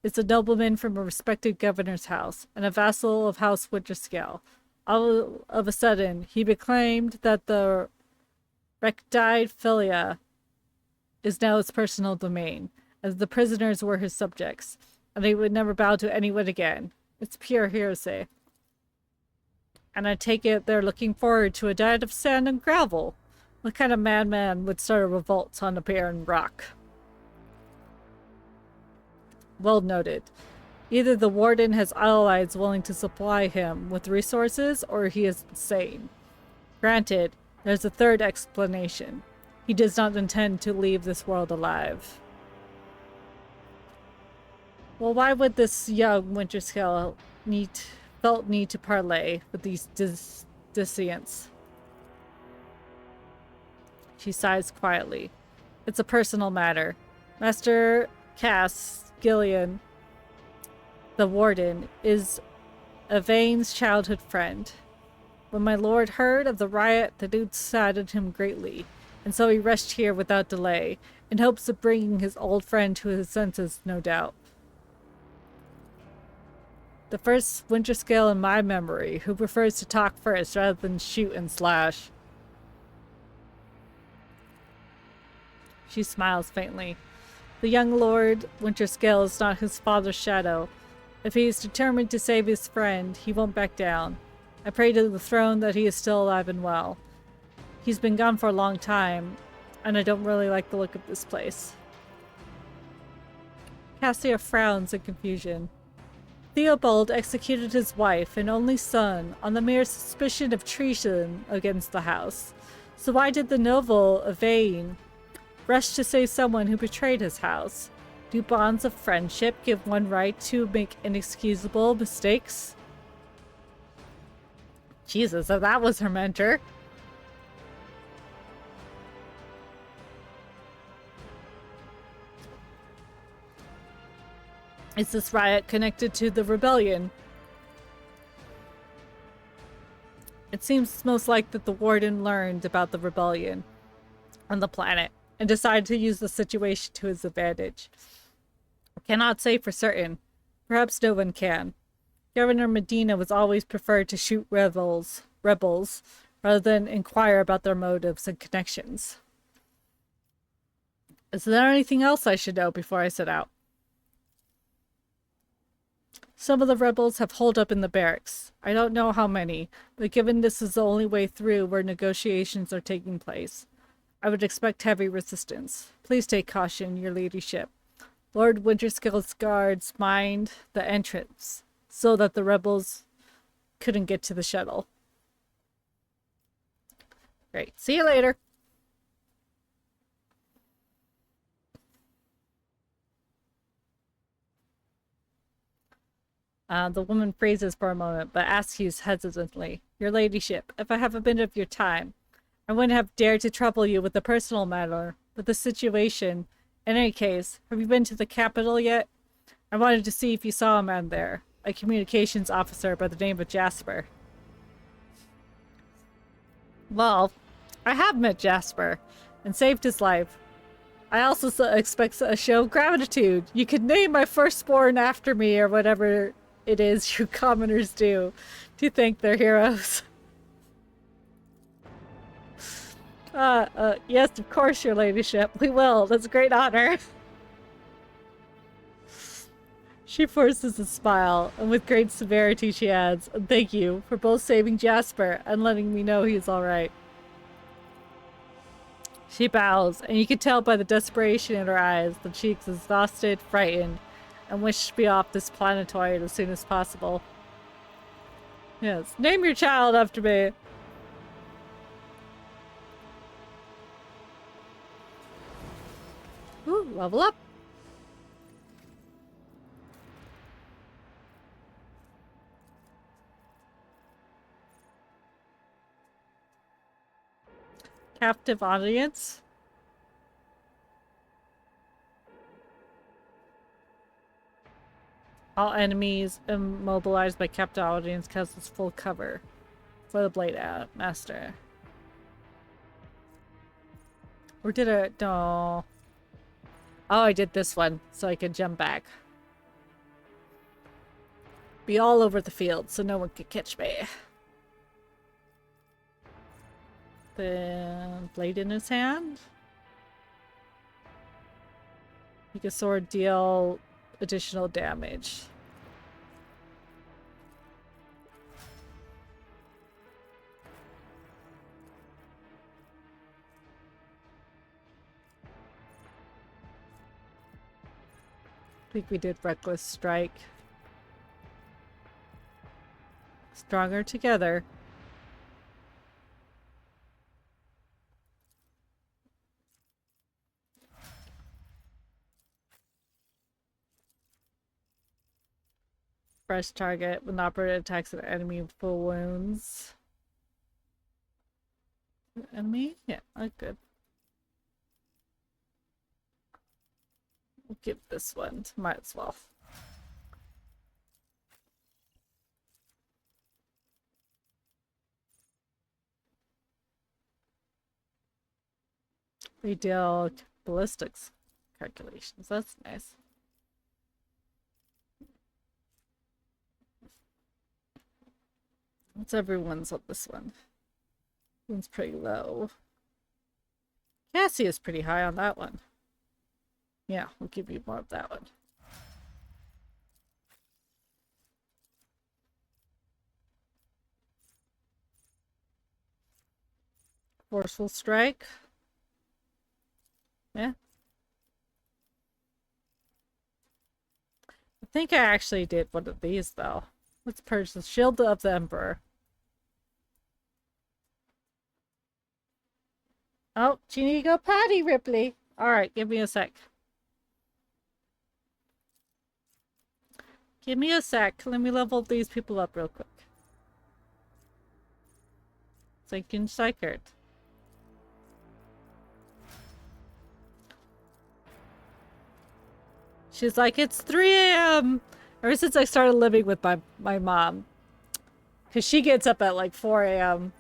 is a nobleman from a respected governor's house and a vassal of House Winterscale. All of a sudden, he proclaimed that the rectide filia is now his personal domain, as the prisoners were his subjects, and he would never bow to anyone again. It's pure hearsay. And I take it they're looking forward to a diet of sand and gravel. What kind of madman would start a revolt on a barren rock? Well noted. Either the warden has allies willing to supply him with resources, or he is insane. Granted, there's a third explanation. He does not intend to leave this world alive. Well, why would this young Winterscale felt need to parley with these dissentients? She sighs quietly. It's a personal matter. Master Castiglione, the warden, is Yvain's childhood friend. When my lord heard of the riot, the news saddened him greatly, and so he rushed here without delay, in hopes of bringing his old friend to his senses, no doubt. The first Winterscale in my memory, who prefers to talk first rather than shoot and slash. She smiles faintly. The young Lord Winterscale is not his father's shadow. If he is determined to save his friend, he won't back down. I pray to the throne that he is still alive and well. He's been gone for a long time, and I don't really like the look of this place. Cassia frowns in confusion. Theobald executed his wife and only son on the mere suspicion of treason against the house. So why did the noble Yvain rush to save someone who betrayed his house? Do bonds of friendship give one right to make inexcusable mistakes? Jesus, if that was her mentor. Is this riot connected to the rebellion? It seems most like that the warden learned about the rebellion on the planet and decided to use the situation to his advantage. I cannot say for certain. Perhaps no one can. Governor Medina was always preferred to shoot rebels rather than inquire about their motives and connections. Is there anything else I should know before I set out? Some of the rebels have holed up in the barracks. I don't know how many, but given this is the only way through where negotiations are taking place, I would expect heavy resistance. Please take caution, your ladyship. Lord Winterscale's guards mined the entrance so that the rebels couldn't get to the shuttle. Great. See you later. The woman freezes for a moment, but asks you hesitantly, Your ladyship, if I have a bit of your time, I wouldn't have dared to trouble you with a personal matter, but the situation. In any case, have you been to the capital yet? I wanted to see if you saw a man there, a communications officer by the name of Jasper. Well, I have met Jasper and saved his life. I also expect a show of gratitude. You could name my firstborn after me or whatever it is you commoners do to thank their heroes. Yes, of course, your ladyship. We will. That's a great honor. She forces a smile, and with great severity she adds, Thank you for both saving Jasper and letting me know he's alright. She bows, and you can tell by the desperation in her eyes that she is exhausted, frightened, and wishes to be off this planetoid as soon as possible. Yes, name your child after me. Ooh, level up. Captive audience. All enemies immobilized by captive audience casts full cover. For the blade out, master. Or did I? No. Oh, I did this one so I could jump back. Be all over the field so no one could catch me. The blade in his hand. Make a sword deal additional damage. I think we did Reckless Strike. Stronger together. Fresh target when the operator attacks an enemy with full wounds. Enemy? Yeah, good. We'll give this one. Might as well. We deal ballistics calculations. That's nice. What's everyone's on this one? One's pretty low. Cassie is pretty high on that one. Yeah, we'll give you more of that one. Forceful strike. Yeah. I think I actually did one of these, though. Let's purge the Shield of the Emperor. Oh, do you need to go potty, Ripley? Alright, give me a sec. Give me a sec. Let me level these people up real quick. Thinking Psychert. She's like, it's 3 a.m. Ever since I started living with my mom. Because she gets up at like 4 a.m.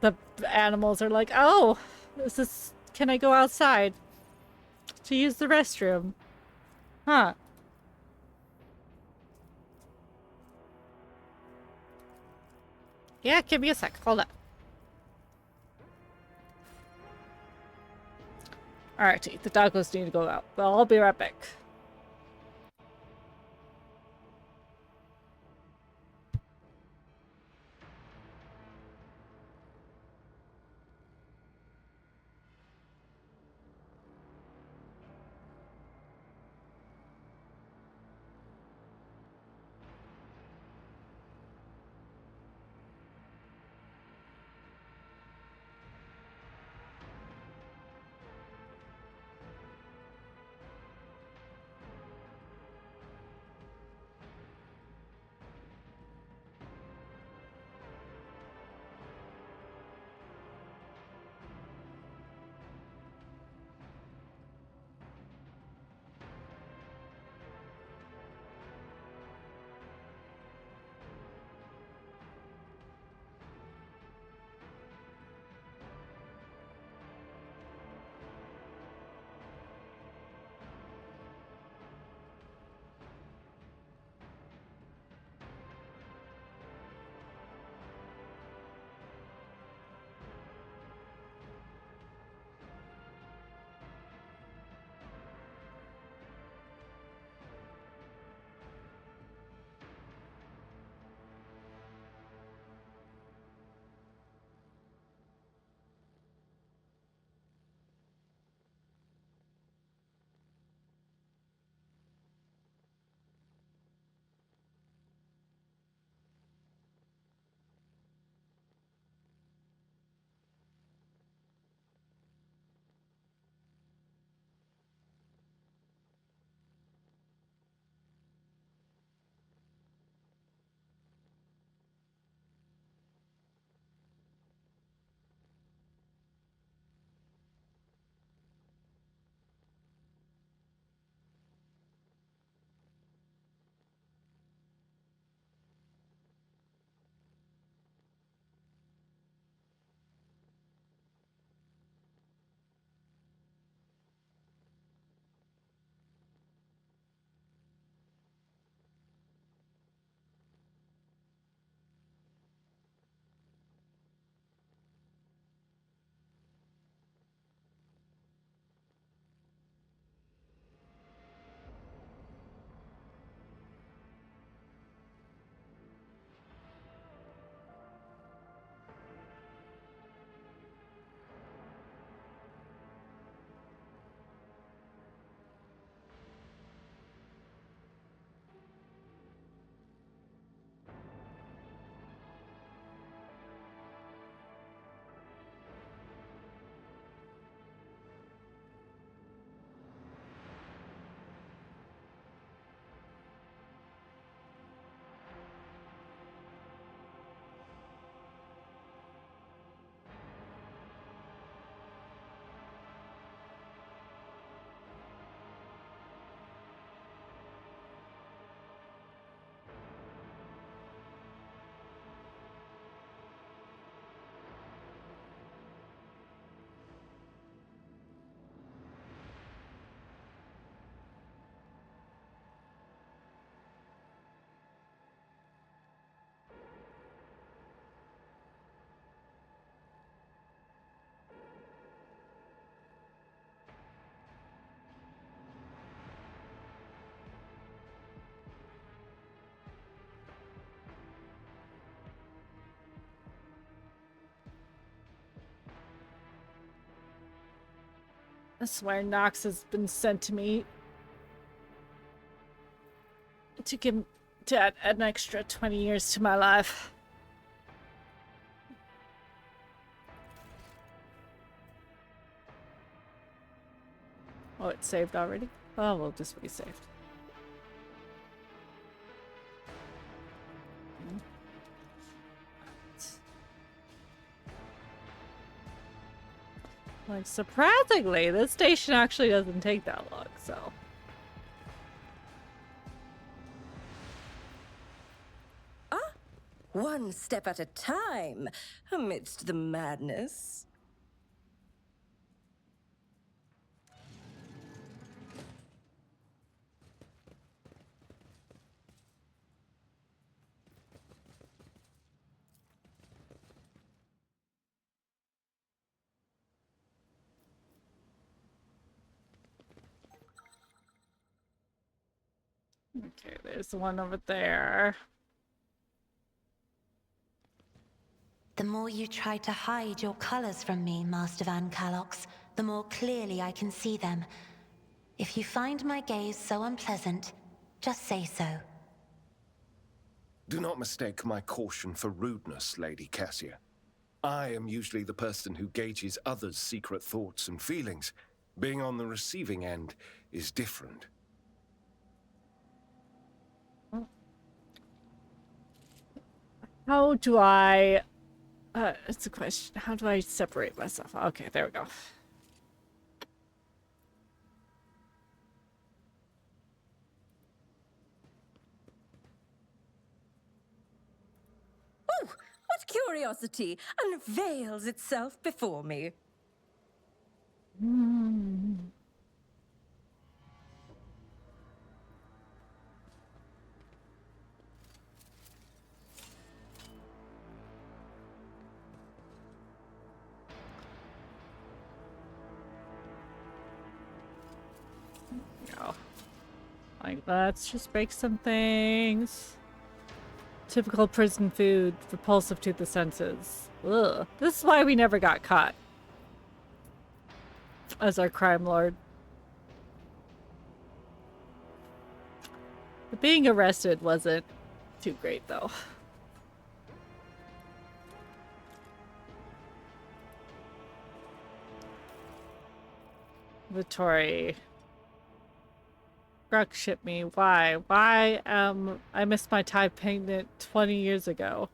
The animals are like, oh, can I go outside to use the restroom? Huh. Yeah, give me a sec. Hold on. Alright, the doggos need to go out. Well, I'll be right back. I swear Nox has been sent to me to add an extra 20 years to my life. Oh, it's saved already? Oh, we'll just resaved. Like, surprisingly, this station actually doesn't take that long, so. One step at a time, amidst the madness. Okay, there's the one over there. The more you try to hide your colors from me, Master Van Calox, the more clearly I can see them. If you find my gaze so unpleasant, just say so. Do not mistake my caution for rudeness, Lady Cassia. I am usually the person who gauges others' secret thoughts and feelings. Being on the receiving end is different. How do I... it's a question. How do I separate myself? Okay, there we go. Oh, what curiosity unveils itself before me. No. Like, let's just break some things. Typical prison food, repulsive to the senses. Ugh. This is why we never got caught. As our crime lord. But being arrested wasn't too great, though. Vittori. Gruk shipped me. Why? Why, I missed my time payment 20 years ago.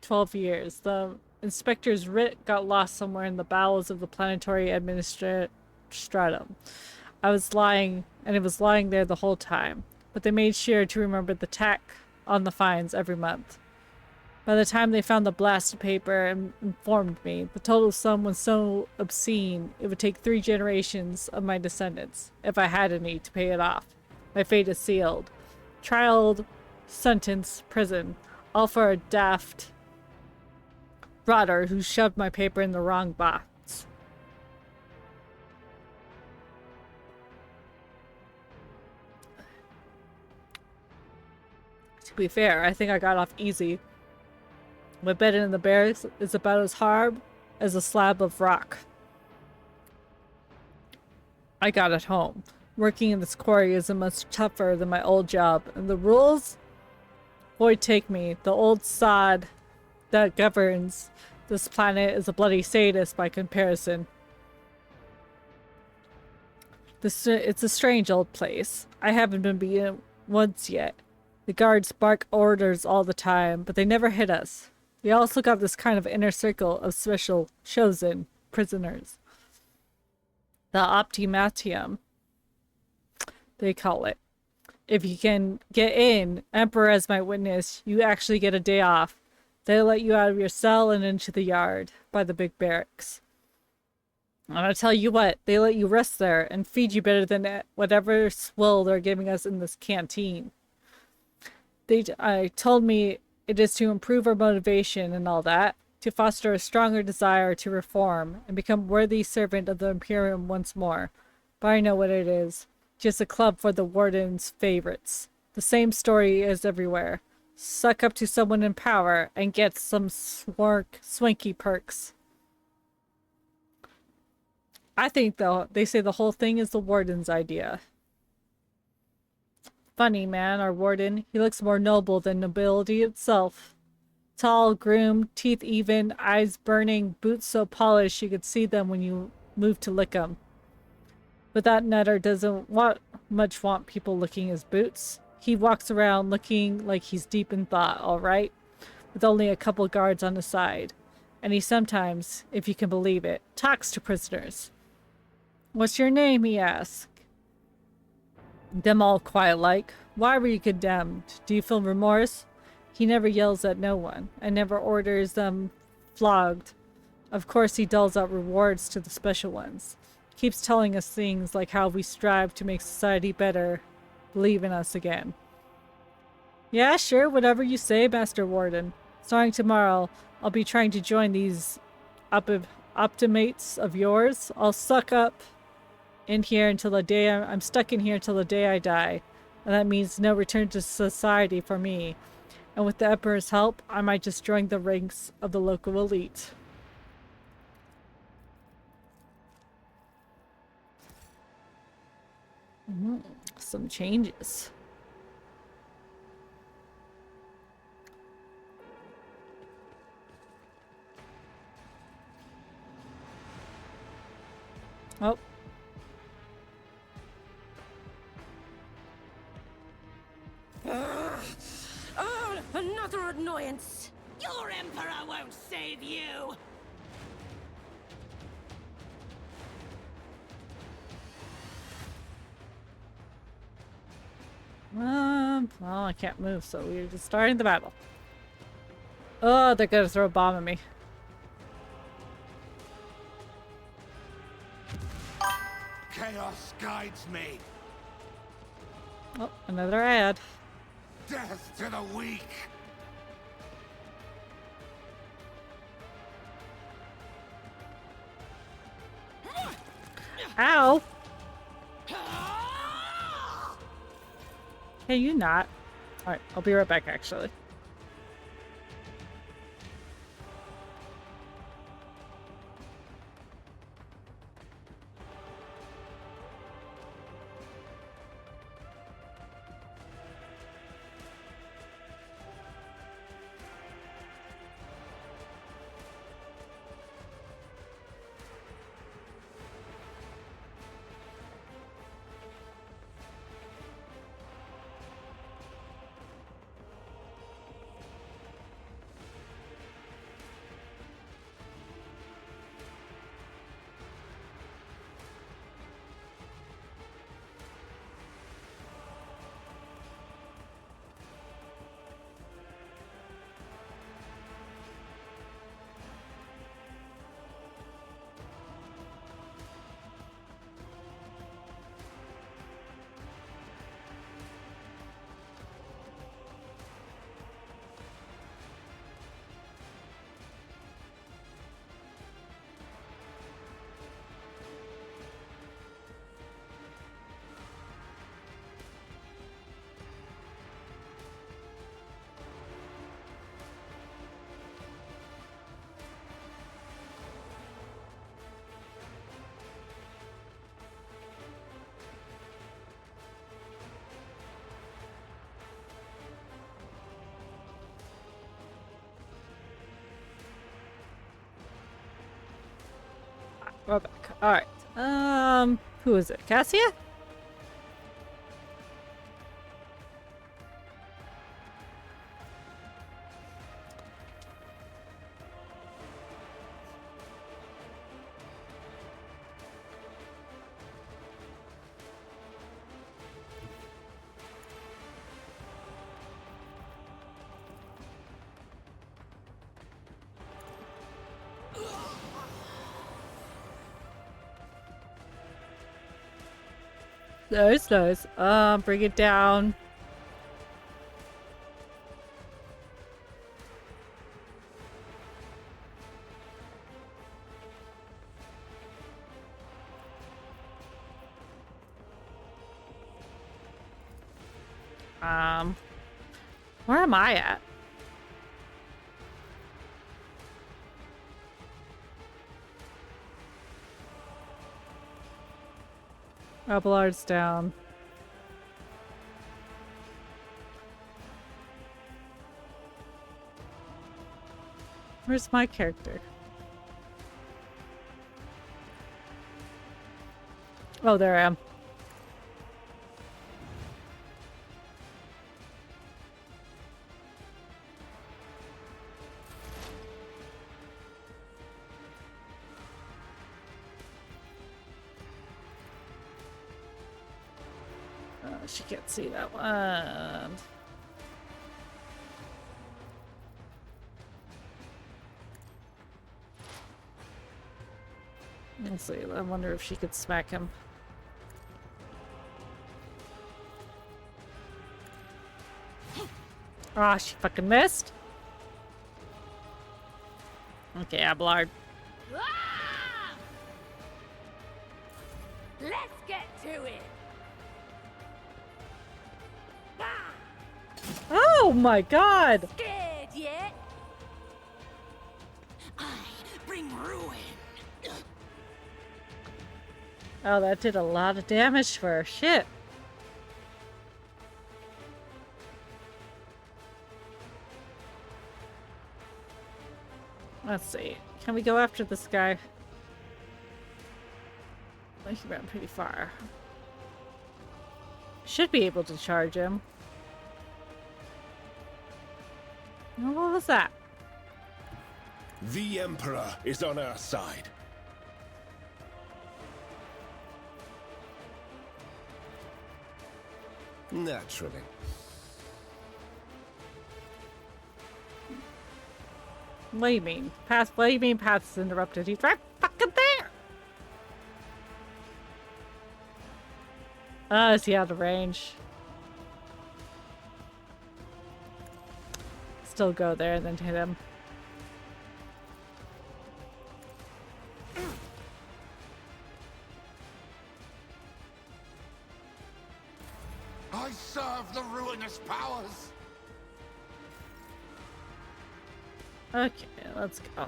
12 years. The inspector's writ got lost somewhere in the bowels of the planetary administratum. I was lying, and it was lying there the whole time. But they made sure to remember the tack on the fines every month. By the time they found the blasted paper and informed me, the total sum was so obscene it would take 3 generations of my descendants, if I had any, to pay it off. My fate is sealed. Trial, sentence, prison, all for a daft rotter who shoved my paper in the wrong box. To be fair, I think I got off easy. My bed in the barracks is about as hard as a slab of rock. I got at home. Working in this quarry isn't much tougher than my old job, and the rules? Boy, take me. The old sod that governs this planet is a bloody sadist by comparison. It's a strange old place. I haven't been beaten once yet. The guards bark orders all the time, but they never hit us. We also got this kind of inner circle of special chosen prisoners. The Optimatium, they call it. If you can get in, Emperor as my witness, you actually get a day off. They let you out of your cell and into the yard by the big barracks. And I'll tell you what, they let you rest there and feed you better than whatever swill they're giving us in this canteen. They told me it is to improve our motivation and all that, to foster a stronger desire to reform and become worthy servant of the Imperium once more. But I know what it is. Just a club for the warden's favorites. The same story as everywhere. Suck up to someone in power and get some swanky perks. I think, though, they say the whole thing is the warden's idea. Funny, man, our warden. He looks more noble than nobility itself. Tall, groomed, teeth even, eyes burning, boots so polished you could see them when you move to lick them. But that nutter doesn't much want people licking his boots. He walks around looking like he's deep in thought, all right? With only a couple guards on the side. And he sometimes, if you can believe it, talks to prisoners. "What's your name?" he asks. Them all quiet like. "Why were you condemned? Do you feel remorse?" He never yells at no one, and never orders them flogged. Of course he doles out rewards to the special ones. Keeps telling us things like how we strive to make society better. Believe in us again. "Yeah, sure, whatever you say, Master Warden. Starting tomorrow, I'll be trying to join these optimates of yours. I'll suck up in here until the day I'm stuck in here until the day I die. And that means no return to society for me. And with the Emperor's help, I might just join the ranks of the local elite." Some changes. Oh. Oh, another annoyance! Your Emperor won't save you! Well, I can't move, so we're just starting the battle. Oh, they're gonna throw a bomb at me. Chaos guides me. Oh, another ad. Death to the weak. Ow! Can you not? Alright, I'll be right back, actually. We're back. Alright. Who is it? Cassia? Nice, nice. Bring it down. Where am I at? Abelard's down. Where's my character? Oh, there I am. She can't see that one. Let's see. I wonder if she could smack him. Ah, she fucking missed. Okay, Abelard. Let's get to it. Oh my god! Scared yet? I bring ruin. Oh, that did a lot of damage for her. Shit. Let's see. Can we go after this guy? I think he ran pretty far. Should be able to charge him. Oh, what was that? The Emperor is on our side. Naturally. What do you mean? What do you mean path is interrupted? He's right fucking there! Oh, is he out of range? Still go there and then hit him. I serve the ruinous powers. Okay, let's go.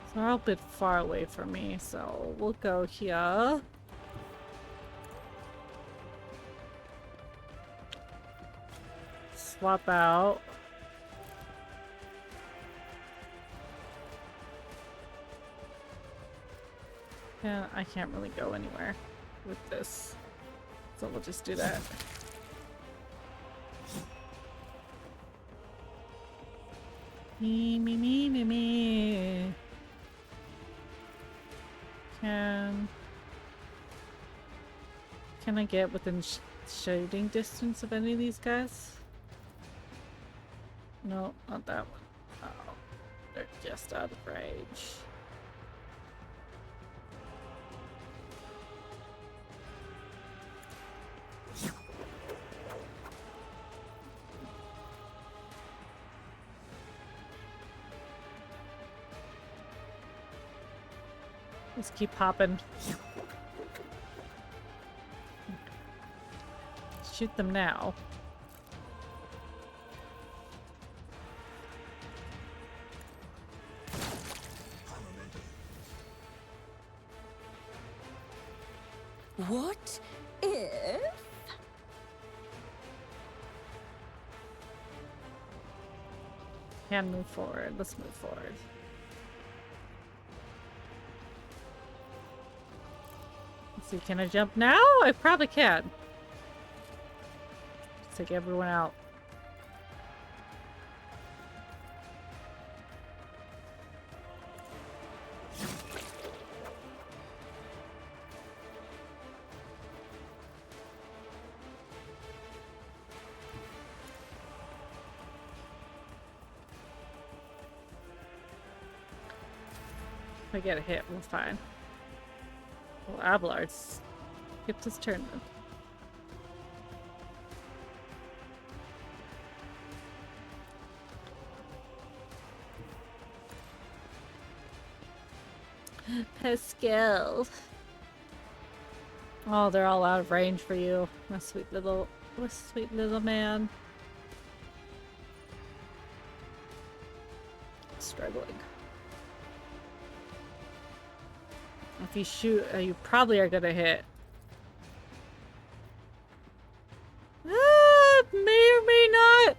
So they're a bit far away from me, so we'll go here. Swap out. Yeah, I can't really go anywhere with this. So we'll just do that. Me. Can I get within shooting distance of any of these guys? No, not that one. Oh, they're just out of range. Let's keep popping. Shoot them now. What if? Can move forward. Let's move forward. Let's see, can I jump now? I probably can. Let's take everyone out. If I get a hit, we're fine. Well, Abelard skipped his turn then. Pascal. Oh, they're all out of range for you, my sweet little man. struggling. If you shoot, you probably are gonna hit. May or may not.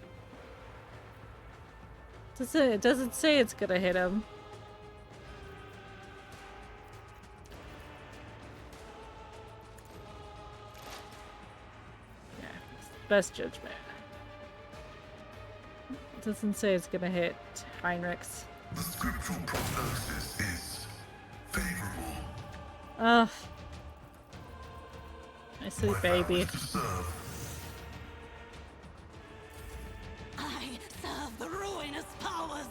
It doesn't say it's gonna hit him. Yeah, best judgment. It doesn't say it's gonna hit Heinrichs. The scriptural prognosis is favorable. Ugh. I see, baby. I serve the ruinous powers.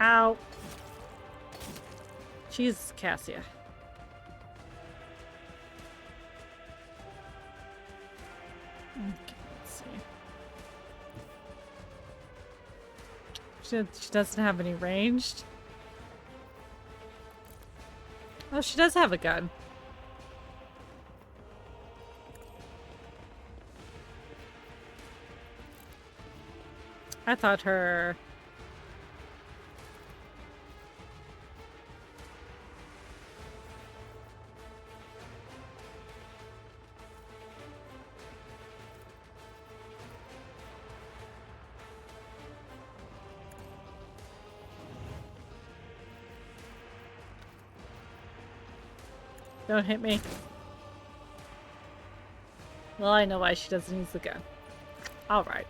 Ow. Jesus, Cassia. Okay, let's see. She doesn't have any ranged. Oh, she does have a gun. I thought her... Don't hit me. Well, I know why she doesn't use the gun. Alright.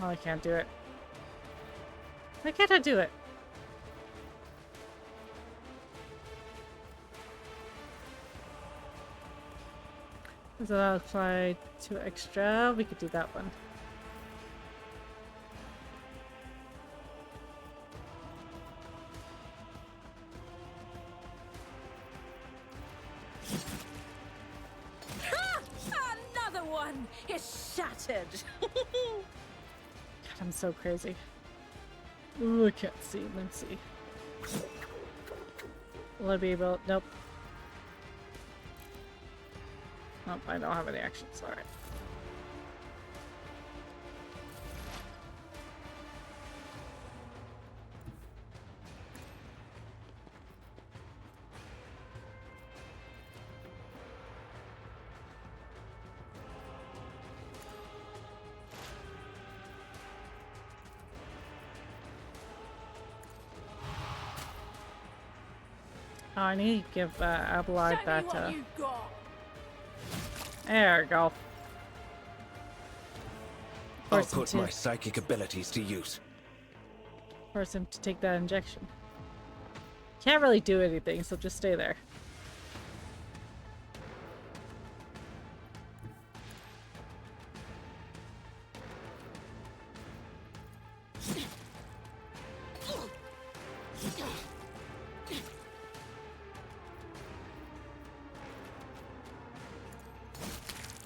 Oh, I can't do it. Why can't I do it? Does that apply to extra? We could do that one. Another one is shattered. God, I'm so crazy. Ooh, I can't see. Let's see. Will I be able? Nope. Nope, I don't have any actions. Alright. Oh, I need to give Abelard that. There we go. I'll put my psychic abilities to use. Force him to take that injection. Can't really do anything, so just stay there.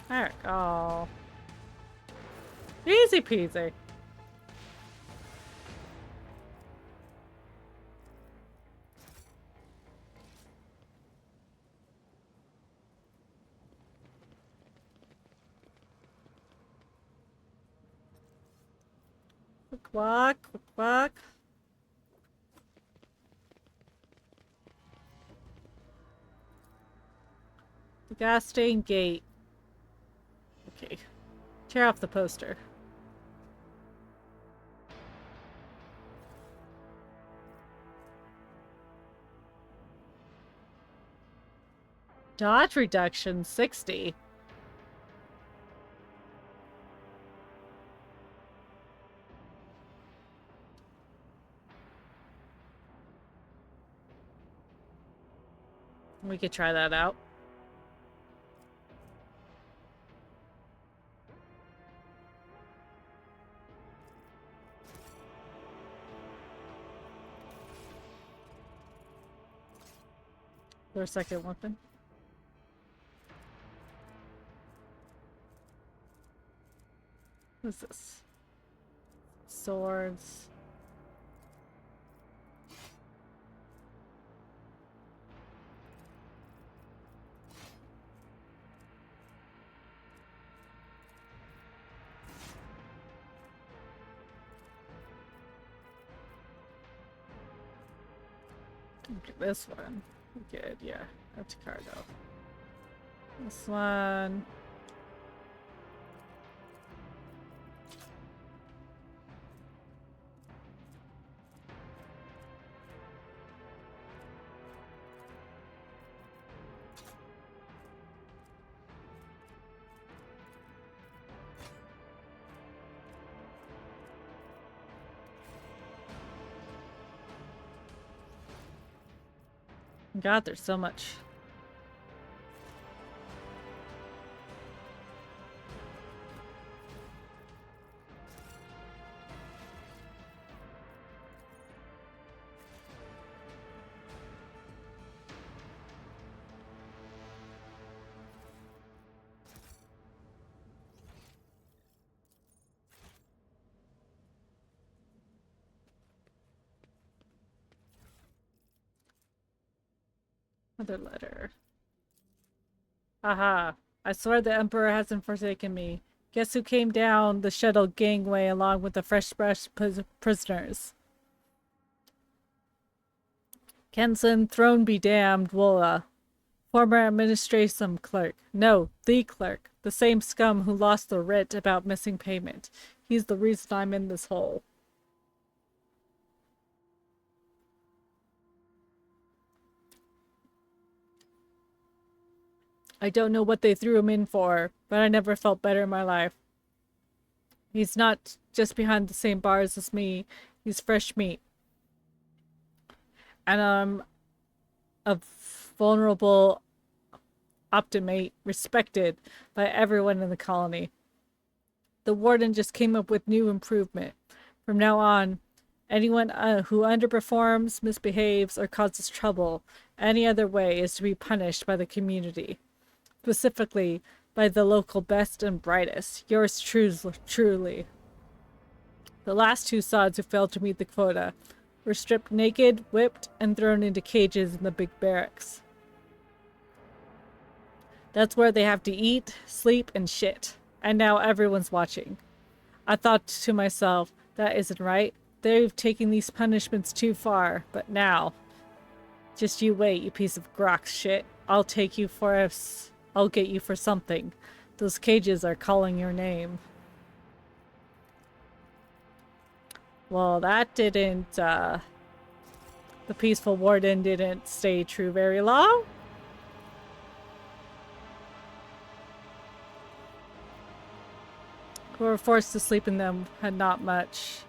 There we go. Easy peasy. Quick walk, quick walk. The Gastain Gate. Okay. Tear off the poster. Dodge reduction 60. We could try that out. For a second weapon. What's this? Swords. This one. Good, yeah. That's cargo. This one. God, there's so much. Another letter. Aha. I swear the Emperor hasn't forsaken me. Guess who came down the shuttle gangway along with the fresh prisoners? Kenson, throne be damned, Wola. Former administration clerk. No, the clerk. The same scum who lost the writ about missing payment. He's the reason I'm in this hole. I don't know what they threw him in for, but I never felt better in my life. He's not just behind the same bars as me. He's fresh meat. And I'm a vulnerable optimate, respected by everyone in the colony. The warden just came up with new improvement. From now on, anyone who underperforms, misbehaves, or causes trouble any other way is to be punished by the community. Specifically, by the local best and brightest. Yours truly. The last two sods who failed to meet the quota were stripped naked, whipped, and thrown into cages in the big barracks. That's where they have to eat, sleep, and shit. And now everyone's watching. I thought to myself, that isn't right. They've taken these punishments too far, but now... Just you wait, you piece of grok shit. I'll get you for something. Those cages are calling your name. Well, that didn't, the peaceful warden didn't stay true very long. Who were forced to sleep in them had not much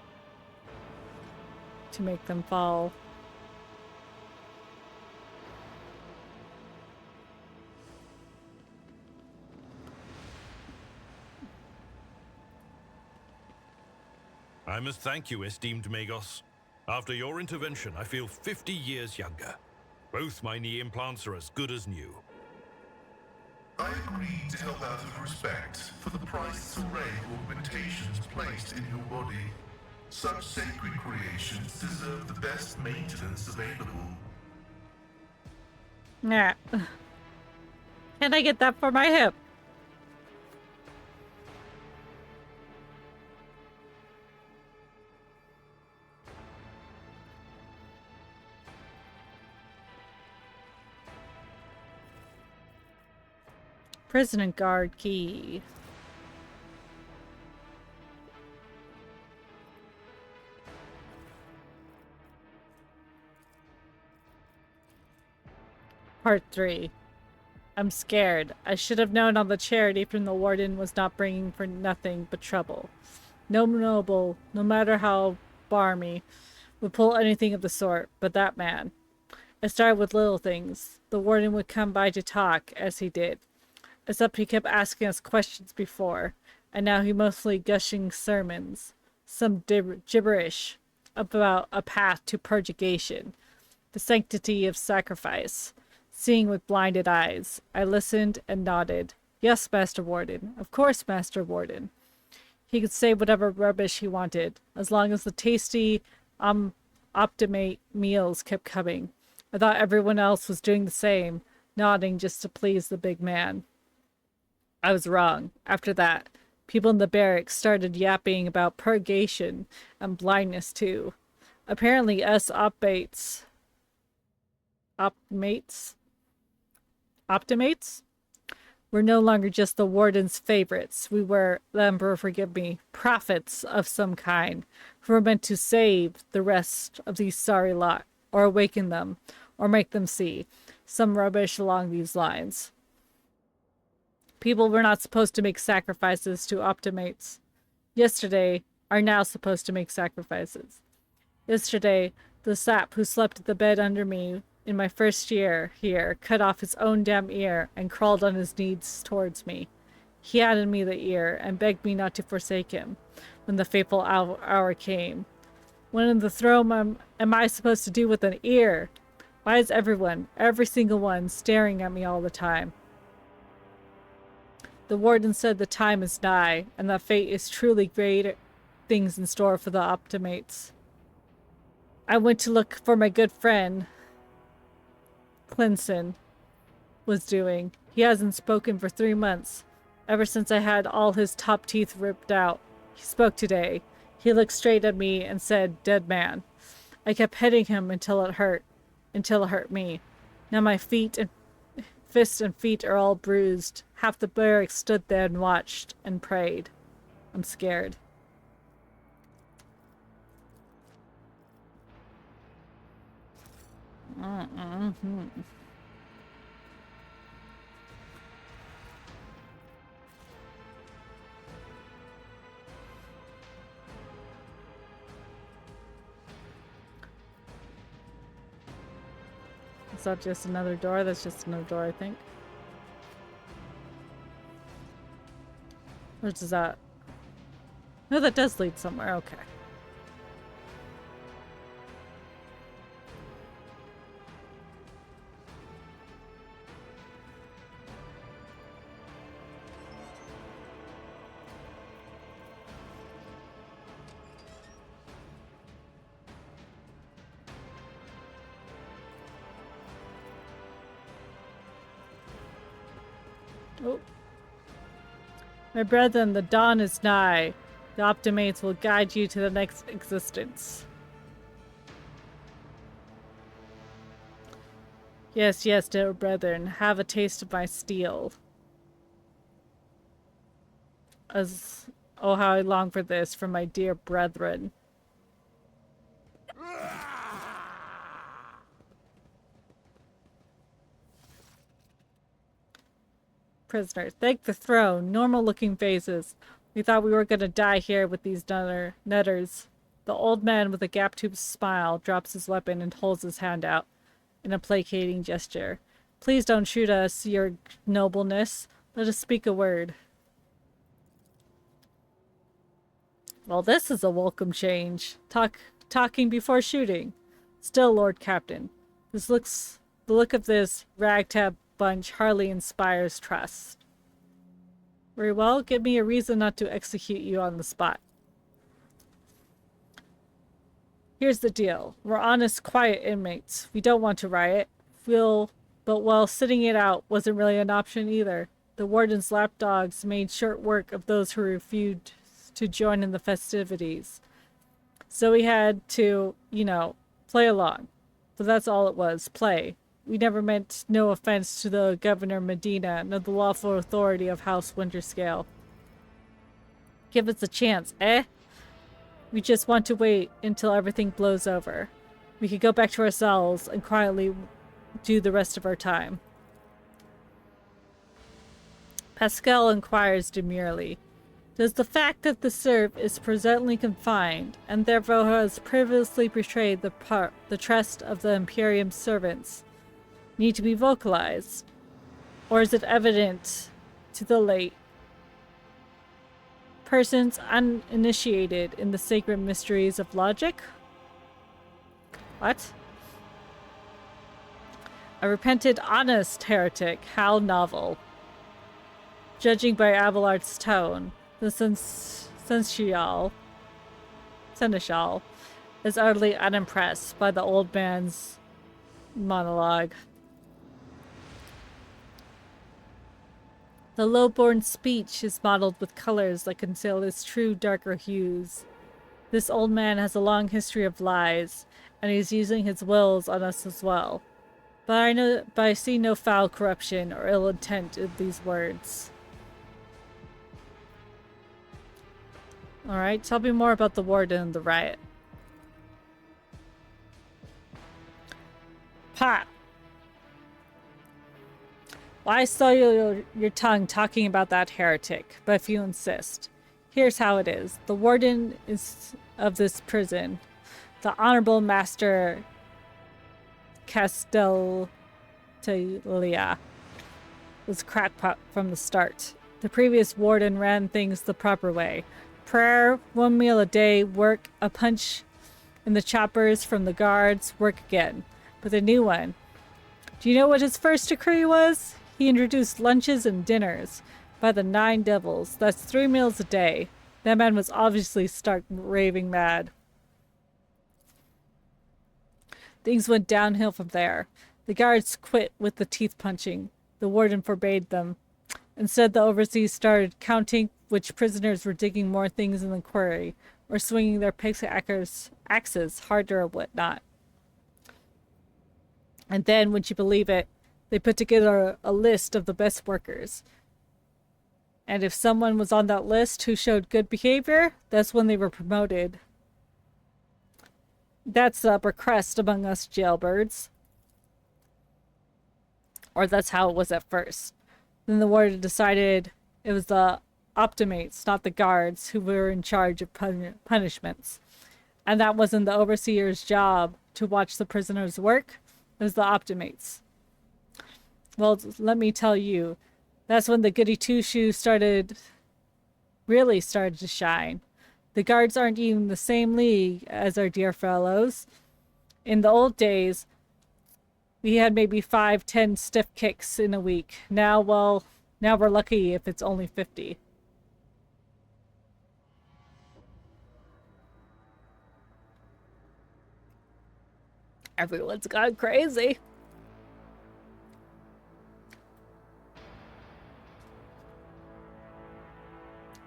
to make them fall. I must thank you, esteemed Magos. After your intervention, I feel 50 years younger. Both my knee implants are as good as new. I agreed to help out of respect for the priceless array of augmentations placed in your body. Such sacred creations deserve the best maintenance available. Nah. Can I get that for my hip? Prison guard key. Part 3. I'm scared. I should have known all the charity from the warden was not bringing for nothing but trouble. No noble, no matter how barmy, would pull anything of the sort, but that man. It started with little things. The warden would come by to talk, as he did. Except he kept asking us questions before, and now he mostly gushing sermons. Some gibberish about a path to purgation, the sanctity of sacrifice, seeing with blinded eyes. I listened and nodded. Yes, Master Warden. Of course, Master Warden. He could say whatever rubbish he wanted, as long as the tasty, optimate meals kept coming. I thought everyone else was doing the same, nodding just to please the big man. I was wrong. After that, people in the barracks started yapping about purgation and blindness too. Apparently us opbates Optimates? We're no longer just the warden's favorites. We were, the Emperor forgive me, prophets of some kind, who were meant to save the rest of these sorry lot, or awaken them, or make them see. Some rubbish along these lines. People were not supposed to make sacrifices to Optimates. Yesterday, are now supposed to make sacrifices. Yesterday, the sap who slept at the bed under me in my first year here cut off his own damn ear and crawled on his knees towards me. He handed me the ear and begged me not to forsake him when the fateful hour came. What in the throne am I supposed to do with an ear? Why is everyone, every single one, staring at me all the time? The warden said the time is nigh, and that fate is truly great things in store for the Optimates. I went to look for my good friend, Clinson, was doing. He hasn't spoken for 3 months, ever since I had all his top teeth ripped out. He spoke today. He looked straight at me and said, "Dead man." I kept hitting him until it hurt me. Now my fists and feet are all bruised. Half the barracks stood there and watched and prayed. I'm scared. Is that just another door? That's just another door, I think. Or does that... No, that does lead somewhere. Okay. Oh. My brethren, the dawn is nigh. The Optimates will guide you to the next existence. Yes, yes, dear brethren, have a taste of my steel. Oh, how I long for this from my dear brethren. Prisoner, thank the throne. Normal looking faces. We thought we were gonna die here with these netters. The old man with a gap-toothed smile drops his weapon and holds his hand out in a placating gesture. Please don't shoot us, your nobleness. Let us speak a word. Well, this is a welcome change. Talking before shooting. Still, Lord Captain, the look of this ragtag bunch hardly inspires trust. Very well, give me a reason not to execute you on the spot. Here's the deal. We're honest, quiet inmates. We don't want to riot. But while sitting it out wasn't really an option either. The warden's lapdogs made short work of those who refused to join in the festivities. So we had to, play along. So that's all it was, play. We never meant no offense to the Governor Medina, nor the lawful authority of House Winterscale. Give us a chance, eh? We just want to wait until everything blows over. We could go back to our cells and quietly do the rest of our time. Pascal inquires demurely. Does the fact that the serf is presently confined, and therefore has previously betrayed the trust of the Imperium's servants, need to be vocalized? Or is it evident to the late persons uninitiated in the sacred mysteries of logic? What? A repentant, honest heretic. How novel. Judging by Abelard's tone, the seneschal is utterly unimpressed by the old man's monologue. The low-born speech is modeled with colors that conceal his true darker hues. This old man has a long history of lies, and he's using his wills on us as well. But I see no foul corruption or ill intent in these words. Alright, tell me more about the warden and the riot. Pop! Well, I saw your tongue talking about that heretic, but if you insist. Here's how it is. The warden of this prison, the Honorable Master Castellia, was crackpot from the start. The previous warden ran things the proper way. Prayer, 1 meal a day, work, a punch in the choppers from the guards, work again. But the new one, do you know what his first decree was? He introduced lunches and dinners. By the 9 devils, that's 3 meals a day. That man was obviously stark raving mad. Things went downhill from there. The guards quit with the teeth punching. The warden forbade them. Instead, the overseers started counting which prisoners were digging more things in the quarry, or swinging their axes harder or whatnot. And then, would you believe it, they put together a list of the best workers. And if someone was on that list who showed good behavior, that's when they were promoted. That's the upper crust among us jailbirds. Or that's how it was at first. Then the warden decided it was the optimates, not the guards, who were in charge of punishments. And that wasn't the overseer's job to watch the prisoners work. It was the optimates. Well, let me tell you, that's when the goody two-shoes really started to shine. The guards aren't even the same league as our dear fellows. In the old days, we had maybe 5-10 stiff kicks in a week. Now we're lucky if it's only 50. Everyone's gone crazy.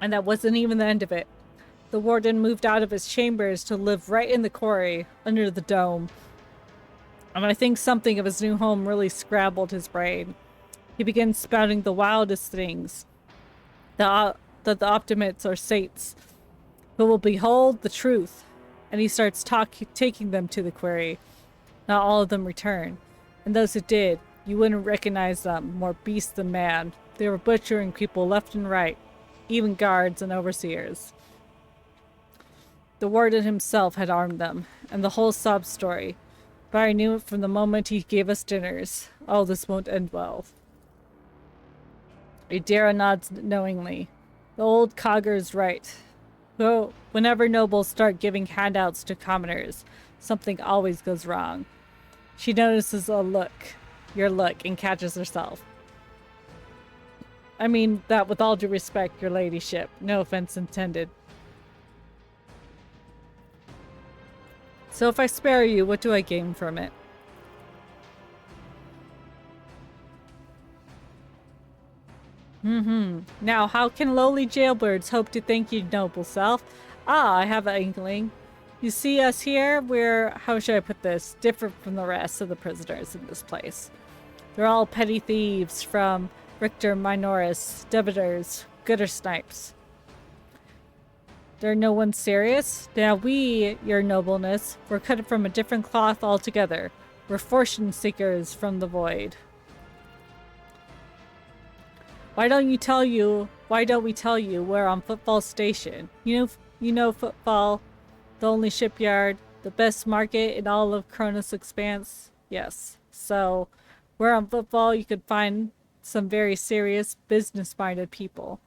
And that wasn't even the end of it. The warden moved out of his chambers to live right in the quarry, under the dome. And I think something of his new home really scrambled his brain. He began spouting the wildest things. That the optimates are saints, who will behold the truth. And he starts taking them to the quarry. Not all of them return. And those who did, you wouldn't recognize them, more beast than man. They were butchering people left and right, even guards and overseers. The warden himself had armed them, and the whole sob story. But I knew it from the moment he gave us dinners. Oh, this won't end well. Idera nods knowingly. The old cogger's right. Though, whenever nobles start giving handouts to commoners, something always goes wrong. She notices your look, and catches herself. I mean that with all due respect, your ladyship. No offense intended. So if I spare you, what do I gain from it? Now, how can lowly jailbirds hope to thank you, noble self? Ah, I have an inkling. You see us here, we're, how should I put this, different from the rest of the prisoners in this place. They're all petty thieves, from Richter Minoris, debitors, gooder snipes. They're no one serious. Now we, your nobleness, we're cut from a different cloth altogether. We're fortune seekers from the void. Why don't we tell you we're on Footfall Station? You know Footfall, the only shipyard, the best market in all of Kronos Expanse? Yes. So, we're on Footfall, you could find some very serious, business-minded people.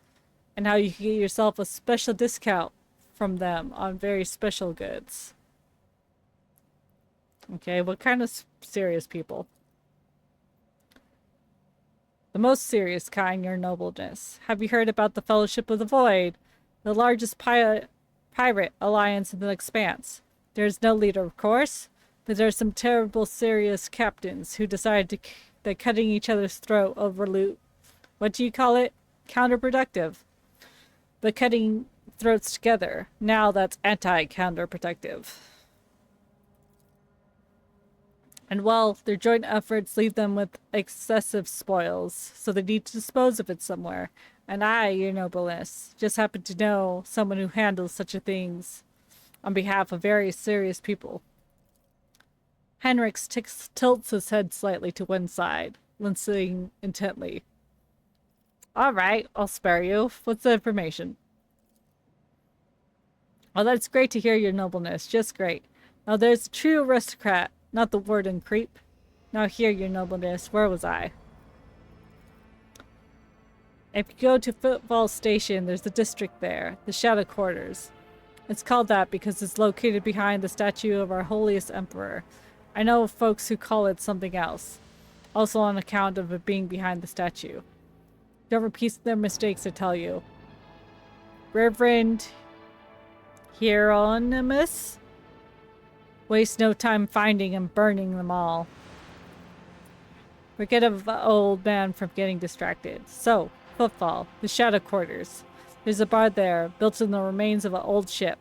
And how you can get yourself a special discount from them on very special goods. Okay, what kind of serious people? The most serious kind, your nobleness. Have you heard about the Fellowship of the Void? The largest pirate alliance in the Expanse. There's no leader, of course, but there's some terrible serious captains who decide that cutting each other's throat over loot, what do you call it? Counterproductive. But cutting throats together, now that's anti-counterproductive. And well, their joint efforts leave them with excessive spoils, so they need to dispose of it somewhere. And I, your nobleness, just happen to know someone who handles such a things on behalf of very serious people. Henrix tilts his head slightly to one side, listening intently. All right, I'll spare you. What's the information? Oh, that's great to hear, your nobleness. Just great. Now, there's a true aristocrat, not the warden creep. Now here, your nobleness. Where was I? If you go to Footfall Station, there's a district there, the Shadow Quarters. It's called that because it's located behind the statue of our holiest emperor. I know folks who call it something else, also on account of it being behind the statue. Don't repeat their mistakes, I tell you. Reverend Hieronymus? Waste no time finding and burning them all. Forget of the old man from getting distracted. So, Footfall, the Shadow Quarters. There's a bar there, built in the remains of an old ship.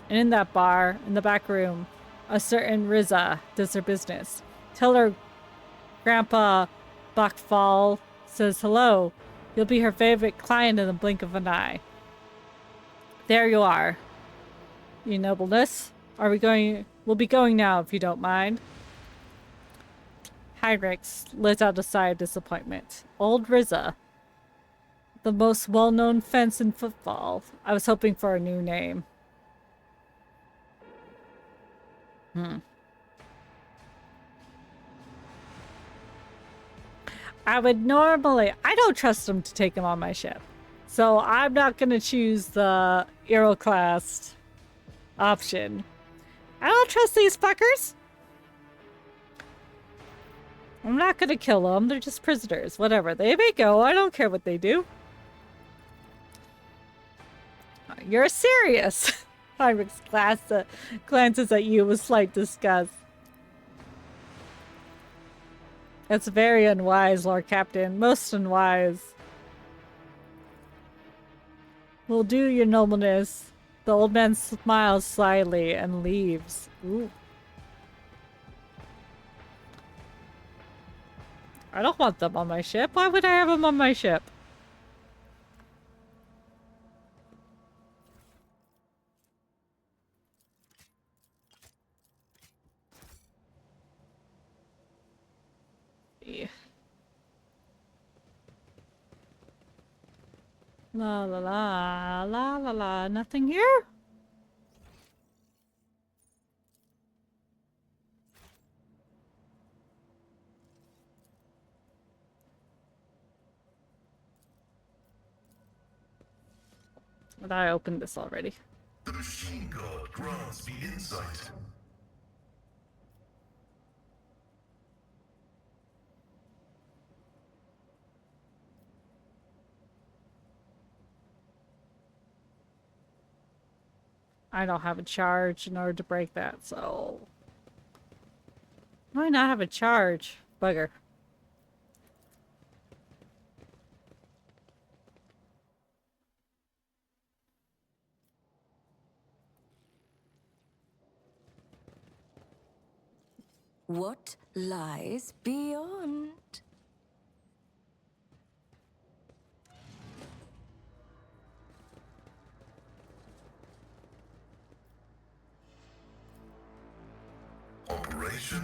And in that bar, in the back room, a certain Riza does her business. Tell her Grandpa Bakfall says hello. You'll be her favorite client in the blink of an eye. There you are, your nobleness. Are we going? We'll be going now, if you don't mind. Heinrix let out a sigh of disappointment. Old Riza. The most well-known fence in Footfall. I was hoping for a new name. I would normally... I don't trust him to take him on my ship. So I'm not going to choose the Aeroclast option. I don't trust these fuckers. I'm not going to kill them. They're just prisoners. Whatever. They may go. I don't care what they do. You're serious. Heinrix glances at you with slight disgust. That's very unwise, Lord Captain. Most unwise. Will do, your nobleness. The old man smiles slyly and leaves. Ooh. I don't want them on my ship. Why would I have them on my ship? Yeah. La la la la la la. Nothing here? But I opened this already. The machine god grants me insight. I don't have a charge in order to break that, so... Why not have a charge? Bugger. What lies beyond? Operation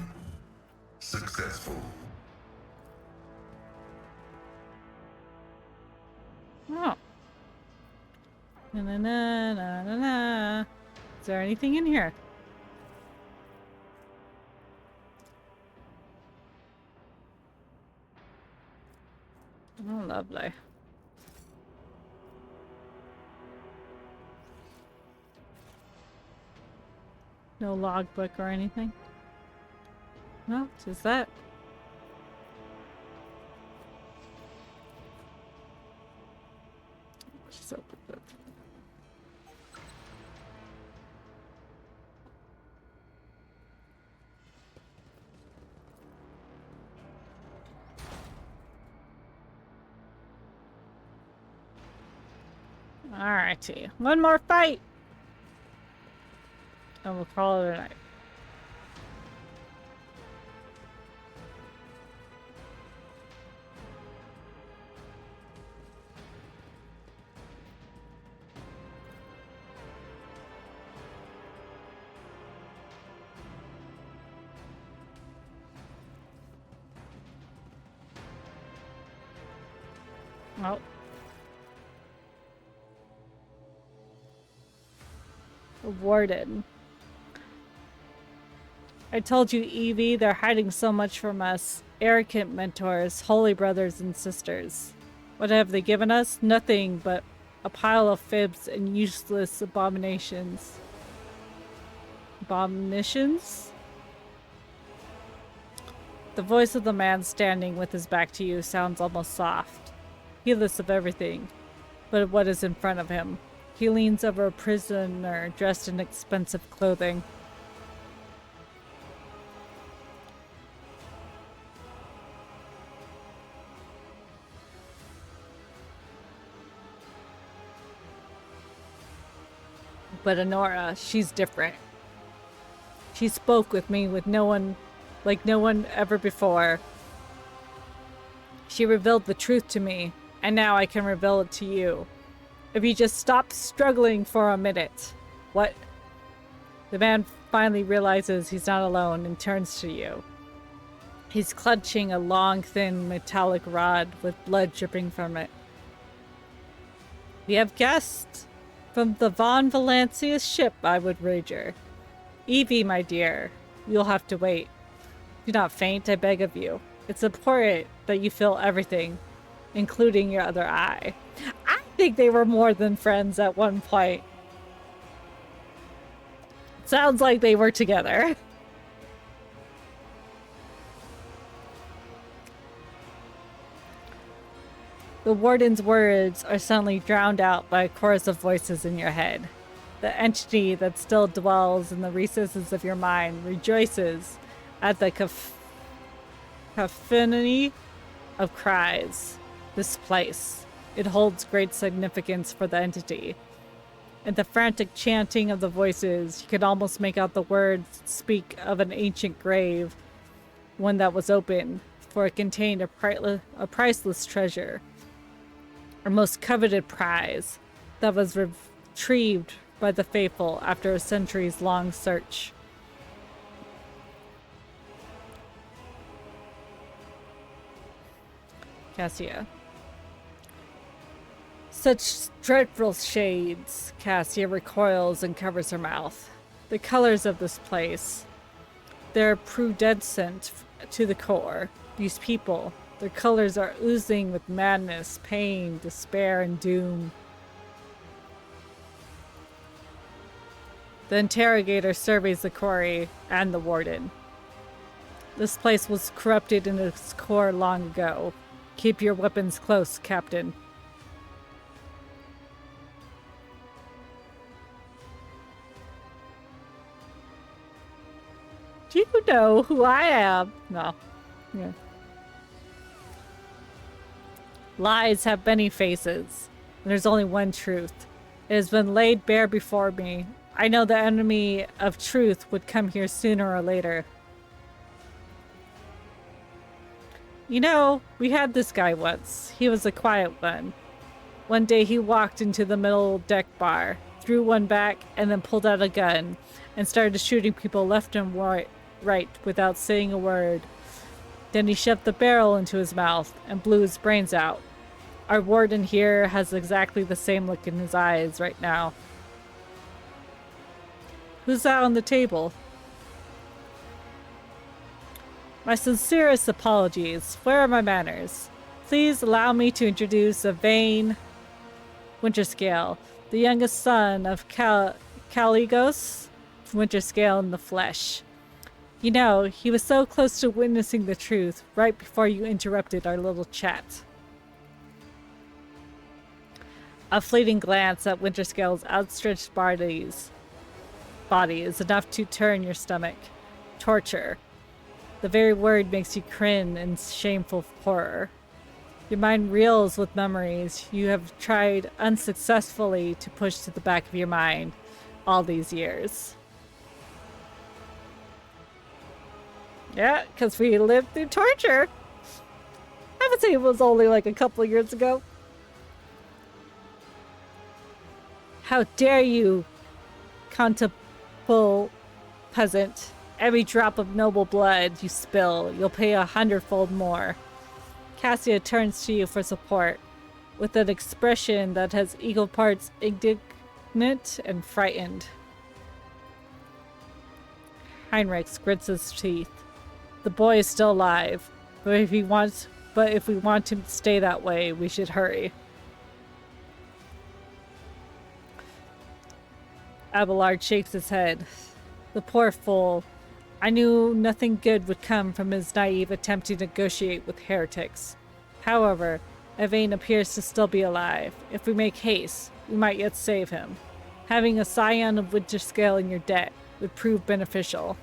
successful. Oh. Na na na na na na. Is there anything in here? Oh, lovely. No logbook or anything? No, just that. Just open it. Alrighty, one more fight, and we'll call it a night. Oh. The warden. I told you, Evie, they're hiding so much from us. Arrogant mentors, holy brothers and sisters. What have they given us? Nothing but a pile of fibs and useless abominations. Abominations? The voice of the man standing with his back to you sounds almost soft, heedless of everything but what is in front of him. He leans over a prisoner dressed in expensive clothing. But Honora, she's different. She spoke with me with no one ever before. She revealed the truth to me, and now I can reveal it to you. If you just stop struggling for a minute. What? The man finally realizes he's not alone and turns to you. He's clutching a long, thin, metallic rod with blood dripping from it. We have guests. From the Von Valancius ship, I would wager. Evie, my dear, you'll have to wait. Do not faint, I beg of you. It's important that you feel everything, including your other eye. I think they were more than friends at one point. Sounds like they were together. The warden's words are suddenly drowned out by a chorus of voices in your head. The entity that still dwells in the recesses of your mind rejoices at the cacophony of cries. This place, it holds great significance for the entity. In the frantic chanting of the voices, you could almost make out the words speak of an ancient grave, one that was open, for it contained a priceless treasure. Our most coveted prize that was retrieved by the faithful after a centuries-long search. Cassia. Such dreadful shades. Cassia recoils and covers her mouth. The colors of this place. They're prudescent to the core. These people, their colors are oozing with madness, pain, despair, and doom. The interrogator surveys the quarry and the warden. This place was corrupted in its core long ago. Keep your weapons close, Captain. Do you know who I am? No. Yeah. Lies have many faces, and there's only one truth. It has been laid bare before me. I know the enemy of truth would come here sooner or later. You know, we had this guy once. He was a quiet one. One day he walked into the middle deck bar, threw one back, and then pulled out a gun and started shooting people left and right without saying a word. Then he shoved the barrel into his mouth and blew his brains out. Our warden here has exactly the same look in his eyes right now. Who's that on the table? My sincerest apologies. Where are my manners? Please allow me to introduce Yvain Winterscale, the youngest son of Caligos Winterscale in the flesh. You know, he was so close to witnessing the truth right before you interrupted our little chat. A fleeting glance at Winterscale's outstretched body is enough to turn your stomach. Torture. The very word makes you cringe in shameful horror. Your mind reels with memories you have tried unsuccessfully to push to the back of your mind all these years. Yeah, because we lived through torture. I would say it was only like a couple of years ago. How dare you, contemptible peasant. Every drop of noble blood you spill, you'll pay 100-fold more. Cassia turns to you for support. with an expression that has equal parts indignant and frightened. Heinrich grits his teeth. The boy is still alive, but if we want him to stay that way, we should hurry. Abelard shakes his head. The poor fool. I knew nothing good would come from his naive attempt to negotiate with heretics. However, Yvain appears to still be alive. If we make haste, we might yet save him. Having a scion of Winterscale in your debt would prove beneficial.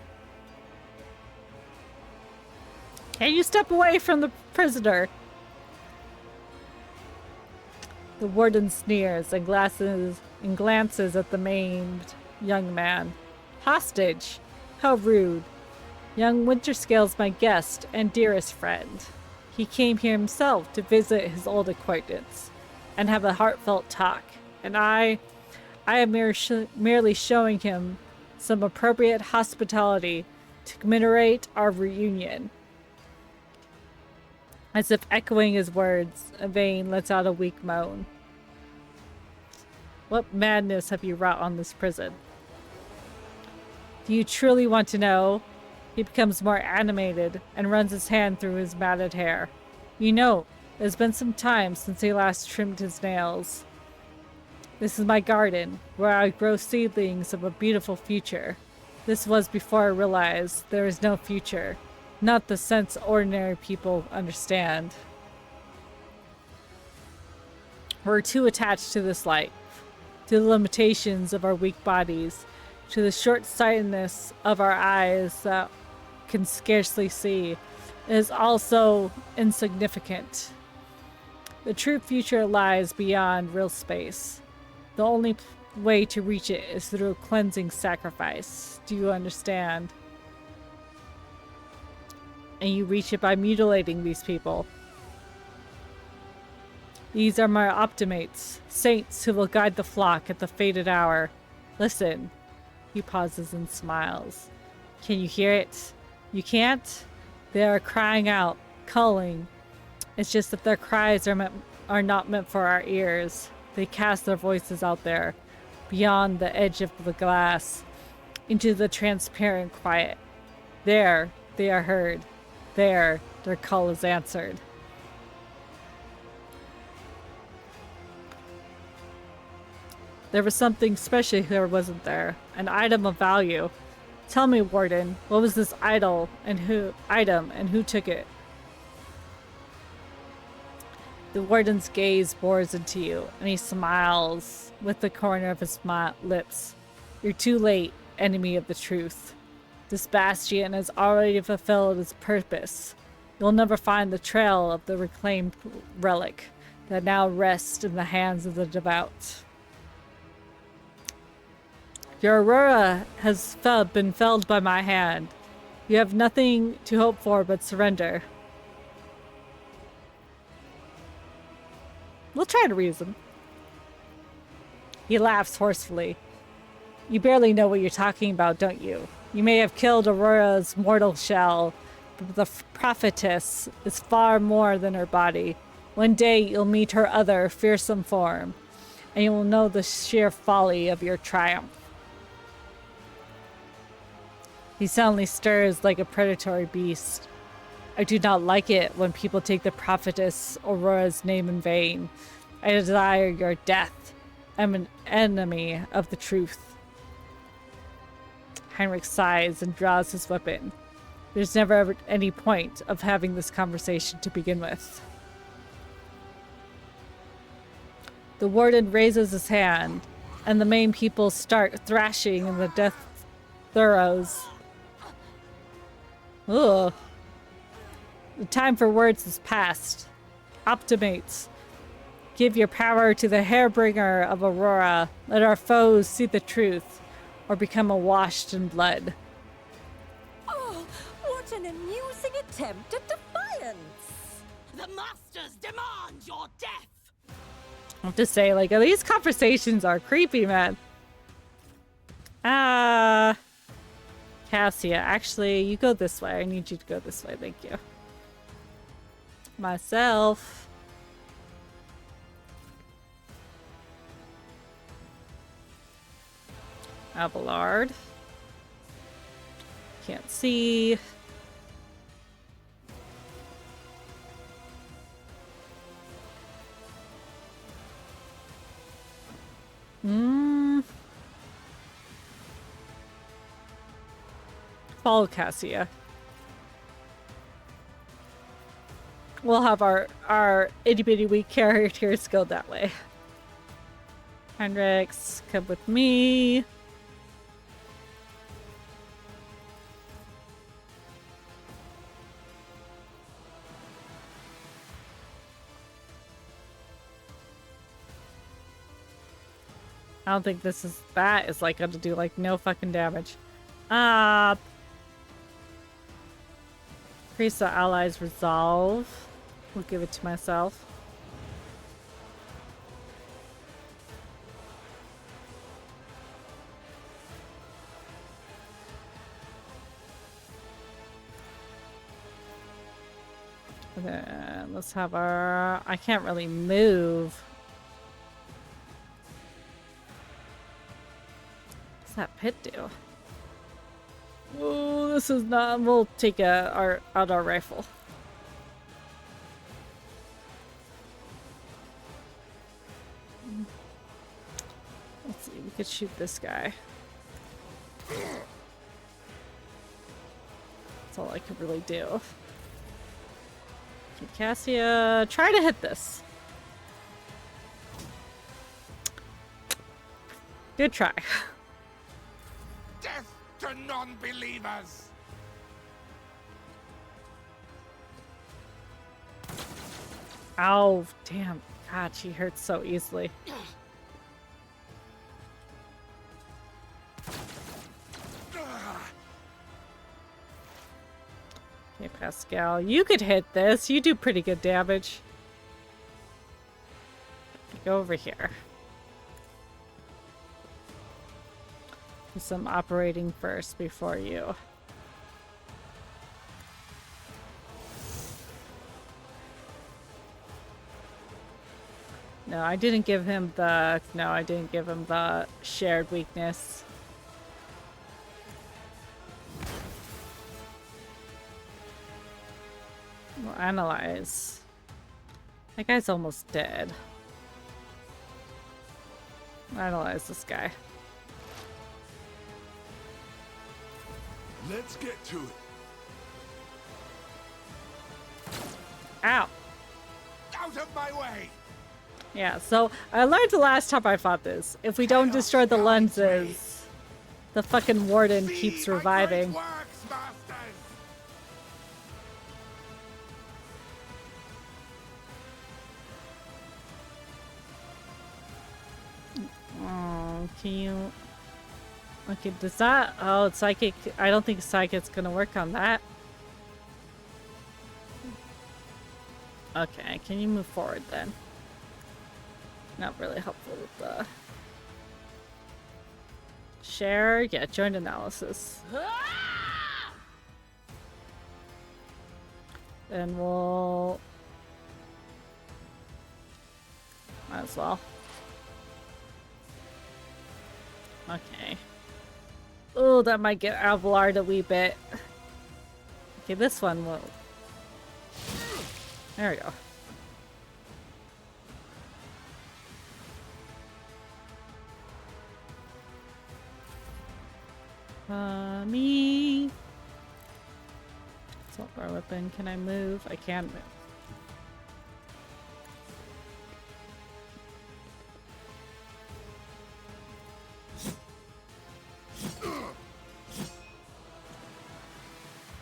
Can you step away from the prisoner? The warden sneers and glances at the maimed young man. Hostage? How rude. Young Winterscale's my guest and dearest friend. He came here himself to visit his old acquaintance and have a heartfelt talk, and I am merely showing him some appropriate hospitality to commemorate our reunion. As if echoing his words, Yvain lets out a weak moan. What madness have you wrought on this prison? Do you truly want to know? He becomes more animated and runs his hand through his matted hair. You know, it's been some time since he last trimmed his nails. This is my garden, where I grow seedlings of a beautiful future. This was before I realized there is no future. Not the sense ordinary people understand. We're too attached to this life, to the limitations of our weak bodies, to the short-sightedness of our eyes that can scarcely see. It is also insignificant. The true future lies beyond real space. The only way to reach it is through a cleansing sacrifice. Do you understand? And you reach it by mutilating these people. These are my optimates, saints who will guide the flock at the fated hour. Listen. He pauses and smiles. Can you hear it? You can't? They are crying out, calling. It's just that their cries are not meant for our ears. They cast their voices out there, beyond the edge of the glass, into the transparent quiet. There, they are heard. There, their call is answered. There was something special here, wasn't there? An item of value. Tell me, Warden, what was this item and who took it? The Warden's gaze bores into you, and he smiles with the corner of his lips. You're too late, enemy of the truth. This bastion has already fulfilled its purpose. You'll never find the trail of the reclaimed relic that now rests in the hands of the devout. Your Aurora has been felled by my hand. You have nothing to hope for but surrender. We'll try to reason. He laughs forcefully. You barely know what you're talking about, don't you? You may have killed Aurora's mortal shell, but the prophetess is far more than her body. One day you'll meet her other fearsome form, and you will know the sheer folly of your triumph. He suddenly stirs like a predatory beast. I do not like it when people take the prophetess Aurora's name in vain. I desire your death. I'm an enemy of the truth. Heinrich sighs and draws his weapon. There's never ever any point of having this conversation to begin with. The warden raises his hand, and the main people start thrashing in the death throes. Ugh. The time for words is past. Optimates, give your power to the Hairbringer of Aurora. Let our foes see the truth, or become awashed in blood. Oh, what an amusing attempt at defiance! The masters demand your death! I have to say, like, these conversations are creepy, man. Cassia, actually, you go this way. I need you to go this way, thank you. Myself. Abelard. Can't see. Follow Cassia. We'll have our itty bitty weak characters go that way. Hendrix, come with me. I don't think that is like gonna do like no fucking damage. Increase the allies' resolve. We'll give it to myself. And then let's have our... I can't really move. What's that pit do? Oh, this is not... We'll take out our rifle. Let's see, we could shoot this guy. That's all I could really do. Okay, Cassia, try to hit this. Good try. Death to non-believers! Ow, damn. God, she hurts so easily. Okay, Pascal, you could hit this. You do pretty good damage. Go over here. Do some operating first before you. No, I didn't give him the... No, I didn't give him the shared weakness. We'll analyze. That guy's almost dead. Analyze this guy. Let's get to it. Ow. Out of my way! Yeah, so I learned the last time I fought this. If we don't destroy the lenses, the fucking warden keeps reviving. Oh, can you... Okay, does that... Oh, it's psychic. I don't think psychic's gonna work on that. Okay, can you move forward then? Not really helpful with the... Share? Yeah, joint analysis. And we'll... Might as well. Okay. Oh, that might get Abelard a wee bit. Okay, this one will... There we go. Me. Assault bar weapon. Can I move? I can move.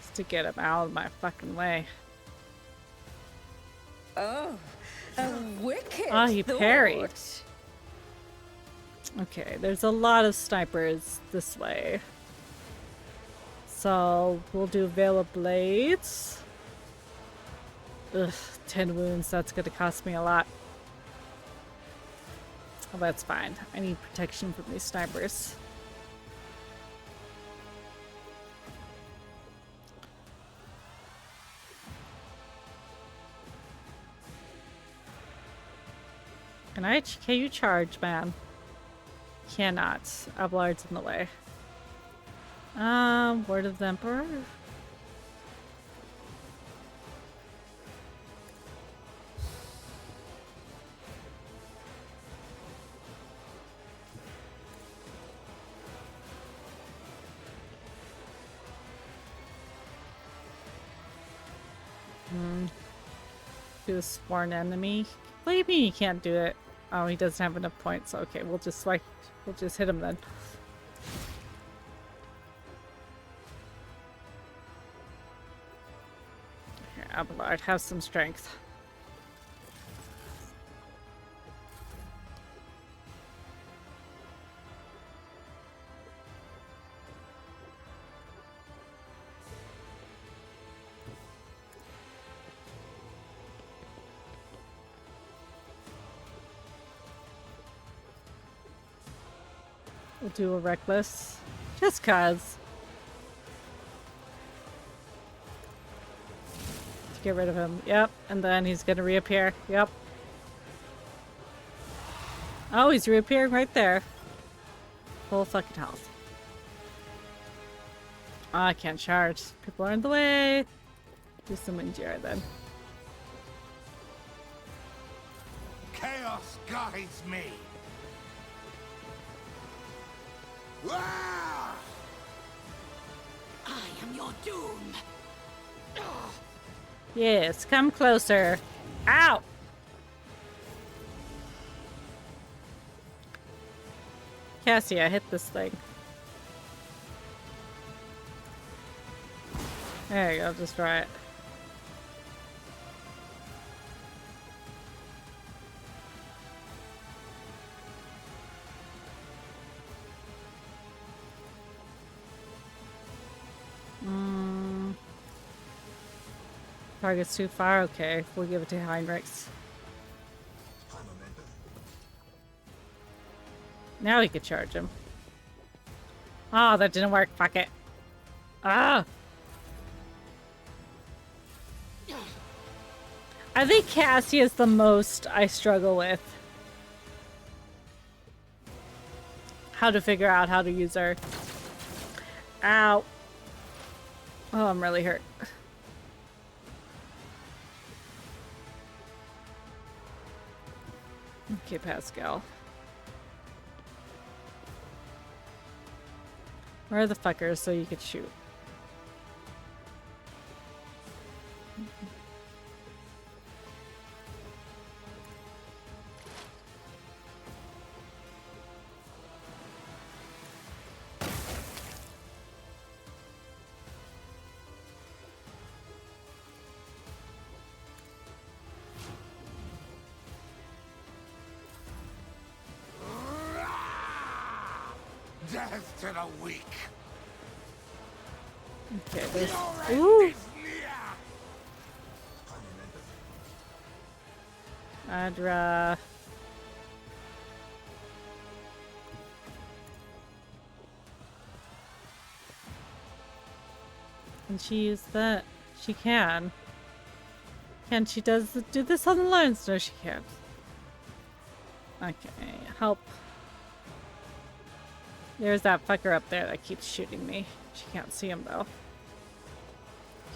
Just to get him out of my fucking way. Oh, a wicked Ah, he parried. thought. Okay, there's a lot of snipers this way. So we'll do Veil of Blades. Ugh, 10 wounds, that's gonna cost me a lot. Oh, that's fine. I need protection from these snipers. Can you charge, man? Cannot. Abelard's in the way. Word of the Emperor? Do a sworn enemy. What do you mean you can't do it? Oh, he doesn't have enough points. Okay, we'll just hit him then. Here, Abelard, have some strength. We'll do a reckless. Just cause. Let's get rid of him. Yep. And then he's gonna reappear. Yep. Oh, he's reappearing right there. Full fucking health. Oh, I can't charge. People are in the way. Do some Injera then. Chaos guides me. Ah! I am your doom. Yes, come closer. Ow! Cassia, hit this thing. There you go, destroy it. Target's too far? Okay, we'll give it to Heinrichs. Now we could charge him. Oh, that didn't work. Fuck it. Ah! I think Cassie is the most I struggle with. How to figure out how to use her. Ow. Oh, I'm really hurt. Okay, Pascal. Where are the fuckers so you could shoot? Death to the weak. Okay, there's... Ooh! Adra... Can she use that? She can. Can she do this on the lines? No, she can't. Okay, help. There's that fucker up there that keeps shooting me. She can't see him though.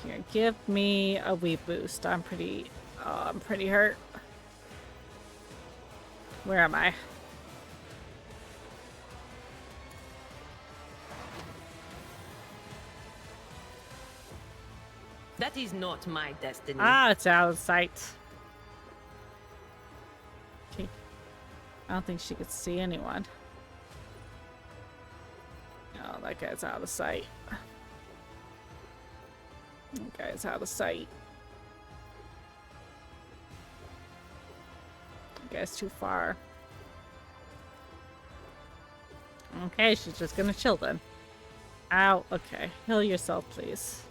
Here, give me a wee boost. I'm pretty hurt. Where am I? That is not my destiny. Ah, it's out of sight. Okay. I don't think she could see anyone. Oh, that guy's out of sight. That guy's out of sight. That guy's too far. Okay, she's just gonna chill then. Ow, okay. Heal yourself, please.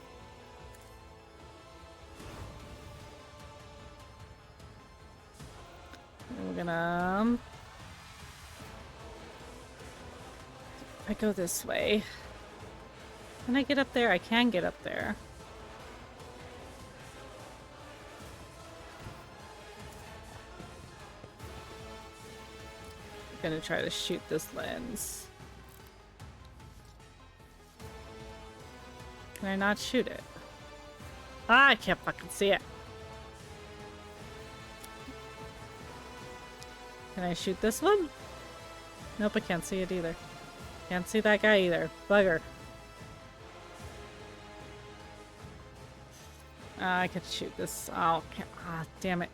And we're gonna... I go this way. Can I get up there? I can get up there. gonna try to shoot this lens. Can I not shoot it? Ah, I can't fucking see it. Can I shoot this one? Nope, I can't see it either. Can't see that guy either. Bugger. I could shoot this. Oh, damn it.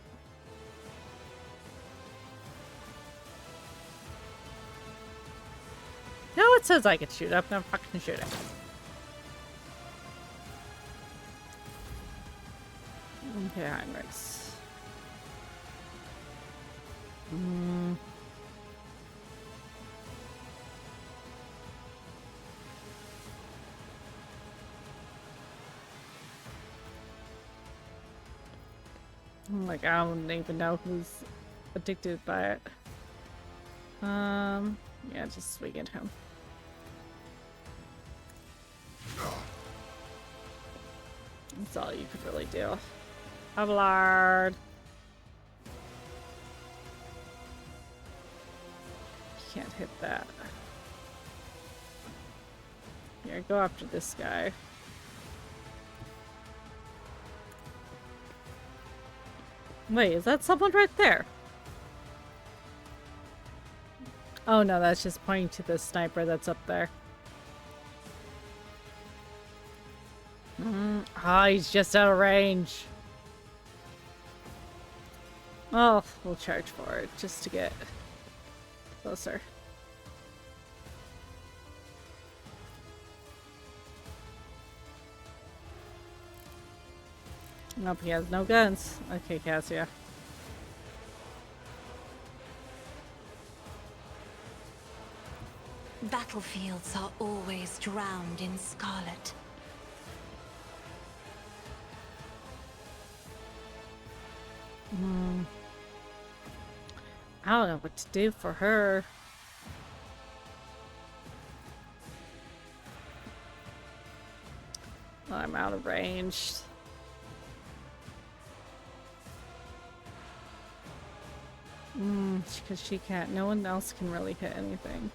No, it says I could shoot. I'm not fucking shooting. Okay, Heinrichs. Like, I don't even know who's addicted by it. Yeah, just swing at him. That's all you could really do. Abelard. Can't hit that. Here, go after this guy. Wait, is that someone right there? Oh no, that's just pointing to the sniper that's up there. Ah, he's just out of range. Oh, we'll charge for it just to get closer. Nope, he has no guns. Okay, Cassia. Battlefields are always drowned in scarlet. I don't know what to do for her. Well, I'm out of range. Because she can't. No one else can really hit anything.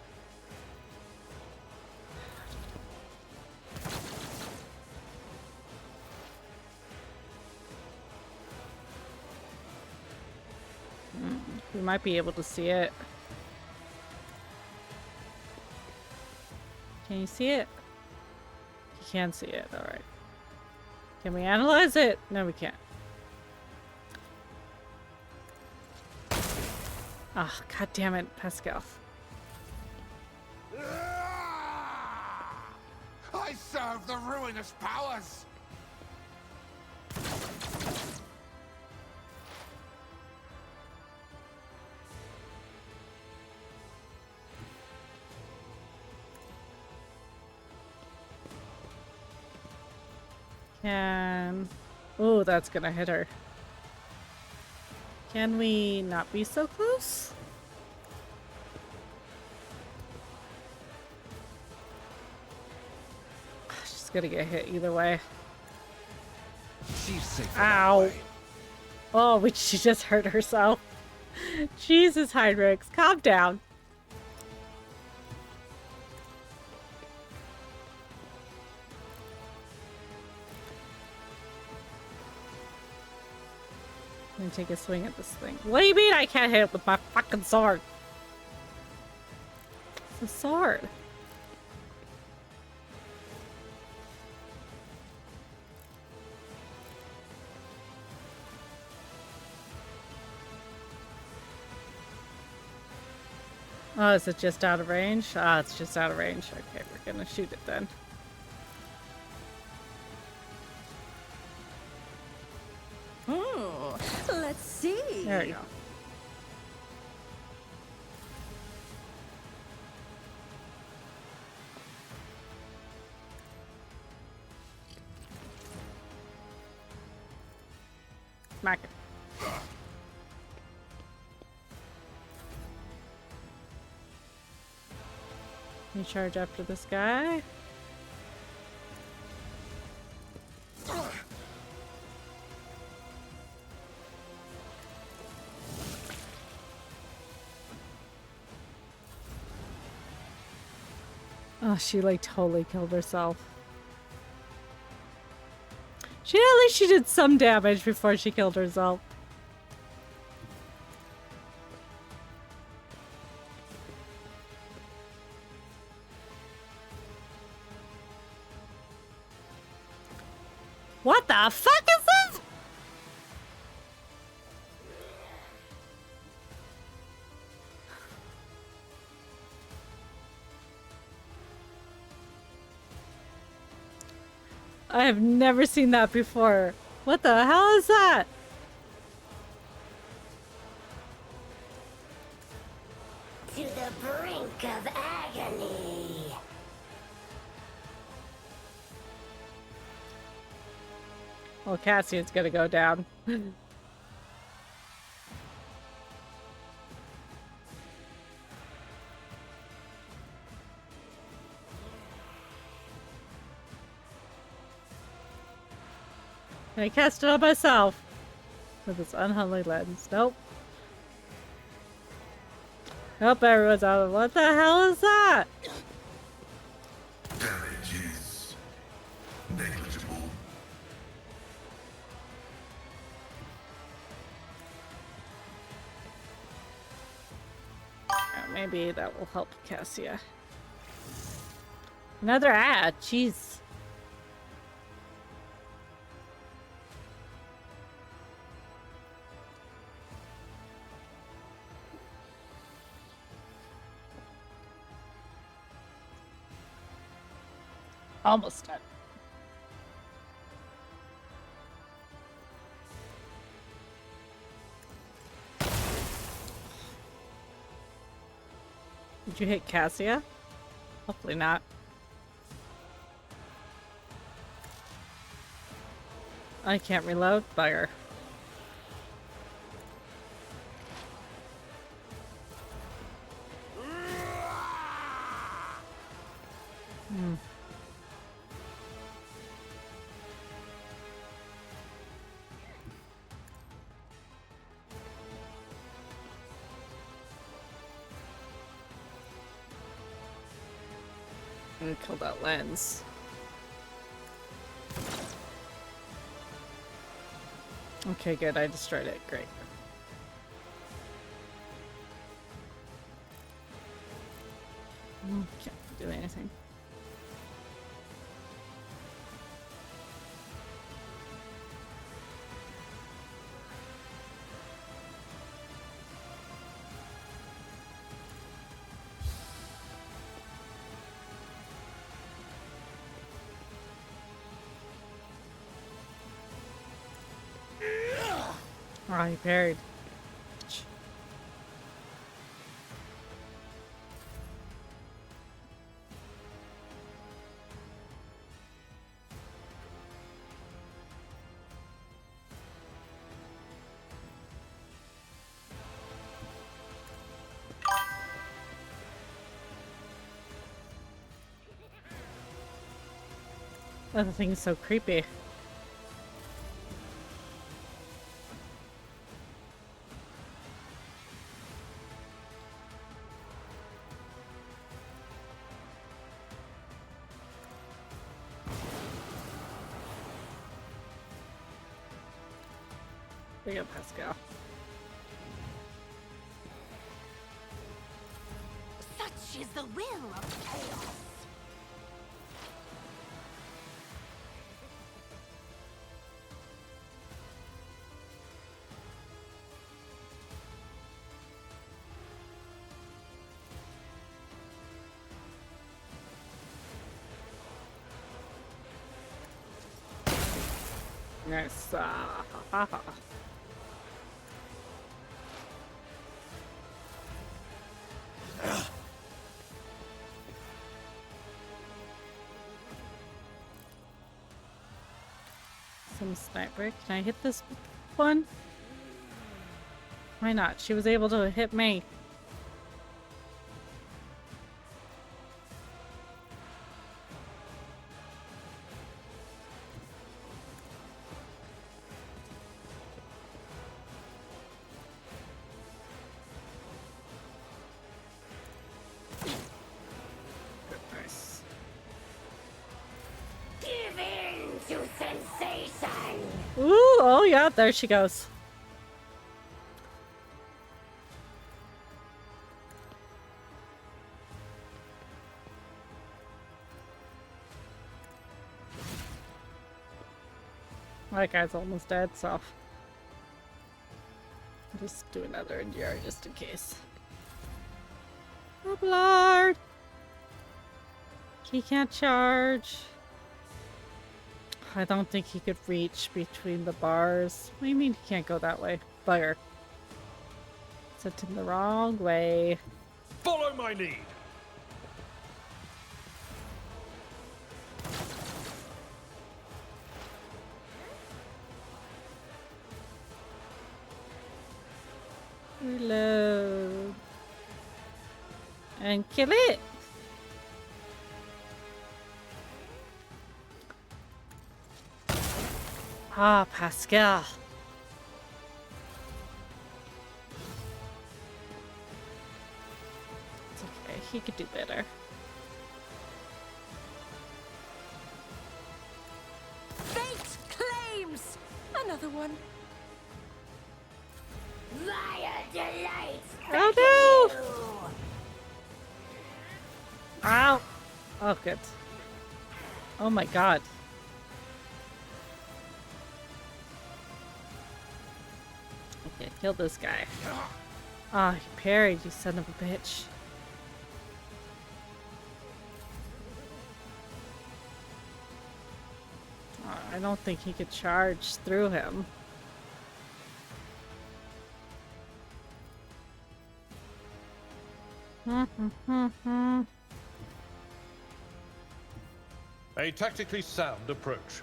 We might be able to see it. Can you see it? You can see it. Alright. Can we analyze it? No, we can't. Ah, oh, god damn it, Pascal. I serve the ruinous powers! Can... Oh, that's gonna hit her. Can we not be so close? She's gonna get hit either way. She's safe. Ow! Oh, she just hurt herself. Jesus, Heinrichs, calm down. I'm gonna take a swing at this thing. What do you mean I can't hit it with my fucking sword? It's a sword. Oh, is it just out of range? Ah, it's just out of range. Okay, we're gonna shoot it then. Let's see. There we go. Smack it. You charge after this guy. Oh, she like totally killed herself. At least she did some damage before she killed herself. What the fuck is this? I have never seen that before. What the hell is that? To the brink of agony. Well, Cassian's gonna go down. I cast it on myself with this unholy lens. Nope. Nope, everyone's out of. What the hell is that? Damage is negligible. Maybe that will help Cassia. Another ad. Jeez. Almost done. Did you hit Cassia? Hopefully not. I can't reload. Bugger. I'm gonna kill that lens. Okay, good. I destroyed it. Great. Can't do anything. Oh, he parried. Oh, the thing is so creepy. We got Pascal. Such is the will of chaos. Nice. Some sniper. Can I hit this one? Why not? She was able to hit me. Nice. yeah, there she goes. That guy's almost dead, so I'll just do another endure just in case. Oh, Lord! He can't charge. I don't think he could reach between the bars. What do you mean he can't go that way? Bugger. Sent him the wrong way. Follow my lead! Reload. And kill it! Ah, Pascal. It's okay, he could do better. Fate claims! Another one. Liar delights! Oh no! Ow! Oh, good. Oh my god. Okay, kill this guy. Ah, he parried, you son of a bitch. I don't think he could charge through him. A tactically sound approach.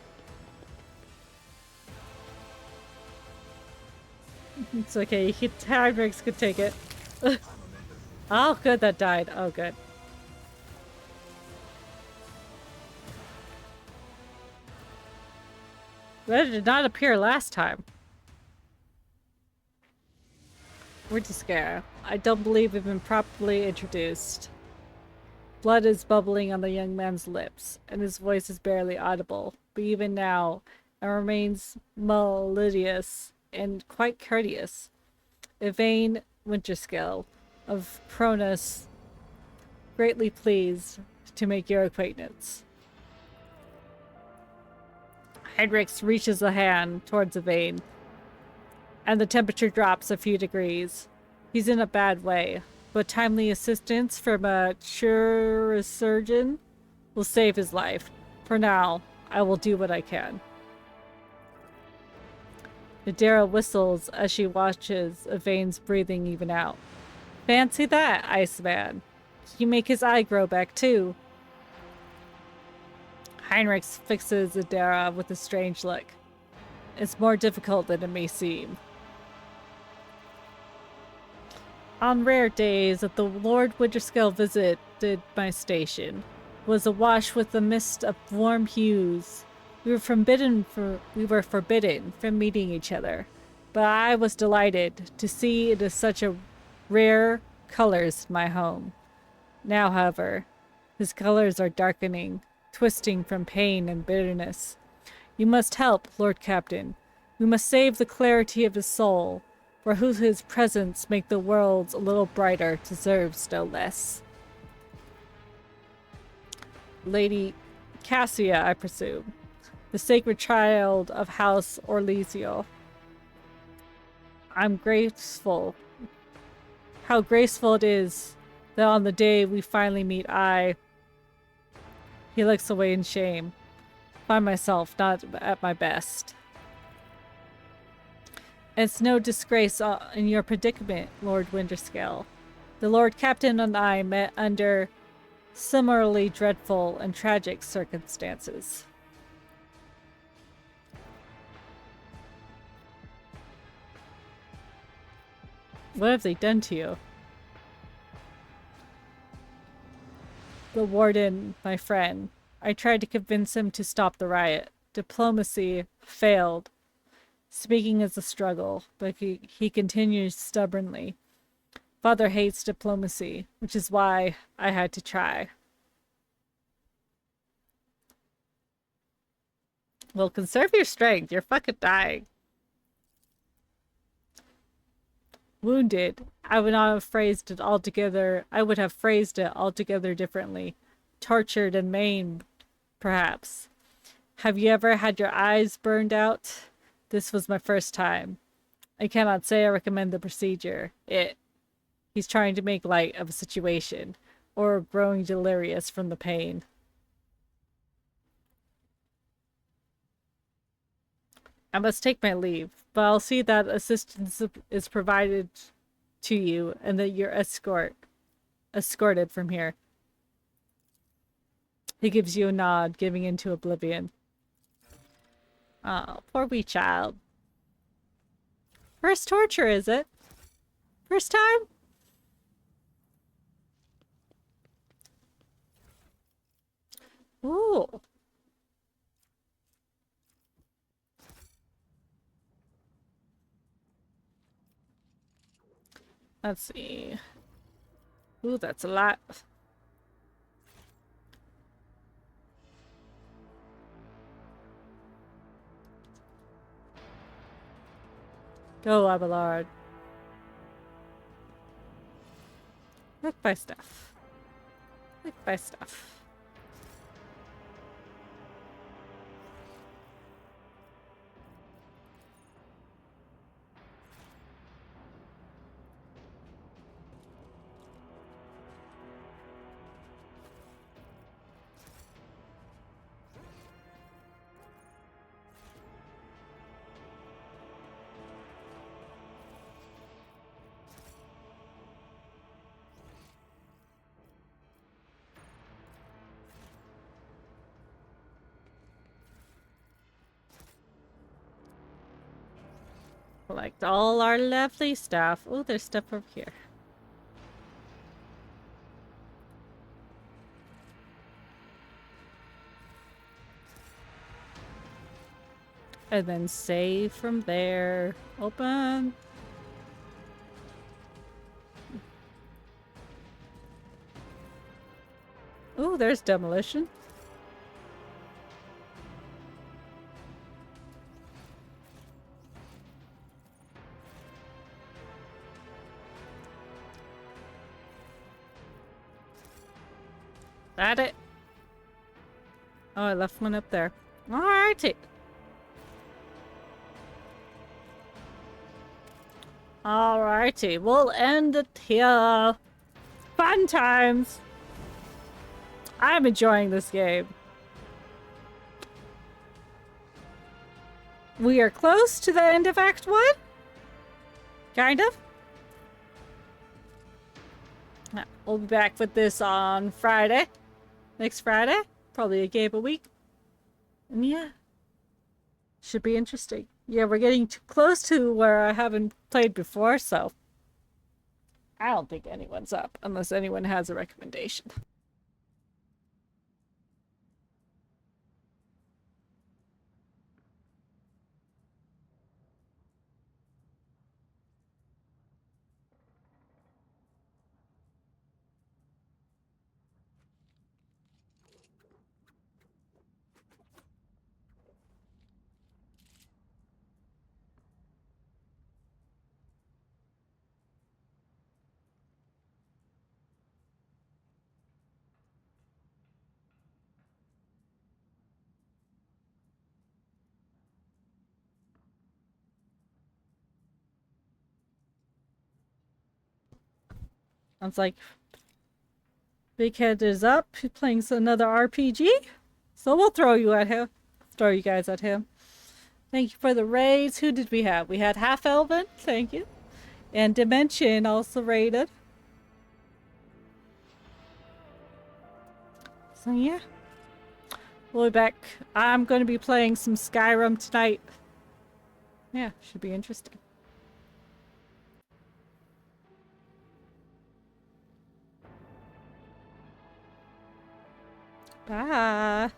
It's okay, Hydrix could take it. Oh, good, that died. Oh, good. That did not appear last time. We're just scared. I don't believe we've been properly introduced. Blood is bubbling on the young man's lips, and his voice is barely audible. But even now, it remains melodious and quite courteous. Yvain Winterskill of Pronus, greatly pleased to make your acquaintance. Hydrix reaches a hand towards Yvain, and the temperature drops a few degrees. He's in a bad way, but timely assistance from a chirurgeon will save his life. For now, I will do what I can. Nadera whistles as she watches Yvain's breathing even out. Fancy that, Iceman. You make his eye grow back too. Heinrich fixes Nadera with a strange look. It's more difficult than it may seem. On rare days that the Lord Winterskill visited my station, was awash with a mist of warm hues. We were forbidden from meeting each other, but I was delighted to see it as such a rare colors in my home. Now, however, his colors are darkening, twisting from pain and bitterness. You must help, Lord Captain. We must save the clarity of his soul, for who his presence make the worlds a little brighter deserves no less. Lady Cassia, I presume. The sacred child of House Orlesio. I'm graceful. How graceful it is that on the day we finally meet He looks away in shame. Find myself not at my best. It's no disgrace in your predicament, Lord Winterskill. The Lord Captain and I met under similarly dreadful and tragic circumstances. What have they done to you? The warden, my friend. I tried to convince him to stop the riot. Diplomacy failed. Speaking is a struggle, but he continues stubbornly. Father hates diplomacy, which is why I had to try. Well, conserve your strength. You're fucking dying. wounded, I would not have phrased it altogether. I would have phrased it altogether differently. Tortured and maimed, perhaps. Have you ever had your eyes burned out? This was my first time. I cannot say I recommend the procedure. He's trying to make light of a situation, or growing delirious from the pain. I must take my leave, but I'll see that assistance is provided to you and that you're escorted from here. He gives you a nod, giving into oblivion. Oh, poor wee child. First torture, is it? First time? Ooh. Let's see. Ooh, that's a lot. Go, Abelard. Look by stuff. Look by stuff. Collect all our lovely stuff. Oh, there's stuff over here. And then save from there. Open. Oh, there's demolition. That it? Oh, I left one up there. Alrighty. Alrighty, we'll end it here. Fun times. I'm enjoying this game. We are close to the end of Act 1? Kind of. We'll be back with this on Friday. Next Friday. Probably a game a week. And yeah. Should be interesting. Yeah, we're getting too close to where I haven't played before, so I don't think anyone's up unless anyone has a recommendation. Sounds like Big Head is up. He's playing another RPG. So we'll throw you at him. Throw you guys at him. Thank you for the raids. Who did we have? We had Half Elven. Thank you. And Dimension also raided. So yeah. We'll be back. I'm going to be playing some Skyrim tonight. Yeah, should be interesting. Bye.